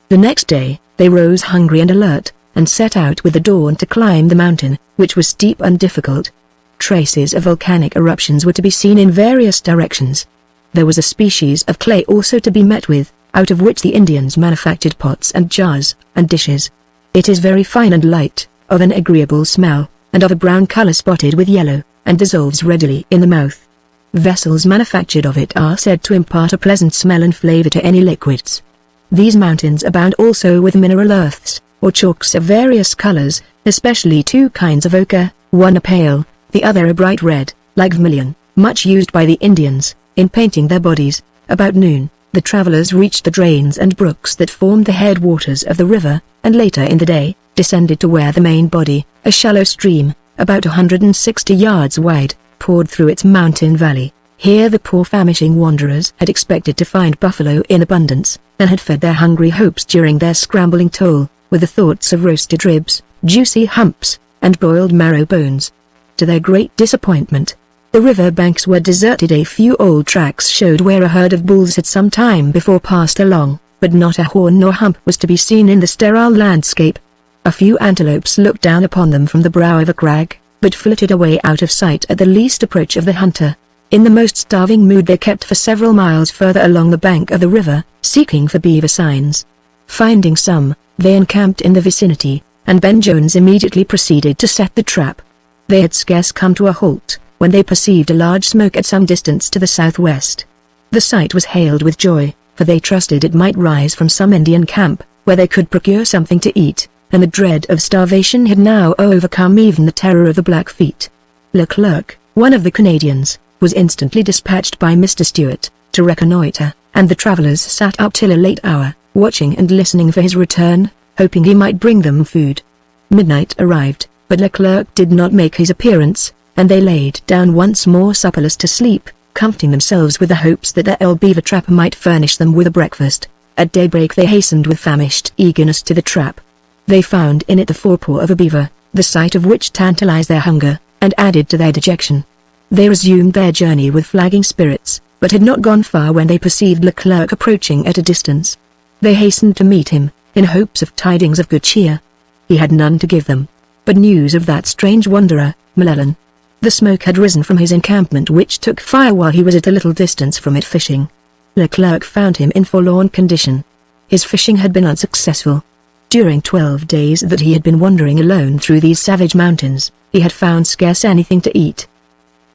The next day, they rose hungry and alert, and set out with the dawn to climb the mountain, which was steep and difficult. Traces of volcanic eruptions were to be seen in various directions. There was a species of clay also to be met with, out of which the Indians manufactured pots and jars, and dishes. It is very fine and light, of an agreeable smell, and of a brown color spotted with yellow, and dissolves readily in the mouth. Vessels manufactured of it are said to impart a pleasant smell and flavor to any liquids. These mountains abound also with mineral earths, or chalks of various colors, especially 2 kinds of ochre, one a pale, the other a bright red, like vermilion, much used by the Indians, in painting their bodies. About noon, the travelers reached the drains and brooks that formed the headwaters of the river, and later in the day, descended to where the main body, a shallow stream, about 160 yards wide, poured through its mountain valley. Here the poor famishing wanderers had expected to find buffalo in abundance, and had fed their hungry hopes during their scrambling toil, with the thoughts of roasted ribs, juicy humps, and boiled marrow bones. To their great disappointment, the river banks were deserted. A few old tracks showed where a herd of bulls had some time before passed along, but not a horn nor hump was to be seen in the sterile landscape. A few antelopes looked down upon them from the brow of a crag, but flitted away out of sight at the least approach of the hunter. In the most starving mood they kept for several miles further along the bank of the river, seeking for beaver signs. Finding some, they encamped in the vicinity, and Ben Jones immediately proceeded to set the trap. They had scarce come to a halt, when they perceived a large smoke at some distance to the southwest. The sight was hailed with joy, for they trusted it might rise from some Indian camp, where they could procure something to eat, and the dread of starvation had now overcome even the terror of the Blackfeet. Leclerc, one of the Canadians, was instantly dispatched by Mr. Stewart, to reconnoiter, and the travelers sat up till a late hour, watching and listening for his return, hoping he might bring them food. Midnight arrived, but Leclerc did not make his appearance, and they laid down once more supperless to sleep, comforting themselves with the hopes that their beaver trap might furnish them with a breakfast. At daybreak they hastened with famished eagerness to the trap. They found in it the forepaw of a beaver, the sight of which tantalized their hunger, and added to their dejection. They resumed their journey with flagging spirits, but had not gone far when they perceived Leclerc approaching at a distance. They hastened to meet him, in hopes of tidings of good cheer. He had none to give them, but news of that strange wanderer, M'Lellan. The smoke had risen from his encampment, which took fire while he was at a little distance from it fishing. Leclerc found him in forlorn condition. His fishing had been unsuccessful. During 12 days that he had been wandering alone through these savage mountains, he had found scarce anything to eat.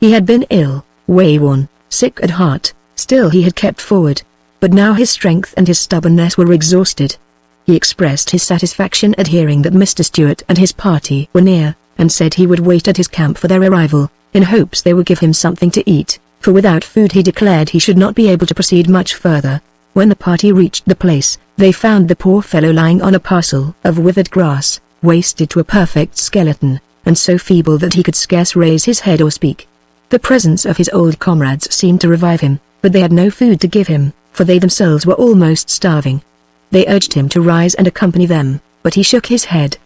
He had been ill, wayworn, sick at heart, still he had kept forward. But now his strength and his stubbornness were exhausted. He expressed his satisfaction at hearing that Mr. Stewart and his party were near, and said he would wait at his camp for their arrival, in hopes they would give him something to eat, for without food he declared he should not be able to proceed much further. When the party reached the place, they found the poor fellow lying on a parcel of withered grass, wasted to a perfect skeleton, and so feeble that he could scarce raise his head or speak. The presence of his old comrades seemed to revive him, but they had no food to give him, for they themselves were almost starving. They urged him to rise and accompany them, but he shook his head.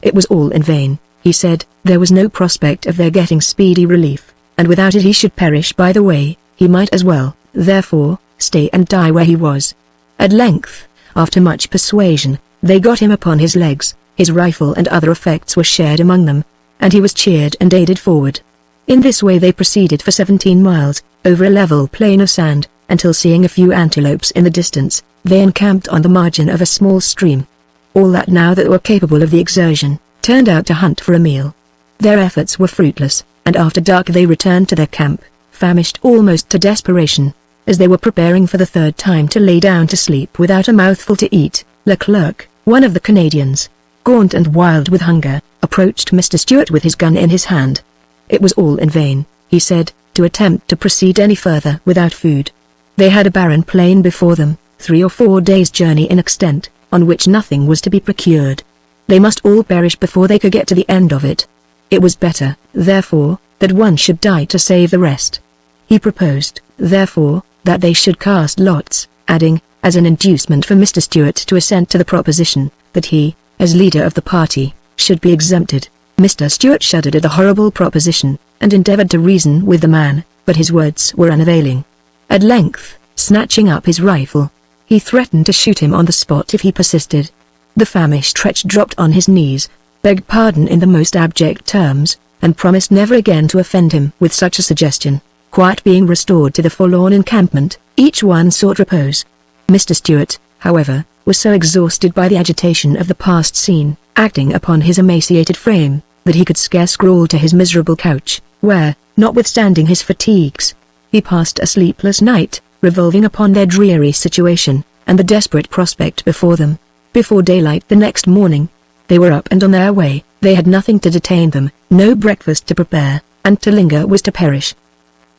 It was all in vain, he said, there was no prospect of their getting speedy relief, and without it he should perish by the way. He might as well, therefore, stay and die where he was. At length, after much persuasion, they got him upon his legs, his rifle and other effects were shared among them, and he was cheered and aided forward. In this way they proceeded for 17 miles, over a level plain of sand, until seeing a few antelopes in the distance, they encamped on the margin of a small stream. All that now that were capable of the exertion, turned out to hunt for a meal. Their efforts were fruitless, and after dark they returned to their camp, famished almost to desperation. As they were preparing for the third time to lay down to sleep without a mouthful to eat, Leclerc, one of the Canadians, gaunt and wild with hunger, approached Mr. Stewart with his gun in his hand. It was all in vain, he said, to attempt to proceed any further without food. They had a barren plain before them, 3 or 4 days' journey in extent, on which nothing was to be procured. They must all perish before they could get to the end of it. It was better, therefore, that one should die to save the rest. He proposed, therefore, that they should cast lots, adding, as an inducement for Mr. Stewart to assent to the proposition, that he, as leader of the party, should be exempted. Mr. Stewart shuddered at the horrible proposition, and endeavored to reason with the man, but his words were unavailing. At length, snatching up his rifle, he threatened to shoot him on the spot if he persisted. The famished wretch dropped on his knees, begged pardon in the most abject terms, and promised never again to offend him with such a suggestion. Quiet being restored to the forlorn encampment, each one sought repose. Mr. Stewart, however, was so exhausted by the agitation of the past scene, acting upon his emaciated frame, that he could scarce crawl to his miserable couch, where, notwithstanding his fatigues, he passed a sleepless night, revolving upon their dreary situation, and the desperate prospect before them. Before daylight the next morning, they were up and on their way. They had nothing to detain them, no breakfast to prepare, and to linger was to perish.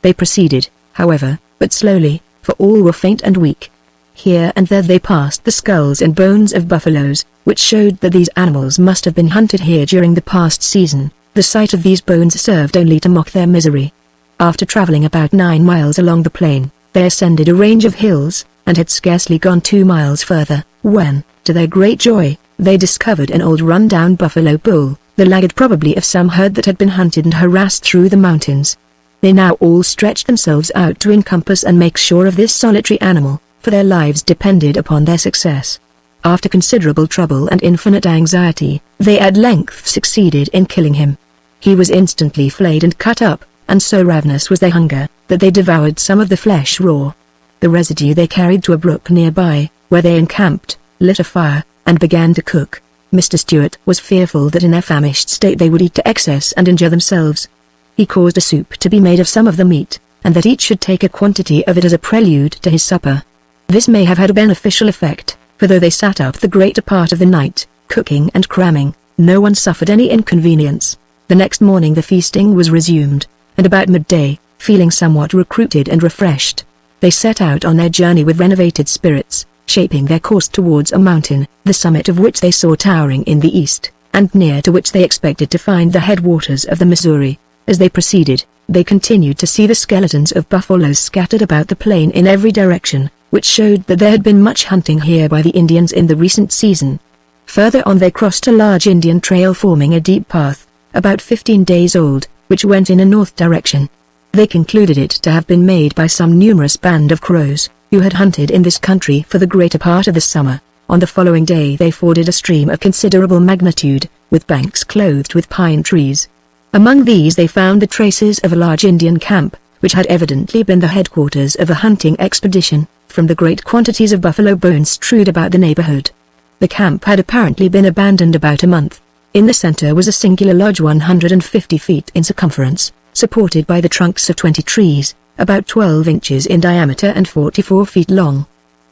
They proceeded, however, but slowly, for all were faint and weak. Here and there they passed the skulls and bones of buffaloes, which showed that these animals must have been hunted here during the past season. The sight of these bones served only to mock their misery. After traveling about 9 miles along the plain, they ascended a range of hills, and had scarcely gone 2 miles further, when, to their great joy, they discovered an old run-down buffalo bull, the laggard probably of some herd that had been hunted and harassed through the mountains. They now all stretched themselves out to encompass and make sure of this solitary animal, for their lives depended upon their success. After considerable trouble and infinite anxiety, they at length succeeded in killing him. He was instantly flayed and cut up, and so ravenous was their hunger, that they devoured some of the flesh raw. The residue they carried to a brook nearby, where they encamped, lit a fire, and began to cook. Mr. Stewart was fearful that in their famished state they would eat to excess and injure themselves. He caused a soup to be made of some of the meat, and that each should take a quantity of it as a prelude to his supper. This may have had a beneficial effect, for though they sat up the greater part of the night, cooking and cramming, no one suffered any inconvenience. The next morning the feasting was resumed, and about midday, feeling somewhat recruited and refreshed, they set out on their journey with renovated spirits, shaping their course towards a mountain, the summit of which they saw towering in the east, and near to which they expected to find the headwaters of the Missouri. As they proceeded, they continued to see the skeletons of buffaloes scattered about the plain in every direction, which showed that there had been much hunting here by the Indians in the recent season. Further on they crossed a large Indian trail forming a deep path, about 15 days old, which went in a north direction. They concluded it to have been made by some numerous band of crows, who had hunted in this country for the greater part of the summer. On the following day they forded a stream of considerable magnitude, with banks clothed with pine trees. Among these they found the traces of a large Indian camp, which had evidently been the headquarters of a hunting expedition, from the great quantities of buffalo bones strewed about the neighborhood. The camp had apparently been abandoned about a month. In the center was a singular lodge 150 feet in circumference, supported by the trunks of 20 trees, about 12 inches in diameter and 44 feet long.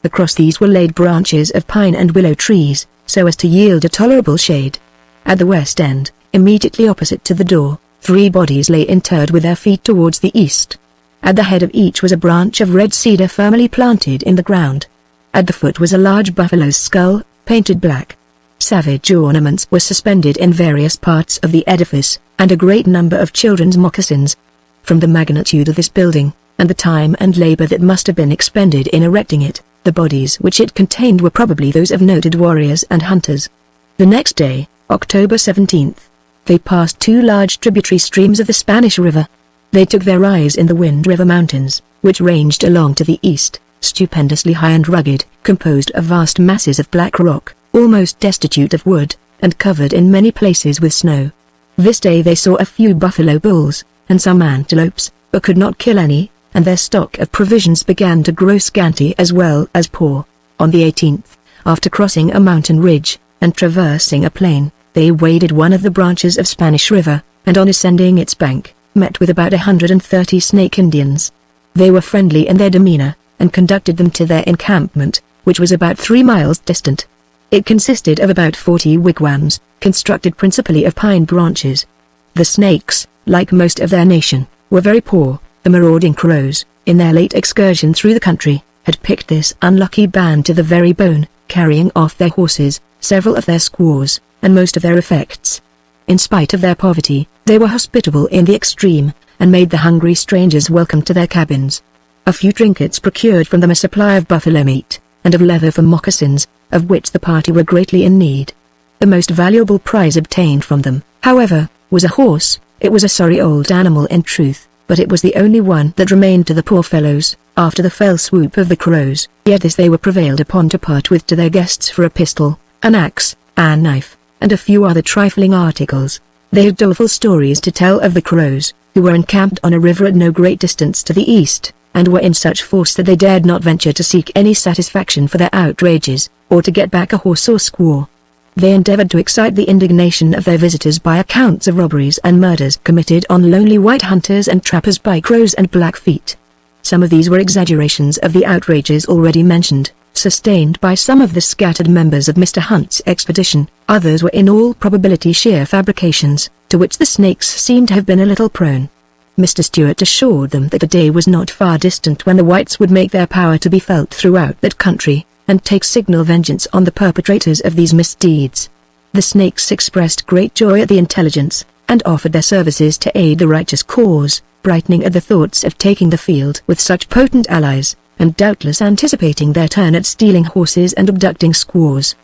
Across these were laid branches of pine and willow trees, so as to yield a tolerable shade. At the west end, immediately opposite to the door, 3 bodies lay interred with their feet towards the east. At the head of each was a branch of red cedar firmly planted in the ground. At the foot was a large buffalo's skull, painted black. Savage ornaments were suspended in various parts of the edifice, and a great number of children's moccasins. From the magnitude of this building, and the time and labor that must have been expended in erecting it, the bodies which it contained were probably those of noted warriors and hunters. The next day, October 17th, they passed 2 large tributary streams of the Spanish River. They took their rise in the Wind River Mountains, which ranged along to the east, stupendously high and rugged, composed of vast masses of black rock, almost destitute of wood, and covered in many places with snow. This day they saw a few buffalo bulls, and some antelopes, but could not kill any, and their stock of provisions began to grow scanty as well as poor. On the 18th, after crossing a mountain ridge, and traversing a plain, they waded one of the branches of Spanish River, and on ascending its bank, met with about 130 Snake Indians. They were friendly in their demeanor, and conducted them to their encampment, which was about 3 miles distant. It consisted of about 40 wigwams, constructed principally of pine branches. The Snakes, like most of their nation, were very poor. The marauding crows, in their late excursion through the country, had picked this unlucky band to the very bone, carrying off their horses, several of their squaws, and most of their effects. In spite of their poverty, they were hospitable in the extreme, and made the hungry strangers welcome to their cabins. A few trinkets procured from them a supply of buffalo meat, and of leather for moccasins, of which the party were greatly in need. The most valuable prize obtained from them, however, was a horse. It was a sorry old animal in truth, but it was the only one that remained to the poor fellows, after the fell swoop of the crows. Yet this they were prevailed upon to part with to their guests for a pistol, an axe, a knife, and a few other trifling articles. They had doleful stories to tell of the crows, who were encamped on a river at no great distance to the east, and were in such force that they dared not venture to seek any satisfaction for their outrages, or to get back a horse or squaw. They endeavored to excite the indignation of their visitors by accounts of robberies and murders committed on lonely white hunters and trappers by crows and Blackfeet. Some of these were exaggerations of the outrages already mentioned, sustained by some of the scattered members of Mr. Hunt's expedition. Others were in all probability sheer fabrications, to which the Snakes seemed to have been a little prone. Mr. Stewart assured them that the day was not far distant when the whites would make their power to be felt throughout that country, and take signal vengeance on the perpetrators of these misdeeds. The Snakes expressed great joy at the intelligence, and offered their services to aid the righteous cause, brightening at the thoughts of taking the field with such potent allies, and doubtless anticipating their turn at stealing horses and abducting squaws.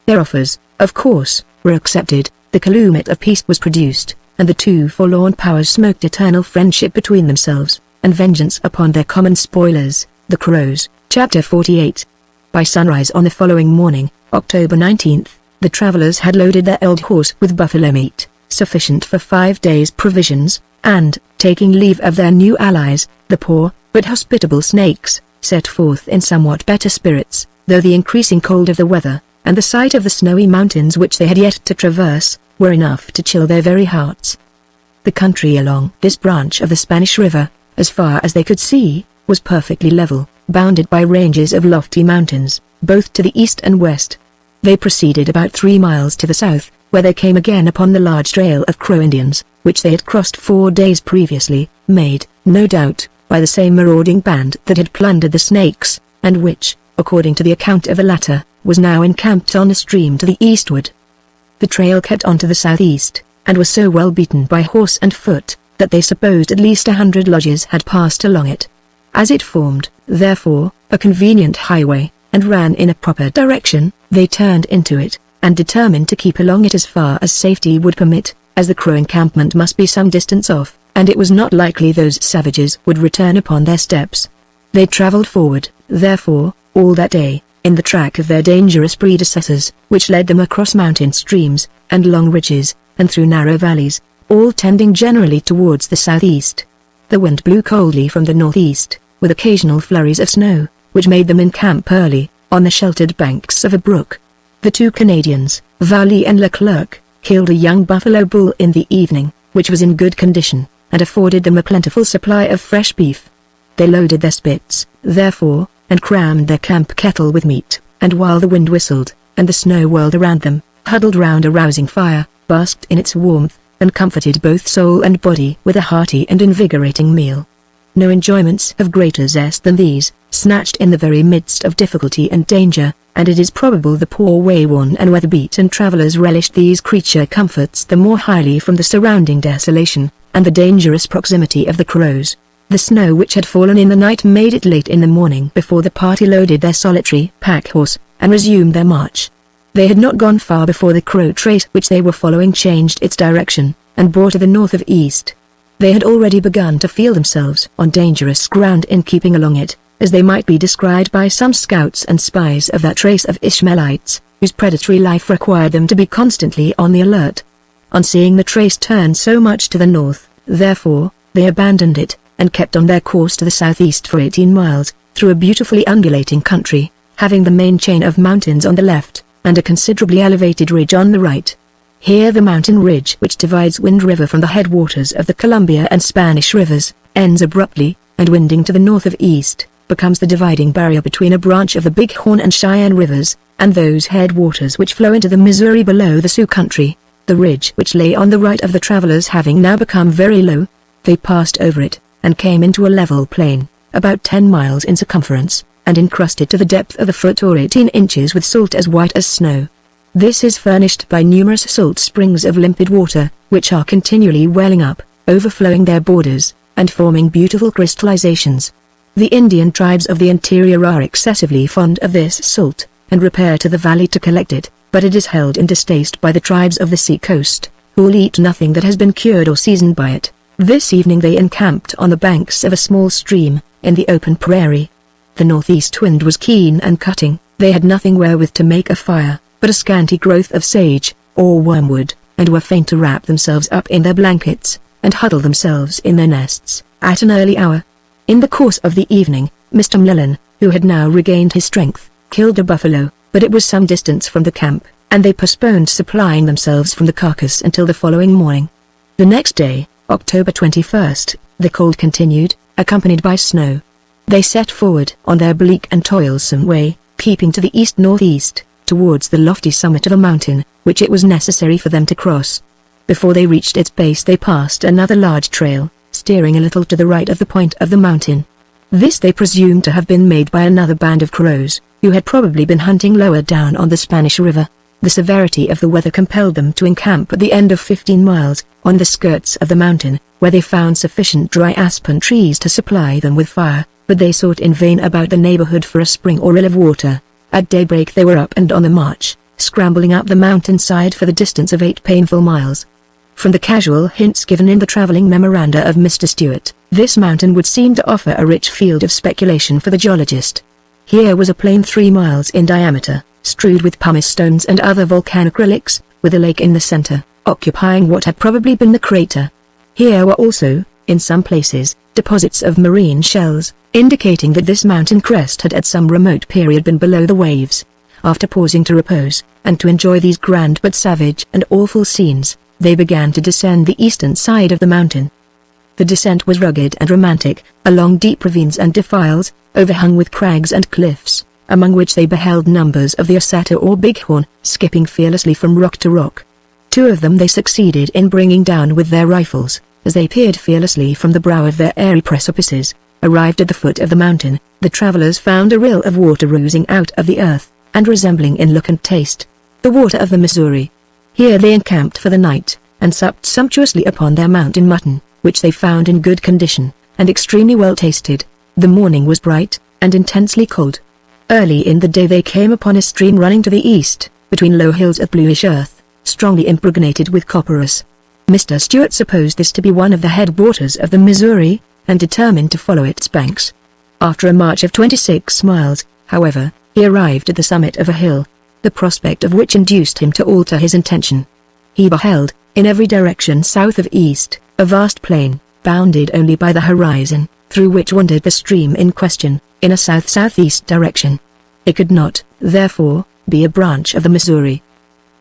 Their offers, of course, were accepted. The calumet of peace was produced, and the 2 forlorn powers smoked eternal friendship between themselves, and vengeance upon their common spoilers, the crows. Chapter 48. By sunrise on the following morning, October 19th, the travelers had loaded their old horse with buffalo meat, sufficient for 5 days' provisions, and, taking leave of their new allies, the poor, but hospitable Snakes, set forth in somewhat better spirits, though the increasing cold of the weather, and the sight of the snowy mountains which they had yet to traverse, were enough to chill their very hearts. The country along this branch of the Spanish River, as far as they could see, was perfectly level, bounded by ranges of lofty mountains, both to the east and west. They proceeded about 3 miles to the south, where they came again upon the large trail of Crow Indians, which they had crossed 4 days previously, made, no doubt, by the same marauding band that had plundered the Snakes, and which, according to the account of the latter, was now encamped on a stream to the eastward. The trail kept on to the southeast, and was so well beaten by horse and foot, that they supposed at least 100 lodges had passed along it. As it formed, therefore, a convenient highway, and ran in a proper direction, they turned into it, and determined to keep along it as far as safety would permit, as the Crow encampment must be some distance off. and it was not likely those savages would return upon their steps. They traveled forward, therefore, all that day, in the track of their dangerous predecessors, which led them across mountain streams, and long ridges, and through narrow valleys, all tending generally towards the southeast. The wind blew coldly from the northeast, with occasional flurries of snow, which made them encamp early, on the sheltered banks of a brook. The two Canadians, Valley and Leclerc, killed a young buffalo bull in the evening, which was in good condition, and afforded them a plentiful supply of fresh beef. They loaded their spits, therefore, and crammed their camp kettle with meat, and while the wind whistled, and the snow whirled around them, huddled round a rousing fire, basked in its warmth, and comforted both soul and body with a hearty and invigorating meal. No enjoyments of greater zest than these, snatched in the very midst of difficulty and danger, and it is probable the poor wayworn and weather-beaten travellers relished these creature comforts the more highly from the surrounding desolation, and the dangerous proximity of the crows. The snow which had fallen in the night made it late in the morning before the party loaded their solitary pack-horse, and resumed their march. They had not gone far before the crow trace which they were following changed its direction, and bore to the north of east. They had already begun to feel themselves on dangerous ground in keeping along it, as they might be descried by some scouts and spies of that race of Ishmaelites, whose predatory life required them to be constantly on the alert. On seeing the trace turn so much to the north, therefore, they abandoned it, and kept on their course to the southeast for 18 miles, through a beautifully undulating country, having the main chain of mountains on the left, and a considerably elevated ridge on the right. Here the mountain ridge which divides Wind River from the headwaters of the Columbia and Spanish rivers, ends abruptly, and winding to the north of east, becomes the dividing barrier between a branch of the Bighorn and Cheyenne rivers, and those headwaters which flow into the Missouri below the Sioux country. The ridge which lay on the right of the travelers having now become very low, they passed over it, and came into a level plain, about 10 miles in circumference, and encrusted to the depth of a foot or 18 inches with salt as white as snow. This is furnished by numerous salt springs of limpid water, which are continually welling up, overflowing their borders, and forming beautiful crystallizations. The Indian tribes of the interior are excessively fond of this salt, and repair to the valley to collect it, but it is held in distaste by the tribes of the sea coast, who will eat nothing that has been cured or seasoned by it. This evening they encamped on the banks of a small stream, in the open prairie. The northeast wind was keen and cutting. They had nothing wherewith to make a fire, but a scanty growth of sage, or wormwood, and were fain to wrap themselves up in their blankets, and huddle themselves in their nests, at an early hour. In the course of the evening, Mr. Millen, who had now regained his strength, killed a buffalo, but it was some distance from the camp, and they postponed supplying themselves from the carcass until the following morning. The next day, October 21st, the cold continued, accompanied by snow. They set forward on their bleak and toilsome way, keeping to the east-northeast, towards the lofty summit of a mountain, which it was necessary for them to cross. Before they reached its base they passed another large trail, steering a little to the right of the point of the mountain. This they presumed to have been made by another band of crows, who had probably been hunting lower down on the Spanish River. The severity of the weather compelled them to encamp at the end of 15 miles, on the skirts of the mountain, where they found sufficient dry aspen trees to supply them with fire, but they sought in vain about the neighborhood for a spring or rill of water. At daybreak they were up and on the march, scrambling up the mountainside for the distance of 8 painful miles. From the casual hints given in the traveling memoranda of Mr. Stewart, this mountain would seem to offer a rich field of speculation for the geologist. Here was a plain 3 miles in diameter, strewed with pumice stones and other volcanic relics, with a lake in the center, occupying what had probably been the crater. Here were also, in some places, deposits of marine shells, indicating that this mountain crest had at some remote period been below the waves. After pausing to repose, and to enjoy these grand but savage and awful scenes, they began to descend the eastern side of the mountain. The descent was rugged and romantic, along deep ravines and defiles, overhung with crags and cliffs, among which they beheld numbers of the osato or bighorn, skipping fearlessly from rock to rock. 2 of them they succeeded in bringing down with their rifles, as they peered fearlessly from the brow of their airy precipices. Arrived at the foot of the mountain, the travelers found a rill of water oozing out of the earth, and resembling in look and taste the water of the Missouri. Here they encamped for the night, and supped sumptuously upon their mountain mutton, which they found in good condition, and extremely well tasted. The morning was bright, and intensely cold. Early in the day they came upon a stream running to the east, between low hills of bluish earth, strongly impregnated with copperas. Mr. Stewart supposed this to be one of the headwaters of the Missouri, and determined to follow its banks. After a march of 26 miles, however, he arrived at the summit of a hill, the prospect of which induced him to alter his intention. He beheld, in every direction south of east, a vast plain, bounded only by the horizon, through which wandered the stream in question, in a south-southeast direction. It could not, therefore, be a branch of the Missouri.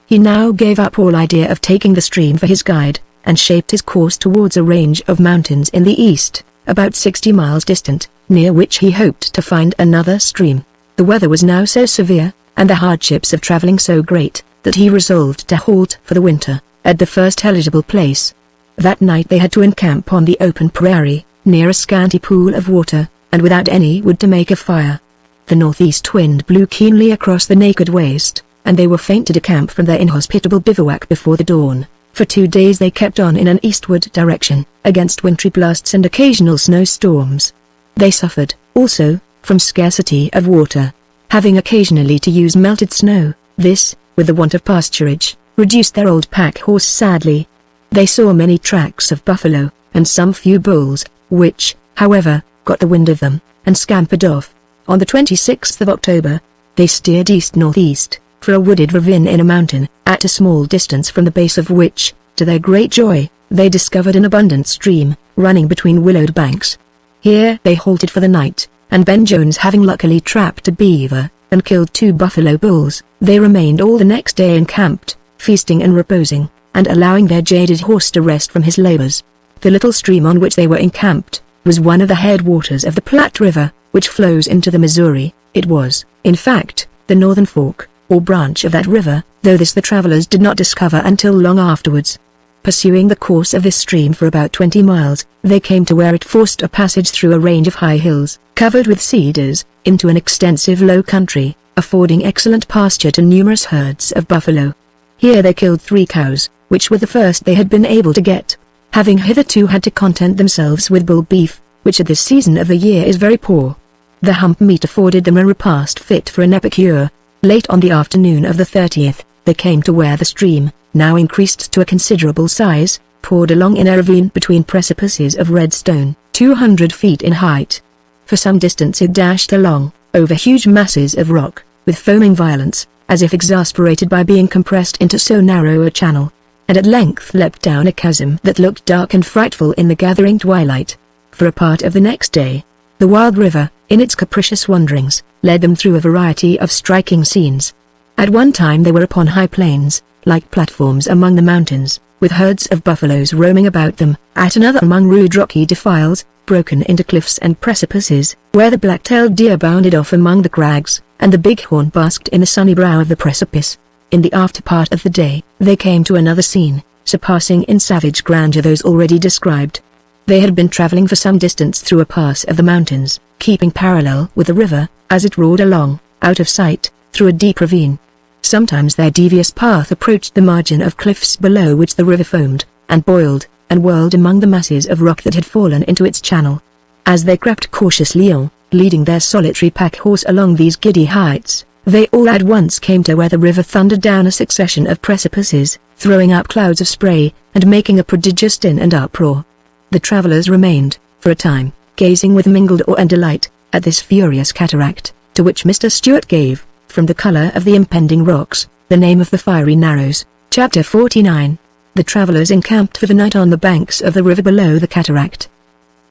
He now gave up all idea of taking the stream for his guide, and shaped his course towards a range of mountains in the east, about 60 miles distant, near which he hoped to find another stream. The weather was now so severe, and the hardships of traveling so great, that he resolved to halt for the winter, at the first eligible place. That night they had to encamp on the open prairie, near a scanty pool of water, and without any wood to make a fire. The northeast wind blew keenly across the naked waste, and they were faint to decamp from their inhospitable bivouac before the dawn. For 2 days they kept on in an eastward direction, against wintry blasts and occasional snowstorms. They suffered, also, from scarcity of water, having occasionally to use melted snow. This, with the want of pasturage, reduced their old pack horse sadly. They saw many tracks of buffalo, and some few bulls, which, however, got the wind of them, and scampered off. On the 26th of October, they steered east-northeast, for a wooded ravine in a mountain, at a small distance from the base of which, to their great joy, they discovered an abundant stream, running between willowed banks. Here they halted for the night, and Ben Jones having luckily trapped a beaver, and killed 2 buffalo bulls, they remained all the next day encamped, feasting and reposing, and allowing their jaded horse to rest from his labors. The little stream on which they were encamped, was one of the headwaters of the Platte River, which flows into the Missouri. It was, in fact, the northern fork, or branch of that river, though this the travelers did not discover until long afterwards. Pursuing the course of this stream for about 20 miles, they came to where it forced a passage through a range of high hills, covered with cedars, into an extensive low country, affording excellent pasture to numerous herds of buffalo. Here they killed 3 cows, which were the first they had been able to get, having hitherto had to content themselves with bull beef, which at this season of the year is very poor. The hump meat afforded them a repast fit for an epicure. Late on the afternoon of the 30th, they came to where the stream, now increased to a considerable size, poured along in a ravine between precipices of red stone, 200 feet in height. For some distance it dashed along, over huge masses of rock, with foaming violence, as if exasperated by being compressed into so narrow a channel, and at length leapt down a chasm that looked dark and frightful in the gathering twilight. For a part of the next day, the wild river, in its capricious wanderings, led them through a variety of striking scenes. At one time they were upon high plains, like platforms among the mountains, with herds of buffaloes roaming about them, at another among rude rocky defiles, broken into cliffs and precipices, where the black-tailed deer bounded off among the crags, and the bighorn basked in the sunny brow of the precipice. In the after part of the day, they came to another scene, surpassing in savage grandeur those already described. They had been traveling for some distance through a pass of the mountains, keeping parallel with the river, as it roared along, out of sight, through a deep ravine. Sometimes their devious path approached the margin of cliffs below which the river foamed, and boiled, and whirled among the masses of rock that had fallen into its channel. As they crept cautiously on, leading their solitary pack-horse along these giddy heights, they all at once came to where the river thundered down a succession of precipices, throwing up clouds of spray, and making a prodigious din and uproar. The travelers remained, for a time, gazing with mingled awe and delight, at this furious cataract, to which Mr. Stewart gave, from the color of the impending rocks, the name of the Fiery Narrows. Chapter 49. The travelers encamped for the night on the banks of the river below the cataract.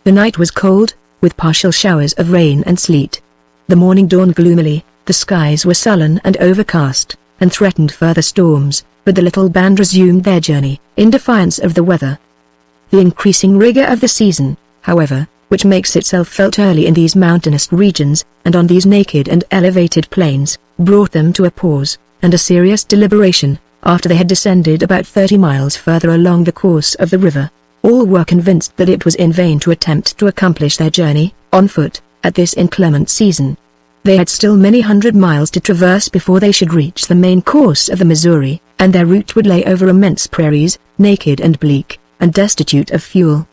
The night was cold, with partial showers of rain and sleet. The morning dawned gloomily, the skies were sullen and overcast, and threatened further storms, but the little band resumed their journey, in defiance of the weather. The increasing rigor of the season, however, which makes itself felt early in these mountainous regions, and on these naked and elevated plains, brought them to a pause, and a serious deliberation, after they had descended about 30 miles further along the course of the river. All were convinced that it was in vain to attempt to accomplish their journey, on foot, at this inclement season. They had still many hundred miles to traverse before they should reach the main course of the Missouri, and their route would lay over immense prairies, naked and bleak, and destitute of fuel.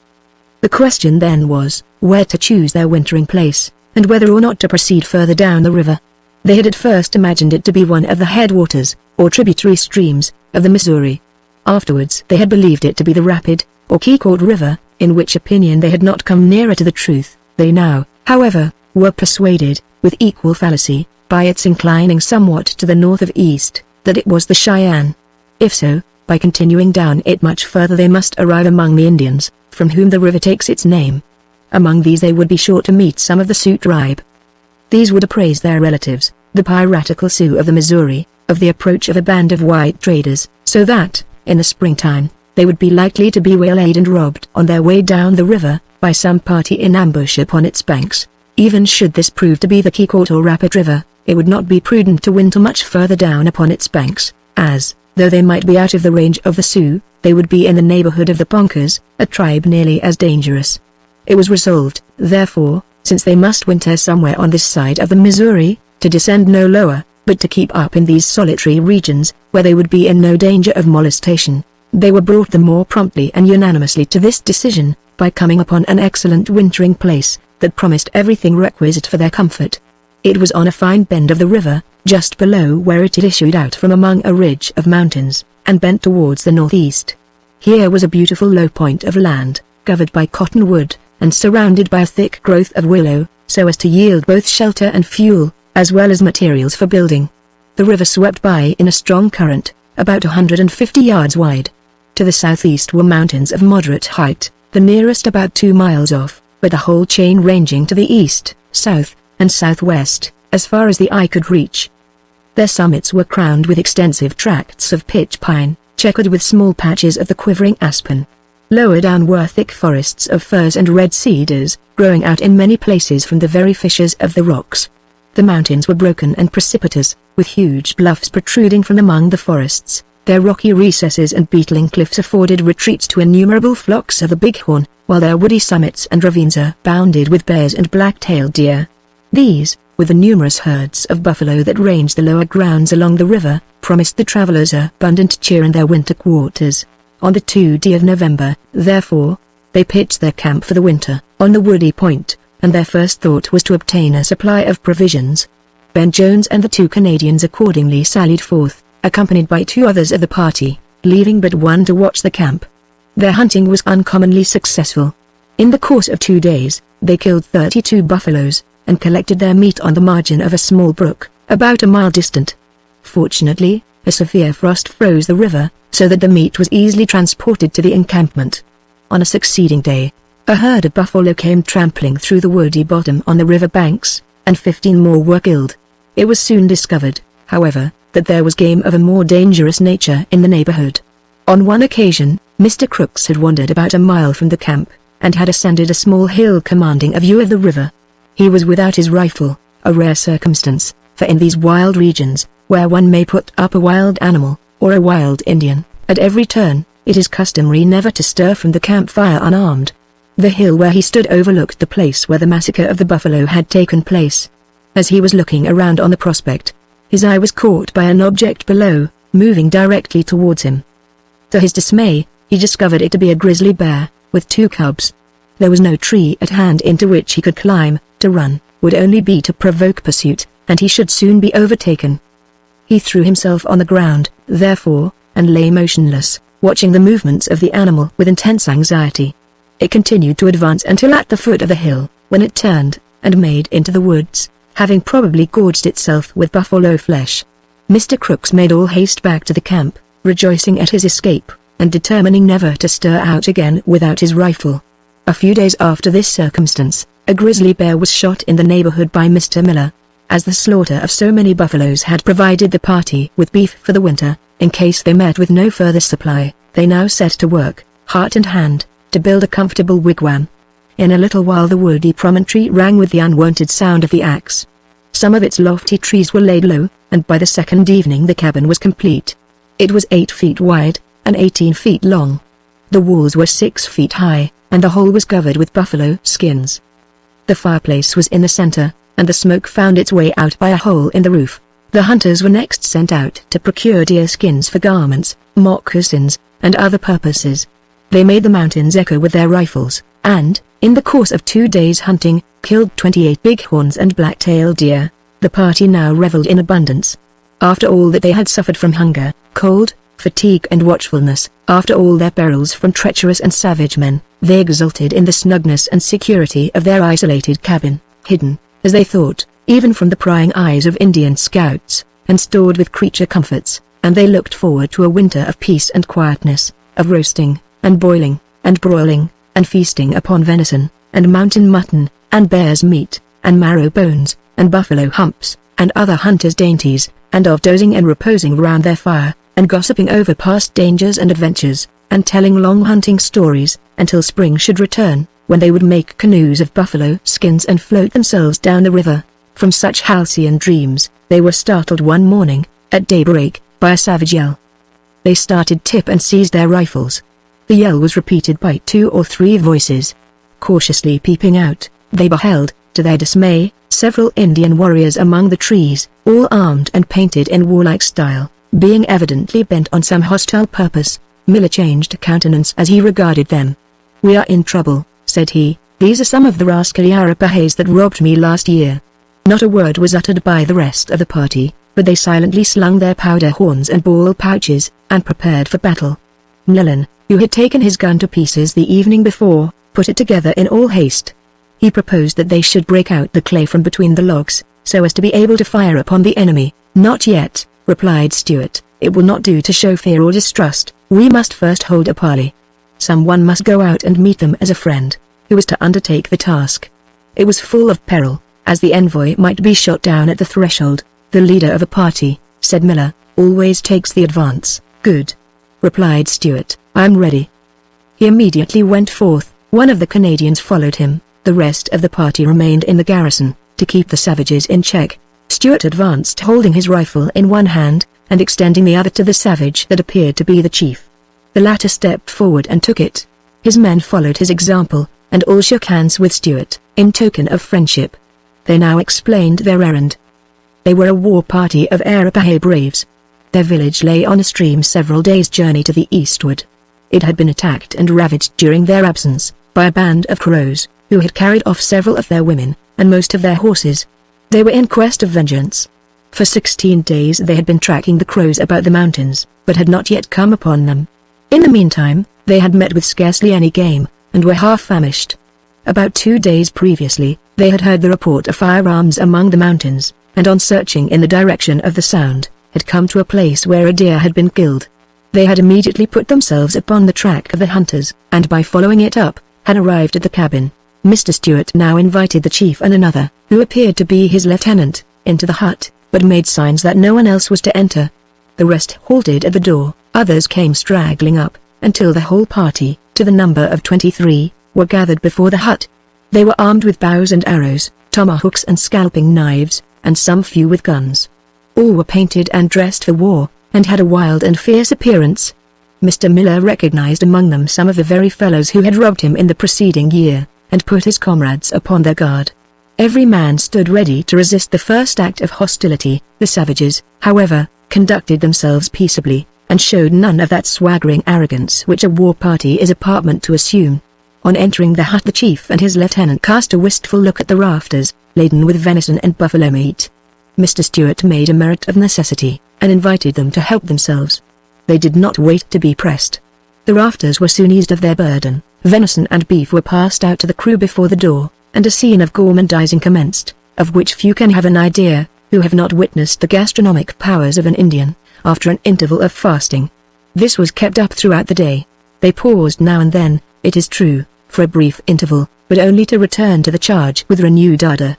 The question then was, where to choose their wintering place, and whether or not to proceed further down the river. They had at first imagined it to be one of the headwaters, or tributary streams, of the Missouri. Afterwards they had believed it to be the Rapid, or Keycourt River, in which opinion they had not come nearer to the truth. They now, however, were persuaded, with equal fallacy, by its inclining somewhat to the north of east, that it was the Cheyenne. If so, by continuing down it much further they must arrive among the Indians, from whom the river takes its name. Among these they would be sure to meet some of the Sioux tribe. These would apprise their relatives, the piratical Sioux of the Missouri, of the approach of a band of white traders, so that, in the springtime, they would be likely to be waylaid and robbed on their way down the river, by some party in ambush upon its banks. Even should this prove to be the Keycourt or Rapid River, it would not be prudent to winter much further down upon its banks, as, though they might be out of the range of the Sioux, they would be in the neighborhood of the Poncas, a tribe nearly as dangerous. It was resolved, therefore, since they must winter somewhere on this side of the Missouri, to descend no lower, but to keep up in these solitary regions, where they would be in no danger of molestation. They were brought the more promptly and unanimously to this decision, by coming upon an excellent wintering place, that promised everything requisite for their comfort. It was on a fine bend of the river, just below where it had issued out from among a ridge of mountains, and bent towards the northeast. Here was a beautiful low point of land, covered by cottonwood, and surrounded by a thick growth of willow, so as to yield both shelter and fuel, as well as materials for building. The river swept by in a strong current, about 150 yards wide. To the southeast were mountains of moderate height, the nearest about 2 miles off, but the whole chain ranging to the east, south, and southwest, as far as the eye could reach. Their summits were crowned with extensive tracts of pitch pine, checkered with small patches of the quivering aspen. Lower down were thick forests of firs and red cedars, growing out in many places from the very fissures of the rocks. The mountains were broken and precipitous, with huge bluffs protruding from among the forests. Their rocky recesses and beetling cliffs afforded retreats to innumerable flocks of the bighorn, while their woody summits and ravines are bounded with bears and black-tailed deer. These, with the numerous herds of buffalo that ranged the lower grounds along the river, promised the travelers abundant cheer in their winter quarters. On the 2d of November, therefore, they pitched their camp for the winter, on the woody point, and their first thought was to obtain a supply of provisions. Ben Jones and the 2 Canadians accordingly sallied forth, accompanied by 2 others of the party, leaving but one to watch the camp. Their hunting was uncommonly successful. In the course of 2 days, they killed 32 buffaloes, and collected their meat on the margin of a small brook, about a mile distant. Fortunately, a severe frost froze the river, so that the meat was easily transported to the encampment. On a succeeding day, a herd of buffalo came trampling through the woody bottom on the river banks, and 15 more were killed. It was soon discovered, however, that there was game of a more dangerous nature in the neighborhood. On one occasion, Mr. Crooks had wandered about a mile from the camp, and had ascended a small hill commanding a view of the river. He was without his rifle, a rare circumstance, for in these wild regions, where one may put up a wild animal, or a wild Indian, at every turn, it is customary never to stir from the campfire unarmed. The hill where he stood overlooked the place where the massacre of the buffalo had taken place. As he was looking around on the prospect, his eye was caught by an object below, moving directly towards him. To his dismay, he discovered it to be a grizzly bear, with 2 cubs. There was no tree at hand into which he could climb. To run would only be to provoke pursuit, and he should soon be overtaken. He threw himself on the ground, therefore, and lay motionless, watching the movements of the animal with intense anxiety. It continued to advance until at the foot of the hill, when it turned, and made into the woods, having probably gorged itself with buffalo flesh. Mr. Crooks made all haste back to the camp, rejoicing at his escape, and determining never to stir out again without his rifle. A few days after this circumstance, a grizzly bear was shot in the neighborhood by Mr. Miller. As the slaughter of so many buffaloes had provided the party with beef for the winter, in case they met with no further supply, they now set to work, heart and hand, to build a comfortable wigwam. In a little while the woody promontory rang with the unwonted sound of the axe. Some of its lofty trees were laid low, and by the second evening the cabin was complete. It was 8 feet wide, and 18 feet long. The walls were 6 feet high, and the whole was covered with buffalo skins. The fireplace was in the center, and the smoke found its way out by a hole in the roof. The hunters were next sent out to procure deer skins for garments, moccasins, and other purposes. They made the mountains echo with their rifles, and, in the course of 2 days' hunting, killed 28 bighorns and black-tailed deer. The party now reveled in abundance. After all that they had suffered from hunger, cold, fatigue and watchfulness. After all their perils from treacherous and savage men, they exulted in the snugness and security of their isolated cabin, hidden, as they thought, even from the prying eyes of Indian scouts, and stored with creature comforts, and they looked forward to a winter of peace and quietness, of roasting, and boiling, and broiling, and feasting upon venison, and mountain mutton, and bear's meat, and marrow bones, and buffalo humps, and other hunters' dainties, and of dozing and reposing round their fire, and gossiping over past dangers and adventures, and telling long hunting stories, until spring should return, when they would make canoes of buffalo skins and float themselves down the river. From such halcyon dreams, they were startled one morning, at daybreak, by a savage yell. They started tip and seized their rifles. The yell was repeated by 2 or 3 voices. Cautiously peeping out, they beheld, to their dismay, several Indian warriors among the trees, all armed and painted in warlike style. Being evidently bent on some hostile purpose, Miller changed countenance as he regarded them. "We are in trouble," said he. "These are some of the rascally Arapahes that robbed me last year." Not a word was uttered by the rest of the party, but they silently slung their powder horns and ball pouches, and prepared for battle. Mlellan, who had taken his gun to pieces the evening before, put it together in all haste. He proposed that they should break out the clay from between the logs, so as to be able to fire upon the enemy. "Not yet," replied Stuart. "It will not do to show fear or distrust. We must first hold a parley. Someone must go out and meet them as a friend, who was to undertake the task." It was full of peril, as the envoy might be shot down at the threshold. "The leader of a party," said Miller, "always takes the advance." "Good," replied Stuart. "I am ready." He immediately went forth. One of the Canadians followed him. The rest of the party remained in the garrison, to keep the savages in check. Stuart advanced holding his rifle in one hand, and extending the other to the savage that appeared to be the chief. The latter stepped forward and took it. His men followed his example, and all shook hands with Stuart, in token of friendship. They now explained their errand. They were a war party of Arapahe braves. Their village lay on a stream several days' journey to the eastward. It had been attacked and ravaged during their absence, by a band of Crows, who had carried off several of their women, and most of their horses. They were in quest of vengeance. For 16 days they had been tracking the Crows about the mountains, but had not yet come upon them. In the meantime, they had met with scarcely any game, and were half famished. About 2 days previously, they had heard the report of firearms among the mountains, and on searching in the direction of the sound, had come to a place where a deer had been killed. They had immediately put themselves upon the track of the hunters, and by following it up, had arrived at the cabin. Mr. Stuart now invited the chief and another, who appeared to be his lieutenant, into the hut, but made signs that no one else was to enter. The rest halted at the door, others came straggling up, until the whole party, to the number of 23, were gathered before the hut. They were armed with bows and arrows, tomahawks and scalping knives, and some few with guns. All were painted and dressed for war, and had a wild and fierce appearance. Mr. Miller recognized among them some of the very fellows who had robbed him in the preceding year, and put his comrades upon their guard. Every man stood ready to resist the first act of hostility. The savages, however, conducted themselves peaceably, and showed none of that swaggering arrogance which a war party is apartment to assume. On entering the hut, the chief and his lieutenant cast a wistful look at the rafters, laden with venison and buffalo meat. Mr. Stuart made a merit of necessity, and invited them to help themselves. They did not wait to be pressed. The rafters were soon eased of their burden. Venison and beef were passed out to the crew before the door, and a scene of gormandizing commenced, of which few can have an idea, who have not witnessed the gastronomic powers of an Indian, after an interval of fasting. This was kept up throughout the day. They paused now and then, it is true, for a brief interval, but only to return to the charge with renewed ardor.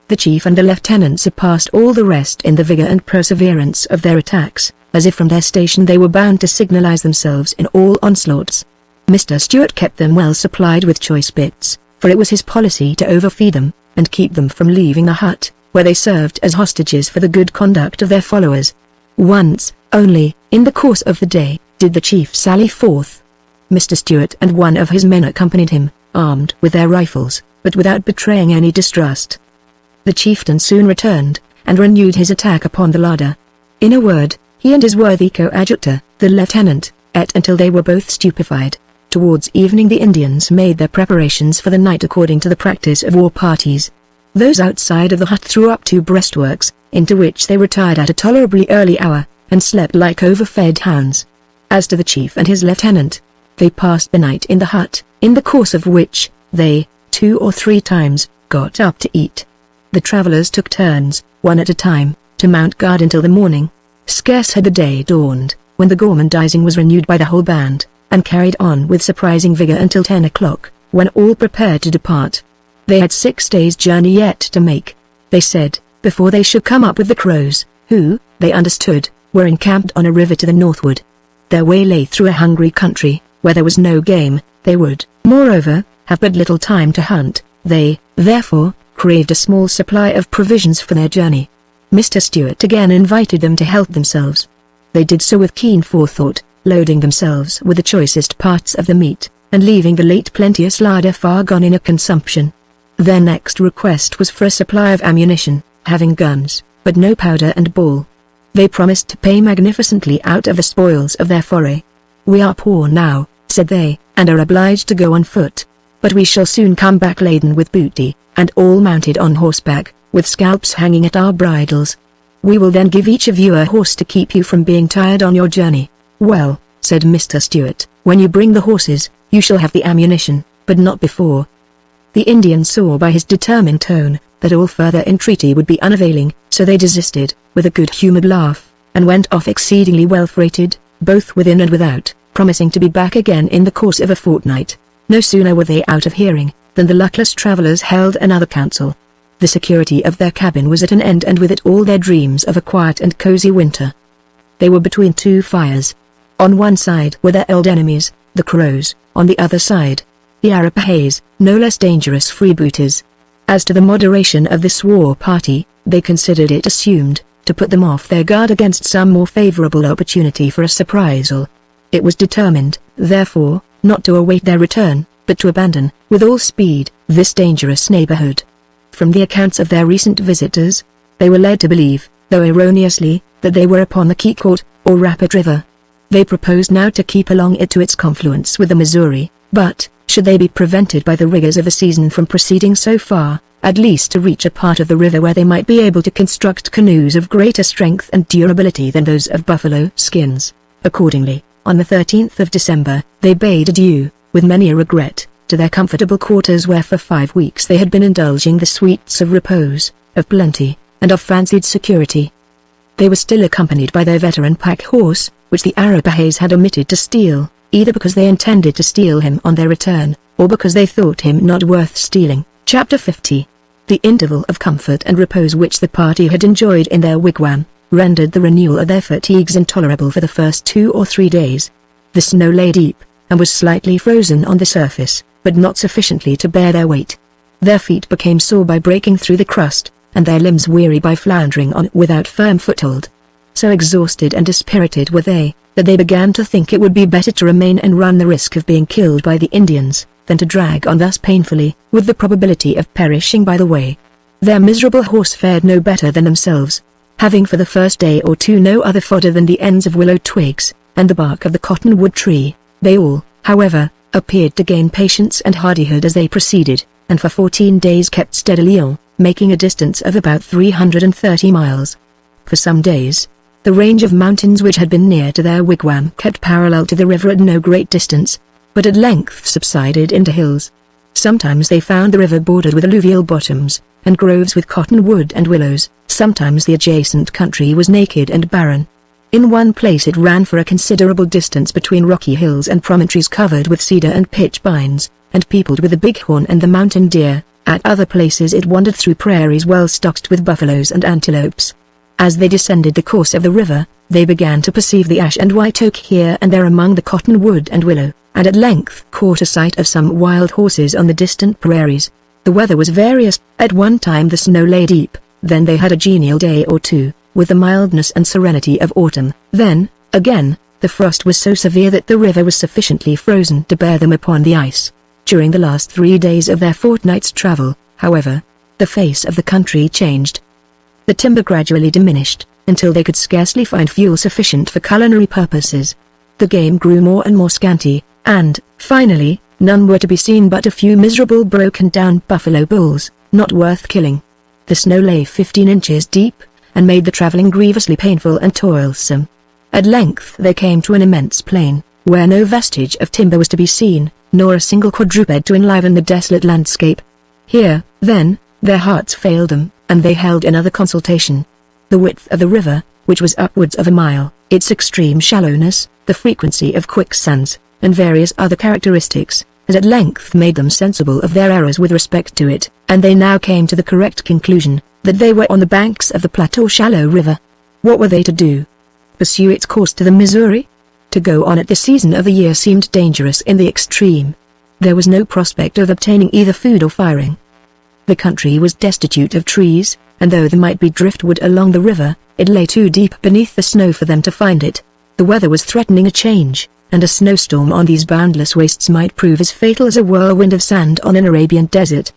The chief and the lieutenant surpassed all the rest in the vigor and perseverance of their attacks, as if from their station they were bound to signalize themselves in all onslaughts. Mr. Stuart kept them well supplied with choice bits, for it was his policy to overfeed them, and keep them from leaving the hut, where they served as hostages for the good conduct of their followers. Once, only, in the course of the day, did the chief sally forth. Mr. Stuart and one of his men accompanied him, armed with their rifles, but without betraying any distrust. The chieftain soon returned, and renewed his attack upon the larder. In a word, he and his worthy coadjutor, the lieutenant, ate until they were both stupefied. Towards evening the Indians made their preparations for the night according to the practice of war parties. Those outside of the hut threw up 2 breastworks, into which they retired at a tolerably early hour, and slept like overfed hounds. As to the chief and his lieutenant, they passed the night in the hut, in the course of which, they, 2 or 3 times, got up to eat. The travelers took turns, one at a time, to mount guard until the morning. Scarce had the day dawned, when the gormandizing was renewed by the whole band, and carried on with surprising vigor until 10 o'clock, when all prepared to depart. They had 6 days' journey yet to make, they said, before they should come up with the crows, who, they understood, were encamped on a river to the northward. Their way lay through a hungry country, where there was no game. They would, moreover, have but little time to hunt. They, therefore, craved a small supply of provisions for their journey. Mr. Stewart again invited them to help themselves. They did so with keen forethought, loading themselves with the choicest parts of the meat, and leaving the late plenteous larder far gone in a consumption. Their next request was for a supply of ammunition, having guns, but no powder and ball. They promised to pay magnificently out of the spoils of their foray. "We are poor now," said they, "and are obliged to go on foot. But we shall soon come back laden with booty, and all mounted on horseback, with scalps hanging at our bridles. We will then give each of you a horse to keep you from being tired on your journey." "Well," said Mr. Stewart, "when you bring the horses, you shall have the ammunition, but not before." The Indian saw by his determined tone, that all further entreaty would be unavailing, so they desisted, with a good-humored laugh, and went off exceedingly well freighted, both within and without, promising to be back again in the course of a fortnight. No sooner were they out of hearing, than the luckless travellers held another council. The security of their cabin was at an end, and with it all their dreams of a quiet and cozy winter. They were between 2 fires. On one side were their old enemies, the crows; on the other side, the Arapahes, no less dangerous freebooters. As to the moderation of this war party, they considered it assumed, to put them off their guard against some more favorable opportunity for a surprisal. It was determined, therefore, not to await their return, but to abandon, with all speed, this dangerous neighborhood. From the accounts of their recent visitors, they were led to believe, though erroneously, that they were upon the Keycourt, or Rapid River. They proposed now to keep along it to its confluence with the Missouri, but, should they be prevented by the rigors of the season from proceeding so far, at least to reach a part of the river where they might be able to construct canoes of greater strength and durability than those of buffalo skins. Accordingly, on the 13th of December, they bade adieu, with many a regret, to their comfortable quarters where for 5 weeks they had been indulging the sweets of repose, of plenty, and of fancied security. They were still accompanied by their veteran pack horse, which the Arapahes had omitted to steal, either because they intended to steal him on their return, or because they thought him not worth stealing. Chapter 50. The interval of comfort and repose which the party had enjoyed in their wigwam, rendered the renewal of their fatigues intolerable for the first 2 or 3 days. The snow lay deep, and was slightly frozen on the surface, but not sufficiently to bear their weight. Their feet became sore by breaking through the crust, and their limbs weary by floundering on it without firm foothold. So exhausted and dispirited were they, that they began to think it would be better to remain and run the risk of being killed by the Indians, than to drag on thus painfully, with the probability of perishing by the way. Their miserable horse fared no better than themselves, having for the first day or 2 no other fodder than the ends of willow twigs, and the bark of the cottonwood tree. They all, however, appeared to gain patience and hardihood as they proceeded, and for 14 days kept steadily on, making a distance of about 330 miles. For some days, the range of mountains which had been near to their wigwam kept parallel to the river at no great distance, but at length subsided into hills. Sometimes they found the river bordered with alluvial bottoms, and groves with cottonwood and willows. Sometimes the adjacent country was naked and barren. In one place it ran for a considerable distance between rocky hills and promontories covered with cedar and pitch pines, and peopled with the bighorn and the mountain deer. At other places it wandered through prairies well stocked with buffaloes and antelopes. As they descended the course of the river, they began to perceive the ash and white oak here and there among the cottonwood and willow, and at length caught a sight of some wild horses on the distant prairies. The weather was various. At one time the snow lay deep, then they had a genial day or 2, with the mildness and serenity of autumn. Then, again, the frost was so severe that the river was sufficiently frozen to bear them upon the ice. During the last 3 days of their fortnight's travel, however, the face of the country changed. The timber gradually diminished, until they could scarcely find fuel sufficient for culinary purposes. The game grew more and more scanty, and, finally, none were to be seen but a few miserable broken-down buffalo bulls, not worth killing. The snow lay 15 inches deep, and made the travelling grievously painful and toilsome. At length they came to an immense plain, where no vestige of timber was to be seen, nor a single quadruped to enliven the desolate landscape. Here, then, their hearts failed them, and they held another consultation. The width of the river, which was upwards of a mile, its extreme shallowness, the frequency of quicksands, and various other characteristics, had at length made them sensible of their errors with respect to it, and they now came to the correct conclusion, that they were on the banks of the Platte or Shallow River. What were they to do? Pursue its course to the Missouri? To go on at this season of the year seemed dangerous in the extreme. There was no prospect of obtaining either food or firing. The country was destitute of trees, and though there might be driftwood along the river, it lay too deep beneath the snow for them to find it. The weather was threatening a change, and a snowstorm on these boundless wastes might prove as fatal as a whirlwind of sand on an Arabian desert.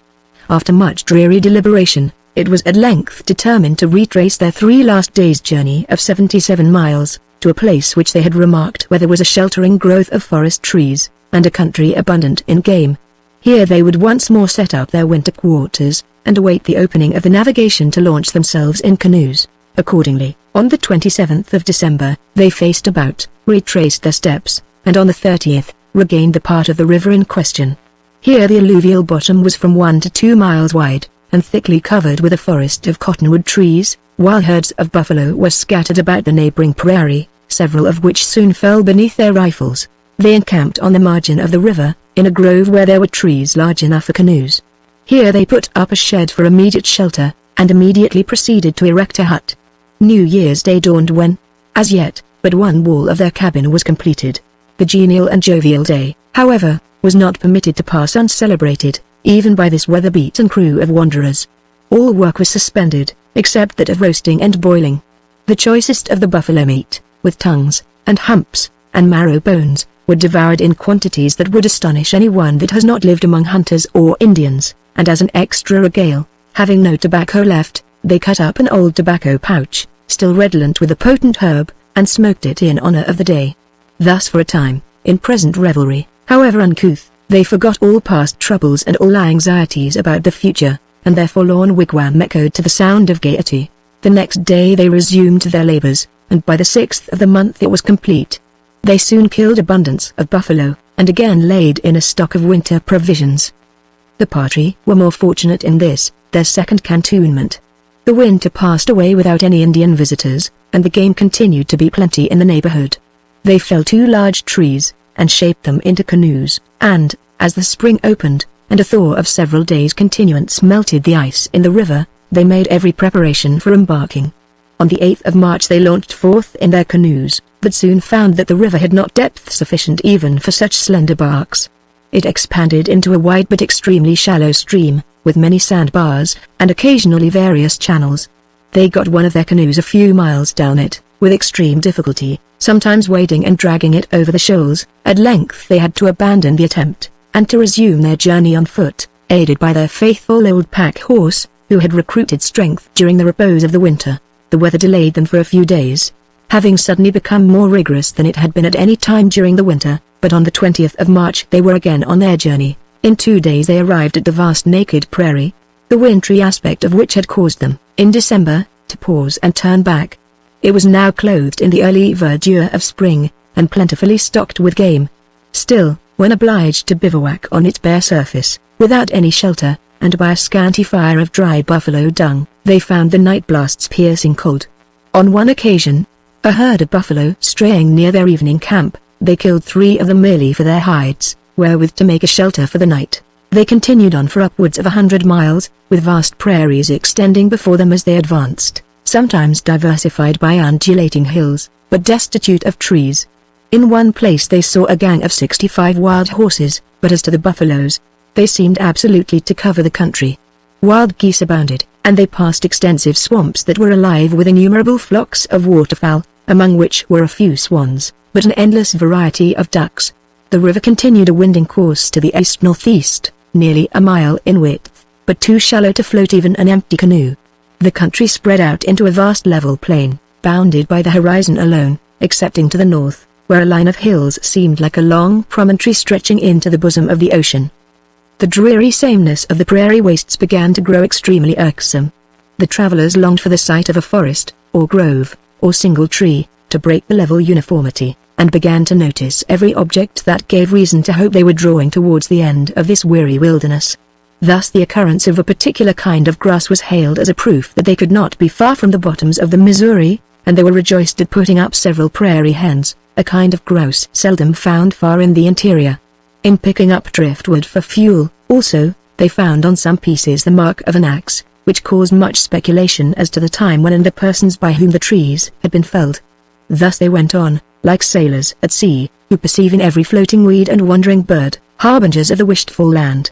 After much dreary deliberation, it was at length determined to retrace their 3 last days' journey of 77 miles, to a place which they had remarked where there was a sheltering growth of forest trees, and a country abundant in game. Here they would once more set up their winter quarters, and await the opening of the navigation to launch themselves in canoes. Accordingly, on the 27th of December, they faced about, retraced their steps, and on the 30th, regained the part of the river in question. Here the alluvial bottom was from 1 to 2 miles wide, and thickly covered with a forest of cottonwood trees, while herds of buffalo were scattered about the neighboring prairie, several of which soon fell beneath their rifles. They encamped on the margin of the river, in a grove where there were trees large enough for canoes. Here they put up a shed for immediate shelter, and immediately proceeded to erect a hut. New Year's Day dawned when, as yet, but one wall of their cabin was completed. The genial and jovial day, however, was not permitted to pass uncelebrated, even by this weather-beaten crew of wanderers. All work was suspended, except that of roasting and boiling. The choicest of the buffalo meat, with tongues, and humps, and marrow bones, were devoured in quantities that would astonish anyone that has not lived among hunters or Indians, and as an extra regale, having no tobacco left, they cut up an old tobacco pouch, still redolent with a potent herb, and smoked it in honor of the day. Thus for a time, in present revelry, however uncouth, they forgot all past troubles and all anxieties about the future, and their forlorn wigwam echoed to the sound of gaiety. The next day they resumed their labors, and by the 6th of the month it was complete. They soon killed abundance of buffalo, and again laid in a stock of winter provisions. The party were more fortunate in this, their second cantonment. The winter passed away without any Indian visitors, and the game continued to be plenty in the neighborhood. They felled 2 large trees, and shaped them into canoes, and, as the spring opened, and a thaw of several days' continuance melted the ice in the river, they made every preparation for embarking. On the 8th of March they launched forth in their canoes, but soon found that the river had not depth sufficient even for such slender barks. It expanded into a wide but extremely shallow stream, with many sandbars, and occasionally various channels. They got one of their canoes a few miles down it, with extreme difficulty, sometimes wading and dragging it over the shoals. At length they had to abandon the attempt, and to resume their journey on foot, aided by their faithful old pack horse, who had recruited strength during the repose of the winter. The weather delayed them for a few days, having suddenly become more rigorous than it had been at any time during the winter, but on the 20th of March they were again on their journey. In 2 days they arrived at the vast naked prairie, the wintry aspect of which had caused them, in December, to pause and turn back. It was now clothed in the early verdure of spring, and plentifully stocked with game. Still, when obliged to bivouac on its bare surface, without any shelter, and by a scanty fire of dry buffalo dung, they found the night blasts piercing cold. On one occasion, a herd of buffalo straying near their evening camp, they killed 3 of them merely for their hides, wherewith to make a shelter for the night. They continued on for upwards of 100 miles, with vast prairies extending before them as they advanced, sometimes diversified by undulating hills, but destitute of trees. In one place they saw a gang of 65 wild horses, but as to the buffaloes, they seemed absolutely to cover the country. Wild geese abounded, and they passed extensive swamps that were alive with innumerable flocks of waterfowl, among which were a few swans, but an endless variety of ducks. The river continued a winding course to the east-northeast, nearly a mile in width, but too shallow to float even an empty canoe. The country spread out into a vast level plain, bounded by the horizon alone, excepting to the north, where a line of hills seemed like a long promontory stretching into the bosom of the ocean. The dreary sameness of the prairie wastes began to grow extremely irksome. The travelers longed for the sight of a forest, or grove, or single tree, to break the level uniformity, and began to notice every object that gave reason to hope they were drawing towards the end of this weary wilderness. Thus the occurrence of a particular kind of grass was hailed as a proof that they could not be far from the bottoms of the Missouri, and they were rejoiced at putting up several prairie hens, a kind of grouse seldom found far in the interior. In picking up driftwood for fuel, also, they found on some pieces the mark of an axe, which caused much speculation as to the time when and the persons by whom the trees had been felled. Thus they went on, like sailors at sea, who perceive in every floating weed and wandering bird, harbingers of the wished-for land.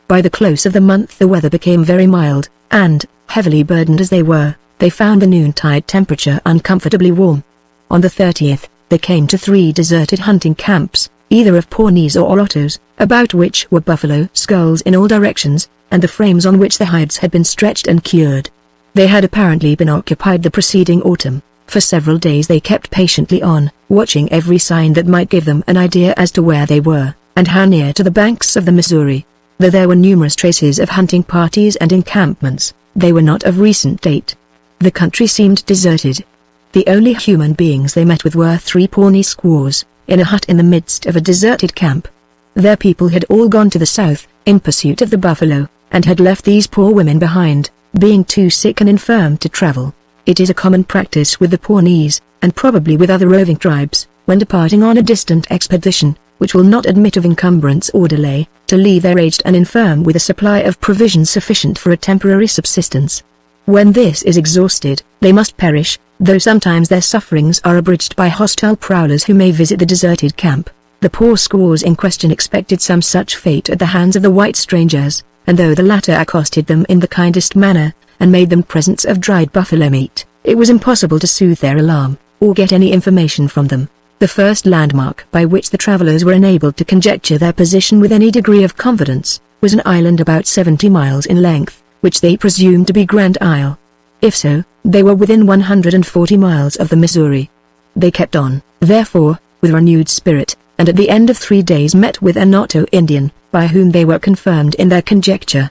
By the close of the month the weather became very mild, and, heavily burdened as they were, they found the noontide temperature uncomfortably warm. On the 30th, they came to 3 deserted hunting camps, either of Pawnees or Ottos, about which were buffalo skulls in all directions, and the frames on which the hides had been stretched and cured. They had apparently been occupied the preceding autumn. For several days they kept patiently on, watching every sign that might give them an idea as to where they were, and how near to the banks of the Missouri. Though there were numerous traces of hunting parties and encampments, they were not of recent date. The country seemed deserted. The only human beings they met with were 3 Pawnee squaws, in a hut in the midst of a deserted camp. Their people had all gone to the south, in pursuit of the buffalo, and had left these poor women behind, being too sick and infirm to travel. It is a common practice with the Pawnees, and probably with other roving tribes, when departing on a distant expedition, which will not admit of encumbrance or delay, to leave their aged and infirm with a supply of provisions sufficient for a temporary subsistence. When this is exhausted, they must perish, though sometimes their sufferings are abridged by hostile prowlers who may visit the deserted camp. The poor squaws in question expected some such fate at the hands of the white strangers, and though the latter accosted them in the kindest manner, and made them presents of dried buffalo meat, it was impossible to soothe their alarm, or get any information from them. The first landmark by which the travelers were enabled to conjecture their position with any degree of confidence, was an island about 70 miles in length, which they presumed to be Grand Isle. If so, they were within 140 miles of the Missouri. They kept on, therefore, with renewed spirit, and at the end of 3 days met with an Otto Indian, by whom they were confirmed in their conjecture.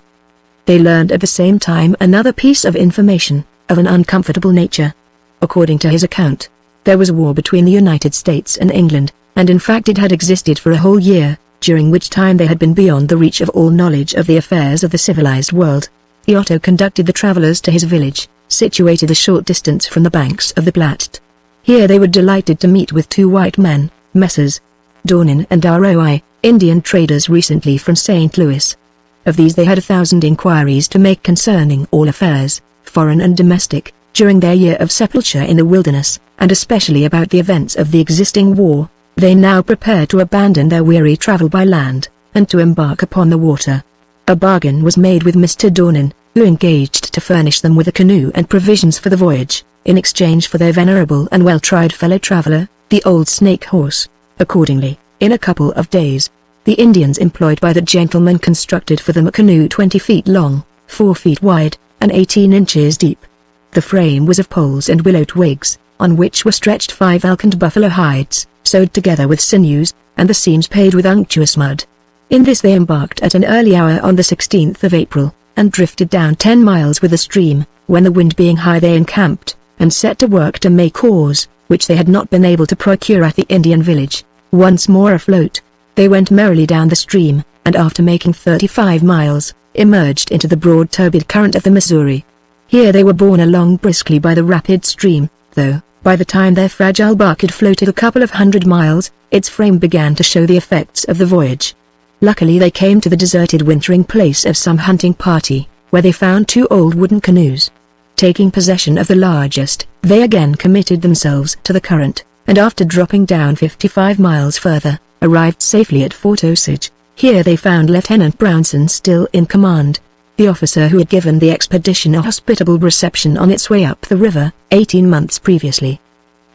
They learned at the same time another piece of information, of an uncomfortable nature. According to his account, there was war between the United States and England, and in fact it had existed for a whole year, during which time they had been beyond the reach of all knowledge of the affairs of the civilized world. The Otto conducted the travelers to his village, situated a short distance from the banks of the Platte. Here they were delighted to meet with 2 white men, Messrs. Dornin and Roi, Indian traders recently from St. Louis. Of these they had 1,000 inquiries to make concerning all affairs, foreign and domestic, during their year of sepulture in the wilderness, and especially about the events of the existing war. They now prepared to abandon their weary travel by land, and to embark upon the water. A bargain was made with Mr. Dornin, who engaged to furnish them with a canoe and provisions for the voyage, in exchange for their venerable and well-tried fellow traveler, the old snake horse. Accordingly, in a couple of days, the Indians employed by the gentleman constructed for them a canoe 20 feet long, 4 feet wide, and 18 inches deep. The frame was of poles and willow twigs, on which were stretched 5 elk and buffalo hides, sewed together with sinews, and the seams paid with unctuous mud. In this they embarked at an early hour on the 16th of April, and drifted down 10 miles with the stream. When the wind being high they encamped, and set to work to make oars, which they had not been able to procure at the Indian village. Once more afloat, they went merrily down the stream, and after making 35 miles, emerged into the broad turbid current of the Missouri. Here they were borne along briskly by the rapid stream, though, by the time their fragile bark had floated a couple of 100 miles, its frame began to show the effects of the voyage. Luckily they came to the deserted wintering place of some hunting party, where they found 2 old wooden canoes. Taking possession of the largest, they again committed themselves to the current, and after dropping down 55 miles further, arrived safely at Fort Osage. Here they found Lieutenant Brownson still in command, the officer who had given the expedition a hospitable reception on its way up the river, 18 months previously.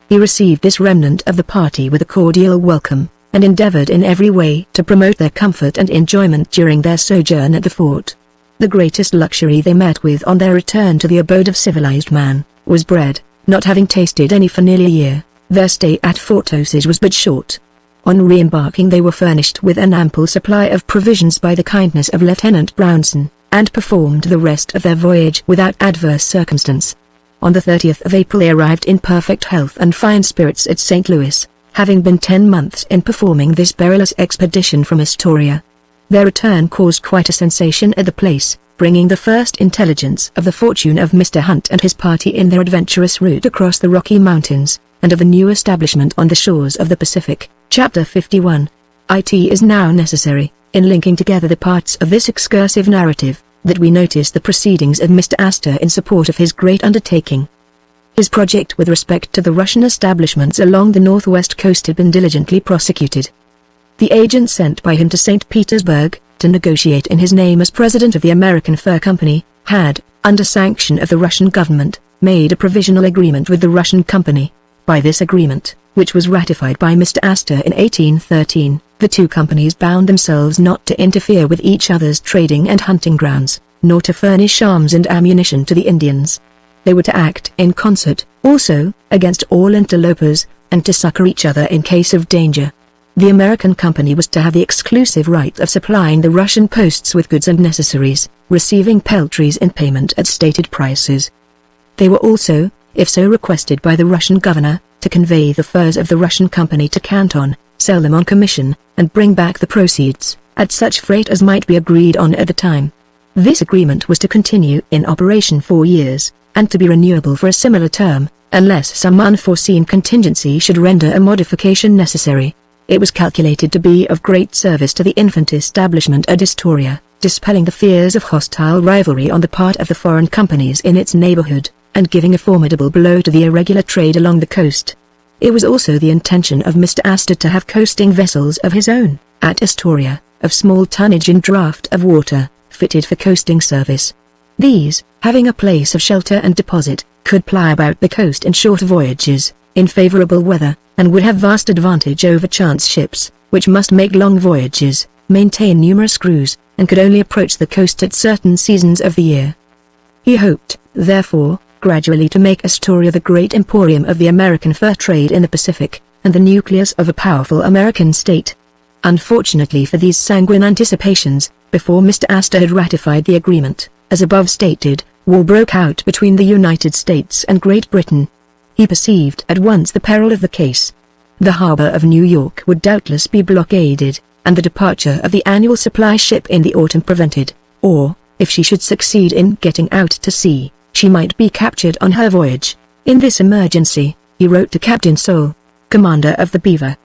He received this remnant of the party with a cordial welcome, and endeavored in every way to promote their comfort and enjoyment during their sojourn at the fort. The greatest luxury they met with on their return to the abode of civilized man, was bread. Not having tasted any for nearly a year, their stay at Fort Osage was but short. On re-embarking they were furnished with an ample supply of provisions by the kindness of Lieutenant Brownson, and performed the rest of their voyage without adverse circumstance. On the 30th of April they arrived in perfect health and fine spirits at St. Louis, having been 10 months in performing this perilous expedition from Astoria. Their return caused quite a sensation at the place, bringing the first intelligence of the fortune of Mr. Hunt and his party in their adventurous route across the Rocky Mountains, and of the new establishment on the shores of the Pacific. Chapter 51. It is now necessary, in linking together the parts of this excursive narrative, that we notice the proceedings of Mr. Astor in support of his great undertaking. His project with respect to the Russian establishments along the northwest coast had been diligently prosecuted. The agent sent by him to St. Petersburg, to negotiate in his name as president of the American Fur Company, had, under sanction of the Russian government, made a provisional agreement with the Russian company. By this agreement, which was ratified by Mr. Astor in 1813, the two companies bound themselves not to interfere with each other's trading and hunting grounds, nor to furnish arms and ammunition to the Indians. They were to act in concert, also, against all interlopers, and to succor each other in case of danger. The American company was to have the exclusive right of supplying the Russian posts with goods and necessaries, receiving peltries in payment at stated prices. They were also, if so requested by the Russian governor, to convey the furs of the Russian company to Canton, sell them on commission, and bring back the proceeds, at such freight as might be agreed on at the time. This agreement was to continue in operation 4 years, and to be renewable for a similar term, unless some unforeseen contingency should render a modification necessary. It was calculated to be of great service to the infant establishment at Astoria, dispelling the fears of hostile rivalry on the part of the foreign companies in its neighborhood, and giving a formidable blow to the irregular trade along the coast. It was also the intention of Mr. Astor to have coasting vessels of his own, at Astoria, of small tonnage and draught of water, fitted for coasting service. These, having a place of shelter and deposit, could ply about the coast in short voyages, in favorable weather, and would have vast advantage over chance ships, which must make long voyages, maintain numerous crews, and could only approach the coast at certain seasons of the year. He hoped, therefore, gradually to make Astoria the great emporium of the American fur trade in the Pacific, and the nucleus of a powerful American state. Unfortunately for these sanguine anticipations, before Mr. Astor had ratified the agreement, as above stated, war broke out between the United States and Great Britain. He perceived at once the peril of the case. The harbor of New York would doubtless be blockaded, and the departure of the annual supply ship in the autumn prevented, or, if she should succeed in getting out to sea, she might be captured on her voyage. In this emergency, he wrote to Captain Soule, commander of the Beaver.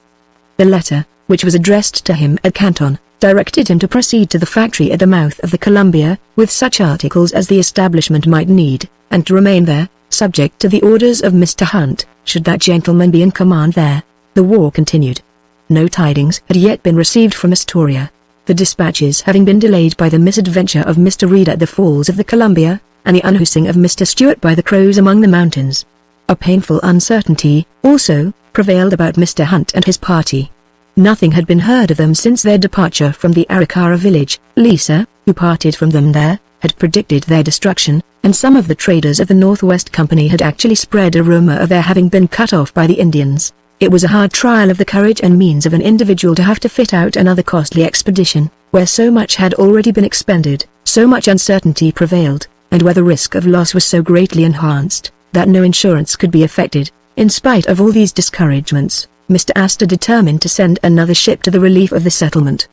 The letter, which was addressed to him at Canton, directed him to proceed to the factory at the mouth of the Columbia, with such articles as the establishment might need, and to remain there, subject to the orders of Mr. Hunt, should that gentleman be in command there. The war continued. No tidings had yet been received from Astoria, the dispatches having been delayed by the misadventure of Mr. Reed at the falls of the Columbia, and the unhoosing of Mr. Stewart by the crows among the mountains. A painful uncertainty, also, prevailed about Mr. Hunt and his party. Nothing had been heard of them since their departure from the Arikara village. Lisa, who parted from them there, had predicted their destruction, and some of the traders of the Northwest Company had actually spread a rumor of their having been cut off by the Indians. It was a hard trial of the courage and means of an individual to have to fit out another costly expedition, where so much had already been expended, so much uncertainty prevailed, and where the risk of loss was so greatly enhanced, that no insurance could be effected. In spite of all these discouragements, Mr. Astor determined to send another ship to the relief of the settlement.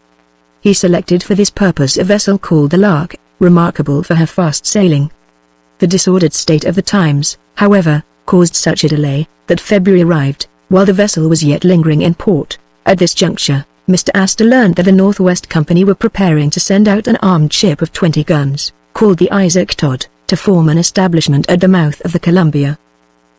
He selected for this purpose a vessel called the Lark, remarkable for her fast sailing. The disordered state of the times, however, caused such a delay, that February arrived, while the vessel was yet lingering in port. At this juncture, Mr. Astor learned that the Northwest Company were preparing to send out an armed ship of 20 guns, called the Isaac Todd, to form an establishment at the mouth of the Columbia.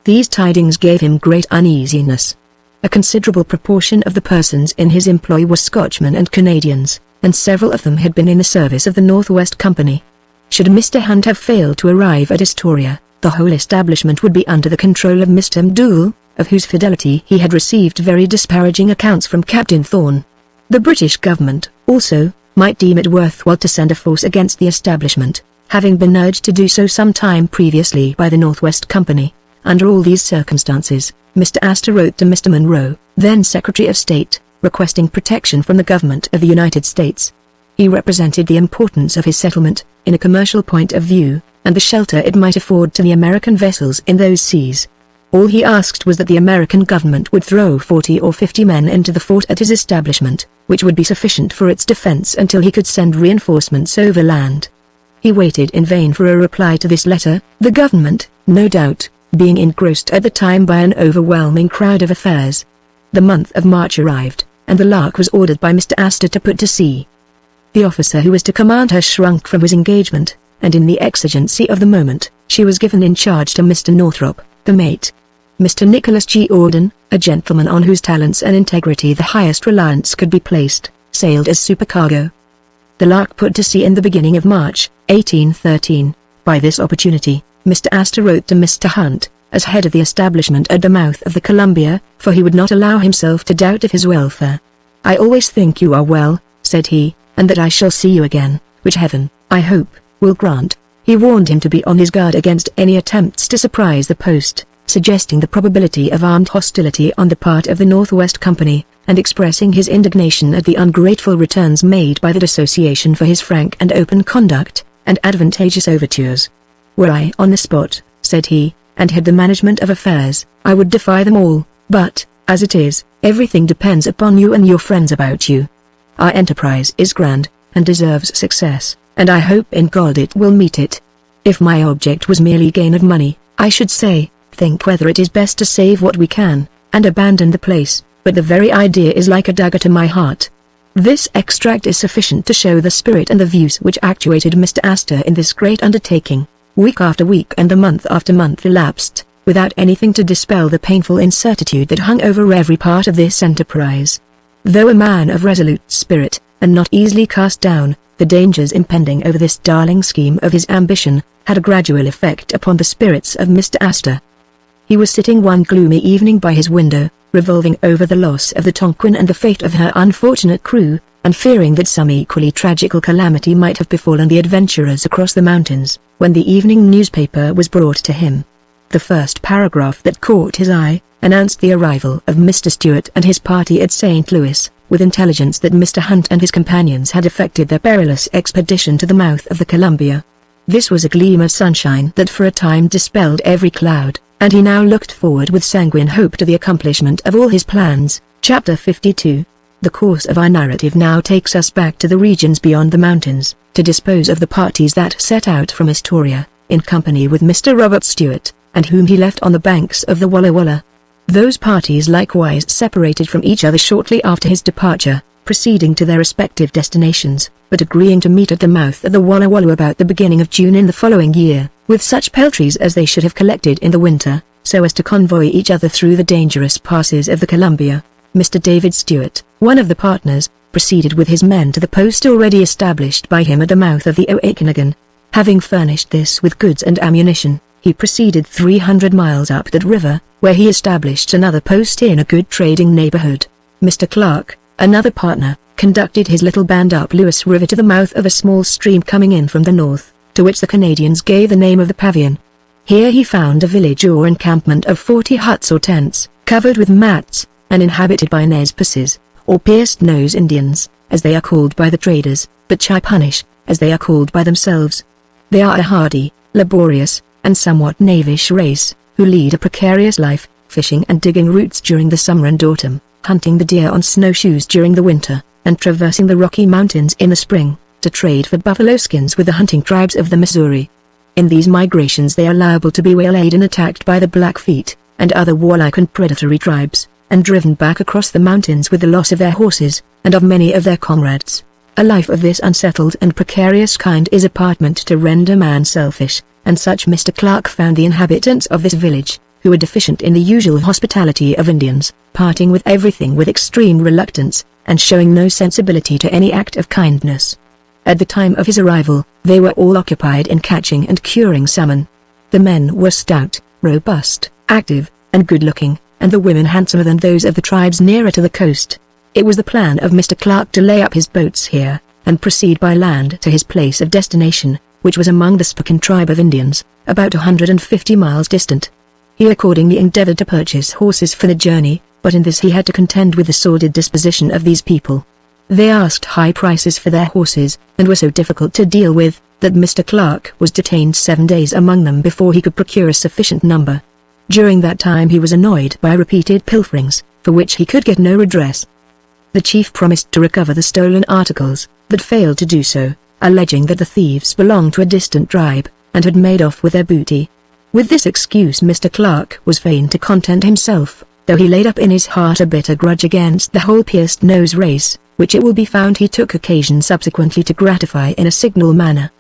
These tidings gave him great uneasiness. A considerable proportion of the persons in his employ were Scotchmen and Canadians, and several of them had been in the service of the Northwest Company. Should Mr. Hunt have failed to arrive at Astoria, the whole establishment would be under the control of Mr. M'Doul, of whose fidelity he had received very disparaging accounts from Captain Thorne. The British government, also, might deem it worthwhile to send a force against the establishment, having been urged to do so some time previously by the Northwest Company. Under all these circumstances, Mr. Astor wrote to Mr. Monroe, then Secretary of State, requesting protection from the government of the United States. He represented the importance of his settlement, in a commercial point of view, and the shelter it might afford to the American vessels in those seas. All he asked was that the American government would throw 40 or 50 men into the fort at his establishment, which would be sufficient for its defense until he could send reinforcements overland. He waited in vain for a reply to this letter, the government, no doubt, being engrossed at the time by an overwhelming crowd of affairs. The month of March arrived, and the Lark was ordered by Mr. Astor to put to sea. The officer who was to command her shrunk from his engagement, and in the exigency of the moment, she was given in charge to Mr. Northrop, the mate. Mr. Nicholas G. Auden, a gentleman on whose talents and integrity the highest reliance could be placed, sailed as supercargo. The Lark put to sea in the beginning of March, 1813. By this opportunity, Mr. Astor wrote to Mr. Hunt, as head of the establishment at the mouth of the Columbia, for he would not allow himself to doubt of his welfare. "I always think you are well," said he, "and that I shall see you again, which heaven, I hope, will grant." He warned him to be on his guard against any attempts to surprise the post, suggesting the probability of armed hostility on the part of the Northwest Company, and expressing his indignation at the ungrateful returns made by that association for his frank and open conduct, and advantageous overtures. "Were I on the spot," said he, "and had the management of affairs, I would defy them all, but, as it is, everything depends upon you and your friends about you. Our enterprise is grand, and deserves success, and I hope in God it will meet it. If my object was merely gain of money, I should say, think whether it is best to save what we can, and abandon the place, but the very idea is like a dagger to my heart." This extract is sufficient to show the spirit and the views which actuated Mr. Astor in this great undertaking. Week after week and the month after month elapsed, without anything to dispel the painful incertitude that hung over every part of this enterprise. Though a man of resolute spirit, and not easily cast down, the dangers impending over this darling scheme of his ambition, had a gradual effect upon the spirits of Mr. Astor. He was sitting one gloomy evening by his window, revolving over the loss of the Tonquin and the fate of her unfortunate crew, and fearing that some equally tragical calamity might have befallen the adventurers across the mountains, when the evening newspaper was brought to him. The first paragraph that caught his eye, announced the arrival of Mr. Stewart and his party at St. Louis, with intelligence that Mr. Hunt and his companions had effected their perilous expedition to the mouth of the Columbia. This was a gleam of sunshine that for a time dispelled every cloud, and he now looked forward with sanguine hope to the accomplishment of all his plans. Chapter 52. The course of our narrative now takes us back to the regions beyond the mountains, to dispose of the parties that set out from Astoria, in company with Mr. Robert Stewart, and whom he left on the banks of the Walla Walla. Those parties likewise separated from each other shortly after his departure, proceeding to their respective destinations, but agreeing to meet at the mouth of the Walla Walla about the beginning of June in the following year, with such peltries as they should have collected in the winter, so as to convoy each other through the dangerous passes of the Columbia. Mr. David Stewart, one of the partners, proceeded with his men to the post already established by him at the mouth of the Oakenagan. Having furnished this with goods and ammunition, he proceeded 300 miles up that river, where he established another post in a good trading neighborhood. Mr. Clark, another partner, conducted his little band up Lewis River to the mouth of a small stream coming in from the north, to which the Canadians gave the name of the Pavion. Here he found a village or encampment of 40 huts or tents, covered with mats, and inhabited by Nez Perces, or pierced-nose Indians, as they are called by the traders, but Chipunish, as they are called by themselves. They are a hardy, laborious, and somewhat knavish race, who lead a precarious life, fishing and digging roots during the summer and autumn, hunting the deer on snowshoes during the winter, and traversing the Rocky Mountains in the spring, to trade for buffalo skins with the hunting tribes of the Missouri. In these migrations they are liable to be waylaid and attacked by the Blackfeet, and other warlike and predatory tribes, and driven back across the mountains with the loss of their horses, and of many of their comrades. A life of this unsettled and precarious kind is apartment to render man selfish, and such Mr. Clark found the inhabitants of this village, who were deficient in the usual hospitality of Indians, parting with everything with extreme reluctance, and showing no sensibility to any act of kindness. At the time of his arrival, they were all occupied in catching and curing salmon. The men were stout, robust, active, and good-looking, and the women handsomer than those of the tribes nearer to the coast. It was the plan of Mr. Clark to lay up his boats here, and proceed by land to his place of destination, which was among the Spokane tribe of Indians, about 150 miles distant. He accordingly endeavored to purchase horses for the journey, but in this he had to contend with the sordid disposition of these people. They asked high prices for their horses, and were so difficult to deal with, that Mr. Clark was detained 7 days among them before he could procure a sufficient number. During that time he was annoyed by repeated pilferings, for which he could get no redress. The chief promised to recover the stolen articles, but failed to do so, alleging that the thieves belonged to a distant tribe, and had made off with their booty. With this excuse Mr. Clark was fain to content himself, though he laid up in his heart a bitter grudge against the whole pierced nose race, which it will be found he took occasion subsequently to gratify in a signal manner.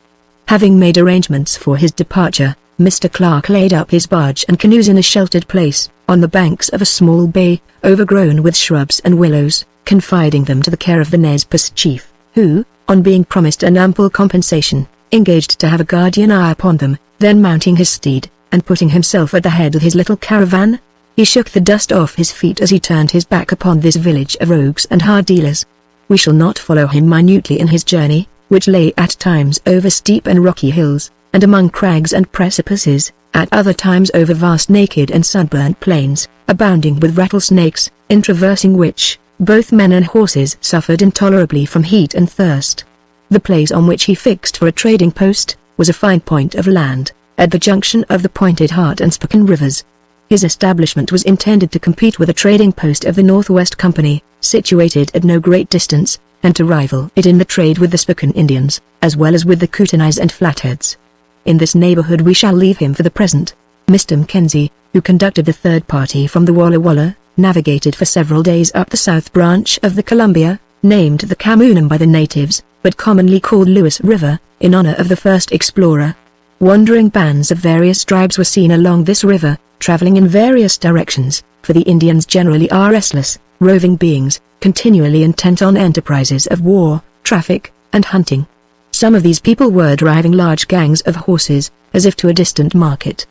Having made arrangements for his departure, Mr. Clark laid up his barge and canoes in a sheltered place, on the banks of a small bay, overgrown with shrubs and willows, confiding them to the care of the Nez Perce chief, who, on being promised an ample compensation, engaged to have a guardian eye upon them. Then mounting his steed, and putting himself at the head of his little caravan, he shook the dust off his feet as he turned his back upon this village of rogues and hard dealers. We shall not follow him minutely in his journey, which lay at times over steep and rocky hills, and among crags and precipices, at other times over vast naked and sunburnt plains, abounding with rattlesnakes, in traversing which, both men and horses suffered intolerably from heat and thirst. The place on which he fixed for a trading post, was a fine point of land, at the junction of the Pointed Heart and Spokane rivers. His establishment was intended to compete with a trading post of the Northwest Company, situated at no great distance, and to rival it in the trade with the Spokane Indians, as well as with the Kootenays and Flatheads. In this neighborhood we shall leave him for the present. Mr. Mackenzie, who conducted the third party from the Walla Walla, navigated for several days up the south branch of the Columbia, named the Camoonam by the natives, but commonly called Lewis River, in honor of the first explorer. Wandering bands of various tribes were seen along this river, traveling in various directions, for the Indians generally are restless, roving beings, continually intent on enterprises of war, traffic, and hunting. Some of these people were driving large gangs of horses, as if to a distant market.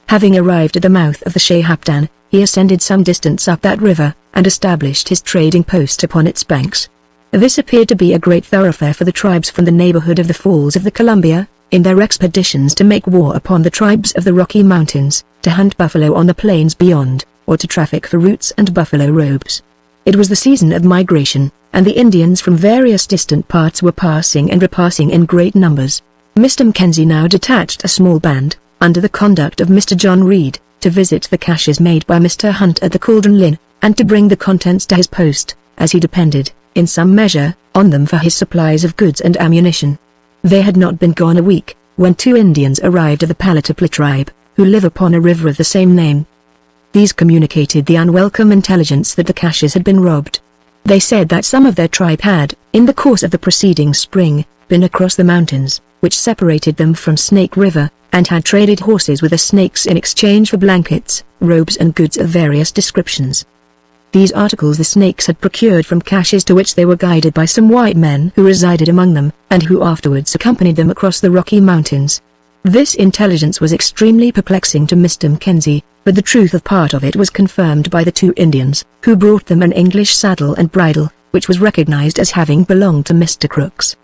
Having arrived at the mouth of the Shahaptan, he ascended some distance up that river, and established his trading post upon its banks. This appeared to be a great thoroughfare for the tribes from the neighborhood of the Falls of the Columbia, in their expeditions to make war upon the tribes of the Rocky Mountains, to hunt buffalo on the plains beyond, or to traffic for roots and buffalo robes. It was the season of migration, and the Indians from various distant parts were passing and repassing in great numbers. Mr. Mackenzie now detached a small band, under the conduct of Mr. John Reed, to visit the caches made by Mr. Hunt at the Cauldron Linn, and to bring the contents to his post, as he depended, in some measure, on them for his supplies of goods and ammunition. They had not been gone a week, when 2 Indians arrived of the Palatapla tribe, who live upon a river of the same name. These communicated the unwelcome intelligence that the caches had been robbed. They said that some of their tribe had, in the course of the preceding spring, been across the mountains, which separated them from Snake River, and had traded horses with the Snakes in exchange for blankets, robes and goods of various descriptions. These articles the Snakes had procured from caches to which they were guided by some white men who resided among them, and who afterwards accompanied them across the Rocky Mountains. This intelligence was extremely perplexing to Mr. Mackenzie, but the truth of part of it was confirmed by the 2 Indians, who brought them an English saddle and bridle, which was recognized as having belonged to Mr. Crooks.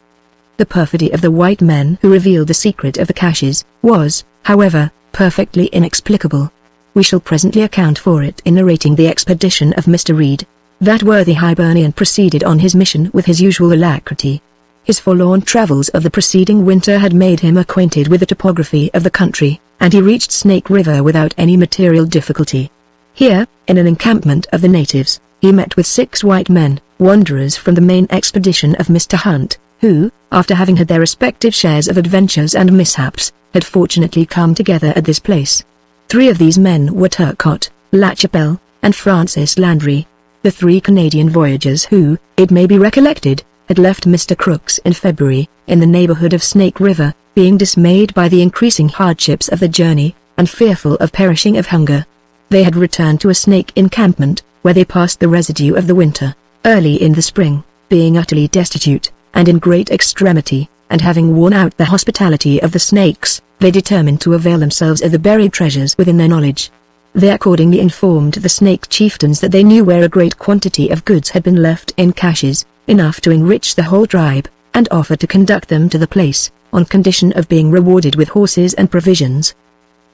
The perfidy of the white men who revealed the secret of the caches, was, however, perfectly inexplicable. We shall presently account for it in narrating the expedition of Mr. Reed. That worthy Hibernian proceeded on his mission with his usual alacrity. His forlorn travels of the preceding winter had made him acquainted with the topography of the country, and he reached Snake River without any material difficulty. Here, in an encampment of the natives, he met with 6 white men, wanderers from the main expedition of Mr. Hunt, who, after having had their respective shares of adventures and mishaps, had fortunately come together at this place. 3 of these men were Turcotte, Lachapelle, and Francis Landry, the 3 Canadian voyagers who, it may be recollected, had left Mr. Crooks in February, in the neighborhood of Snake River, being dismayed by the increasing hardships of the journey, and fearful of perishing of hunger. They had returned to a snake encampment, where they passed the residue of the winter. Early in the spring, being utterly destitute, and in great extremity, and having worn out the hospitality of the Snakes, they determined to avail themselves of the buried treasures within their knowledge. They accordingly informed the Snake chieftains that they knew where a great quantity of goods had been left in caches, enough to enrich the whole tribe, and offered to conduct them to the place, on condition of being rewarded with horses and provisions.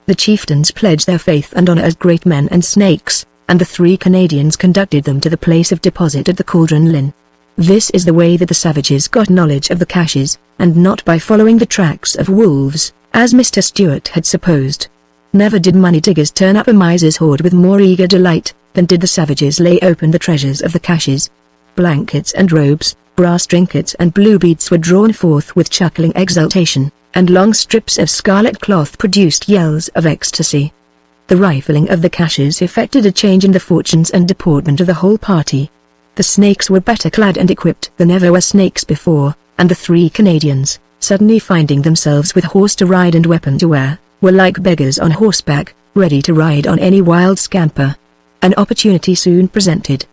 The chieftains pledged their faith and honor as great men and Snakes, and the 3 Canadians conducted them to the place of deposit at the Cauldron Linn. This is the way that the savages got knowledge of the caches, and not by following the tracks of wolves, as Mr. Stewart had supposed. Never did money diggers turn up a miser's hoard with more eager delight than did the savages lay open the treasures of the caches. Blankets and robes, brass trinkets and blue beads were drawn forth with chuckling exultation, and long strips of scarlet cloth produced yells of ecstasy. The rifling of the caches effected a change in the fortunes and deportment of the whole party. The snakes were better clad and equipped than ever were snakes before, and the 3 Canadians, suddenly finding themselves with horse to ride and weapon to wear, were like beggars on horseback, ready to ride on any wild scamper. An opportunity soon presented.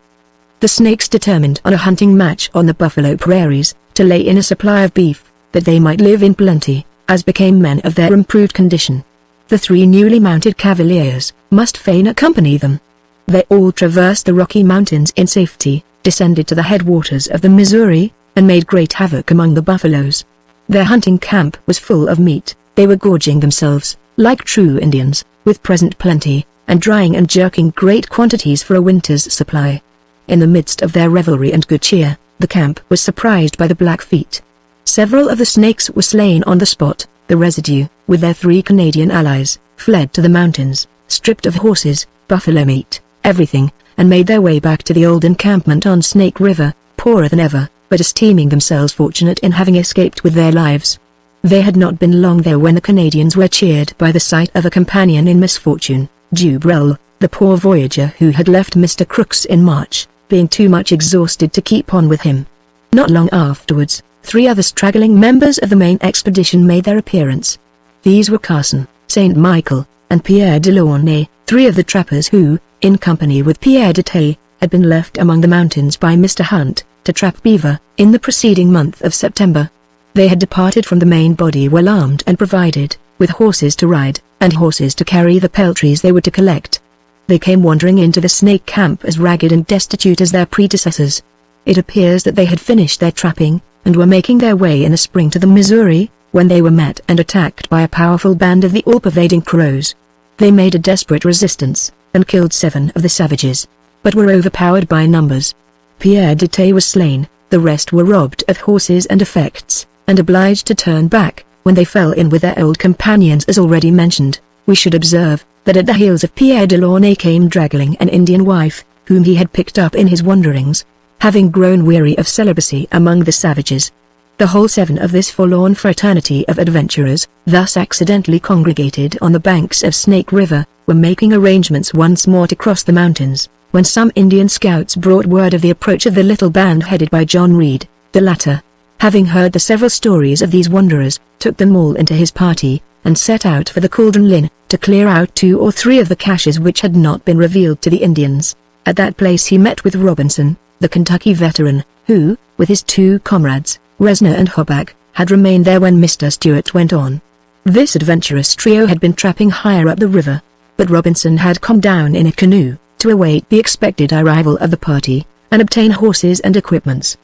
The snakes determined on a hunting match on the buffalo prairies, to lay in a supply of beef, that they might live in plenty, as became men of their improved condition. The 3 newly mounted cavaliers must fain accompany them. They all traversed the Rocky Mountains in safety, descended to the headwaters of the Missouri, and made great havoc among the buffaloes. Their hunting camp was full of meat. They were gorging themselves, like true Indians, with present plenty, and drying and jerking great quantities for a winter's supply. In the midst of their revelry and good cheer, the camp was surprised by the Blackfeet. Several of the snakes were slain on the spot. The residue, with their 3 Canadian allies, fled to the mountains, stripped of horses, buffalo meat, everything, and made their way back to the old encampment on Snake River, poorer than ever, but esteeming themselves fortunate in having escaped with their lives. They had not been long there when the Canadians were cheered by the sight of a companion in misfortune, Jubrel, the poor voyager who had left Mr. Crooks in March, being too much exhausted to keep on with him. Not long afterwards, 3 other straggling members of the main expedition made their appearance. These were Carson, St. Michael, and Pierre Delaunay, 3 of the trappers who, in company with Pierre de Tay, had been left among the mountains by Mr. Hunt, to trap beaver, in the preceding month of September. They had departed from the main body well armed and provided, with horses to ride, and horses to carry the peltries they were to collect. They came wandering into the snake camp as ragged and destitute as their predecessors. It appears that they had finished their trapping, and were making their way in the spring to the Missouri, when they were met and attacked by a powerful band of the all-pervading Crows. They made a desperate resistance, and killed 7 of the savages, but were overpowered by numbers. Pierre de Tay was slain, the rest were robbed of horses and effects, and obliged to turn back. When they fell in with their old companions as already mentioned, we should observe, that at the heels of Pierre Delaunay came draggling an Indian wife, whom he had picked up in his wanderings, having grown weary of celibacy among the savages. The whole 7 of this forlorn fraternity of adventurers, thus accidentally congregated on the banks of Snake River, were making arrangements once more to cross the mountains, when some Indian scouts brought word of the approach of the little band headed by John Reed. The latter, having heard the several stories of these wanderers, took them all into his party, and set out for the Cauldron Linn, to clear out 2 or 3 of the caches which had not been revealed to the Indians. At that place he met with Robinson, the Kentucky veteran, who, with his 2 comrades, Resner and Hobback, had remained there when Mr. Stewart went on. This adventurous trio had been trapping higher up the river, but Robinson had come down in a canoe, to await the expected arrival of the party, and obtain horses and equipments.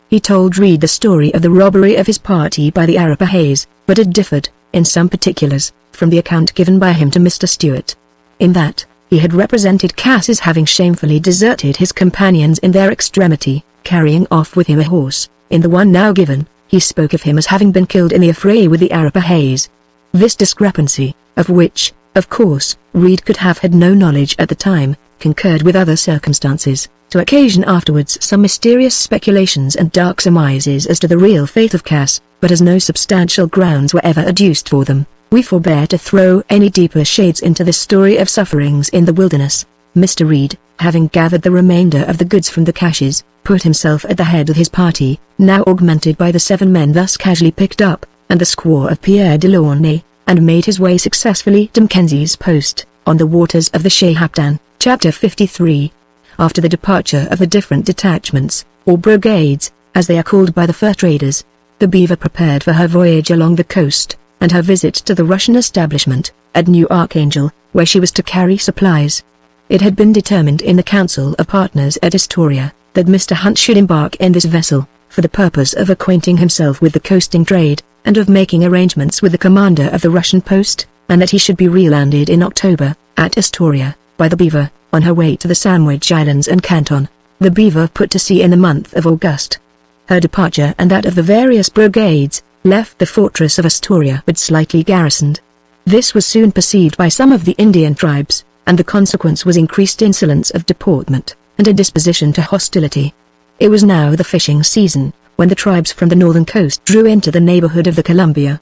He told Reed the story of the robbery of his party by the Arapahes, but it differed, in some particulars, from the account given by him to Mr. Stewart. In that, he had represented Cass as having shamefully deserted his companions in their extremity, carrying off with him a horse. In the one now given, he spoke of him as having been killed in the affray with the Arapahes. This discrepancy, of which, of course, Reed could have had no knowledge at the time, concurred with other circumstances, to occasion afterwards some mysterious speculations and dark surmises as to the real fate of Cass, but as no substantial grounds were ever adduced for them, we forbear to throw any deeper shades into the story of sufferings in the wilderness. Mr. Reed, having gathered the remainder of the goods from the caches, put himself at the head of his party, now augmented by the 7 men thus casually picked up, and the squaw of Pierre Delaunay, and made his way successfully to Mackenzie's post, on the waters of the Shahaptan. Chapter 53. After the departure of the different detachments, or brigades, as they are called by the fur traders, the Beaver prepared for her voyage along the coast, and her visit to the Russian establishment, at New Archangel, where she was to carry supplies. It had been determined in the Council of Partners at Astoria, that Mr. Hunt should embark in this vessel, for the purpose of acquainting himself with the coasting trade, and of making arrangements with the commander of the Russian post, and that he should be relanded in October, at Astoria, by the Beaver, on her way to the Sandwich Islands and Canton. the Beaver put to sea in the month of August. Her departure and that of the various brigades left the fortress of Astoria but slightly garrisoned. This was soon perceived by some of the Indian tribes, and the consequence was increased insolence of deportment, and a disposition to hostility. It was now the fishing season, when the tribes from the northern coast drew into the neighborhood of the Columbia.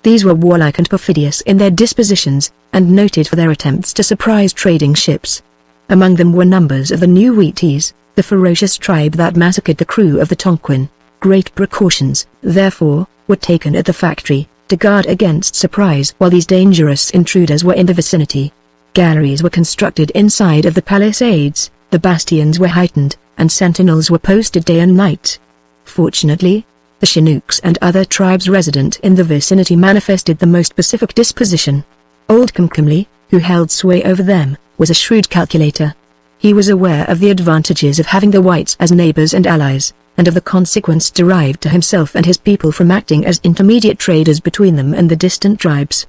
These were warlike and perfidious in their dispositions, and noted for their attempts to surprise trading ships. Among them were numbers of the New Wheaties, the ferocious tribe that massacred the crew of the Tonquin. Great precautions, therefore, were taken at the factory, to guard against surprise while these dangerous intruders were in the vicinity. Galleries were constructed inside of the palisades, the bastions were heightened, and sentinels were posted day and night. Fortunately, the Chinooks and other tribes resident in the vicinity manifested the most pacific disposition. Old Comcomly, who held sway over them, was a shrewd calculator. He was aware of the advantages of having the whites as neighbors and allies, and of the consequence derived to himself and his people from acting as intermediate traders between them and the distant tribes.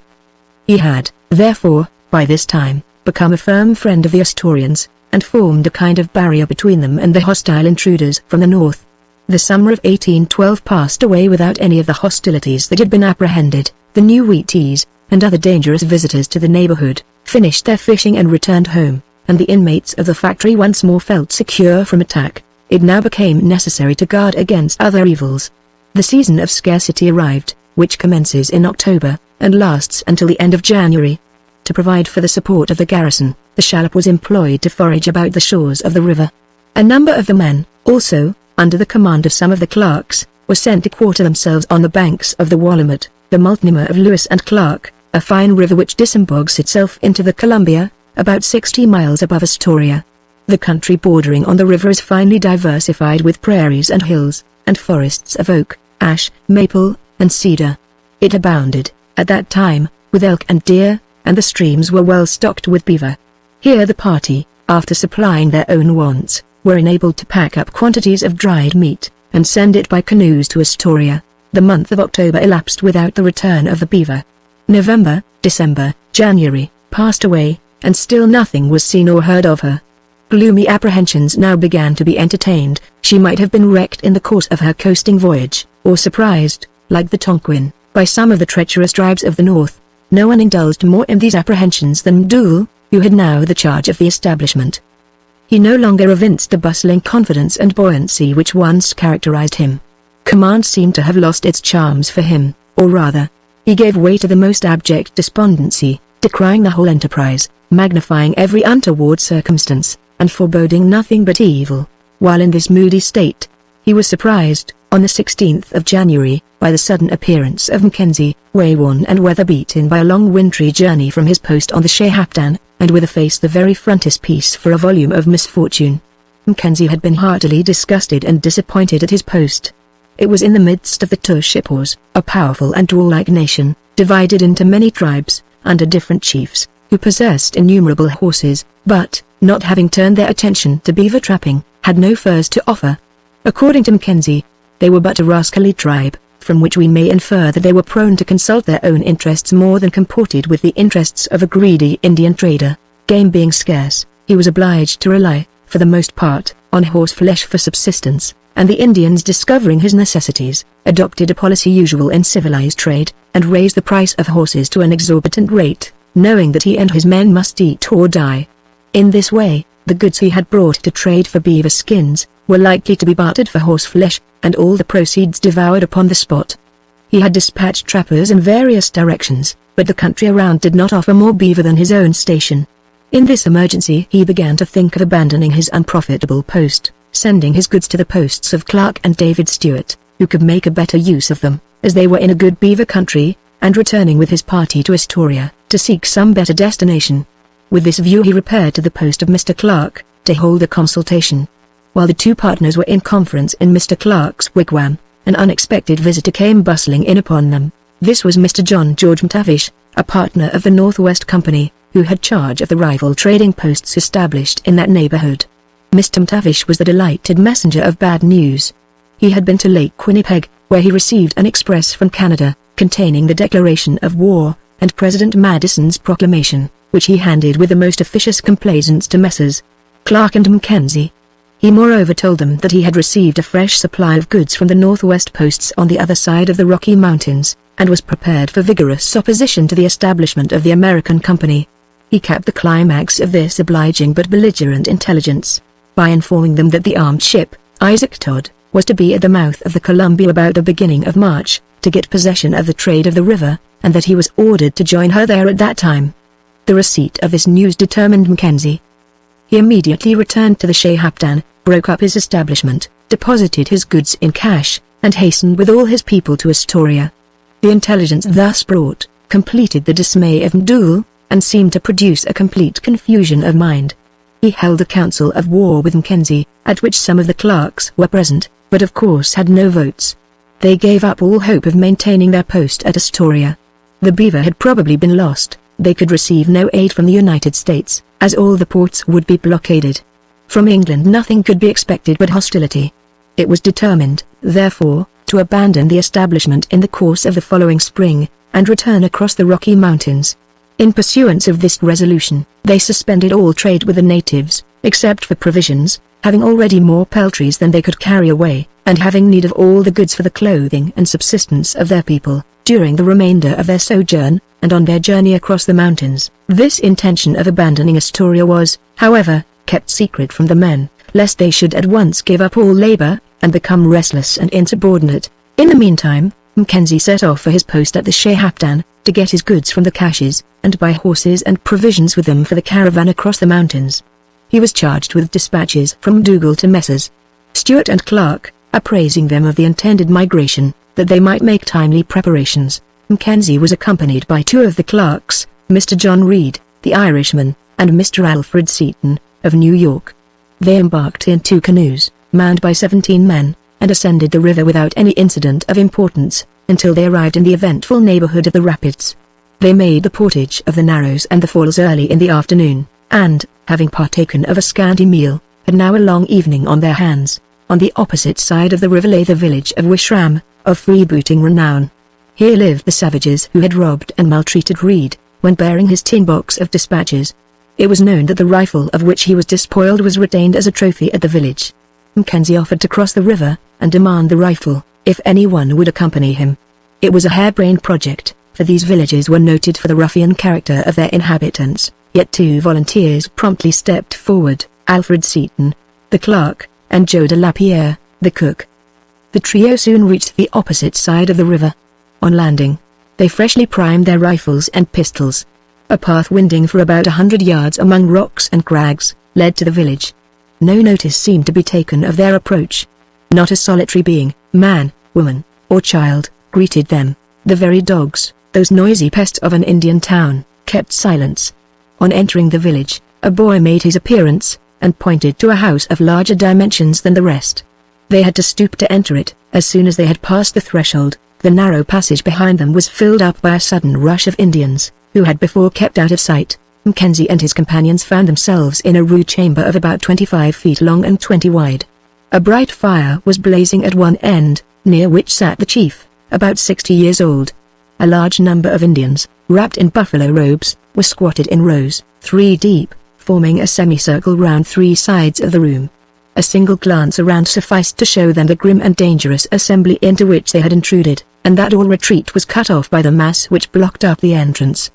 He had, therefore, by this time, become a firm friend of the Astorians, and formed a kind of barrier between them and the hostile intruders from the north. The summer of 1812 passed away without any of the hostilities that had been apprehended. The New Wheaties, and other dangerous visitors to the neighborhood, finished their fishing and returned home, and the inmates of the factory once more felt secure from attack. It now became necessary to guard against other evils. The season of scarcity arrived, which commences in October, and lasts until the end of January. To provide for the support of the garrison, the shallop was employed to forage about the shores of the river. A number of the men, also, under the command of some of the clerks, were sent to quarter themselves on the banks of the Willamette, the Multnomah of Lewis and Clark, a fine river which disembogues itself into the Columbia, about 60 miles above Astoria. The country bordering on the river is finely diversified with prairies and hills, and forests of oak, ash, maple, and cedar. It abounded, at that time, with elk and deer, and the streams were well stocked with beaver. Here the party, after supplying their own wants, were enabled to pack up quantities of dried meat, and send it by canoes to Astoria. The month of October elapsed without the return of the beaver. November, December, January, passed away, and still nothing was seen or heard of her. Gloomy apprehensions now began to be entertained. She might have been wrecked in the course of her coasting voyage, or surprised, like the Tonquin, by some of the treacherous tribes of the north. No one indulged more in these apprehensions than Dool, who had now the charge of the establishment. He no longer evinced the bustling confidence and buoyancy which once characterized him. Command seemed to have lost its charms for him, or rather, he gave way to the most abject despondency, decrying the whole enterprise, magnifying every untoward circumstance, and foreboding nothing but evil. While in this moody state, he was surprised, on the 16th of January, by the sudden appearance of Mackenzie, wayworn and weather-beaten by a long wintry journey from his post on the Shehaptan, and with a face the very frontispiece for a volume of misfortune. Mackenzie had been heartily disgusted and disappointed at his post. It was in the midst of the Tushipors, a powerful and warlike nation, divided into many tribes, under different chiefs, who possessed innumerable horses, but, not having turned their attention to beaver trapping, had no furs to offer. According to Mackenzie, they were but a rascally tribe, from which we may infer that they were prone to consult their own interests more than comported with the interests of a greedy Indian trader. Game being scarce, he was obliged to rely, for the most part, on horse flesh for subsistence, and the Indians, discovering his necessities, adopted a policy usual in civilized trade, and raised the price of horses to an exorbitant rate, knowing that he and his men must eat or die. In this way, the goods he had brought to trade for beaver skins, were likely to be bartered for horse flesh, and all the proceeds devoured upon the spot. He had dispatched trappers in various directions, but the country around did not offer more beaver than his own station. In this emergency he began to think of abandoning his unprofitable post, sending his goods to the posts of Clark and David Stewart, who could make a better use of them, as they were in a good beaver country, and returning with his party to Astoria, to seek some better destination. With this view he repaired to the post of Mr. Clark, to hold a consultation. While the two partners were in conference in Mr. Clark's wigwam, an unexpected visitor came bustling in upon them. This was Mr. John George McTavish, a partner of the Northwest Company, who had charge of the rival trading posts established in that neighborhood. Mr. McTavish was the delighted messenger of bad news. He had been to Lake Winnipeg, where he received an express from Canada, containing the declaration of war, and President Madison's proclamation, which he handed with the most officious complaisance to Messrs. Clark and Mackenzie. He moreover told them that he had received a fresh supply of goods from the northwest posts on the other side of the Rocky Mountains, and was prepared for vigorous opposition to the establishment of the American company. He capped the climax of this obliging but belligerent intelligence by informing them that the armed ship, Isaac Todd, was to be at the mouth of the Columbia about the beginning of March, to get possession of the trade of the river, and that he was ordered to join her there at that time. The receipt of this news determined Mackenzie. He immediately returned to the Shahaptan, broke up his establishment, deposited his goods in cash, and hastened with all his people to Astoria. The intelligence thus brought completed the dismay of Mdul, and seemed to produce a complete confusion of mind. He held a council of war with Mackenzie, at which some of the clerks were present, but of course had no votes. They gave up all hope of maintaining their post at Astoria. The Beaver had probably been lost. They could receive no aid from the United States, as all the ports would be blockaded. From England nothing could be expected but hostility. It was determined, therefore, to abandon the establishment in the course of the following spring, and return across the Rocky Mountains. In pursuance of this resolution, they suspended all trade with the natives, except for provisions, having already more peltries than they could carry away, and having need of all the goods for the clothing and subsistence of their people, during the remainder of their sojourn, and on their journey across the mountains. This intention of abandoning Astoria was, however, kept secret from the men, lest they should at once give up all labor, and become restless and insubordinate. In the meantime, Mackenzie set off for his post at the Shahaptan, to get his goods from the caches, and buy horses and provisions with them for the caravan across the mountains. He was charged with dispatches from Dougal to Messrs. Stewart and Clark, appraising them of the intended migration, that they might make timely preparations. Mackenzie was accompanied by two of the clerks, Mr. John Reed, the Irishman, and Mr. Alfred Seaton, of New York. They embarked in 2 canoes, manned by 17 men, and ascended the river without any incident of importance, until they arrived in the eventful neighborhood of the rapids. They made the portage of the Narrows and the Falls early in the afternoon, and, having partaken of a scanty meal, had now a long evening on their hands. On the opposite side of the river lay the village of Wishram, of freebooting renown. Here lived the savages who had robbed and maltreated Reed, when bearing his tin box of dispatches. It was known that the rifle of which he was despoiled was retained as a trophy at the village. Mackenzie offered to cross the river, and demand the rifle, if anyone would accompany him. It was a harebrained project, for these villages were noted for the ruffian character of their inhabitants, yet 2 volunteers promptly stepped forward, Alfred Seaton, the clerk, and Joe de Lapierre, the cook. The trio soon reached the opposite side of the river. On landing, they freshly primed their rifles and pistols. A path winding for about 100 yards among rocks and crags, led to the village. No notice seemed to be taken of their approach. Not a solitary being, man, woman, or child, greeted them. The very dogs, those noisy pests of an Indian town, kept silence. On entering the village, a boy made his appearance, and pointed to a house of larger dimensions than the rest. They had to stoop to enter it. As soon as they had passed the threshold, the narrow passage behind them was filled up by a sudden rush of Indians, who had before kept out of sight. Mackenzie and his companions found themselves in a rude chamber of about 25 feet long and 20 wide. A bright fire was blazing at one end, near which sat the chief, about 60 years old. A large number of Indians, wrapped in buffalo robes, were squatted in rows, 3 deep, forming a semicircle round 3 sides of the room. A single glance around sufficed to show them the grim and dangerous assembly into which they had intruded, and that all retreat was cut off by the mass which blocked up the entrance.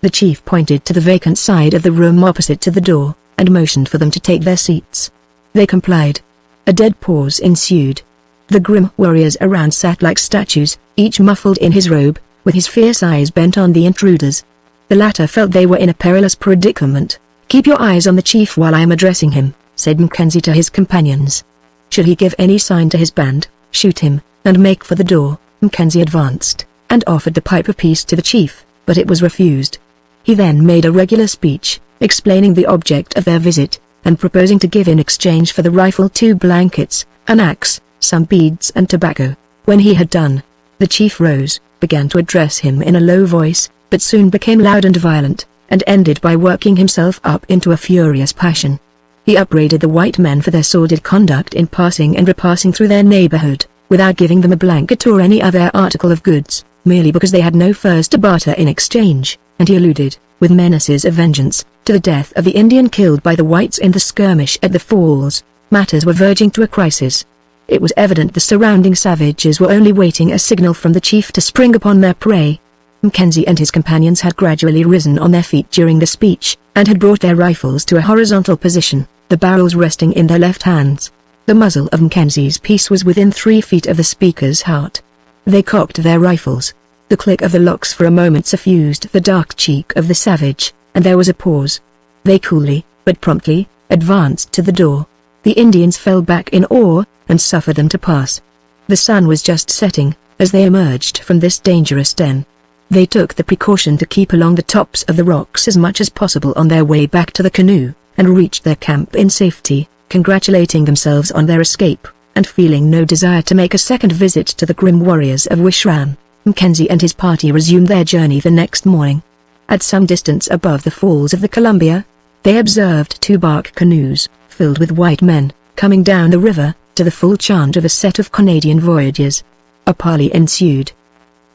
The chief pointed to the vacant side of the room opposite to the door, and motioned for them to take their seats. They complied. A dead pause ensued. The grim warriors around sat like statues, each muffled in his robe, with his fierce eyes bent on the intruders. The latter felt they were in a perilous predicament. "Keep your eyes on the chief while I am addressing him," said Mackenzie to his companions. "Should he give any sign to his band, shoot him, and make for the door." Mackenzie advanced, and offered the pipe of peace to the chief, but it was refused. He then made a regular speech, explaining the object of their visit, and proposing to give in exchange for the rifle 2 blankets, an axe, some beads and tobacco. When he had done, the chief rose, began to address him in a low voice, but soon became loud and violent, and ended by working himself up into a furious passion. He upbraided the white men for their sordid conduct in passing and repassing through their neighborhood, without giving them a blanket or any other article of goods, merely because they had no furs to barter in exchange, and he alluded, with menaces of vengeance, to the death of the Indian killed by the whites in the skirmish at the falls. Matters were verging to a crisis. It was evident the surrounding savages were only waiting a signal from the chief to spring upon their prey. Mackenzie and his companions had gradually risen on their feet during the speech, and had brought their rifles to a horizontal position, the barrels resting in their left hands. The muzzle of Mackenzie's piece was within 3 feet of the speaker's heart. They cocked their rifles. The click of the locks for a moment suffused the dark cheek of the savage, and there was a pause. They coolly, but promptly, advanced to the door. The Indians fell back in awe, and suffered them to pass. The sun was just setting, as they emerged from this dangerous den. They took the precaution to keep along the tops of the rocks as much as possible on their way back to the canoe, and reached their camp in safety, congratulating themselves on their escape, and feeling no desire to make a second visit to the grim warriors of Wishran. Mackenzie and his party resumed their journey the next morning. At some distance above the falls of the Columbia, they observed 2 bark canoes, filled with white men, coming down the river, to the full chant of a set of Canadian voyagers. A parley ensued.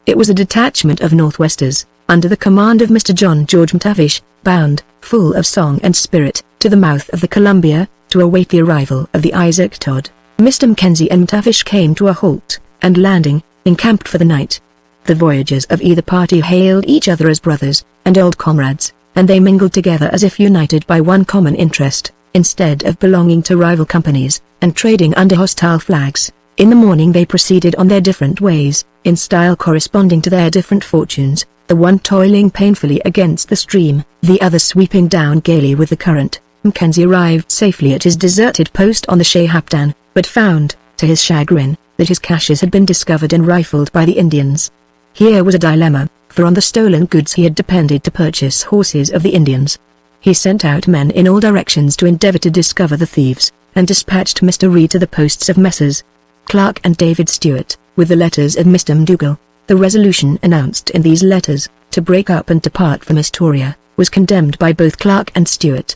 It was a detachment of Northwesters, under the command of Mr. John George McTavish, bound, full of song and spirit, to the mouth of the Columbia, to await the arrival of the Isaac Todd. Mr. Mackenzie and McTavish came to a halt, and landing, encamped for the night. The voyagers of either party hailed each other as brothers, and old comrades, and they mingled together as if united by one common interest, instead of belonging to rival companies, and trading under hostile flags. In the morning they proceeded on their different ways, in style corresponding to their different fortunes, the one toiling painfully against the stream, the other sweeping down gaily with the current. Mackenzie arrived safely at his deserted post on the Shahaptan, but found, to his chagrin, that his caches had been discovered and rifled by the Indians. Here was a dilemma, for on the stolen goods he had depended to purchase horses of the Indians. He sent out men in all directions to endeavor to discover the thieves, and dispatched Mr. Reed to the posts of Messrs. Clark and David Stewart, with the letters of Mr. McDougall. The resolution announced in these letters, to break up and depart from Astoria, was condemned by both Clark and Stewart.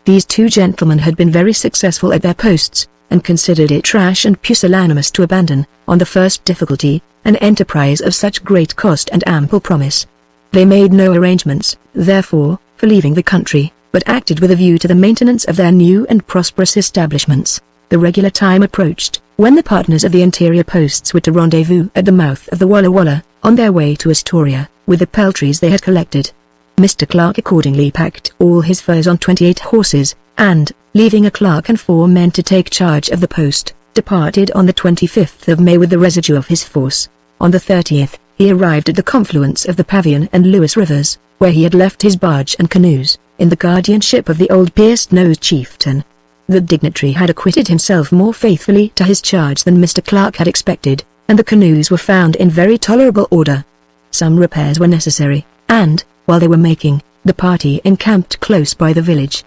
These 2 gentlemen had been very successful at their posts, and considered it rash and pusillanimous to abandon, on the first difficulty, an enterprise of such great cost and ample promise. They made no arrangements, therefore, for leaving the country, but acted with a view to the maintenance of their new and prosperous establishments. The regular time approached, when the partners of the interior posts were to rendezvous at the mouth of the Walla Walla, on their way to Astoria, with the peltries they had collected. Mr. Clark accordingly packed all his furs on 28 horses, and, leaving a clerk and 4 men to take charge of the post, departed on the 25th of May with the residue of his force. On the 30th, he arrived at the confluence of the Pavian and Lewis rivers, where he had left his barge and canoes, in the guardianship of the old pierced-nosed chieftain. The dignitary had acquitted himself more faithfully to his charge than Mr. Clark had expected, and the canoes were found in very tolerable order. Some repairs were necessary, and, while they were making, the party encamped close by the village.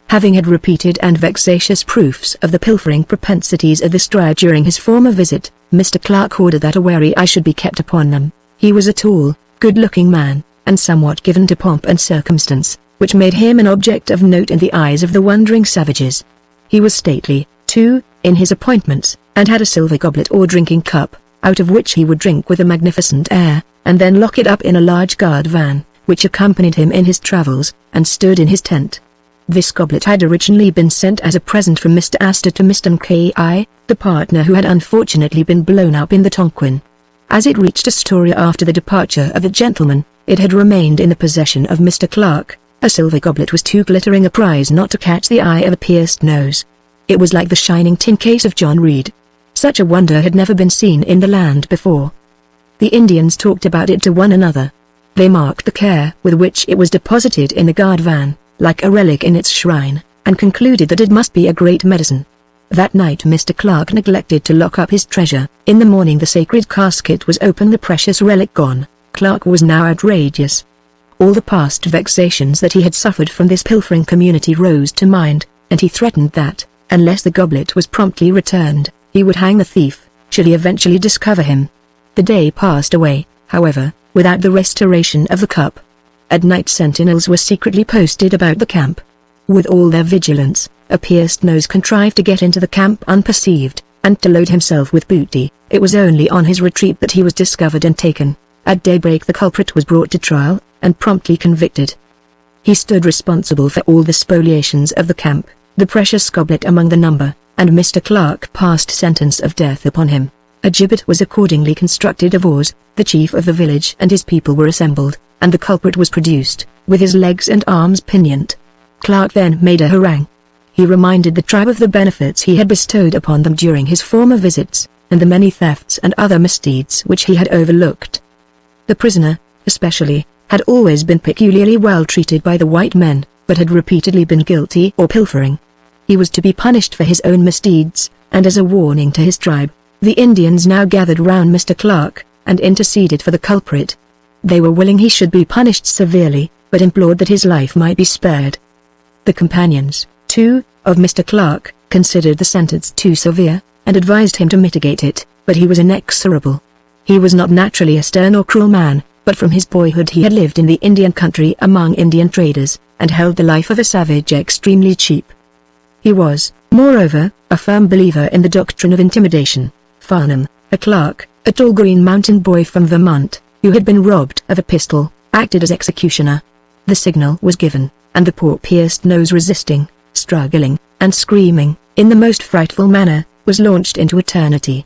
Having had repeated and vexatious proofs of the pilfering propensities of the Stryer during his former visit, Mr. Clark ordered that a wary eye should be kept upon them. He was a tall, good-looking man, and somewhat given to pomp and circumstance, which made him an object of note in the eyes of the wondering savages. He was stately, too, in his appointments, and had a silver goblet or drinking cup, out of which he would drink with a magnificent air, and then lock it up in a large guard van, which accompanied him in his travels, and stood in his tent. This goblet had originally been sent as a present from Mr. Astor to Mr. Mackay, the partner who had unfortunately been blown up in the Tonquin. As it reached Astoria after the departure of the gentleman, it had remained in the possession of Mr. Clark. A silver goblet was too glittering a prize not to catch the eye of a pierced nose. It was like the shining tin case of John Reed. Such a wonder had never been seen in the land before. The Indians talked about it to one another. They marked the care with which it was deposited in the guard van, like a relic in its shrine, and concluded that it must be a great medicine. That night Mr. Clark neglected to lock up his treasure. In the morning the sacred casket was open, the precious relic gone. Clark was now outrageous. All the past vexations that he had suffered from this pilfering community rose to mind, and he threatened that, unless the goblet was promptly returned, he would hang the thief, should he eventually discover him. The day passed away, however, without the restoration of the cup. At night sentinels were secretly posted about the camp. With all their vigilance, a pierced nose contrived to get into the camp unperceived, and to load himself with booty. It was only on his retreat that he was discovered and taken. At daybreak the culprit was brought to trial, and promptly convicted. He stood responsible for all the spoliations of the camp, the precious goblet among the number. and Mr. Clark passed sentence of death upon him. A gibbet was accordingly constructed of oars, the chief of the village and his people were assembled, and the culprit was produced, with his legs and arms pinioned. Clark then made a harangue. He reminded the tribe of the benefits he had bestowed upon them during his former visits, and the many thefts and other misdeeds which he had overlooked. The prisoner, especially, had always been peculiarly well treated by the white men, but had repeatedly been guilty of pilfering. He was to be punished for his own misdeeds, and as a warning to his tribe, the Indians now gathered round Mr. Clark, and interceded for the culprit. They were willing he should be punished severely, but implored that his life might be spared. The companions, too, of Mr. Clark, considered the sentence too severe, and advised him to mitigate it, but he was inexorable. He was not naturally a stern or cruel man, but from his boyhood he had lived in the Indian country among Indian traders, and held the life of a savage extremely cheap. He was, moreover, a firm believer in the doctrine of intimidation. Farnham, a clerk, a tall green mountain boy from Vermont, who had been robbed of a pistol, acted as executioner. The signal was given, and the poor pierced nose, resisting, struggling, and screaming, in the most frightful manner, was launched into eternity.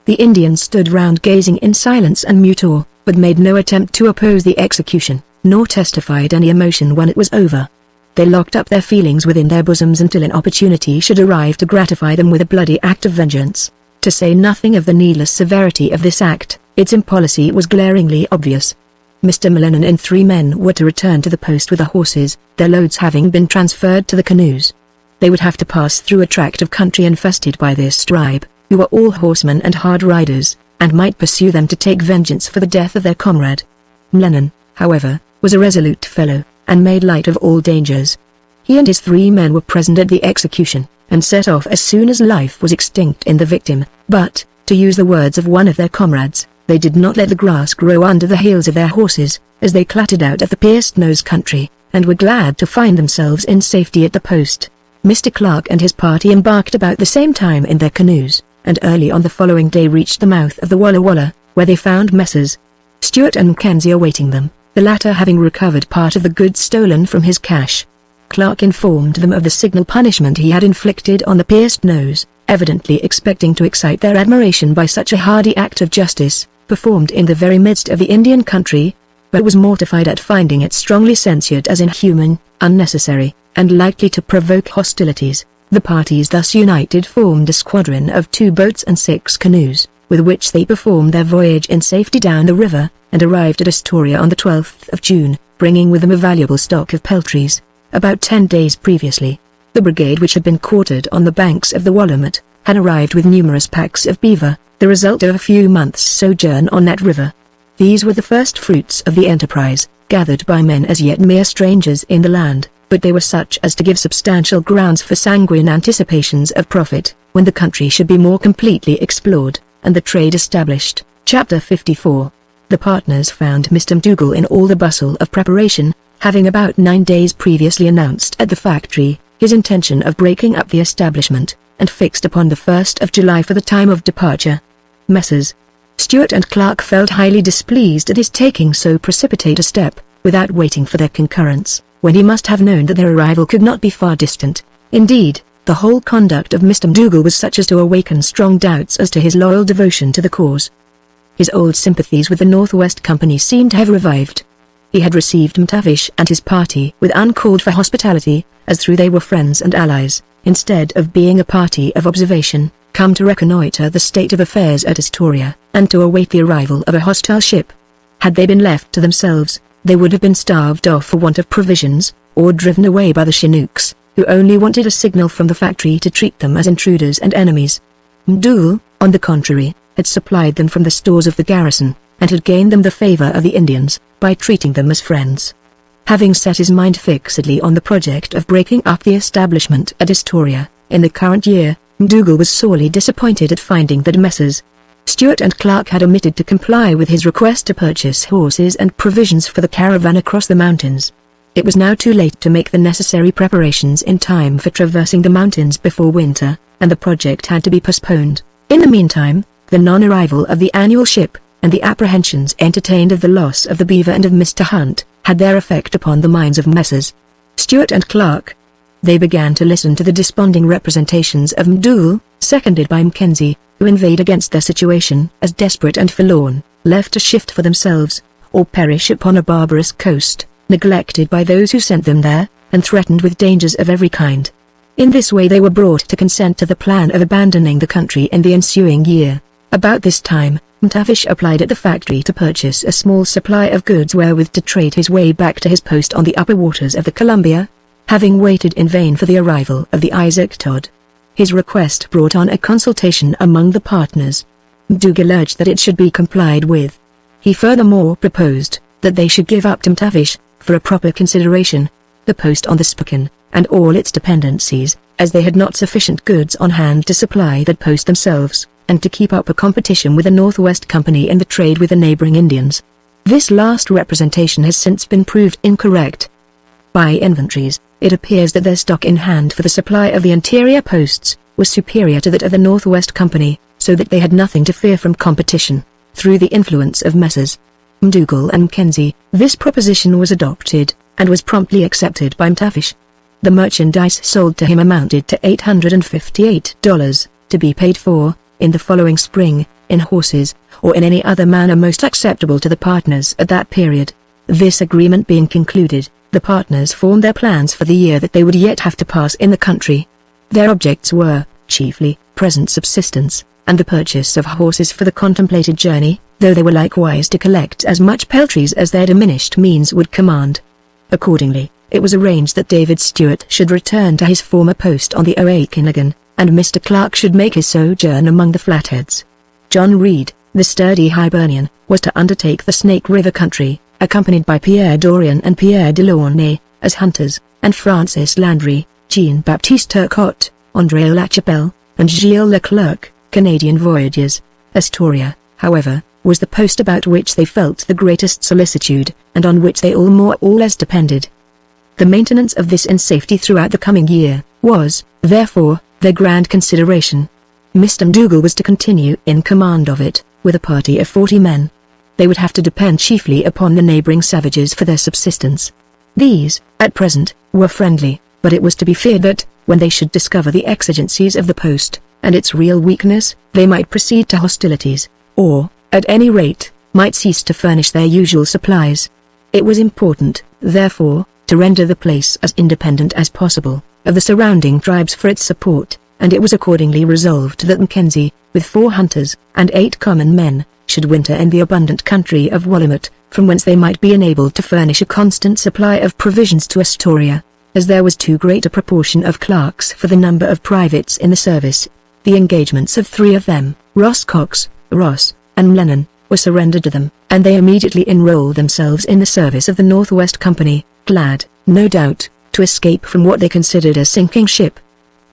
The Indians stood round gazing in silence and mute awe, but made no attempt to oppose the execution, nor testified any emotion when it was over. They locked up their feelings within their bosoms until an opportunity should arrive to gratify them with a bloody act of vengeance. To say nothing of the needless severity of this act, its impolicy was glaringly obvious. Mr. McGlennon and 3 men were to return to the post with the horses, their loads having been transferred to the canoes. They would have to pass through a tract of country infested by this tribe, who were all horsemen and hard riders, and might pursue them to take vengeance for the death of their comrade. McGlennon, however, was a resolute fellow, and made light of all dangers. He and his 3 men were present at the execution, and set off as soon as life was extinct in the victim, but, to use the words of one of their comrades, they did not let the grass grow under the heels of their horses, as they clattered out of the pierced nose country, and were glad to find themselves in safety at the post. Mr. Clark and his party embarked about the same time in their canoes, and early on the following day reached the mouth of the Walla Walla, where they found Messrs. Stewart and Mackenzie awaiting them, the latter having recovered part of the goods stolen from his cache. Clark informed them of the signal punishment he had inflicted on the pierced nose, evidently expecting to excite their admiration by such a hardy act of justice, performed in the very midst of the Indian country, but was mortified at finding it strongly censured as inhuman, unnecessary, and likely to provoke hostilities. The parties thus united formed a squadron of 2 boats and 6 canoes, with which they performed their voyage in safety down the river, and arrived at Astoria on the 12th of June, bringing with them a valuable stock of peltries. About 10 days previously, the brigade which had been quartered on the banks of the Willamette, had arrived with numerous packs of beaver, the result of a few months' sojourn on that river. These were the first fruits of the enterprise, gathered by men as yet mere strangers in the land, but they were such as to give substantial grounds for sanguine anticipations of profit, when the country should be more completely explored, and the trade established. Chapter 54. The partners found Mr. McDougall in all the bustle of preparation, having about 9 days previously announced at the factory his intention of breaking up the establishment, and fixed upon the 1st of July for the time of departure. Messrs. Stewart and Clark felt highly displeased at his taking so precipitate a step, without waiting for their concurrence, when he must have known that their arrival could not be far distant. Indeed, the whole conduct of Mr. McDougall was such as to awaken strong doubts as to his loyal devotion to the cause. His old sympathies with the Northwest Company seemed to have revived. He had received McTavish and his party with uncalled for hospitality, as through they were friends and allies, instead of being a party of observation, come to reconnoiter the state of affairs at Astoria, and to await the arrival of a hostile ship. Had they been left to themselves, they would have been starved off for want of provisions, or driven away by the Chinooks, who only wanted a signal from the factory to treat them as intruders and enemies. McDougall, on the contrary, had supplied them from the stores of the garrison, and had gained them the favor of the Indians, by treating them as friends. Having set his mind fixedly on the project of breaking up the establishment at Astoria, in the current year, McDougall was sorely disappointed at finding that Messrs. Stewart and Clark had omitted to comply with his request to purchase horses and provisions for the caravan across the mountains. It was now too late to make the necessary preparations in time for traversing the mountains before winter, and the project had to be postponed. In the meantime, the non-arrival of the annual ship, and the apprehensions entertained of the loss of the beaver and of Mr. Hunt, had their effect upon the minds of Messrs. Stewart and Clark. They began to listen to the desponding representations of MacDougall, seconded by Mackenzie, who inveighed against their situation as desperate and forlorn, left to shift for themselves, or perish upon a barbarous coast, neglected by those who sent them there, and threatened with dangers of every kind. In this way they were brought to consent to the plan of abandoning the country in the ensuing year. About this time, McTavish applied at the factory to purchase a small supply of goods wherewith to trade his way back to his post on the upper waters of the Columbia, having waited in vain for the arrival of the Isaac Todd. His request brought on a consultation among the partners. MacDougall urged that it should be complied with. He furthermore proposed that they should give up to McTavish, for a proper consideration, the post on the Spokane, and all its dependencies, as they had not sufficient goods on hand to supply that post themselves, and to keep up a competition with the Northwest Company in the trade with the neighboring Indians. This last representation has since been proved incorrect. By inventories, it appears that their stock in hand for the supply of the interior posts was superior to that of the Northwest Company, so that they had nothing to fear from competition. Through the influence of Messrs. MacDougall and Mackenzie, this proposition was adopted, and was promptly accepted by McTavish. The merchandise sold to him amounted to $858, to be paid for, in the following spring, in horses, or in any other manner most acceptable to the partners at that period. This agreement being concluded, the partners formed their plans for the year that they would yet have to pass in the country. Their objects were, chiefly, present subsistence, and the purchase of horses for the contemplated journey, though they were likewise to collect as much peltries as their diminished means would command. Accordingly, it was arranged that David Stewart should return to his former post on the Oakenagan, and Mr. Clark should make his sojourn among the Flatheads. John Reed, the sturdy Hibernian, was to undertake the Snake River country, accompanied by Pierre Dorion and Pierre Delaunay, as hunters, and Francis Landry, Jean-Baptiste Turcotte, André Lachapelle, and Gilles Leclerc, Canadian voyagers. Astoria, however, was the post about which they felt the greatest solicitude, and on which they all more or less depended. The maintenance of this in safety throughout the coming year, was, therefore, their grand consideration. Mr. MacDougall was to continue in command of it, with a party of 40 men. They would have to depend chiefly upon the neighboring savages for their subsistence. These, at present, were friendly, but it was to be feared that, when they should discover the exigencies of the post, and its real weakness, they might proceed to hostilities, or, at any rate, might cease to furnish their usual supplies. It was important, therefore, to render the place as independent as possible of the surrounding tribes for its support, and it was accordingly resolved that Mackenzie, with 4 hunters, and 8 common men, should winter in the abundant country of Willamette, from whence they might be enabled to furnish a constant supply of provisions to Astoria, as there was too great a proportion of clerks for the number of privates in the service. The engagements of 3 of them, Ross Cox, Ross, and Lennon, were surrendered to them, and they immediately enrolled themselves in the service of the Northwest Company, glad, no doubt, to escape from what they considered a sinking ship.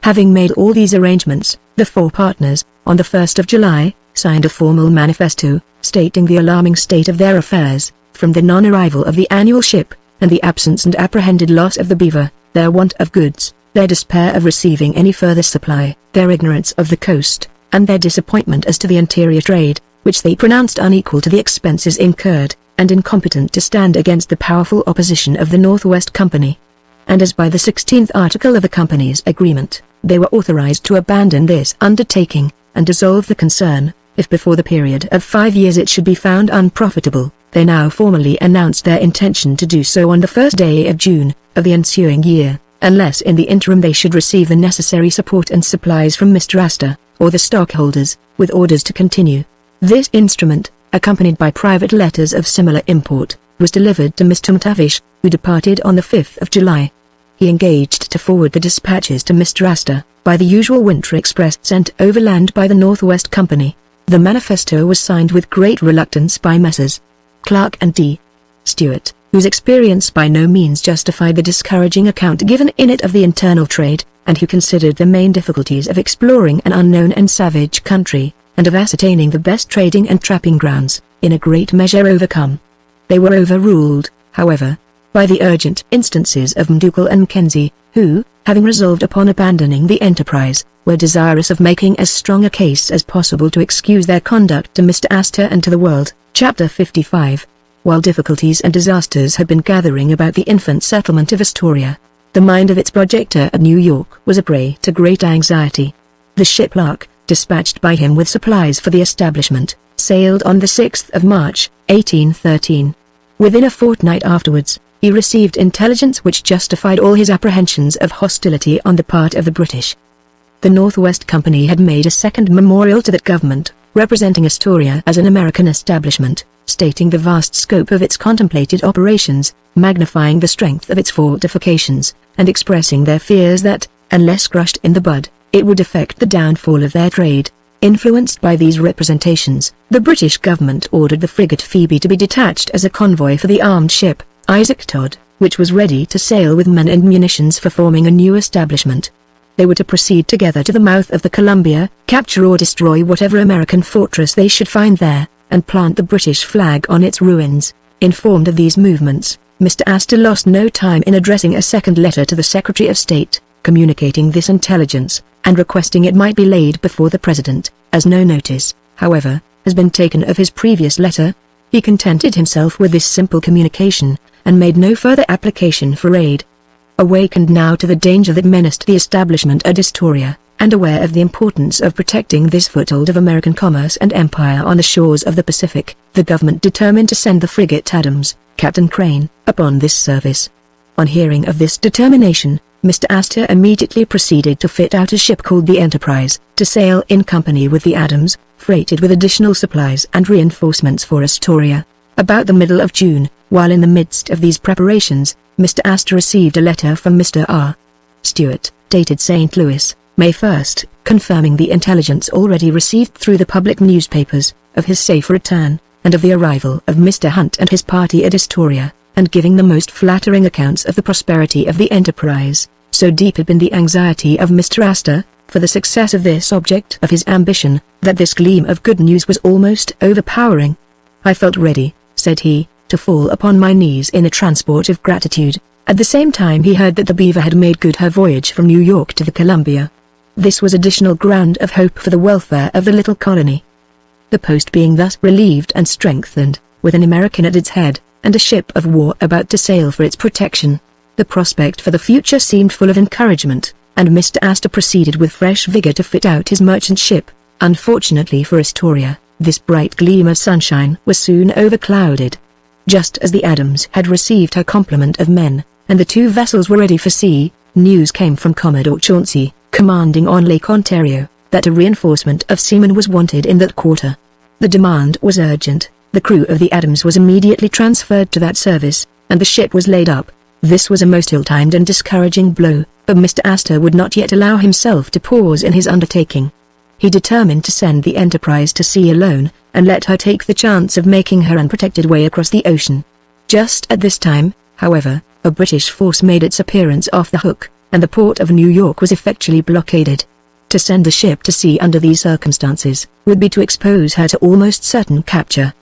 Having made all these arrangements, the 4 partners, on the 1st of July, signed a formal manifesto, stating the alarming state of their affairs, from the non-arrival of the annual ship, and the absence and apprehended loss of the Beaver, their want of goods, their despair of receiving any further supply, their ignorance of the coast, and their disappointment as to the interior trade, which they pronounced unequal to the expenses incurred, and incompetent to stand against the powerful opposition of the Northwest Company. And as by the 16th article of the Company's agreement, they were authorized to abandon this undertaking, and dissolve the concern, if before the period of 5 years it should be found unprofitable, they now formally announced their intention to do so on the 1st day of June, of the ensuing year, unless in the interim they should receive the necessary support and supplies from Mr. Astor, or the stockholders, with orders to continue. This instrument, accompanied by private letters of similar import, was delivered to Mr. McTavish, who departed on the 5th of July. He engaged to forward the dispatches to Mr. Astor, by the usual winter express sent overland by the Northwest Company. The manifesto was signed with great reluctance by Messrs. Clark and D. Stewart, whose experience by no means justified the discouraging account given in it of the internal trade, and who considered the main difficulties of exploring an unknown and savage country, and of ascertaining the best trading and trapping grounds, in a great measure overcome. They were overruled, however, by the urgent instances of MacDougall and Mackenzie, who, having resolved upon abandoning the enterprise, were desirous of making as strong a case as possible to excuse their conduct to Mr. Astor and to the world. Chapter 55. While difficulties and disasters had been gathering about the infant settlement of Astoria, The mind of its projector at New York was a prey to great anxiety. The ship Lark, dispatched by him with supplies for the establishment, sailed on the 6th of March, 1813. Within a fortnight afterwards, he received intelligence which justified all his apprehensions of hostility on the part of the British. The Northwest Company had made a second memorial to that government, representing Astoria as an American establishment, stating the vast scope of its contemplated operations, magnifying the strength of its fortifications, and expressing their fears that, unless crushed in the bud, it would effect the downfall of their trade. Influenced by these representations, the British government ordered the frigate Phoebe to be detached as a convoy for the armed ship, Isaac Todd, which was ready to sail with men and munitions for forming a new establishment. They were to proceed together to the mouth of the Columbia, capture or destroy whatever American fortress they should find there, and plant the British flag on its ruins. Informed of these movements, Mr. Astor lost no time in addressing a second letter to the Secretary of State, communicating this intelligence, and requesting it might be laid before the President. As no notice, however, has been taken of his previous letter, he contented himself with this simple communication, and made no further application for aid. Awakened now to the danger that menaced the establishment at Astoria, and aware of the importance of protecting this foothold of American commerce and empire on the shores of the Pacific, the government determined to send the frigate Adams, Captain Crane, upon this service. On hearing of this determination, Mr. Astor immediately proceeded to fit out a ship called the Enterprise, to sail in company with the Adams, freighted with additional supplies and reinforcements for Astoria. About the middle of June, while in the midst of these preparations, Mr. Astor received a letter from Mr. R. Stewart, dated St. Louis, May 1st, confirming the intelligence already received through the public newspapers, of his safe return, and of the arrival of Mr. Hunt and his party at Astoria, and giving the most flattering accounts of the prosperity of the enterprise. So deep had been the anxiety of Mr. Astor, for the success of this object of his ambition, that this gleam of good news was almost overpowering. "I felt ready," said he, "to fall upon my knees in a transport of gratitude." At the same time he heard that the Beaver had made good her voyage from New York to the Columbia. This was additional ground of hope for the welfare of the little colony. The post being thus relieved and strengthened, with an American at its head, and a ship of war about to sail for its protection, the prospect for the future seemed full of encouragement, and Mr. Astor proceeded with fresh vigor to fit out his merchant ship. Unfortunately for Astoria, this bright gleam of sunshine was soon overclouded. Just as the Adams had received her complement of men, and the two vessels were ready for sea, news came from Commodore Chauncey, commanding on Lake Ontario, that a reinforcement of seamen was wanted in that quarter. The demand was urgent. The crew of the Adams was immediately transferred to that service, and the ship was laid up. This was a most ill-timed and discouraging blow, but Mr. Astor would not yet allow himself to pause in his undertaking. He determined to send the Enterprise to sea alone, and let her take the chance of making her unprotected way across the ocean. Just at this time, however, a British force made its appearance off the Hook, and the port of New York was effectually blockaded. To send the ship to sea under these circumstances, would be to expose her to almost certain capture.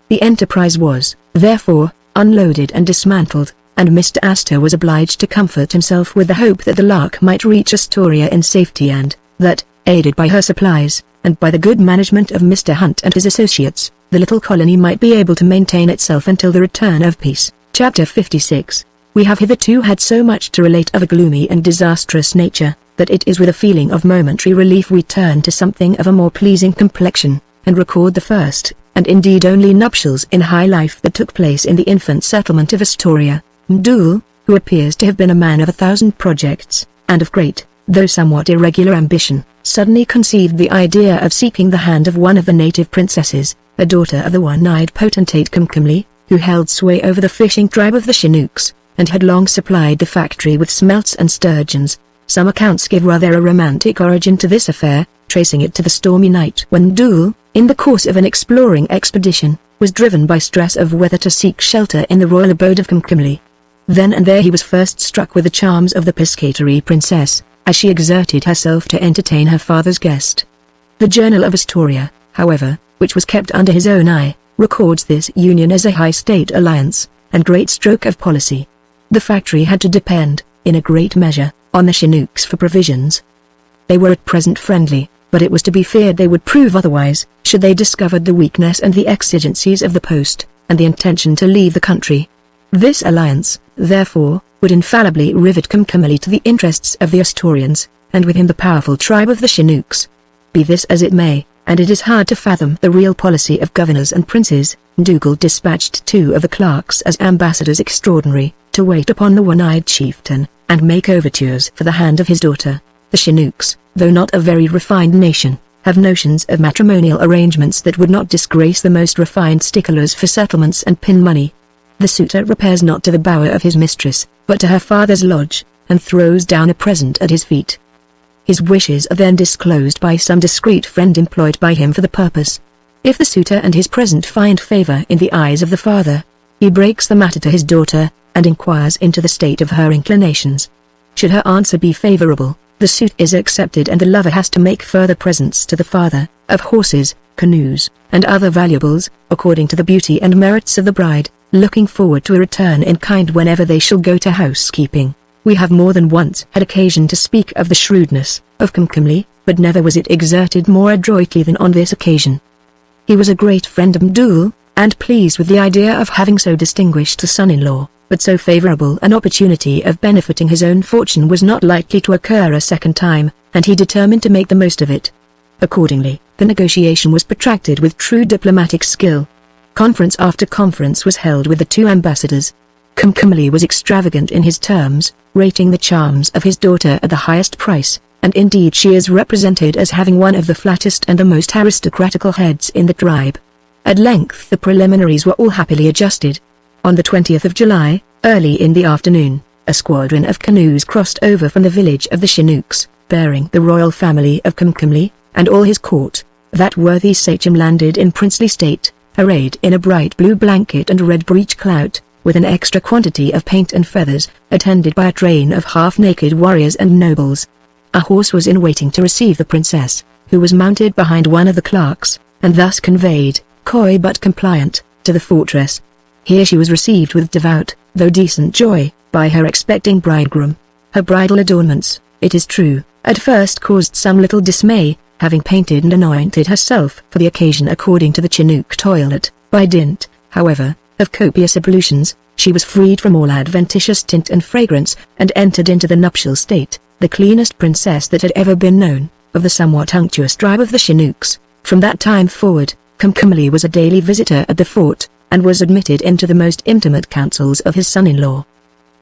The Enterprise was, therefore, unloaded and dismantled, and Mr. Astor was obliged to comfort himself with the hope that the Lark might reach Astoria in safety and, that, aided by her supplies, and by the good management of Mr. Hunt and his associates, the little colony might be able to maintain itself until the return of peace. Chapter 56. We have hitherto had so much to relate of a gloomy and disastrous nature, that it is with a feeling of momentary relief we turn to something of a more pleasing complexion, and record the first, and indeed only nuptials in high life that took place in the infant settlement of Astoria. M'Doul, who appears to have been a man of 1,000 projects, and of great, though somewhat irregular ambition, suddenly conceived the idea of seeking the hand of one of the native princesses, a daughter of the one-eyed potentate Comcomly, who held sway over the fishing tribe of the Chinooks, and had long supplied the factory with smelts and sturgeons. Some accounts give rather a romantic origin to this affair, tracing it to the stormy night when M'Doul, in the course of an exploring expedition, was driven by stress of weather to seek shelter in the royal abode of Comcomly. Then and there he was first struck with the charms of the piscatory princess, as she exerted herself to entertain her father's guest. The Journal of Astoria, however, which was kept under his own eye, records this union as a high state alliance, and great stroke of policy. The factory had to depend, in a great measure, on the Chinooks for provisions. They were at present friendly, but it was to be feared they would prove otherwise, should they discover the weakness and the exigencies of the post, and the intention to leave the country. This alliance, therefore, would infallibly rivet Kumkumali to the interests of the Astorians, and with him the powerful tribe of the Chinooks. Be this as it may, and it is hard to fathom the real policy of governors and princes, Dougal dispatched 2 of the clerks as ambassadors extraordinary, to wait upon the one-eyed chieftain, and make overtures for the hand of his daughter. The Chinooks, though not a very refined nation, have notions of matrimonial arrangements that would not disgrace the most refined sticklers for settlements and pin money. The suitor repairs not to the bower of his mistress, but to her father's lodge, and throws down a present at his feet. His wishes are then disclosed by some discreet friend employed by him for the purpose. If the suitor and his present find favor in the eyes of the father, he breaks the matter to his daughter, and inquires into the state of her inclinations. Should her answer be favorable, the suit is accepted and the lover has to make further presents to the father, of horses, canoes, and other valuables, according to the beauty and merits of the bride, looking forward to a return in kind whenever they shall go to housekeeping. We have more than once had occasion to speak of the shrewdness of Kumkumali, but never was it exerted more adroitly than on this occasion. He was a great friend of Dougal, and pleased with the idea of having so distinguished a son-in-law, but so favorable an opportunity of benefiting his own fortune was not likely to occur a second time, and he determined to make the most of it. Accordingly, the negotiation was protracted with true diplomatic skill. Conference after conference was held with the 2 ambassadors. Kumkumali was extravagant in his terms, rating the charms of his daughter at the highest price, and indeed she is represented as having one of the flattest and the most aristocratical heads in the tribe. At length the preliminaries were all happily adjusted. On the 20th of July, early in the afternoon, a squadron of canoes crossed over from the village of the Chinooks, bearing the royal family of Kumkumali, and all his court. That worthy sachem landed in princely state, arrayed in a bright blue blanket and red breech-clout, with an extra quantity of paint and feathers, attended by a train of half-naked warriors and nobles. A horse was in waiting to receive the princess, who was mounted behind one of the clerks, and thus conveyed, coy but compliant, to the fortress. Here she was received with devout, though decent joy, by her expecting bridegroom. Her bridal adornments, it is true, at first caused some little dismay, having painted and anointed herself for the occasion according to the Chinook toilet. By dint, however, of copious ablutions, she was freed from all adventitious tint and fragrance, and entered into the nuptial state, the cleanest princess that had ever been known, of the somewhat unctuous tribe of the Chinooks. From that time forward, Kumkumali was a daily visitor at the fort, and was admitted into the most intimate councils of his son-in-law.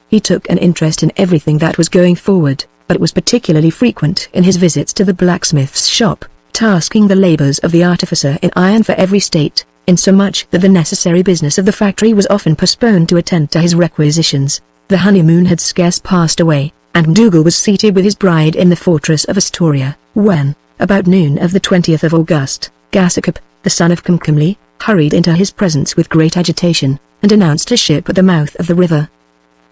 He took an interest in everything that was going forward, but was particularly frequent in his visits to the blacksmith's shop, tasking the labors of the artificer in iron for every state, insomuch that the necessary business of the factory was often postponed to attend to his requisitions. The honeymoon had scarce passed away, and Dougal was seated with his bride in the fortress of Astoria, when, about noon of the 20th of August, Gassakop, the son of Kumkumali, hurried into his presence with great agitation, and announced a ship at the mouth of the river.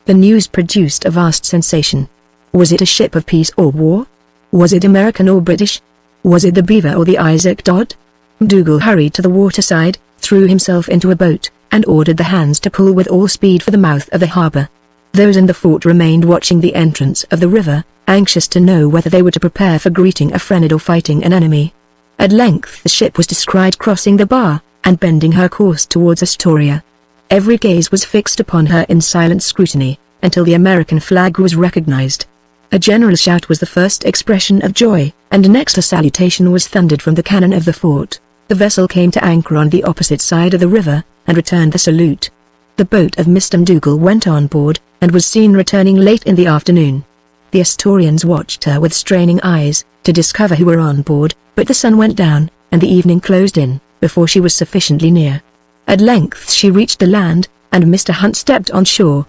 The news produced a vast sensation. Was it a ship of peace or war? Was it American or British? Was it the Beaver or the Isaac Dodd? Dougal hurried to the waterside, threw himself into a boat, and ordered the hands to pull with all speed for the mouth of the harbour. Those in the fort remained watching the entrance of the river, anxious to know whether they were to prepare for greeting a friend or fighting an enemy. At length the ship was descried crossing the bar, and bending her course towards Astoria. Every gaze was fixed upon her in silent scrutiny, until the American flag was recognized. A general shout was the first expression of joy, and next a salutation was thundered from the cannon of the fort. The vessel came to anchor on the opposite side of the river, and returned the salute. The boat of Mr. Dougal went on board, and was seen returning late in the afternoon. The Astorians watched her with straining eyes, to discover who were on board, but the sun went down, and the evening closed in, before she was sufficiently near. At length she reached the land, and Mr. Hunt stepped on shore.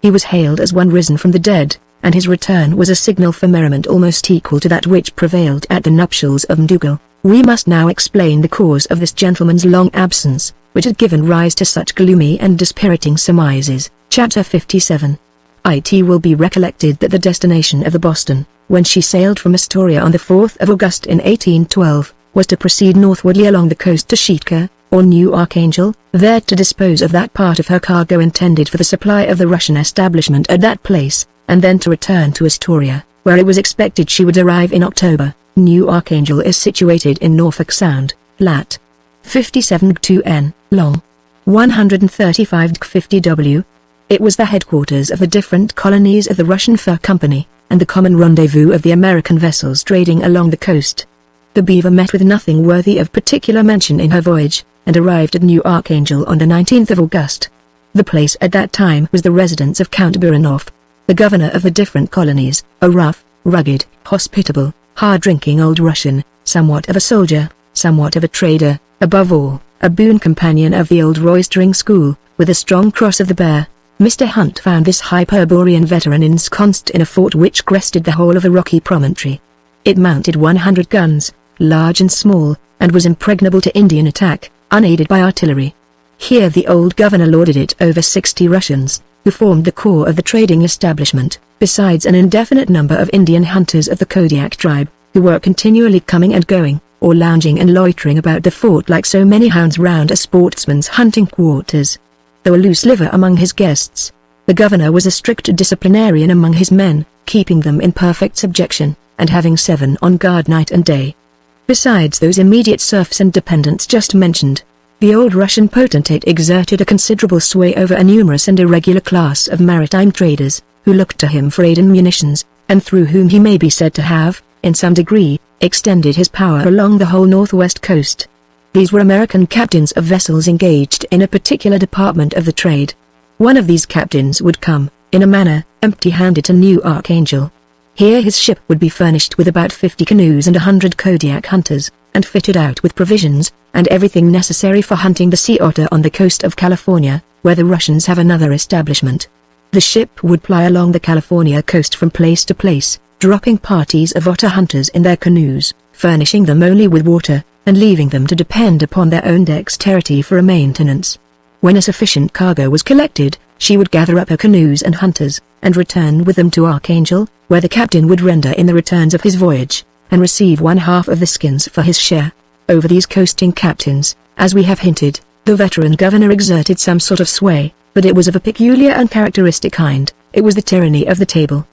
He was hailed as one risen from the dead, and his return was a signal for merriment almost equal to that which prevailed at the nuptials of Dougal. We must now explain the cause of this gentleman's long absence, which had given rise to such gloomy and dispiriting surmises. Chapter 57. It will be recollected that the destination of the Boston, when she sailed from Astoria on the 4th of August in 1812, was to proceed northwardly along the coast to Sitka, or New Archangel, there to dispose of that part of her cargo intended for the supply of the Russian establishment at that place, and then to return to Astoria, where it was expected she would arrive in October. New Archangel is situated in Norfolk Sound, lat. 57 2 n, long. 135 50 w. It was the headquarters of the different colonies of the Russian Fur Company, and the common rendezvous of the American vessels trading along the coast. The Beaver met with nothing worthy of particular mention in her voyage, and arrived at New Archangel on the 19th of August. The place at that time was the residence of Count Buranov, the governor of the different colonies, a rough, rugged, hospitable, hard-drinking old Russian, somewhat of a soldier, somewhat of a trader, above all, a boon companion of the old roistering school, with a strong cross of the bear. Mr. Hunt found this Hyperborean veteran ensconced in a fort which crested the whole of a rocky promontory. It mounted 100 guns, large and small, and was impregnable to Indian attack, unaided by artillery. Here the old governor lorded it over 60 Russians, who formed the core of the trading establishment, besides an indefinite number of Indian hunters of the Kodiak tribe, who were continually coming and going, or lounging and loitering about the fort like so many hounds round a sportsman's hunting quarters. Though a loose liver among his guests, the governor was a strict disciplinarian among his men, keeping them in perfect subjection, and having 7 on guard night and day. Besides those immediate serfs and dependents just mentioned, the old Russian potentate exerted a considerable sway over a numerous and irregular class of maritime traders, who looked to him for aid and munitions, and through whom he may be said to have, in some degree, extended his power along the whole northwest coast. These were American captains of vessels engaged in a particular department of the trade. One of these captains would come, in a manner, empty-handed to New Archangel. Here his ship would be furnished with about 50 canoes and 100 Kodiak hunters, and fitted out with provisions, and everything necessary for hunting the sea otter on the coast of California, where the Russians have another establishment. The ship would ply along the California coast from place to place, dropping parties of otter hunters in their canoes, furnishing them only with water, and leaving them to depend upon their own dexterity for a maintenance. When a sufficient cargo was collected, she would gather up her canoes and hunters, and return with them to Archangel, where the captain would render in the returns of his voyage, and receive 1/2 of the skins for his share. Over these coasting captains, as we have hinted, the veteran governor exerted some sort of sway, but it was of a peculiar and characteristic kind. It was the tyranny of the table.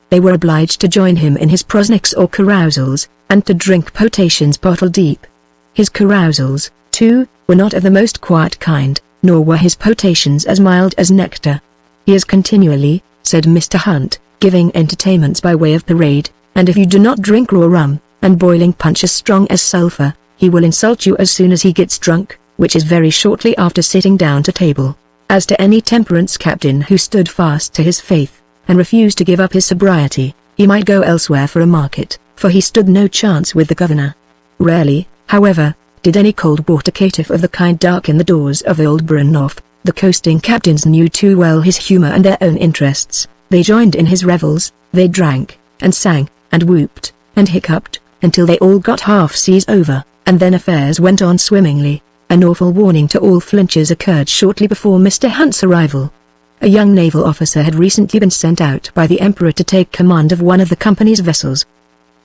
They were obliged to join him in his prosniks or carousals, and to drink potations bottle deep. His carousals, too, were not of the most quiet kind, nor were his potations as mild as nectar. He is continually, said Mr. Hunt, giving entertainments by way of parade, and if you do not drink raw rum, and boiling punch as strong as sulphur, he will insult you as soon as he gets drunk, which is very shortly after sitting down to table. As to any temperance captain who stood fast to his faith, and refused to give up his sobriety, he might go elsewhere for a market, for he stood no chance with the governor. Rarely, however, did any cold water caitiff of the kind darken the doors of old Buranov. The coasting captains knew too well his humor and their own interests. They joined in his revels, they drank, and sang, and whooped, and hiccuped, until they all got half seas over, and then affairs went on swimmingly. An awful warning to all flinchers occurred shortly before Mr. Hunt's arrival. A young naval officer had recently been sent out by the Emperor to take command of one of the company's vessels.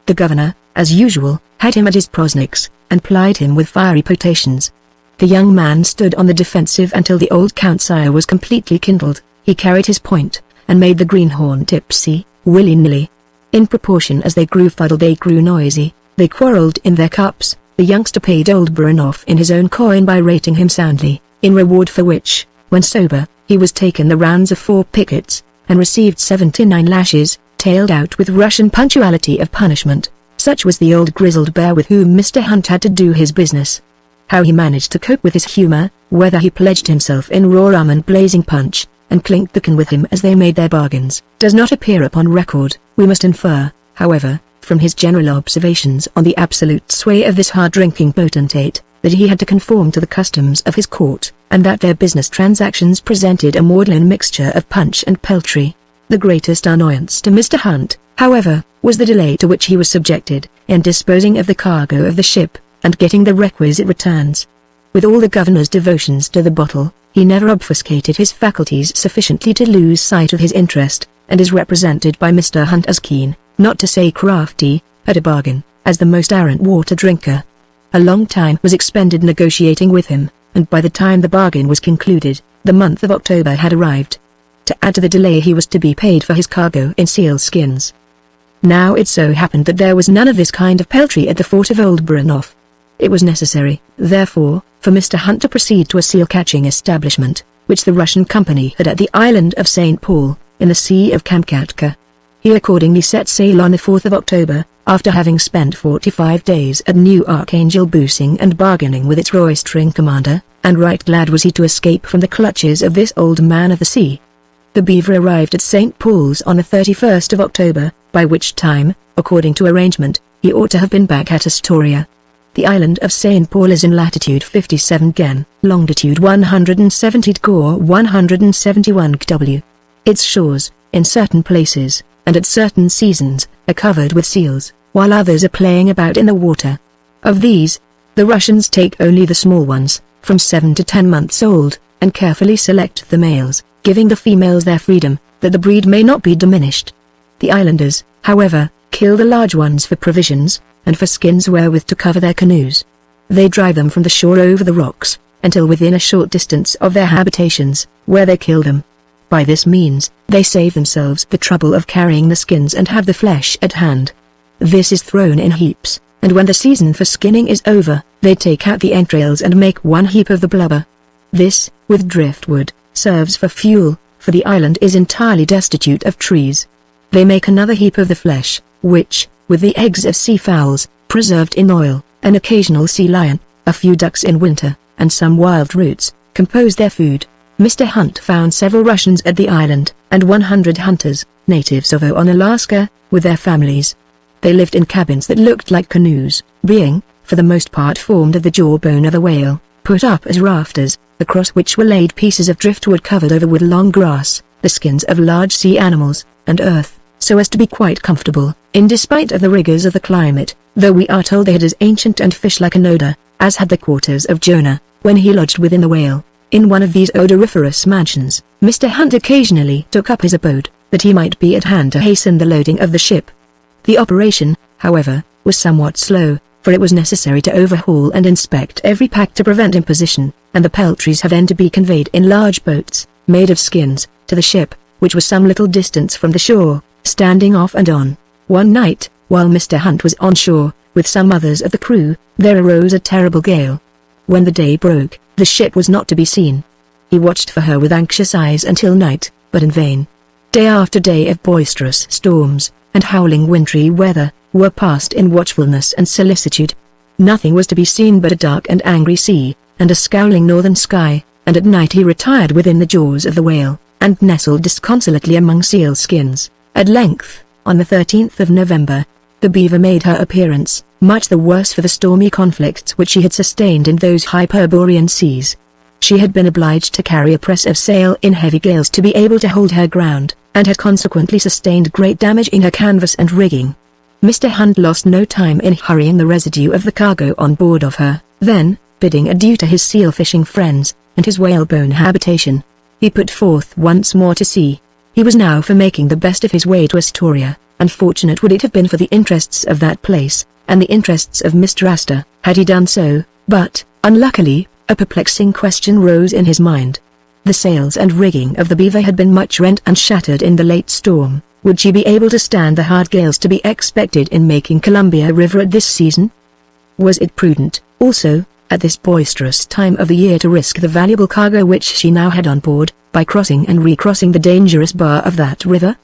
The governor, as usual, had him at his prosniks, and plied him with fiery potations. The young man stood on the defensive until the old count's ire was completely kindled. He carried his point, and made the greenhorn tipsy, willy-nilly. In proportion as they grew fuddled they grew noisy, they quarrelled in their cups. The youngster paid old Buranov in his own coin by rating him soundly, in reward for which, when sober, he was taken the rounds of 4 pickets, and received 79 lashes, tailed out with Russian punctuality of punishment. Such was the old grizzled bear with whom Mr. Hunt had to do his business. How he managed to cope with his humor, whether he pledged himself in raw rum and blazing punch, and clinked the can with him as they made their bargains, does not appear upon record. We must infer, however, from his general observations on the absolute sway of this hard-drinking potentate, that he had to conform to the customs of his court, and that their business transactions presented a maudlin mixture of punch and peltry. The greatest annoyance to Mr. Hunt, however, was the delay to which he was subjected, in disposing of the cargo of the ship, and getting the requisite returns. With all the governor's devotions to the bottle, he never obfuscated his faculties sufficiently to lose sight of his interest, and is represented by Mr. Hunt as keen, not to say crafty, at a bargain, as the most arrant water drinker. A long time was expended negotiating with him, and by the time the bargain was concluded, the month of October had arrived. To add to the delay he was to be paid for his cargo in seal skins. Now it so happened that there was none of this kind of peltry at the fort of Old Buranov. It was necessary, therefore, for Mr. Hunt to proceed to a seal-catching establishment, which the Russian company had at the island of St. Paul, in the Sea of Kamchatka. He accordingly set sail on the 4th of October, after having spent 45 days at New Archangel boosting and bargaining with its roistering commander, and right glad was he to escape from the clutches of this old man of the sea. The Beaver arrived at St. Paul's on the 31st of October, by which time, according to arrangement, he ought to have been back at Astoria. The island of St. Paul is in latitude 57 Gen, longitude 170 Gor 171 W. Its shores, in certain places, and at certain seasons, are covered with seals, while others are playing about in the water. Of these, the Russians take only the small ones, from 7 to 10 months old, and carefully select the males, giving the females their freedom, that the breed may not be diminished. The islanders, however, kill the large ones for provisions, and for skins wherewith to cover their canoes. They drive them from the shore over the rocks, until within a short distance of their habitations, where they kill them. By this means, they save themselves the trouble of carrying the skins and have the flesh at hand. This is thrown in heaps, and when the season for skinning is over, they take out the entrails and make one heap of the blubber. This, with driftwood, serves for fuel, for the island is entirely destitute of trees. They make another heap of the flesh, which, with the eggs of sea fowls, preserved in oil, an occasional sea lion, a few ducks in winter, and some wild roots, compose their food. Mr. Hunt found several Russians at the island, and 100 hunters, natives of on Alaska, with their families. They lived in cabins that looked like canoes, being, for the most part formed of the jawbone of a whale, put up as rafters, across which were laid pieces of driftwood covered over with long grass, the skins of large sea animals, and earth, so as to be quite comfortable, in despite of the rigors of the climate, though we are told they had as ancient and fish-like an odor, as had the quarters of Jonah, when he lodged within the whale. In one of these odoriferous mansions, Mr. Hunt occasionally took up his abode, that he might be at hand to hasten the loading of the ship. The operation, however, was somewhat slow, for it was necessary to overhaul and inspect every pack to prevent imposition, and the peltries had then to be conveyed in large boats, made of skins, to the ship, which was some little distance from the shore, standing off and on. One night, while Mr. Hunt was on shore, with some others of the crew, there arose a terrible gale. When the day broke, the ship was not to be seen. He watched for her with anxious eyes until night, but in vain. Day after day of boisterous storms, and howling wintry weather, were passed in watchfulness and solicitude. Nothing was to be seen but a dark and angry sea, and a scowling northern sky, and at night he retired within the jaws of the whale, and nestled disconsolately among seal skins. At length, on the 13th of November, the Beaver made her appearance, much the worse for the stormy conflicts which she had sustained in those Hyperborean seas. She had been obliged to carry a press of sail in heavy gales to be able to hold her ground, and had consequently sustained great damage in her canvas and rigging. Mr. Hunt lost no time in hurrying the residue of the cargo on board of her. Then, bidding adieu to his seal-fishing friends, and his whalebone habitation, he put forth once more to sea. He was now for making the best of his way to Astoria. Unfortunate would it have been for the interests of that place, and the interests of Mr. Astor, had he done so, but, unluckily, a perplexing question rose in his mind. The sails and rigging of the Beaver had been much rent and shattered in the late storm. Would she be able to stand the hard gales to be expected in making Columbia River at this season? Was it prudent, also, at this boisterous time of the year to risk the valuable cargo which she now had on board, by crossing and recrossing the dangerous bar of that river?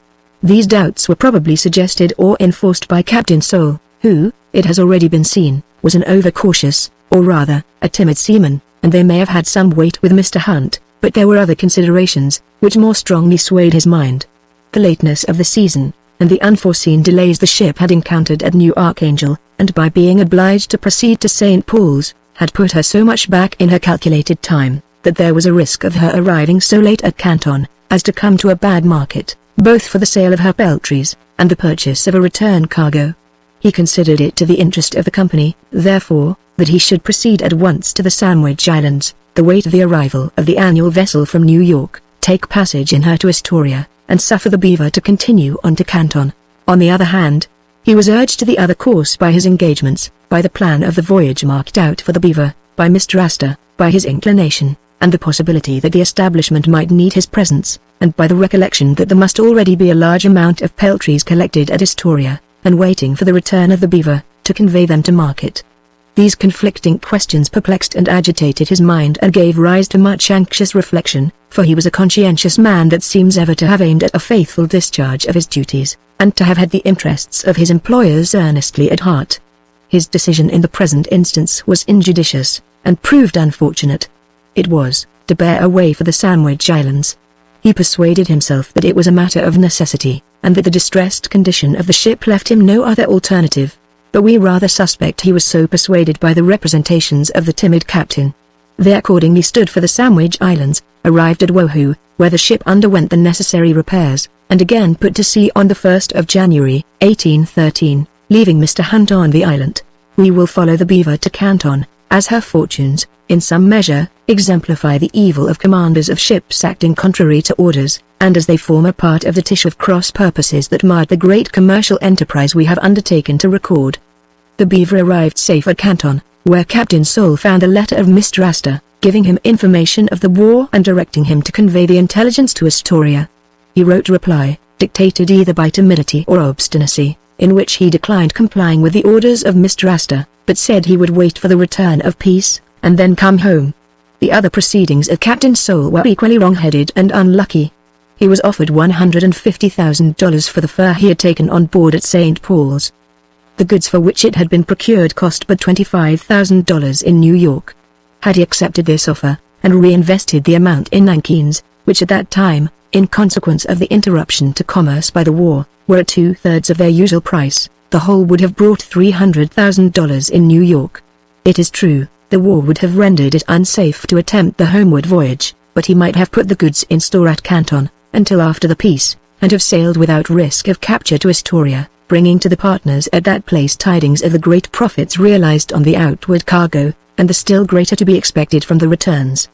These doubts were probably suggested or enforced by Captain Soule, who, it has already been seen, was an overcautious, or rather, a timid seaman, and they may have had some weight with Mr. Hunt, but there were other considerations, which more strongly swayed his mind. The lateness of the season, and the unforeseen delays the ship had encountered at New Archangel, and by being obliged to proceed to St. Paul's, had put her so much back in her calculated time, that there was a risk of her arriving so late at Canton, as to come to a bad market, both for the sale of her peltries, and the purchase of a return cargo. He considered it to the interest of the company, therefore, that he should proceed at once to the Sandwich Islands, await the arrival of the annual vessel from New York, take passage in her to Astoria, and suffer the Beaver to continue on to Canton. On the other hand, he was urged to the other course by his engagements, by the plan of the voyage marked out for the Beaver, by Mr. Astor, by his inclination, and the possibility that the establishment might need his presence, and by the recollection that there must already be a large amount of peltries collected at Astoria, and waiting for the return of the Beaver, to convey them to market. These conflicting questions perplexed and agitated his mind and gave rise to much anxious reflection, for he was a conscientious man that seems ever to have aimed at a faithful discharge of his duties, and to have had the interests of his employers earnestly at heart. His decision in the present instance was injudicious, and proved unfortunate. It was, to bear away for the Sandwich Islands. He persuaded himself that it was a matter of necessity, and that the distressed condition of the ship left him no other alternative. But we rather suspect he was so persuaded by the representations of the timid captain. They accordingly stood for the Sandwich Islands, arrived at Woahoo, where the ship underwent the necessary repairs, and again put to sea on the 1st of January, 1813, leaving Mr. Hunt on the island. We will follow the Beaver to Canton, as her fortunes, in some measure, exemplify the evil of commanders of ships acting contrary to orders, and as they form a part of the tissue of cross purposes that marred the great commercial enterprise we have undertaken to record. The Beaver arrived safe at Canton, where Captain Soule found a letter of Mr. Astor, giving him information of the war and directing him to convey the intelligence to Astoria. He wrote a reply, dictated either by timidity or obstinacy, in which he declined complying with the orders of Mr. Astor, but said he would wait for the return of peace, and then come home. The other proceedings of Captain Soule were equally wrong-headed and unlucky. He was offered $150,000 for the fur he had taken on board at St. Paul's. The goods for which it had been procured cost but $25,000 in New York. Had he accepted this offer, and reinvested the amount in nankeens, which at that time, in consequence of the interruption to commerce by the war, were at 2/3 of their usual price, the whole would have brought $300,000 in New York. It is true, the war would have rendered it unsafe to attempt the homeward voyage, but he might have put the goods in store at Canton, until after the peace, and have sailed without risk of capture to Astoria, bringing to the partners at that place tidings of the great profits realized on the outward cargo, and the still greater to be expected from the returns.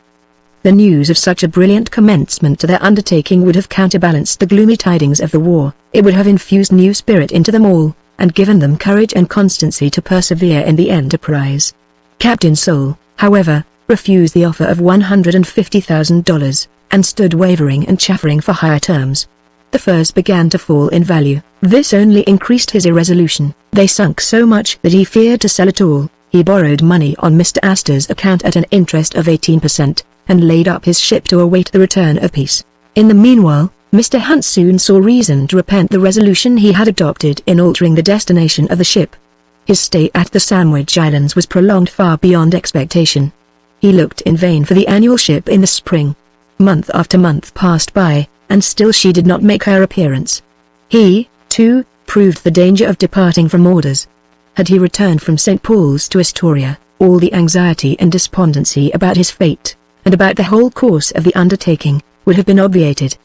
The news of such a brilliant commencement to their undertaking would have counterbalanced the gloomy tidings of the war. It would have infused new spirit into them all, and given them courage and constancy to persevere in the enterprise. Captain Soule, however, refused the offer of $150,000, and stood wavering and chaffering for higher terms. The furs began to fall in value. This only increased his irresolution. They sunk so much that he feared to sell at all. He borrowed money on Mr. Astor's account at an interest of 18%, and laid up his ship to await the return of peace. In the meanwhile, Mr. Hunt soon saw reason to repent the resolution he had adopted in altering the destination of the ship. His stay at the Sandwich Islands was prolonged far beyond expectation. He looked in vain for the annual ship in the spring. Month after month passed by, and still she did not make her appearance. He, too, proved the danger of departing from orders. Had he returned from St. Paul's to Astoria, all the anxiety and despondency about his fate, and about the whole course of the undertaking, would have been obviated.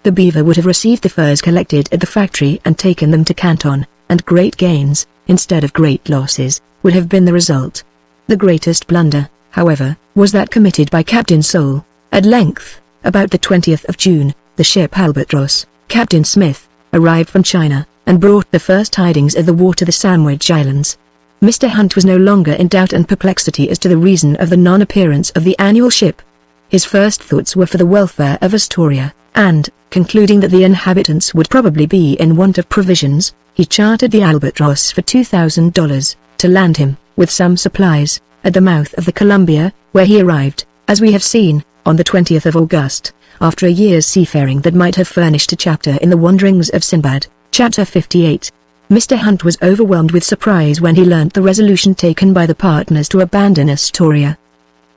The Beaver would have received the furs collected at the factory and taken them to Canton, and great gains, instead of great losses, would have been the result. The greatest blunder, however, was that committed by Captain Soule. At length, about the 20th of June, the ship Albatross, Captain Smith, arrived from China, and brought the first tidings of the war to the Sandwich Islands. Mr. Hunt was no longer in doubt and perplexity as to the reason of the non-appearance of the annual ship. His first thoughts were for the welfare of Astoria, and, concluding that the inhabitants would probably be in want of provisions, he chartered the Albatross for $2,000, to land him, with some supplies, at the mouth of the Columbia, where he arrived, as we have seen, on the 20th of August, after a year's seafaring that might have furnished a chapter in the Wanderings of Sinbad. Chapter 58. Mr. Hunt was overwhelmed with surprise when he learnt the resolution taken by the partners to abandon Astoria.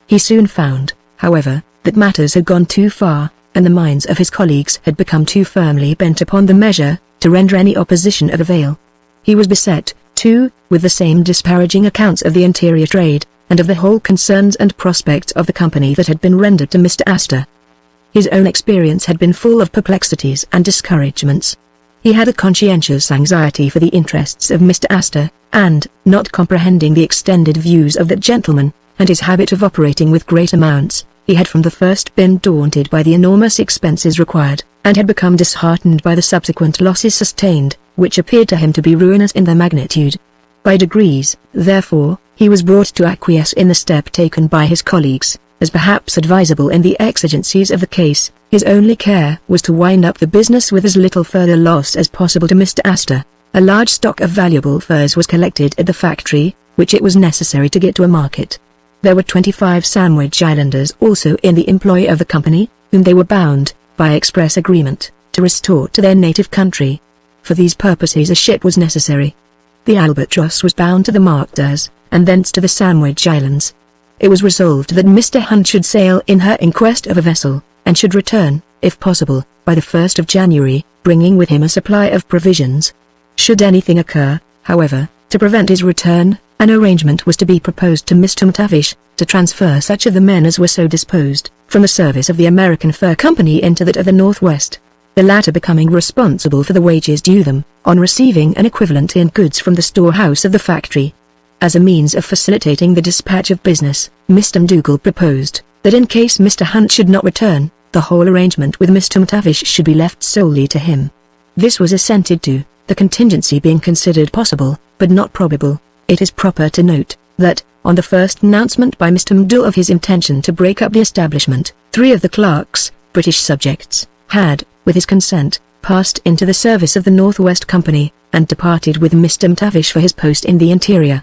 He soon found, however, that matters had gone too far, and the minds of his colleagues had become too firmly bent upon the measure, to render any opposition of avail. He was beset, too, with the same disparaging accounts of the interior trade, and of the whole concerns and prospects of the company that had been rendered to Mr. Astor. His own experience had been full of perplexities and discouragements. He had a conscientious anxiety for the interests of Mr. Astor, and, not comprehending the extended views of that gentleman, and his habit of operating with great amounts, he had from the first been daunted by the enormous expenses required, and had become disheartened by the subsequent losses sustained, which appeared to him to be ruinous in their magnitude. By degrees, therefore, he was brought to acquiesce in the step taken by his colleagues, as perhaps advisable in the exigencies of the case. His only care was to wind up the business with as little further loss as possible to Mr. Astor. A large stock of valuable furs was collected at the factory, which it was necessary to get to a market. There were 25 Sandwich Islanders also in the employ of the company, whom they were bound, by express agreement, to restore to their native country. For these purposes a ship was necessary. The Albatross was bound to the Marquesas, and thence to the Sandwich Islands. It was resolved that Mr. Hunt should sail in her in quest of a vessel, and should return, if possible, by the 1st of January, bringing with him a supply of provisions. Should anything occur, however, to prevent his return, an arrangement was to be proposed to Mr. McTavish, to transfer such of the men as were so disposed, from the service of the American Fur Company into that of the Northwest, the latter becoming responsible for the wages due them, on receiving an equivalent in goods from the storehouse of the factory. As a means of facilitating the dispatch of business, Mr. McDougall proposed, that in case Mr. Hunt should not return, the whole arrangement with Mr. McTavish should be left solely to him. This was assented to, the contingency being considered possible, but not probable. It is proper to note, that, on the first announcement by Mr. McDougall of his intention to break up the establishment, 3 of the clerks, British subjects, had, with his consent, passed into the service of the Northwest Company, and departed with Mr. McTavish for his post in the interior.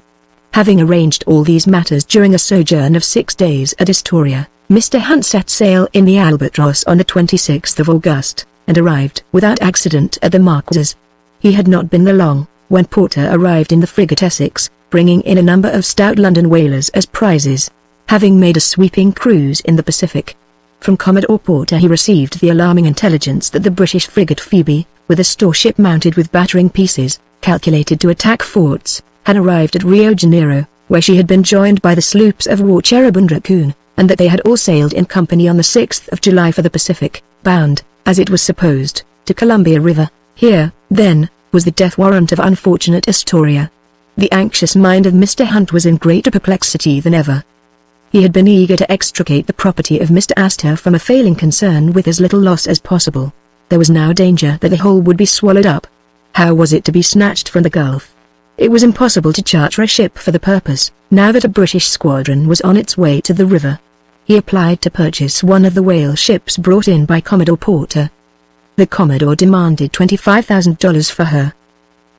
Having arranged all these matters during a sojourn of 6 days at Astoria, Mr. Hunt set sail in the Albatross on the 26th of August, and arrived without accident at the Marquesas. He had not been there long, when Porter arrived in the frigate Essex, bringing in a number of stout London whalers as prizes, having made a sweeping cruise in the Pacific. From Commodore Porter he received the alarming intelligence that the British frigate Phoebe, with a storeship mounted with battering pieces, calculated to attack forts, had arrived at Rio Janeiro, where she had been joined by the sloops of war Cherub and Raccoon, and that they had all sailed in company on the 6th of July for the Pacific, bound, as it was supposed, to Columbia River. Here, then, was the death warrant of unfortunate Astoria. The anxious mind of Mr. Hunt was in greater perplexity than ever. He had been eager to extricate the property of Mr. Astor from a failing concern with as little loss as possible. There was now danger that the whole would be swallowed up. How was it to be snatched from the Gulf? It was impossible to charter a ship for the purpose, now that a British squadron was on its way to the river. He applied to purchase one of the whale ships brought in by Commodore Porter. The Commodore demanded $25,000 for her.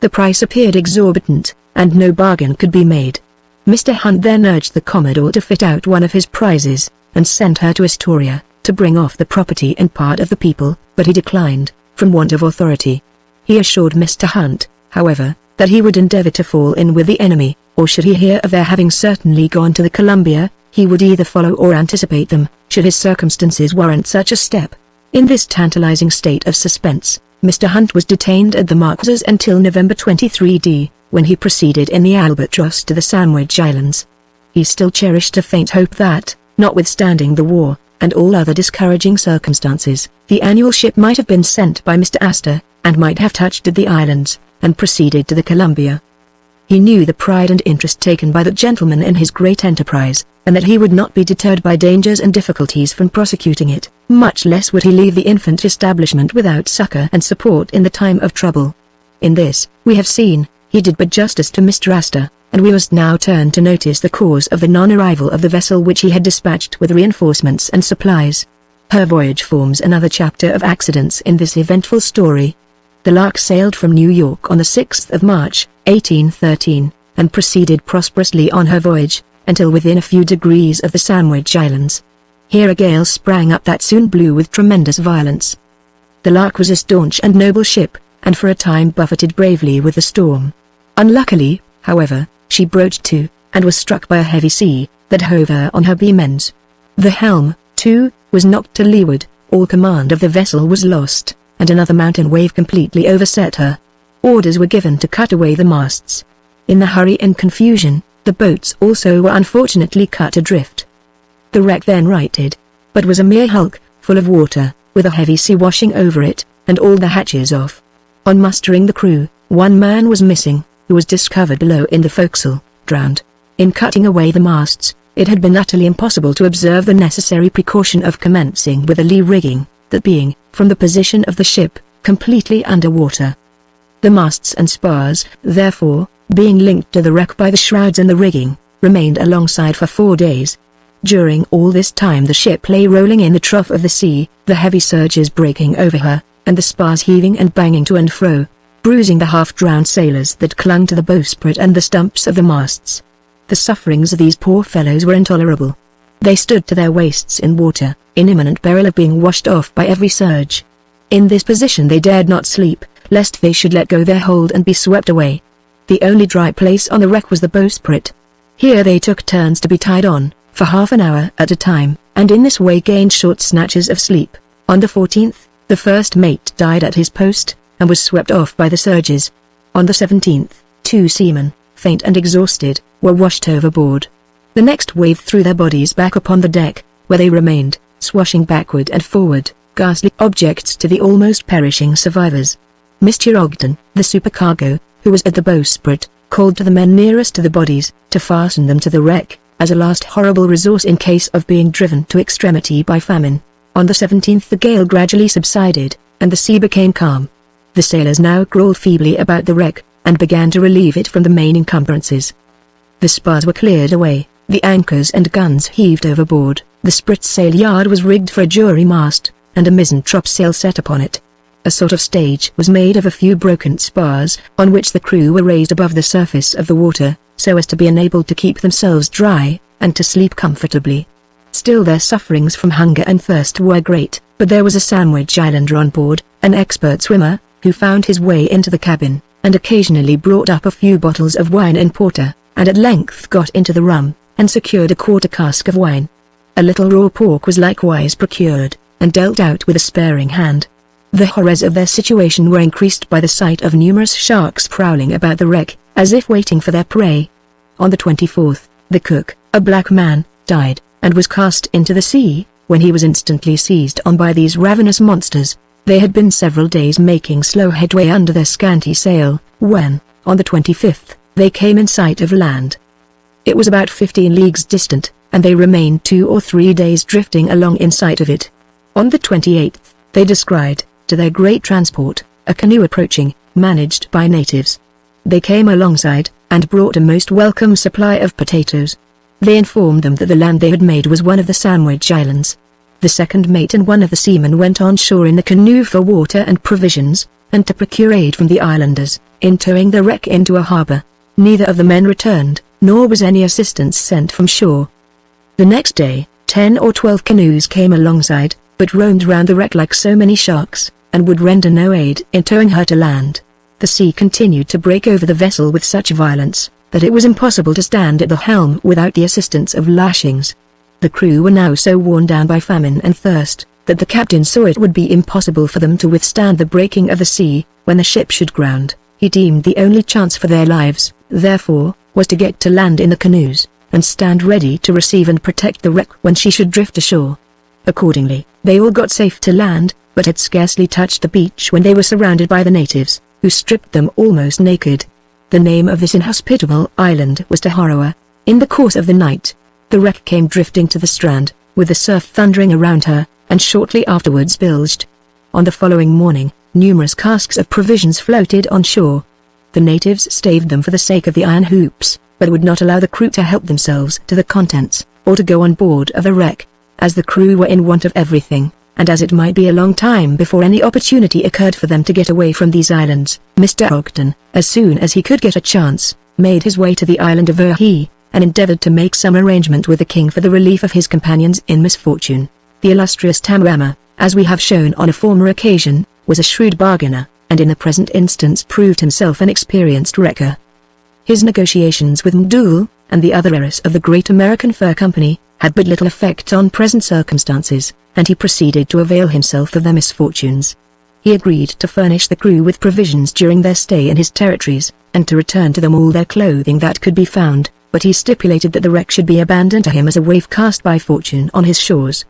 The price appeared exorbitant, and no bargain could be made. Mr. Hunt then urged the Commodore to fit out one of his prizes, and send her to Astoria, to bring off the property and part of the people, but he declined, from want of authority. He assured Mr. Hunt, however, that he would endeavor to fall in with the enemy, or should he hear of their having certainly gone to the Columbia, he would either follow or anticipate them, should his circumstances warrant such a step. In this tantalizing state of suspense, Mr. Hunt was detained at the Marquesas until November 23d, when he proceeded in the Albatross to the Sandwich Islands. He still cherished a faint hope that, notwithstanding the war, and all other discouraging circumstances, the annual ship might have been sent by Mr. Astor, and might have touched at the islands, and proceeded to the Columbia. He knew the pride and interest taken by that gentleman in his great enterprise, and that he would not be deterred by dangers and difficulties from prosecuting it, much less would he leave the infant establishment without succor and support in the time of trouble. In this, we have seen, he did but justice to Mr. Astor, and we must now turn to notice the cause of the non-arrival of the vessel which he had dispatched with reinforcements and supplies. Her voyage forms another chapter of accidents in this eventful story. The Lark sailed from New York on the 6th of March, 1813, and proceeded prosperously on her voyage, until within a few degrees of the Sandwich Islands. Here a gale sprang up that soon blew with tremendous violence. The Lark was a staunch and noble ship, and for a time buffeted bravely with the storm. Unluckily, however, she broached to, and was struck by a heavy sea, that hove her on her beam ends. The helm, too, was knocked to leeward, all command of the vessel was lost, and another mountain wave completely overset her. Orders were given to cut away the masts. In the hurry and confusion, the boats also were unfortunately cut adrift. The wreck then righted, but was a mere hulk, full of water, with a heavy sea washing over it, and all the hatches off. On mustering the crew, one man was missing, who was discovered below in the forecastle, drowned. In cutting away the masts, it had been utterly impossible to observe the necessary precaution of commencing with the lee rigging, that being, from the position of the ship, completely under water. The masts and spars, therefore, being linked to the wreck by the shrouds and the rigging, remained alongside for 4 days. During all this time the ship lay rolling in the trough of the sea, the heavy surges breaking over her, and the spars heaving and banging to and fro, bruising the half-drowned sailors that clung to the bowsprit and the stumps of the masts. The sufferings of these poor fellows were intolerable. They stood to their waists in water, in imminent peril of being washed off by every surge. In this position they dared not sleep, lest they should let go their hold and be swept away. The only dry place on the wreck was the bowsprit. Here they took turns to be tied on, for half an hour at a time, and in this way gained short snatches of sleep. On the 14th, the first mate died at his post, and was swept off by the surges. On the 17th, 2 seamen, faint and exhausted, were washed overboard. The next wave threw their bodies back upon the deck, where they remained, swashing backward and forward, ghastly objects to the almost perishing survivors. Mr. Ogden, the supercargo, who was at the bowsprit, called to the men nearest to the bodies, to fasten them to the wreck, as a last horrible resource in case of being driven to extremity by famine. On the 17th the gale gradually subsided, and the sea became calm. The sailors now crawled feebly about the wreck, and began to relieve it from the main encumbrances. The spars were cleared away, the anchors and guns heaved overboard, the spritsail yard was rigged for a jury mast, and a mizzen topsail set upon it. A sort of stage was made of a few broken spars, on which the crew were raised above the surface of the water, so as to be enabled to keep themselves dry, and to sleep comfortably. Still their sufferings from hunger and thirst were great, but there was a Sandwich Islander on board, an expert swimmer, who found his way into the cabin, and occasionally brought up a few bottles of wine and porter, and at length got into the rum, and secured a quarter cask of wine. A little raw pork was likewise procured, and dealt out with a sparing hand. The horrors of their situation were increased by the sight of numerous sharks prowling about the wreck, as if waiting for their prey. On the 24th, the cook, a black man, died, and was cast into the sea, when he was instantly seized on by these ravenous monsters. They had been several days making slow headway under their scanty sail, when, on the 25th, they came in sight of land. It was about 15 leagues distant, and they remained 2 or 3 days drifting along in sight of it. On the 28th, they descried, to their great transport, a canoe approaching, managed by natives. They came alongside, and brought a most welcome supply of potatoes. They informed them that the land they had made was one of the Sandwich Islands. The second mate and one of the seamen went on shore in the canoe for water and provisions, and to procure aid from the islanders, in towing the wreck into a harbour. Neither of the men returned, nor was any assistance sent from shore. The next day, 10 or 12 canoes came alongside, but roamed round the wreck like so many sharks, and would render no aid in towing her to land. The sea continued to break over the vessel with such violence, that it was impossible to stand at the helm without the assistance of lashings. The crew were now so worn down by famine and thirst, that the captain saw it would be impossible for them to withstand the breaking of the sea, when the ship should ground. He deemed the only chance for their lives, therefore, was to get to land in the canoes, and stand ready to receive and protect the wreck when she should drift ashore. Accordingly, they all got safe to land, but had scarcely touched the beach when they were surrounded by the natives, who stripped them almost naked. The name of this inhospitable island was Taharawa. In the course of the night, the wreck came drifting to the strand, with the surf thundering around her, and shortly afterwards bilged. On the following morning, numerous casks of provisions floated on shore. The natives staved them for the sake of the iron hoops, but would not allow the crew to help themselves to the contents, or to go on board of the wreck, as the crew were in want of everything, and as it might be a long time before any opportunity occurred for them to get away from these islands. Mr. Ogden, as soon as he could get a chance, made his way to the island of Oahe, and endeavored to make some arrangement with the king for the relief of his companions in misfortune. The illustrious Tamuama, as we have shown on a former occasion, was a shrewd bargainer, and in the present instance proved himself an experienced wrecker. His negotiations with Mdul, and the other heirs of the great American Fur Company, had but little effect on present circumstances, and he proceeded to avail himself of their misfortunes. He agreed to furnish the crew with provisions during their stay in his territories, and to return to them all their clothing that could be found, but he stipulated that the wreck should be abandoned to him as a waif cast by fortune on his shores.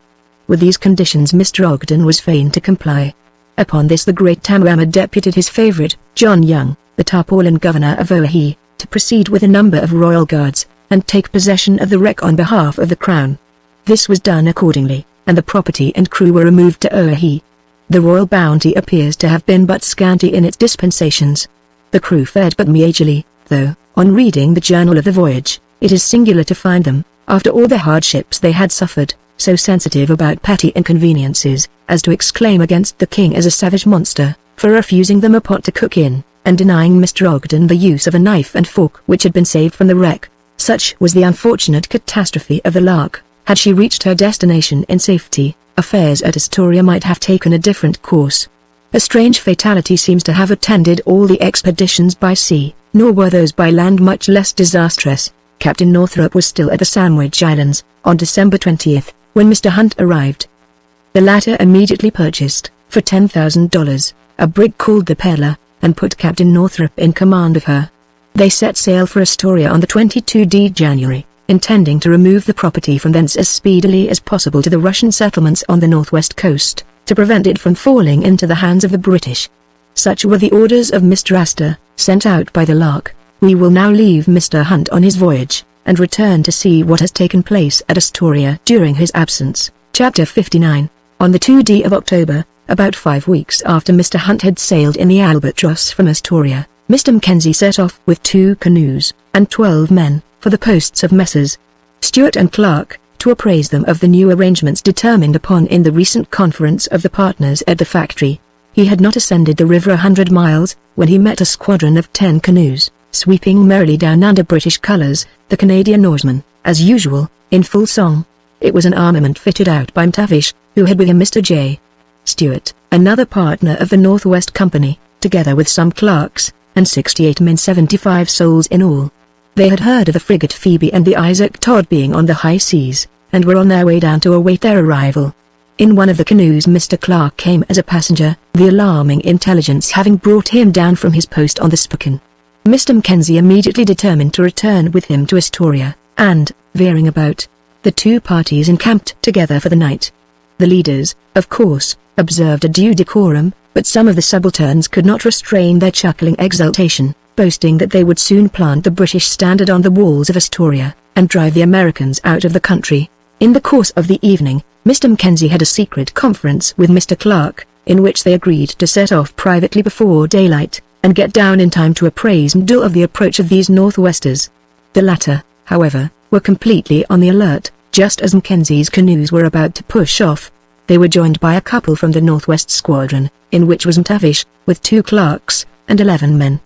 With these conditions Mr. Ogden was fain to comply. Upon this the great Tamuama deputed his favourite, John Young, the tarpaulin governor of Oahe, to proceed with a number of royal guards, and take possession of the wreck on behalf of the crown. This was done accordingly, and the property and crew were removed to Oahe. The royal bounty appears to have been but scanty in its dispensations. The crew fared but meagerly, though, on reading the journal of the voyage, it is singular to find them, after all the hardships they had suffered, so sensitive about petty inconveniences, as to exclaim against the king as a savage monster, for refusing them a pot to cook in, and denying Mr. Ogden the use of a knife and fork which had been saved from the wreck. Such was the unfortunate catastrophe of the Lark. Had she reached her destination in safety, affairs at Astoria might have taken a different course. A strange fatality seems to have attended all the expeditions by sea, nor were those by land much less disastrous. Captain Northrop was still at the Sandwich Islands, on December 20th, when Mr. Hunt arrived. The latter immediately purchased, for $10,000, a brig called the Peddler, and put Captain Northrop in command of her. They set sail for Astoria on the 22d January, intending to remove the property from thence as speedily as possible to the Russian settlements on the northwest coast, to prevent it from falling into the hands of the British. Such were the orders of Mr. Astor, sent out by the Lark. We will now leave Mr. Hunt on his voyage, and return to see what has taken place at Astoria during his absence. Chapter 59. On the 2d of October, about 5 weeks after Mr. Hunt had sailed in the Albatross from Astoria, Mr. Mackenzie set off with 2 canoes, and 12 men, for the posts of Messrs. Stewart and Clark, to appraise them of the new arrangements determined upon in the recent conference of the partners at the factory. He had not ascended the river 100 miles, when he met a squadron of 10 canoes, sweeping merrily down under British colors, the Canadian oarsmen, as usual, in full song. It was an armament fitted out by McTavish, who had with him Mr. J. Stewart, another partner of the Northwest Company, together with some clerks, and 68 men, 75 souls in all. They had heard of the frigate Phoebe and the Isaac Todd being on the high seas, and were on their way down to await their arrival. In one of the canoes Mr. Clark came as a passenger, the alarming intelligence having brought him down from his post on the Spokane. Mr. Mackenzie immediately determined to return with him to Astoria, and, veering about, the 2 parties encamped together for the night. The leaders, of course, observed a due decorum, but some of the subalterns could not restrain their chuckling exultation, boasting that they would soon plant the British standard on the walls of Astoria, and drive the Americans out of the country. In the course of the evening, Mr. Mackenzie had a secret conference with Mr. Clark, in which they agreed to set off privately before daylight, and get down in time to apprise McDowell of the approach of these Northwesters. The latter, however, were completely on the alert. Just as Mackenzie's canoes were about to push off, they were joined by a couple from the Northwest Squadron, in which was McTavish, with 2 clerks, and 11 men.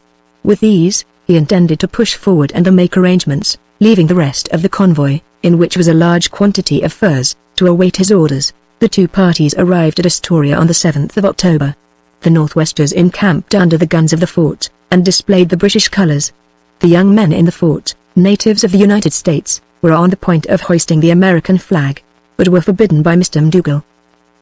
With these, he intended to push forward and make arrangements, leaving the rest of the convoy, in which was a large quantity of furs, to await his orders. The 2 parties arrived at Astoria on the 7th of October. The Northwesters encamped under the guns of the fort, and displayed the British colors. The young men in the fort, natives of the United States, were on the point of hoisting the American flag, but were forbidden by Mr. McDougall.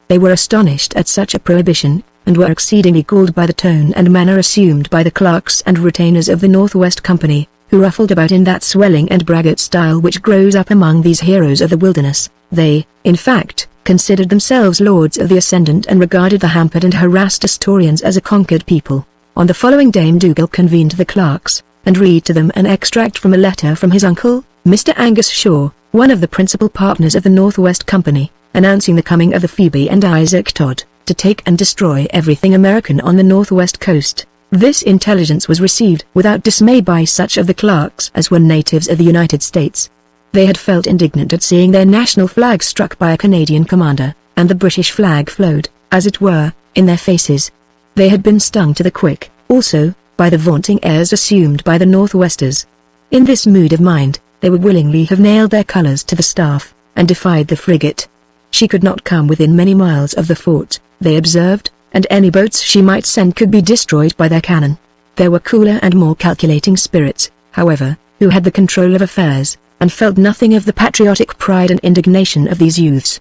They were astonished at such a prohibition, and were exceedingly galled by the tone and manner assumed by the clerks and retainers of the Northwest Company, who ruffled about in that swelling and braggart style which grows up among these heroes of the wilderness. They, in fact, considered themselves lords of the ascendant and regarded the hampered and harassed Astorians as a conquered people. On the following day McDougall convened the clerks, and read to them an extract from a letter from his uncle, Mr. Angus Shaw, one of the principal partners of the Northwest Company, announcing the coming of the Phoebe and Isaac Todd, to take and destroy everything American on the Northwest coast. This intelligence was received without dismay by such of the clerks as were natives of the United States. They had felt indignant at seeing their national flag struck by a Canadian commander, and the British flag flowed, as it were, in their faces. They had been stung to the quick, also, by the vaunting airs assumed by the Northwesters. In this mood of mind, they would willingly have nailed their colors to the staff, and defied the frigate. She could not come within many miles of the fort, they observed, and any boats she might send could be destroyed by their cannon. There were cooler and more calculating spirits, however, who had the control of affairs, and felt nothing of the patriotic pride and indignation of these youths.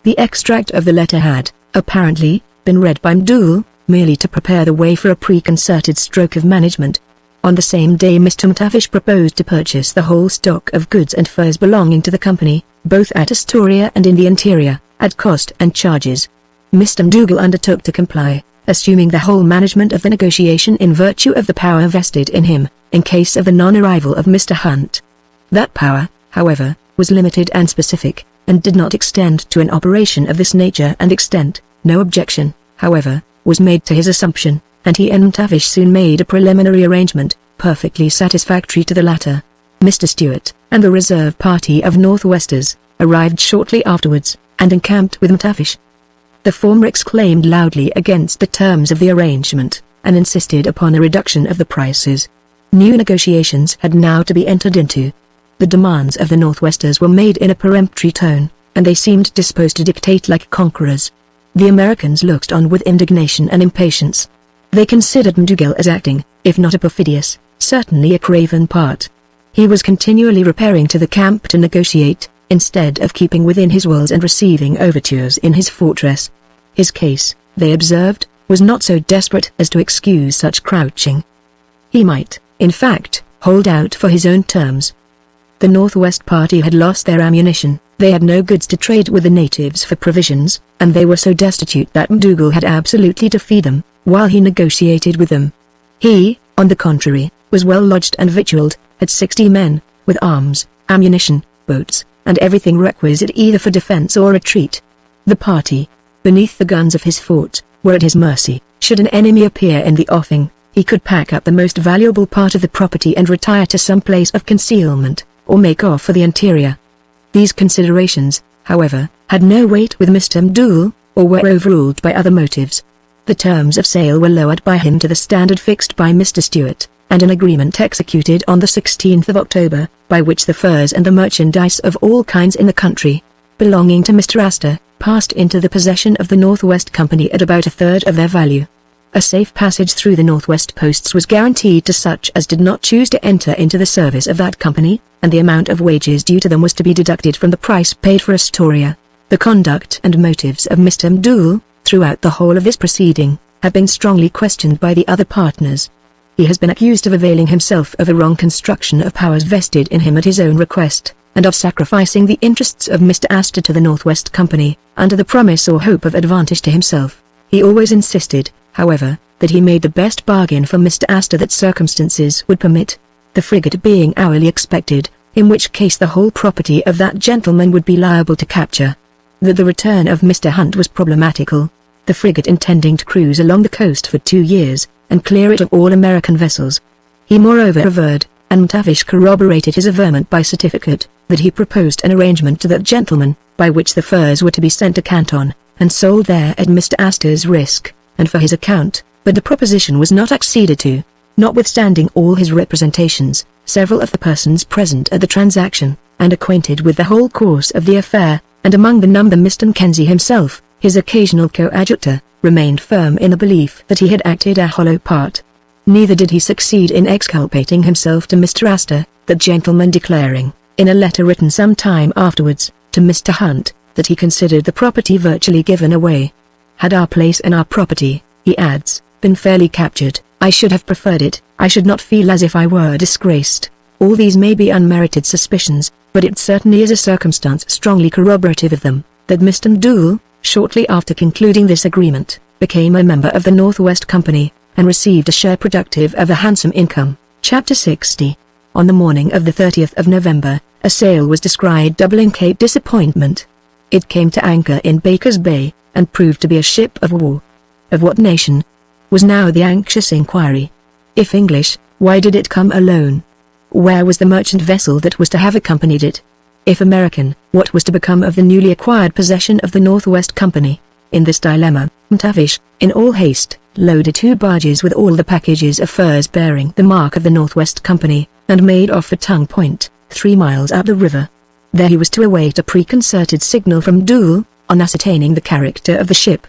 The extract of the letter had, apparently, been read by McDougall, merely to prepare the way for a preconcerted stroke of management. On the same day Mr. McTavish proposed to purchase the whole stock of goods and furs belonging to the company, both at Astoria and in the interior, at cost and charges. Mr. McDougall undertook to comply, assuming the whole management of the negotiation in virtue of the power vested in him, in case of the non-arrival of Mr. Hunt. That power, however, was limited and specific, and did not extend to an operation of this nature and extent. No objection, however, was made to his assumption, and he and McTavish soon made a preliminary arrangement, perfectly satisfactory to the latter. Mr. Stewart, and the reserve party of Northwesters, arrived shortly afterwards, and encamped with McTavish. The former exclaimed loudly against the terms of the arrangement, and insisted upon a reduction of the prices. New negotiations had now to be entered into. The demands of the Northwesters were made in a peremptory tone, and they seemed disposed to dictate like conquerors. The Americans looked on with indignation and impatience. They considered MacDougall as acting, if not a perfidious, certainly a craven part. He was continually repairing to the camp to negotiate, instead of keeping within his walls and receiving overtures in his fortress. His case, they observed, was not so desperate as to excuse such crouching. He might, in fact, hold out for his own terms. The Northwest Party had lost their ammunition, they had no goods to trade with the natives for provisions, and they were so destitute that MacDougall had absolutely to feed them, while he negotiated with them. He, on the contrary, was well lodged and victualled, had 60 men, with arms, ammunition, boats, and everything requisite either for defense or retreat. The party, beneath the guns of his fort, were at his mercy. Should an enemy appear in the offing, he could pack up the most valuable part of the property and retire to some place of concealment, or make off for the interior. These considerations, however, had no weight with Mr. MacDougall, or were overruled by other motives. The terms of sale were lowered by him to the standard fixed by Mr. Stewart, and an agreement executed on the 16th of October, by which the furs and the merchandise of all kinds in the country, belonging to Mr. Astor, passed into the possession of the Northwest Company at about a third of their value. A safe passage through the Northwest posts was guaranteed to such as did not choose to enter into the service of that company, and the amount of wages due to them was to be deducted from the price paid for Astoria. The conduct and motives of Mr. MacDougall, throughout the whole of this proceeding, have been strongly questioned by the other partners. He has been accused of availing himself of a wrong construction of powers vested in him at his own request, and of sacrificing the interests of Mr. Astor to the Northwest Company, under the promise or hope of advantage to himself. He always insisted, however, that he made the best bargain for Mr. Astor that circumstances would permit, the frigate being hourly expected, in which case the whole property of that gentleman would be liable to capture. That the return of Mr. Hunt was problematical, the frigate intending to cruise along the coast for 2 years, and clear it of all American vessels. He moreover averred, and McTavish corroborated his averment by certificate, that he proposed an arrangement to that gentleman, by which the furs were to be sent to Canton, and sold there at Mr. Astor's risk, and for his account, but the proposition was not acceded to. Notwithstanding all his representations, several of the persons present at the transaction, and acquainted with the whole course of the affair, and among the number Mr. Mackenzie himself, his occasional coadjutor, remained firm in the belief that he had acted a hollow part. Neither did he succeed in exculpating himself to Mr. Astor, that gentleman declaring, in a letter written some time afterwards, to Mr. Hunt, that he considered the property virtually given away. Had our place and our property, he adds, been fairly captured, I should have preferred it. I should not feel as if I were disgraced. All these may be unmerited suspicions, but it certainly is a circumstance strongly corroborative of them, that Mr. MacDougall, shortly after concluding this agreement, became a member of the Northwest Company, and received a share productive of a handsome income. Chapter 60. On the morning of the 30th of November, a sail was descried doubling Cape Disappointment. It came to anchor in Baker's Bay, and proved to be a ship of war. Of what nation? Was now the anxious inquiry. If English, why did it come alone? Where was the merchant vessel that was to have accompanied it? If American, what was to become of the newly acquired possession of the Northwest Company? In this dilemma, McTavish, in all haste, loaded 2 barges with all the packages of furs bearing the mark of the Northwest Company, and made off for Tongue Point, 3 miles up the river. There he was to await a preconcerted signal from MacDougall, on ascertaining the character of the ship.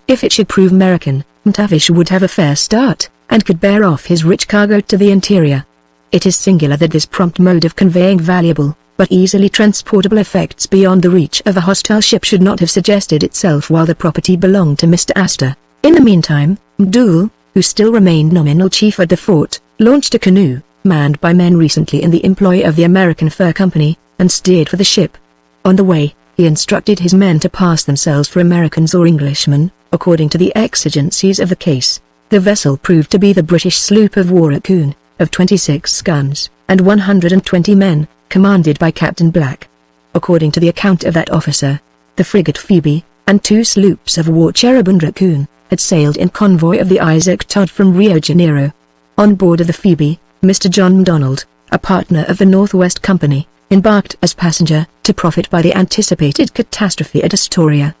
If it should prove American, McTavish would have a fair start, and could bear off his rich cargo to the interior. It is singular that this prompt mode of conveying valuable, but easily transportable effects beyond the reach of a hostile ship should not have suggested itself while the property belonged to Mr. Astor. In the meantime, MacDougall, who still remained nominal chief at the fort, launched a canoe, manned by men recently in the employ of the American Fur Company, and steered for the ship. On the way, he instructed his men to pass themselves for Americans or Englishmen, according to the exigencies of the case. The vessel proved to be the British sloop of war Raccoon, of 26 guns, and 120 men, commanded by Captain Black. According to the account of that officer, the frigate Phoebe, and 2 sloops of war Cherub and Raccoon, had sailed in convoy of the Isaac Todd from Rio Janeiro. On board of the Phoebe, Mr. John MacDonald, a partner of the Northwest Company, embarked as passenger, to profit by the anticipated catastrophe at Astoria.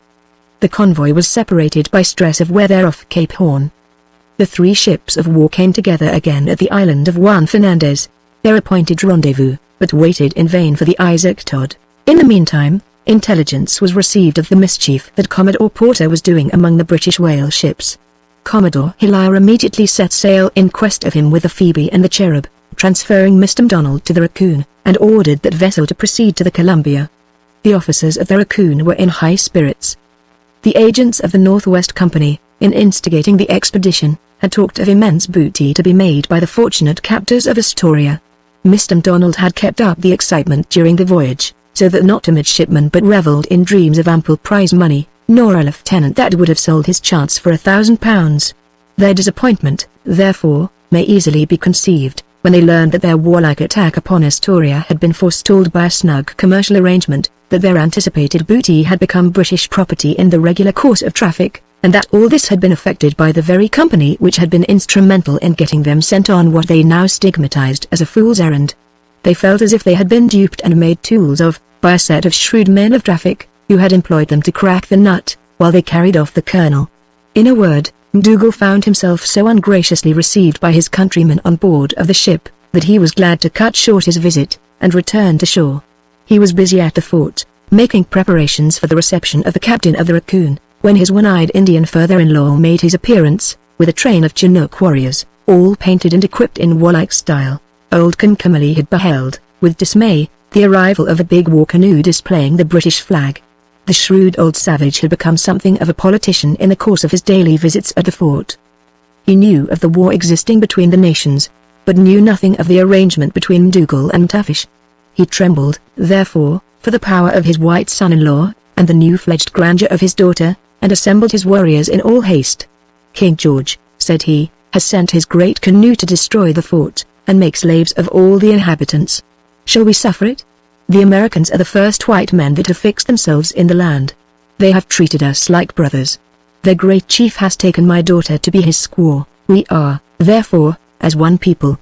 The convoy was separated by stress of weather off Cape Horn. The 3 ships of war came together again at the island of Juan Fernandez, their appointed rendezvous, but waited in vain for the Isaac Todd. In the meantime, intelligence was received of the mischief that Commodore Porter was doing among the British whale ships. Commodore Hillyer immediately set sail in quest of him with the Phoebe and the Cherub, transferring Mr. MacDonald to the Raccoon, and ordered that vessel to proceed to the Columbia. The officers of the Raccoon were in high spirits. The agents of the Northwest Company, in instigating the expedition, had talked of immense booty to be made by the fortunate captors of Astoria. Mr. MacDonald had kept up the excitement during the voyage, so that not a midshipman but revelled in dreams of ample prize money, nor a lieutenant that would have sold his chance for £1,000. Their disappointment, therefore, may easily be conceived, when they learned that their warlike attack upon Astoria had been forestalled by a snug commercial arrangement, that their anticipated booty had become British property in the regular course of traffic, and that all this had been effected by the very company which had been instrumental in getting them sent on what they now stigmatized as a fool's errand. They felt as if they had been duped and made tools of, by a set of shrewd men of traffic, who had employed them to crack the nut, while they carried off the kernel. In a word, MacDougall found himself so ungraciously received by his countrymen on board of the ship, that he was glad to cut short his visit, and return to shore. He was busy at the fort, making preparations for the reception of the captain of the Raccoon, when his one-eyed Indian father-in-law made his appearance, with a train of Chinook warriors, all painted and equipped in warlike style. Old Comcomly had beheld, with dismay, the arrival of a big war canoe displaying the British flag. The shrewd old savage had become something of a politician in the course of his daily visits at the fort. He knew of the war existing between the nations, but knew nothing of the arrangement between MacDougall and Tavish. He trembled, therefore, for the power of his white son-in-law, and the new-fledged grandeur of his daughter, and assembled his warriors in all haste. "King George," said he, "has sent his great canoe to destroy the fort, and make slaves of all the inhabitants. Shall we suffer it? The Americans are the first white men that have fixed themselves in the land. They have treated us like brothers. Their great chief has taken my daughter to be his squaw. We are, therefore, as one people."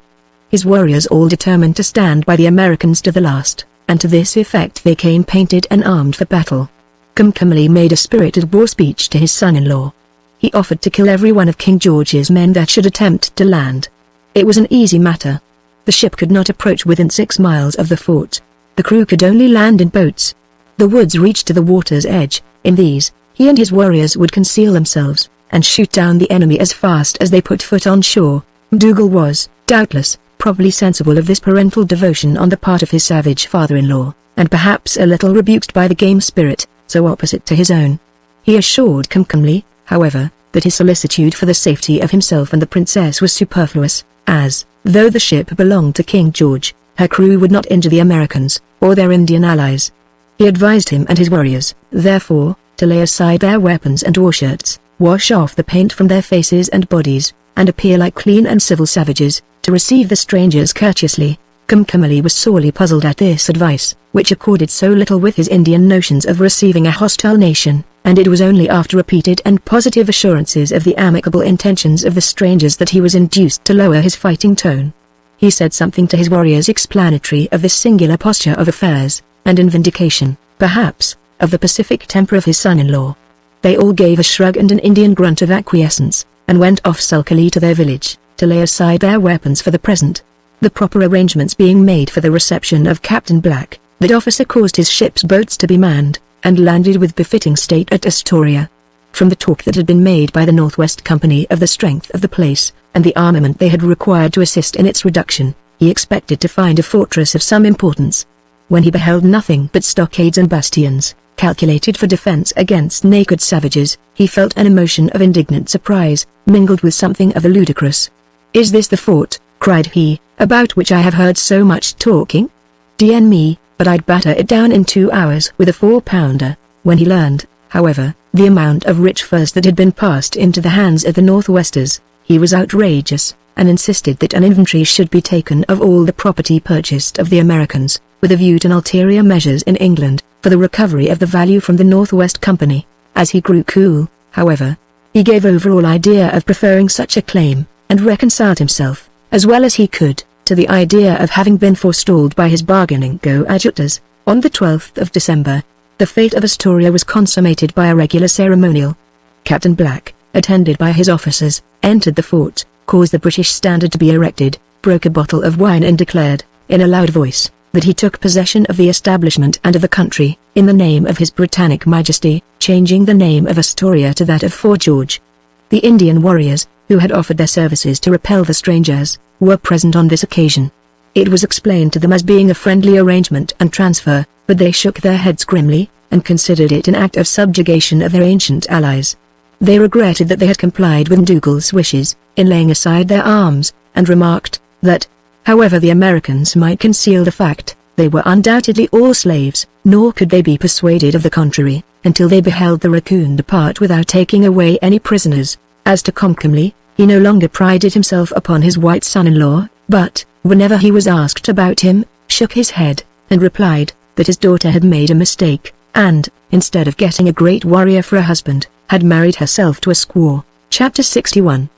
His warriors all determined to stand by the Americans to the last, and to this effect they came painted and armed for battle. Comcomly made a spirited war speech to his son-in-law. He offered to kill every one of King George's men that should attempt to land. It was an easy matter. The ship could not approach within 6 miles of the fort. The crew could only land in boats. The woods reached to the water's edge. In these, he and his warriors would conceal themselves, and shoot down the enemy as fast as they put foot on shore. MacDougall was, doubtless, probably sensible of this parental devotion on the part of his savage father-in-law, and perhaps a little rebuked by the game spirit, so opposite to his own. He assured Comcomly, however, that his solicitude for the safety of himself and the princess was superfluous, as, though the ship belonged to King George, her crew would not injure the Americans, or their Indian allies. He advised him and his warriors, therefore, to lay aside their weapons and war-shirts, wash off the paint from their faces and bodies, and appear like clean and civil savages, to receive the strangers courteously. Comcomly was sorely puzzled at this advice, which accorded so little with his Indian notions of receiving a hostile nation, and it was only after repeated and positive assurances of the amicable intentions of the strangers that he was induced to lower his fighting tone. He said something to his warriors explanatory of this singular posture of affairs, and in vindication, perhaps, of the pacific temper of his son-in-law. They all gave a shrug and an Indian grunt of acquiescence, and went off sulkily to their village, to lay aside their weapons for the present. The proper arrangements being made for the reception of Captain Black, that officer caused his ship's boats to be manned, and landed with befitting state at Astoria. From the talk that had been made by the Northwest Company of the strength of the place, and the armament they had required to assist in its reduction, he expected to find a fortress of some importance. When he beheld nothing but stockades and bastions, calculated for defense against naked savages, he felt an emotion of indignant surprise, mingled with something of the ludicrous. "Is this the fort," cried he, "about which I have heard so much talking? D.N. me, but I'd batter it down in 2 hours with a 4-pounder." When he learned, however, the amount of rich furs that had been passed into the hands of the Northwesters, he was outrageous, and insisted that an inventory should be taken of all the property purchased of the Americans, with a view to ulterior measures in England, for the recovery of the value from the Northwest Company. As he grew cool, however, he gave over all idea of preferring such a claim, and reconciled himself, as well as he could, to the idea of having been forestalled by his bargaining coadjutors. On the 12th of December, the fate of Astoria was consummated by a regular ceremonial. Captain Black, attended by his officers, entered the fort, caused the British standard to be erected, broke a bottle of wine and declared, in a loud voice, that he took possession of the establishment and of the country, in the name of His Britannic Majesty, changing the name of Astoria to that of Fort George. The Indian warriors, who had offered their services to repel the strangers, were present on this occasion. It was explained to them as being a friendly arrangement and transfer, but they shook their heads grimly, and considered it an act of subjugation of their ancient allies. They regretted that they had complied with MacDougall's wishes, in laying aside their arms, and remarked, that, however the Americans might conceal the fact, they were undoubtedly all slaves, nor could they be persuaded of the contrary, until they beheld the raccoon depart without taking away any prisoners. As to Comcomly, he no longer prided himself upon his white son-in-law, but, whenever he was asked about him, shook his head, and replied, that his daughter had made a mistake, and, instead of getting a great warrior for a husband, had married herself to a squaw. Chapter 61.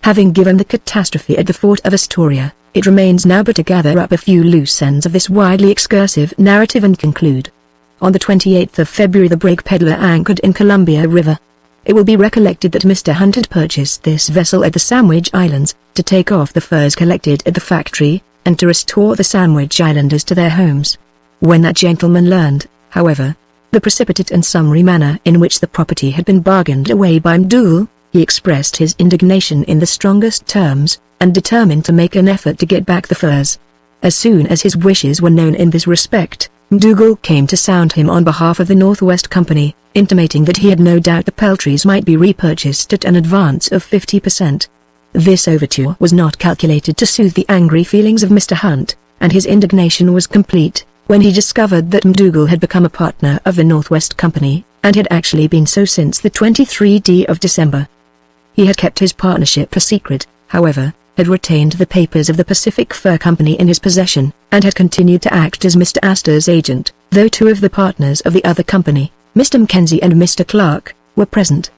Having given the catastrophe at the fort of Astoria, it remains now but to gather up a few loose ends of this widely excursive narrative and conclude. On the 28th of February the brig Peddler anchored in Columbia River. It will be recollected that Mr. Hunt had purchased this vessel at the Sandwich Islands, to take off the furs collected at the factory, and to restore the Sandwich Islanders to their homes. When that gentleman learned, however, the precipitate and summary manner in which the property had been bargained away by MacDougall, he expressed his indignation in the strongest terms, and determined to make an effort to get back the furs. As soon as his wishes were known in this respect, MacDougall came to sound him on behalf of the Northwest Company, intimating that he had no doubt the peltries might be repurchased at an advance of 50%. This overture was not calculated to soothe the angry feelings of Mr. Hunt, and his indignation was complete when he discovered that MacDougall had become a partner of the Northwest Company, and had actually been so since the 23rd of December. He had kept his partnership a secret, however, had retained the papers of the Pacific Fur Company in his possession, and had continued to act as Mr. Astor's agent, though two of the partners of the other company, Mr. Mackenzie and Mr. Clark, were present.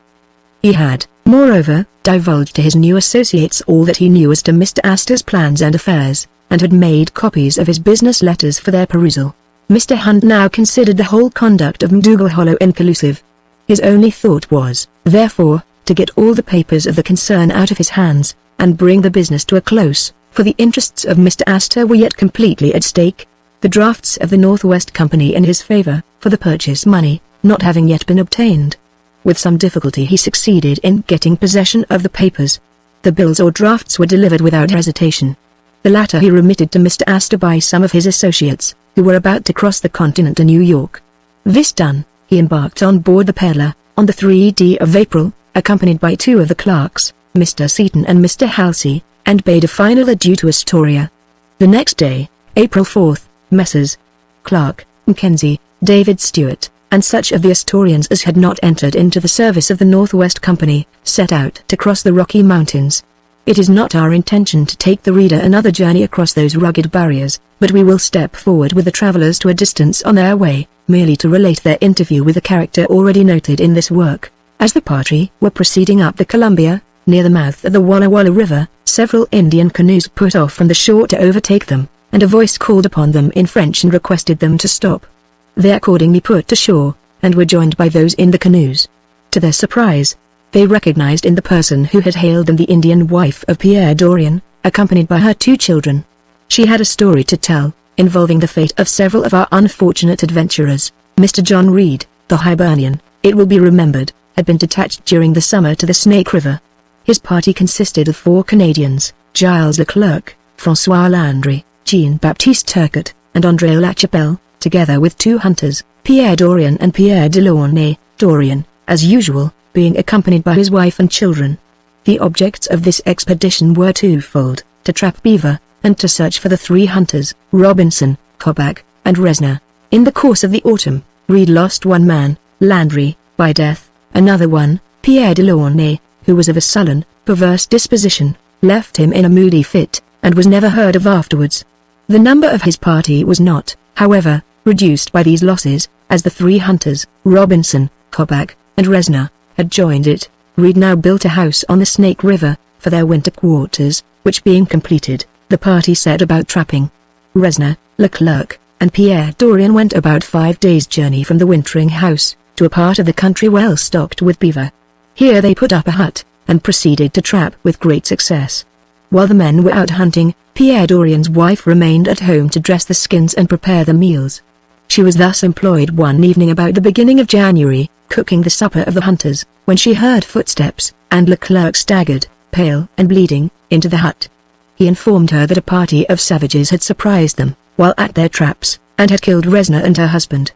He had, moreover, divulged to his new associates all that he knew as to Mr. Astor's plans and affairs, and had made copies of his business letters for their perusal. Mr. Hunt now considered the whole conduct of MacDougall hollow and collusive. His only thought was, therefore, to get all the papers of the concern out of his hands, and bring the business to a close, for the interests of Mr. Astor were yet completely at stake. The drafts of the Northwest Company in his favor, for the purchase money, not having yet been obtained. With some difficulty he succeeded in getting possession of the papers. The bills or drafts were delivered without hesitation. The latter he remitted to Mr. Astor by some of his associates, who were about to cross the continent to New York. This done, he embarked on board the Peddler, on the 3rd of April, accompanied by two of the Clarks, Mr. Seaton and Mr. Halsey, and bade a final adieu to Astoria. The next day, April 4th, Messrs. Clark, Mackenzie, David Stewart, and such of the Astorians as had not entered into the service of the Northwest Company, set out to cross the Rocky Mountains. It is not our intention to take the reader another journey across those rugged barriers, but we will step forward with the travelers to a distance on their way, merely to relate their interview with the character already noted in this work. As the party were proceeding up the Columbia, near the mouth of the Walla Walla River, several Indian canoes put off from the shore to overtake them, and a voice called upon them in French and requested them to stop. They accordingly put to shore, and were joined by those in the canoes. To their surprise, they recognized in the person who had hailed them the Indian wife of Pierre Dorian, accompanied by her two children. She had a story to tell, involving the fate of several of our unfortunate adventurers. Mr. John Reed, the Hibernian, it will be remembered, had been detached during the summer to the Snake River. His party consisted of 4 Canadians, Giles Leclerc, François Landry, Jean-Baptiste Turcotte, and André Lachapelle, together with 2 hunters, Pierre Dorian and Pierre Delaunay, Dorian, as usual, being accompanied by his wife and children. The objects of this expedition were twofold, to trap beaver, and to search for the 3 hunters, Robinson, Kobach, and Resner. In the course of the autumn, Reed lost 1 man, Landry, by death. Another one, Pierre Delaunay, who was of a sullen, perverse disposition, left him in a moody fit, and was never heard of afterwards. The number of his party was not, however, reduced by these losses, as the 3 hunters, Robinson, Kobach, and Resner, had joined it. Reed now built a house on the Snake River, for their winter quarters, which being completed, the party set about trapping. Resner, Leclerc, and Pierre Dorian went about 5 days' journey from the wintering house, to a part of the country well stocked with beaver. Here they put up a hut, and proceeded to trap with great success. While the men were out hunting, Pierre Dorian's wife remained at home to dress the skins and prepare the meals. She was thus employed one evening about the beginning of January, cooking the supper of the hunters, when she heard footsteps, and Leclerc staggered, pale and bleeding, into the hut. He informed her that a party of savages had surprised them, while at their traps, and had killed Resna and her husband.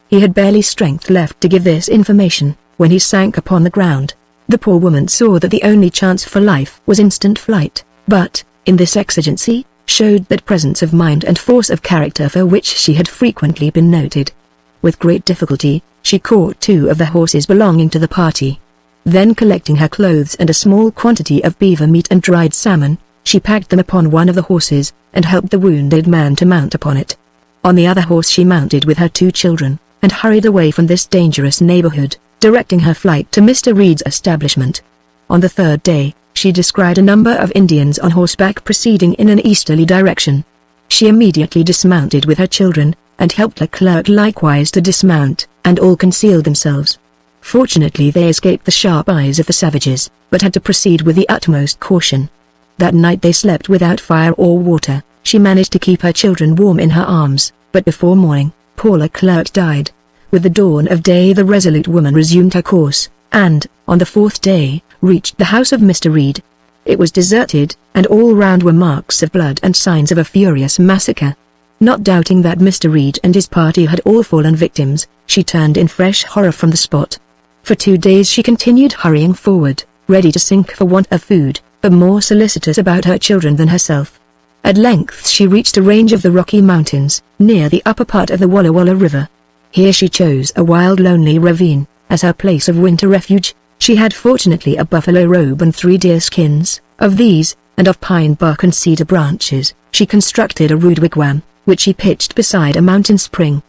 He had barely strength left to give this information, when he sank upon the ground. The poor woman saw that the only chance for life was instant flight, but, in this exigency, showed that presence of mind and force of character for which she had frequently been noted. With great difficulty, she caught 2 of the horses belonging to the party. Then collecting her clothes and a small quantity of beaver meat and dried salmon, she packed them upon one of the horses, and helped the wounded man to mount upon it. On the other horse she mounted with her 2 children, and hurried away from this dangerous neighborhood, directing her flight to Mr. Reed's establishment. On the 3rd day, she descried a number of Indians on horseback proceeding in an easterly direction. She immediately dismounted with her children, and helped Leclerc likewise to dismount, and all concealed themselves. Fortunately they escaped the sharp eyes of the savages, but had to proceed with the utmost caution. That night they slept without fire or water. She managed to keep her children warm in her arms, but before morning, poor Leclerc died. With the dawn of day the resolute woman resumed her course, and, on the 4th day, reached the house of Mr. Reed. It was deserted, and all round were marks of blood and signs of a furious massacre. Not doubting that Mr. Reed and his party had all fallen victims, she turned in fresh horror from the spot. For 2 days she continued hurrying forward, ready to sink for want of food, but more solicitous about her children than herself. At length she reached a range of the Rocky Mountains, near the upper part of the Walla Walla River. Here she chose a wild lonely ravine, as her place of winter refuge. She had fortunately a buffalo robe and 3 deer skins. Of these, and of pine bark and cedar branches, she constructed a rude wigwam, which she pitched beside a mountain spring.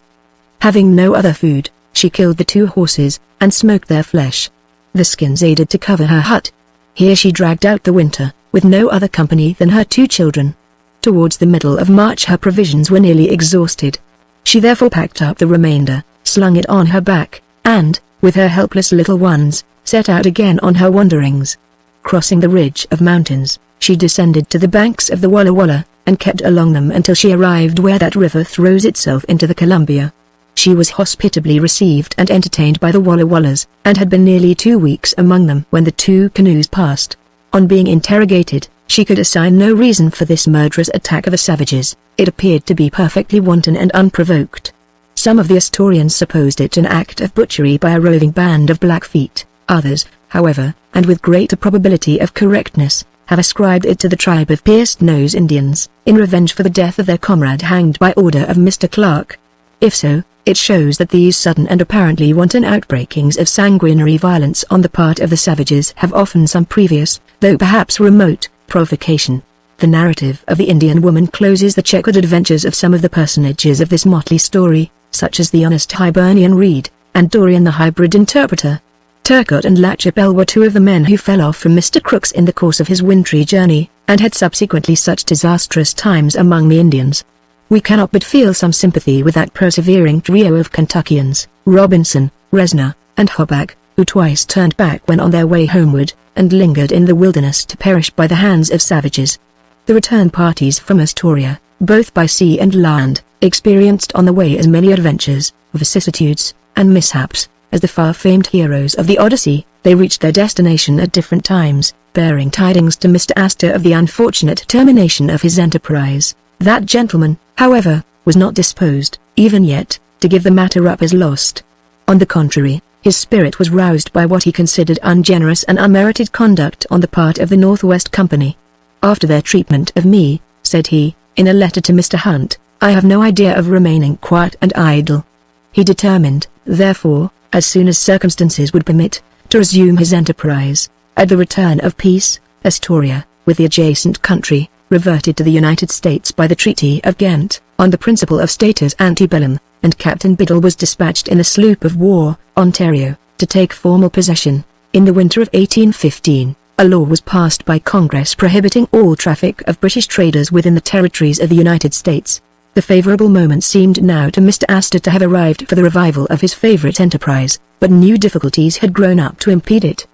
Having no other food, she killed the 2 horses, and smoked their flesh. The skins aided to cover her hut. Here she dragged out the winter, with no other company than her 2 children. Towards the middle of March her provisions were nearly exhausted. She therefore packed up the remainder, slung it on her back, and, with her helpless little ones, set out again on her wanderings. Crossing the ridge of mountains, she descended to the banks of the Walla Walla, and kept along them until she arrived where that river throws itself into the Columbia. She was hospitably received and entertained by the Walla Wallas, and had been nearly 2 weeks among them when the 2 canoes passed. On being interrogated, she could assign no reason for this murderous attack of the savages. It appeared to be perfectly wanton and unprovoked. Some of the Astorians supposed it an act of butchery by a roving band of Blackfeet. Others, however, and with greater probability of correctness, have ascribed it to the tribe of Pierced Nose Indians, in revenge for the death of their comrade hanged by order of Mr. Clark. If so, it shows that these sudden and apparently wanton outbreakings of sanguinary violence on the part of the savages have often some previous, though perhaps remote, provocation. The narrative of the Indian woman closes the checkered adventures of some of the personages of this motley story, such as the honest Hibernian Reed, and Dorian the hybrid interpreter. Turcotte and Lachapelle were 2 of the men who fell off from Mr. Crooks in the course of his wintry journey, and had subsequently such disastrous times among the Indians. We cannot but feel some sympathy with that persevering trio of Kentuckians, Robinson, Resna, and Hobback, who twice turned back when on their way homeward, and lingered in the wilderness to perish by the hands of savages. The return parties from Astoria, both by sea and land, experienced on the way as many adventures, vicissitudes, and mishaps, as the far-famed heroes of the Odyssey. They reached their destination at different times, bearing tidings to Mr. Astor of the unfortunate termination of his enterprise. That gentleman, however, was not disposed, even yet, to give the matter up as lost. On the contrary, his spirit was roused by what he considered ungenerous and unmerited conduct on the part of the Northwest Company. "After their treatment of me," said he, in a letter to Mr. Hunt, "I have no idea of remaining quiet and idle." He determined, therefore, as soon as circumstances would permit, to resume his enterprise. At the return of peace, Astoria, with the adjacent country, reverted to the United States by the Treaty of Ghent, on the principle of status antebellum, and Captain Biddle was dispatched in the sloop of war, Ontario, to take formal possession. In the winter of 1815, a law was passed by Congress prohibiting all traffic of British traders within the territories of the United States. The favorable moment seemed now to Mr. Astor to have arrived for the revival of his favorite enterprise, but new difficulties had grown up to impede it.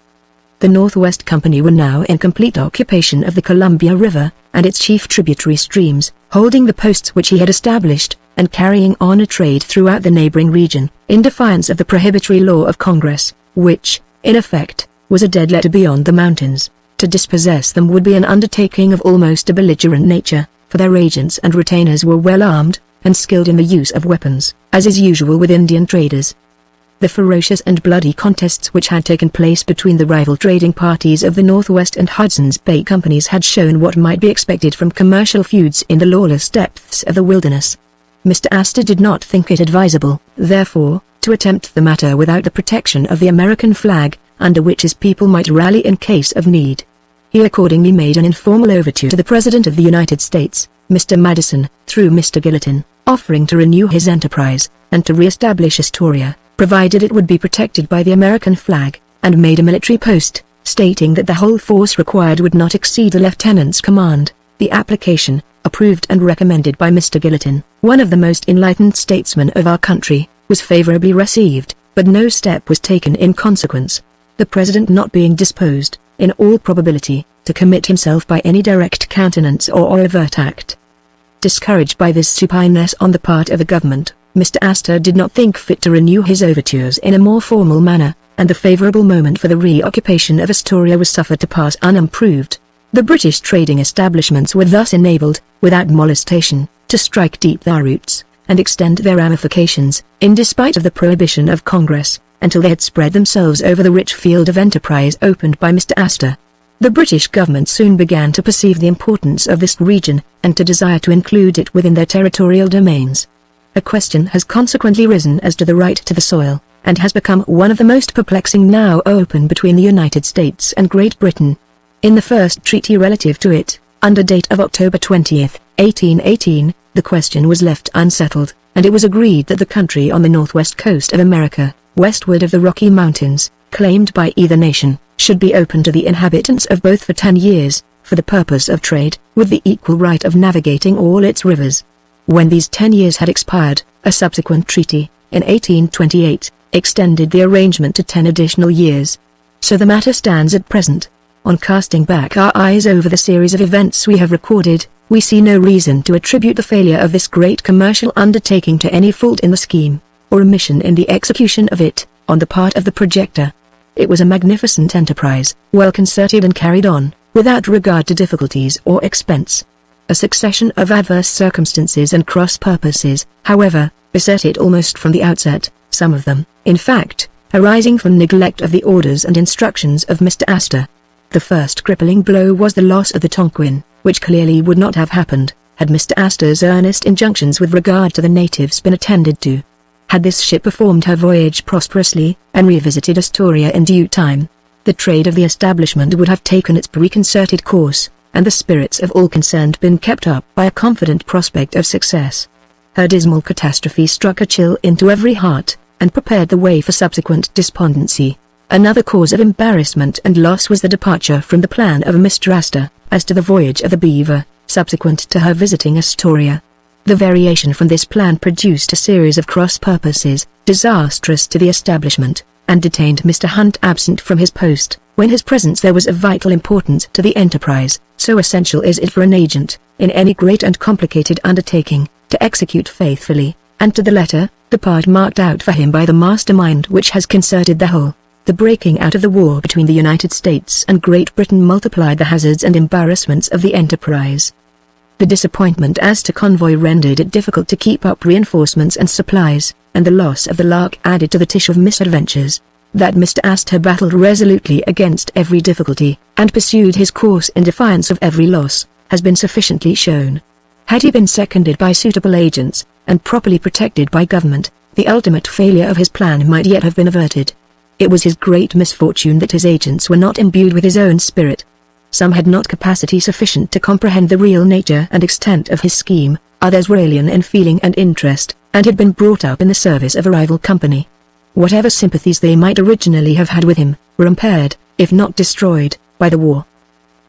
The Northwest Company were now in complete occupation of the Columbia River and its chief tributary streams, holding the posts which he had established, and carrying on a trade throughout the neighboring region, in defiance of the prohibitory law of Congress, which, in effect, was a dead letter beyond the mountains. To dispossess them would be an undertaking of almost a belligerent nature, for their agents and retainers were well armed, and skilled in the use of weapons, as is usual with Indian traders. The ferocious and bloody contests which had taken place between the rival trading parties of the Northwest and Hudson's Bay Companies had shown what might be expected from commercial feuds in the lawless depths of the wilderness. Mr. Astor did not think it advisable, therefore, to attempt the matter without the protection of the American flag, under which his people might rally in case of need. He accordingly made an informal overture to the President of the United States, Mr. Madison, through Mr. Gallatin, offering to renew his enterprise, and to re-establish Astoria, provided it would be protected by the American flag, and made a military post, stating that the whole force required would not exceed the lieutenant's command. The application, approved and recommended by Mr. Gallatin, one of the most enlightened statesmen of our country, was favorably received, but no step was taken in consequence. The President not being disposed, in all probability, to commit himself by any direct countenance or overt act. Discouraged by this supineness on the part of the government, Mr. Astor did not think fit to renew his overtures in a more formal manner, and the favorable moment for the reoccupation of Astoria was suffered to pass unimproved. The British trading establishments were thus enabled, without molestation, to strike deep their roots, and extend their ramifications, in despite of the prohibition of Congress, until they had spread themselves over the rich field of enterprise opened by Mr. Astor. The British government soon began to perceive the importance of this region, and to desire to include it within their territorial domains. A question has consequently risen as to the right to the soil, and has become one of the most perplexing now open between the United States and Great Britain. In the first treaty relative to it, under date of October 20, 1818, the question was left unsettled, and it was agreed that the country on the northwest coast of America, westward of the Rocky Mountains, claimed by either nation, should be open to the inhabitants of both for 10 years, for the purpose of trade, with the equal right of navigating all its rivers. When these 10 years had expired, a subsequent treaty, in 1828, extended the arrangement to 10 additional years. So the matter stands at present. On casting back our eyes over the series of events we have recorded, we see no reason to attribute the failure of this great commercial undertaking to any fault in the scheme, or omission in the execution of it, on the part of the projector. It was a magnificent enterprise, well concerted and carried on, without regard to difficulties or expense. A succession of adverse circumstances and cross-purposes, however, beset it almost from the outset, some of them, in fact, arising from neglect of the orders and instructions of Mr. Astor. The first crippling blow was the loss of the Tonquin, which clearly would not have happened, had Mr. Astor's earnest injunctions with regard to the natives been attended to. Had this ship performed her voyage prosperously, and revisited Astoria in due time, the trade of the establishment would have taken its preconcerted course, and the spirits of all concerned been kept up by a confident prospect of success. Her dismal catastrophe struck a chill into every heart, and prepared the way for subsequent despondency. Another cause of embarrassment and loss was the departure from the plan of Mr. Astor, as to the voyage of the Beaver, subsequent to her visiting Astoria. The variation from this plan produced a series of cross-purposes, disastrous to the establishment, and detained Mr. Hunt absent from his post, when his presence there was of vital importance to the enterprise. So essential is it for an agent, in any great and complicated undertaking, to execute faithfully, and to the letter, the part marked out for him by the mastermind which has concerted the whole. The breaking out of the war between the United States and Great Britain multiplied the hazards and embarrassments of the enterprise. The disappointment as to convoy rendered it difficult to keep up reinforcements and supplies, and the loss of the Lark added to the tissue of misadventures. That Mr. Astor battled resolutely against every difficulty, and pursued his course in defiance of every loss, has been sufficiently shown. Had he been seconded by suitable agents, and properly protected by government, the ultimate failure of his plan might yet have been averted. It was his great misfortune that his agents were not imbued with his own spirit. Some had not capacity sufficient to comprehend the real nature and extent of his scheme, others were alien in feeling and interest, and had been brought up in the service of a rival company. Whatever sympathies they might originally have had with him, were impaired, if not destroyed, by the war.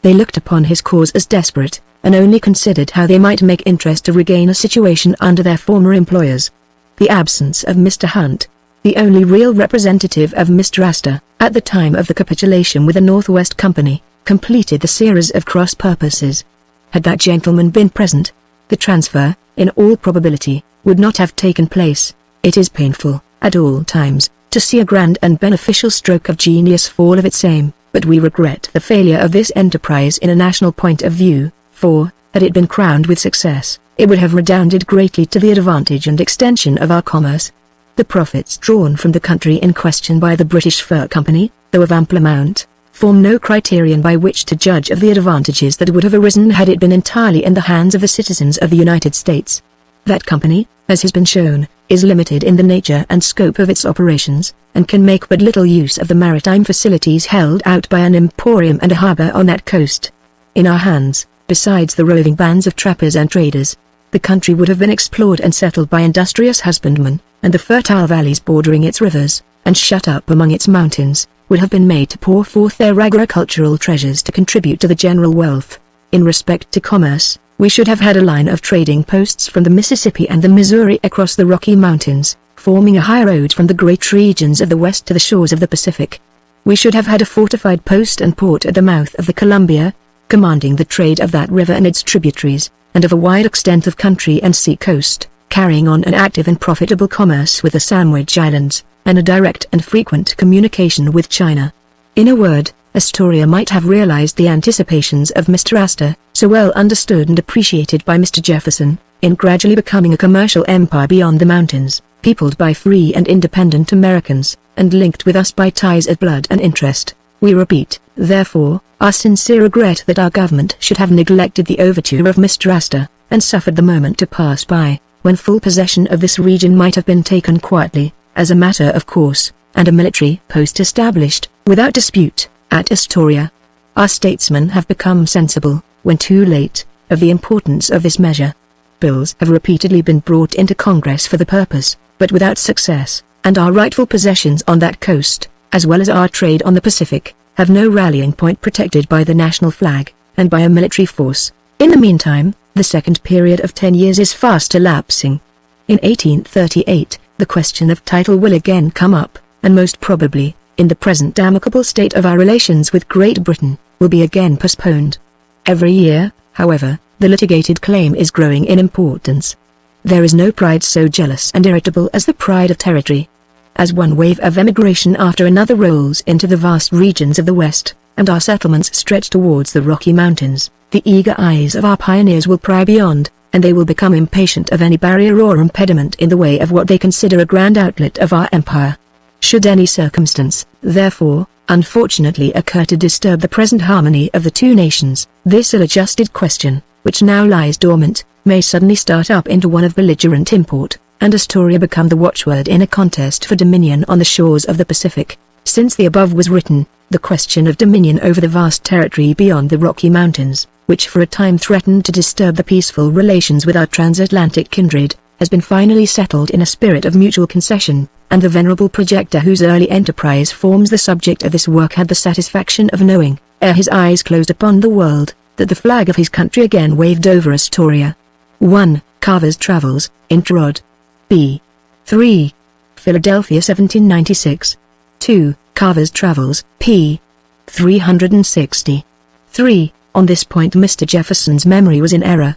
They looked upon his cause as desperate, and only considered how they might make interest to regain a situation under their former employers. The absence of Mr. Hunt, the only real representative of Mr. Astor, at the time of the capitulation with the Northwest Company, completed the series of cross purposes. Had that gentleman been present, the transfer, in all probability, would not have taken place. It is painful, at all times, to see a grand and beneficial stroke of genius fall of its aim, but we regret the failure of this enterprise in a national point of view, for, had it been crowned with success, it would have redounded greatly to the advantage and extension of our commerce. The profits drawn from the country in question by the British Fur Company, though of ample amount, form no criterion by which to judge of the advantages that would have arisen had it been entirely in the hands of the citizens of the United States. That company, as has been shown, is limited in the nature and scope of its operations, and can make but little use of the maritime facilities held out by an emporium and a harbor on that coast. In our hands, besides the roving bands of trappers and traders, the country would have been explored and settled by industrious husbandmen, and the fertile valleys bordering its rivers, and shut up among its mountains, would have been made to pour forth their agricultural treasures to contribute to the general wealth. In respect to commerce, we should have had a line of trading posts from the Mississippi and the Missouri across the Rocky Mountains, forming a high road from the great regions of the West to the shores of the Pacific. We should have had a fortified post and port at the mouth of the Columbia, commanding the trade of that river and its tributaries, and of a wide extent of country and sea coast, carrying on an active and profitable commerce with the Sandwich Islands, and a direct and frequent communication with China. In a word, Astoria might have realized the anticipations of Mr. Astor, so well understood and appreciated by Mr. Jefferson, in gradually becoming a commercial empire beyond the mountains, peopled by free and independent Americans, and linked with us by ties of blood and interest. We repeat, therefore, our sincere regret that our government should have neglected the overture of Mr. Astor, and suffered the moment to pass by, when full possession of this region might have been taken quietly, as a matter of course, and a military post established, without dispute, at Astoria. Our statesmen have become sensible, when too late, of the importance of this measure. Bills have repeatedly been brought into Congress for the purpose, but without success, and our rightful possessions on that coast, as well as our trade on the Pacific, have no rallying point protected by the national flag, and by a military force. In the meantime, the second period of 10 years is fast elapsing. In 1838, the question of title will again come up, and most probably, in the present amicable state of our relations with Great Britain, will be again postponed. Every year, however, the litigated claim is growing in importance. There is no pride so jealous and irritable as the pride of territory. As one wave of emigration after another rolls into the vast regions of the West, and our settlements stretch towards the Rocky Mountains, the eager eyes of our pioneers will pry beyond, and they will become impatient of any barrier or impediment in the way of what they consider a grand outlet of our empire. Should any circumstance, therefore, unfortunately occur to disturb the present harmony of the two nations, this ill-adjusted question, which now lies dormant, may suddenly start up into one of belligerent import, and Astoria become the watchword in a contest for dominion on the shores of the Pacific. Since the above was written, the question of dominion over the vast territory beyond the Rocky Mountains, which for a time threatened to disturb the peaceful relations with our transatlantic kindred, has been finally settled in a spirit of mutual concession, and the venerable projector whose early enterprise forms the subject of this work had the satisfaction of knowing, ere his eyes closed upon the world, that the flag of his country again waved over Astoria. 1. Carver's Travels, Introd. B. 3. Philadelphia 1796. 2. Carver's Travels, p. 360. 3. On this point Mr. Jefferson's memory was in error.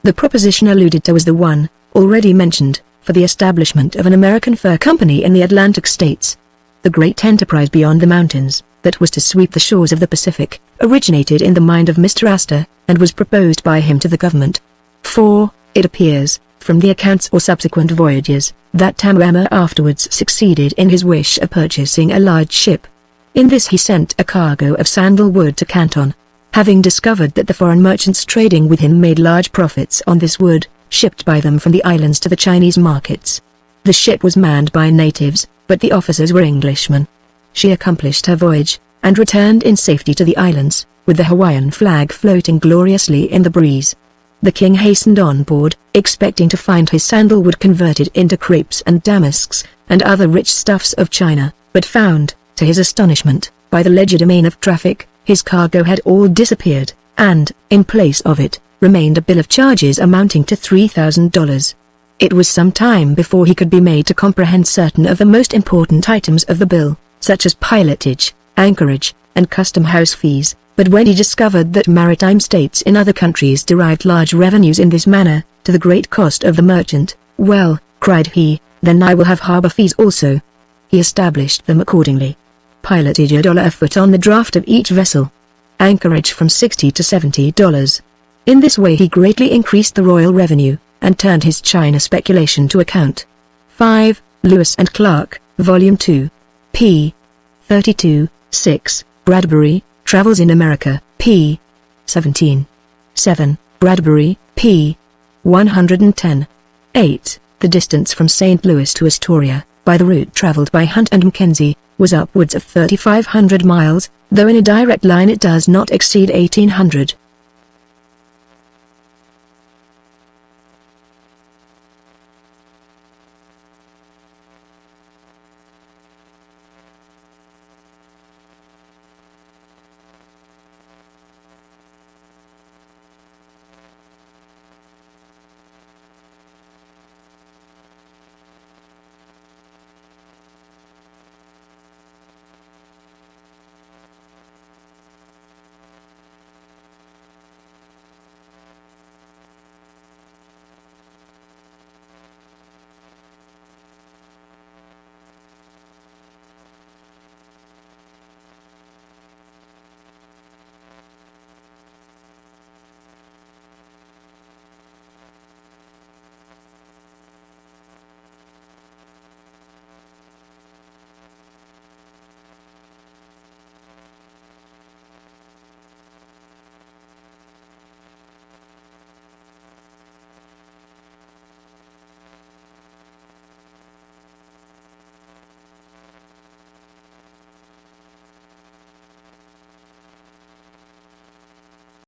The proposition alluded to was the one, already mentioned, for the establishment of an American fur company in the Atlantic states. The great enterprise beyond the mountains, that was to sweep the shores of the Pacific, originated in the mind of Mr. Astor, and was proposed by him to the government. 4. It appears, from the accounts or subsequent voyages, that Tamiami afterwards succeeded in his wish of purchasing a large ship. In this he sent a cargo of sandalwood to Canton. Having discovered that the foreign merchants trading with him made large profits on this wood, shipped by them from the islands to the Chinese markets. The ship was manned by natives, but the officers were Englishmen. She accomplished her voyage, and returned in safety to the islands, with the Hawaiian flag floating gloriously in the breeze. The king hastened on board, expecting to find his sandalwood converted into crepes and damasks, and other rich stuffs of China, but found, to his astonishment, by the legerdemain of traffic, his cargo had all disappeared, and, in place of it, remained a bill of charges amounting to $3,000. It was some time before he could be made to comprehend certain of the most important items of the bill, such as pilotage, anchorage, and custom house fees, but when he discovered that maritime states in other countries derived large revenues in this manner, to the great cost of the merchant, "Well," cried he, "then I will have harbor fees also." He established them accordingly. Pilotage $1 a foot on the draft of each vessel. Anchorage from $60 to $70. In this way he greatly increased the royal revenue, and turned his China speculation to account. 5. Lewis and Clark, Volume 2. p. 32, 6. Bradbury, Travels in America, p. 17. 7. Bradbury, p. 110. 8. The distance from St. Louis to Astoria, by the route traveled by Hunt and Mackenzie, was upwards of 3,500 miles, though in a direct line it does not exceed 1,800.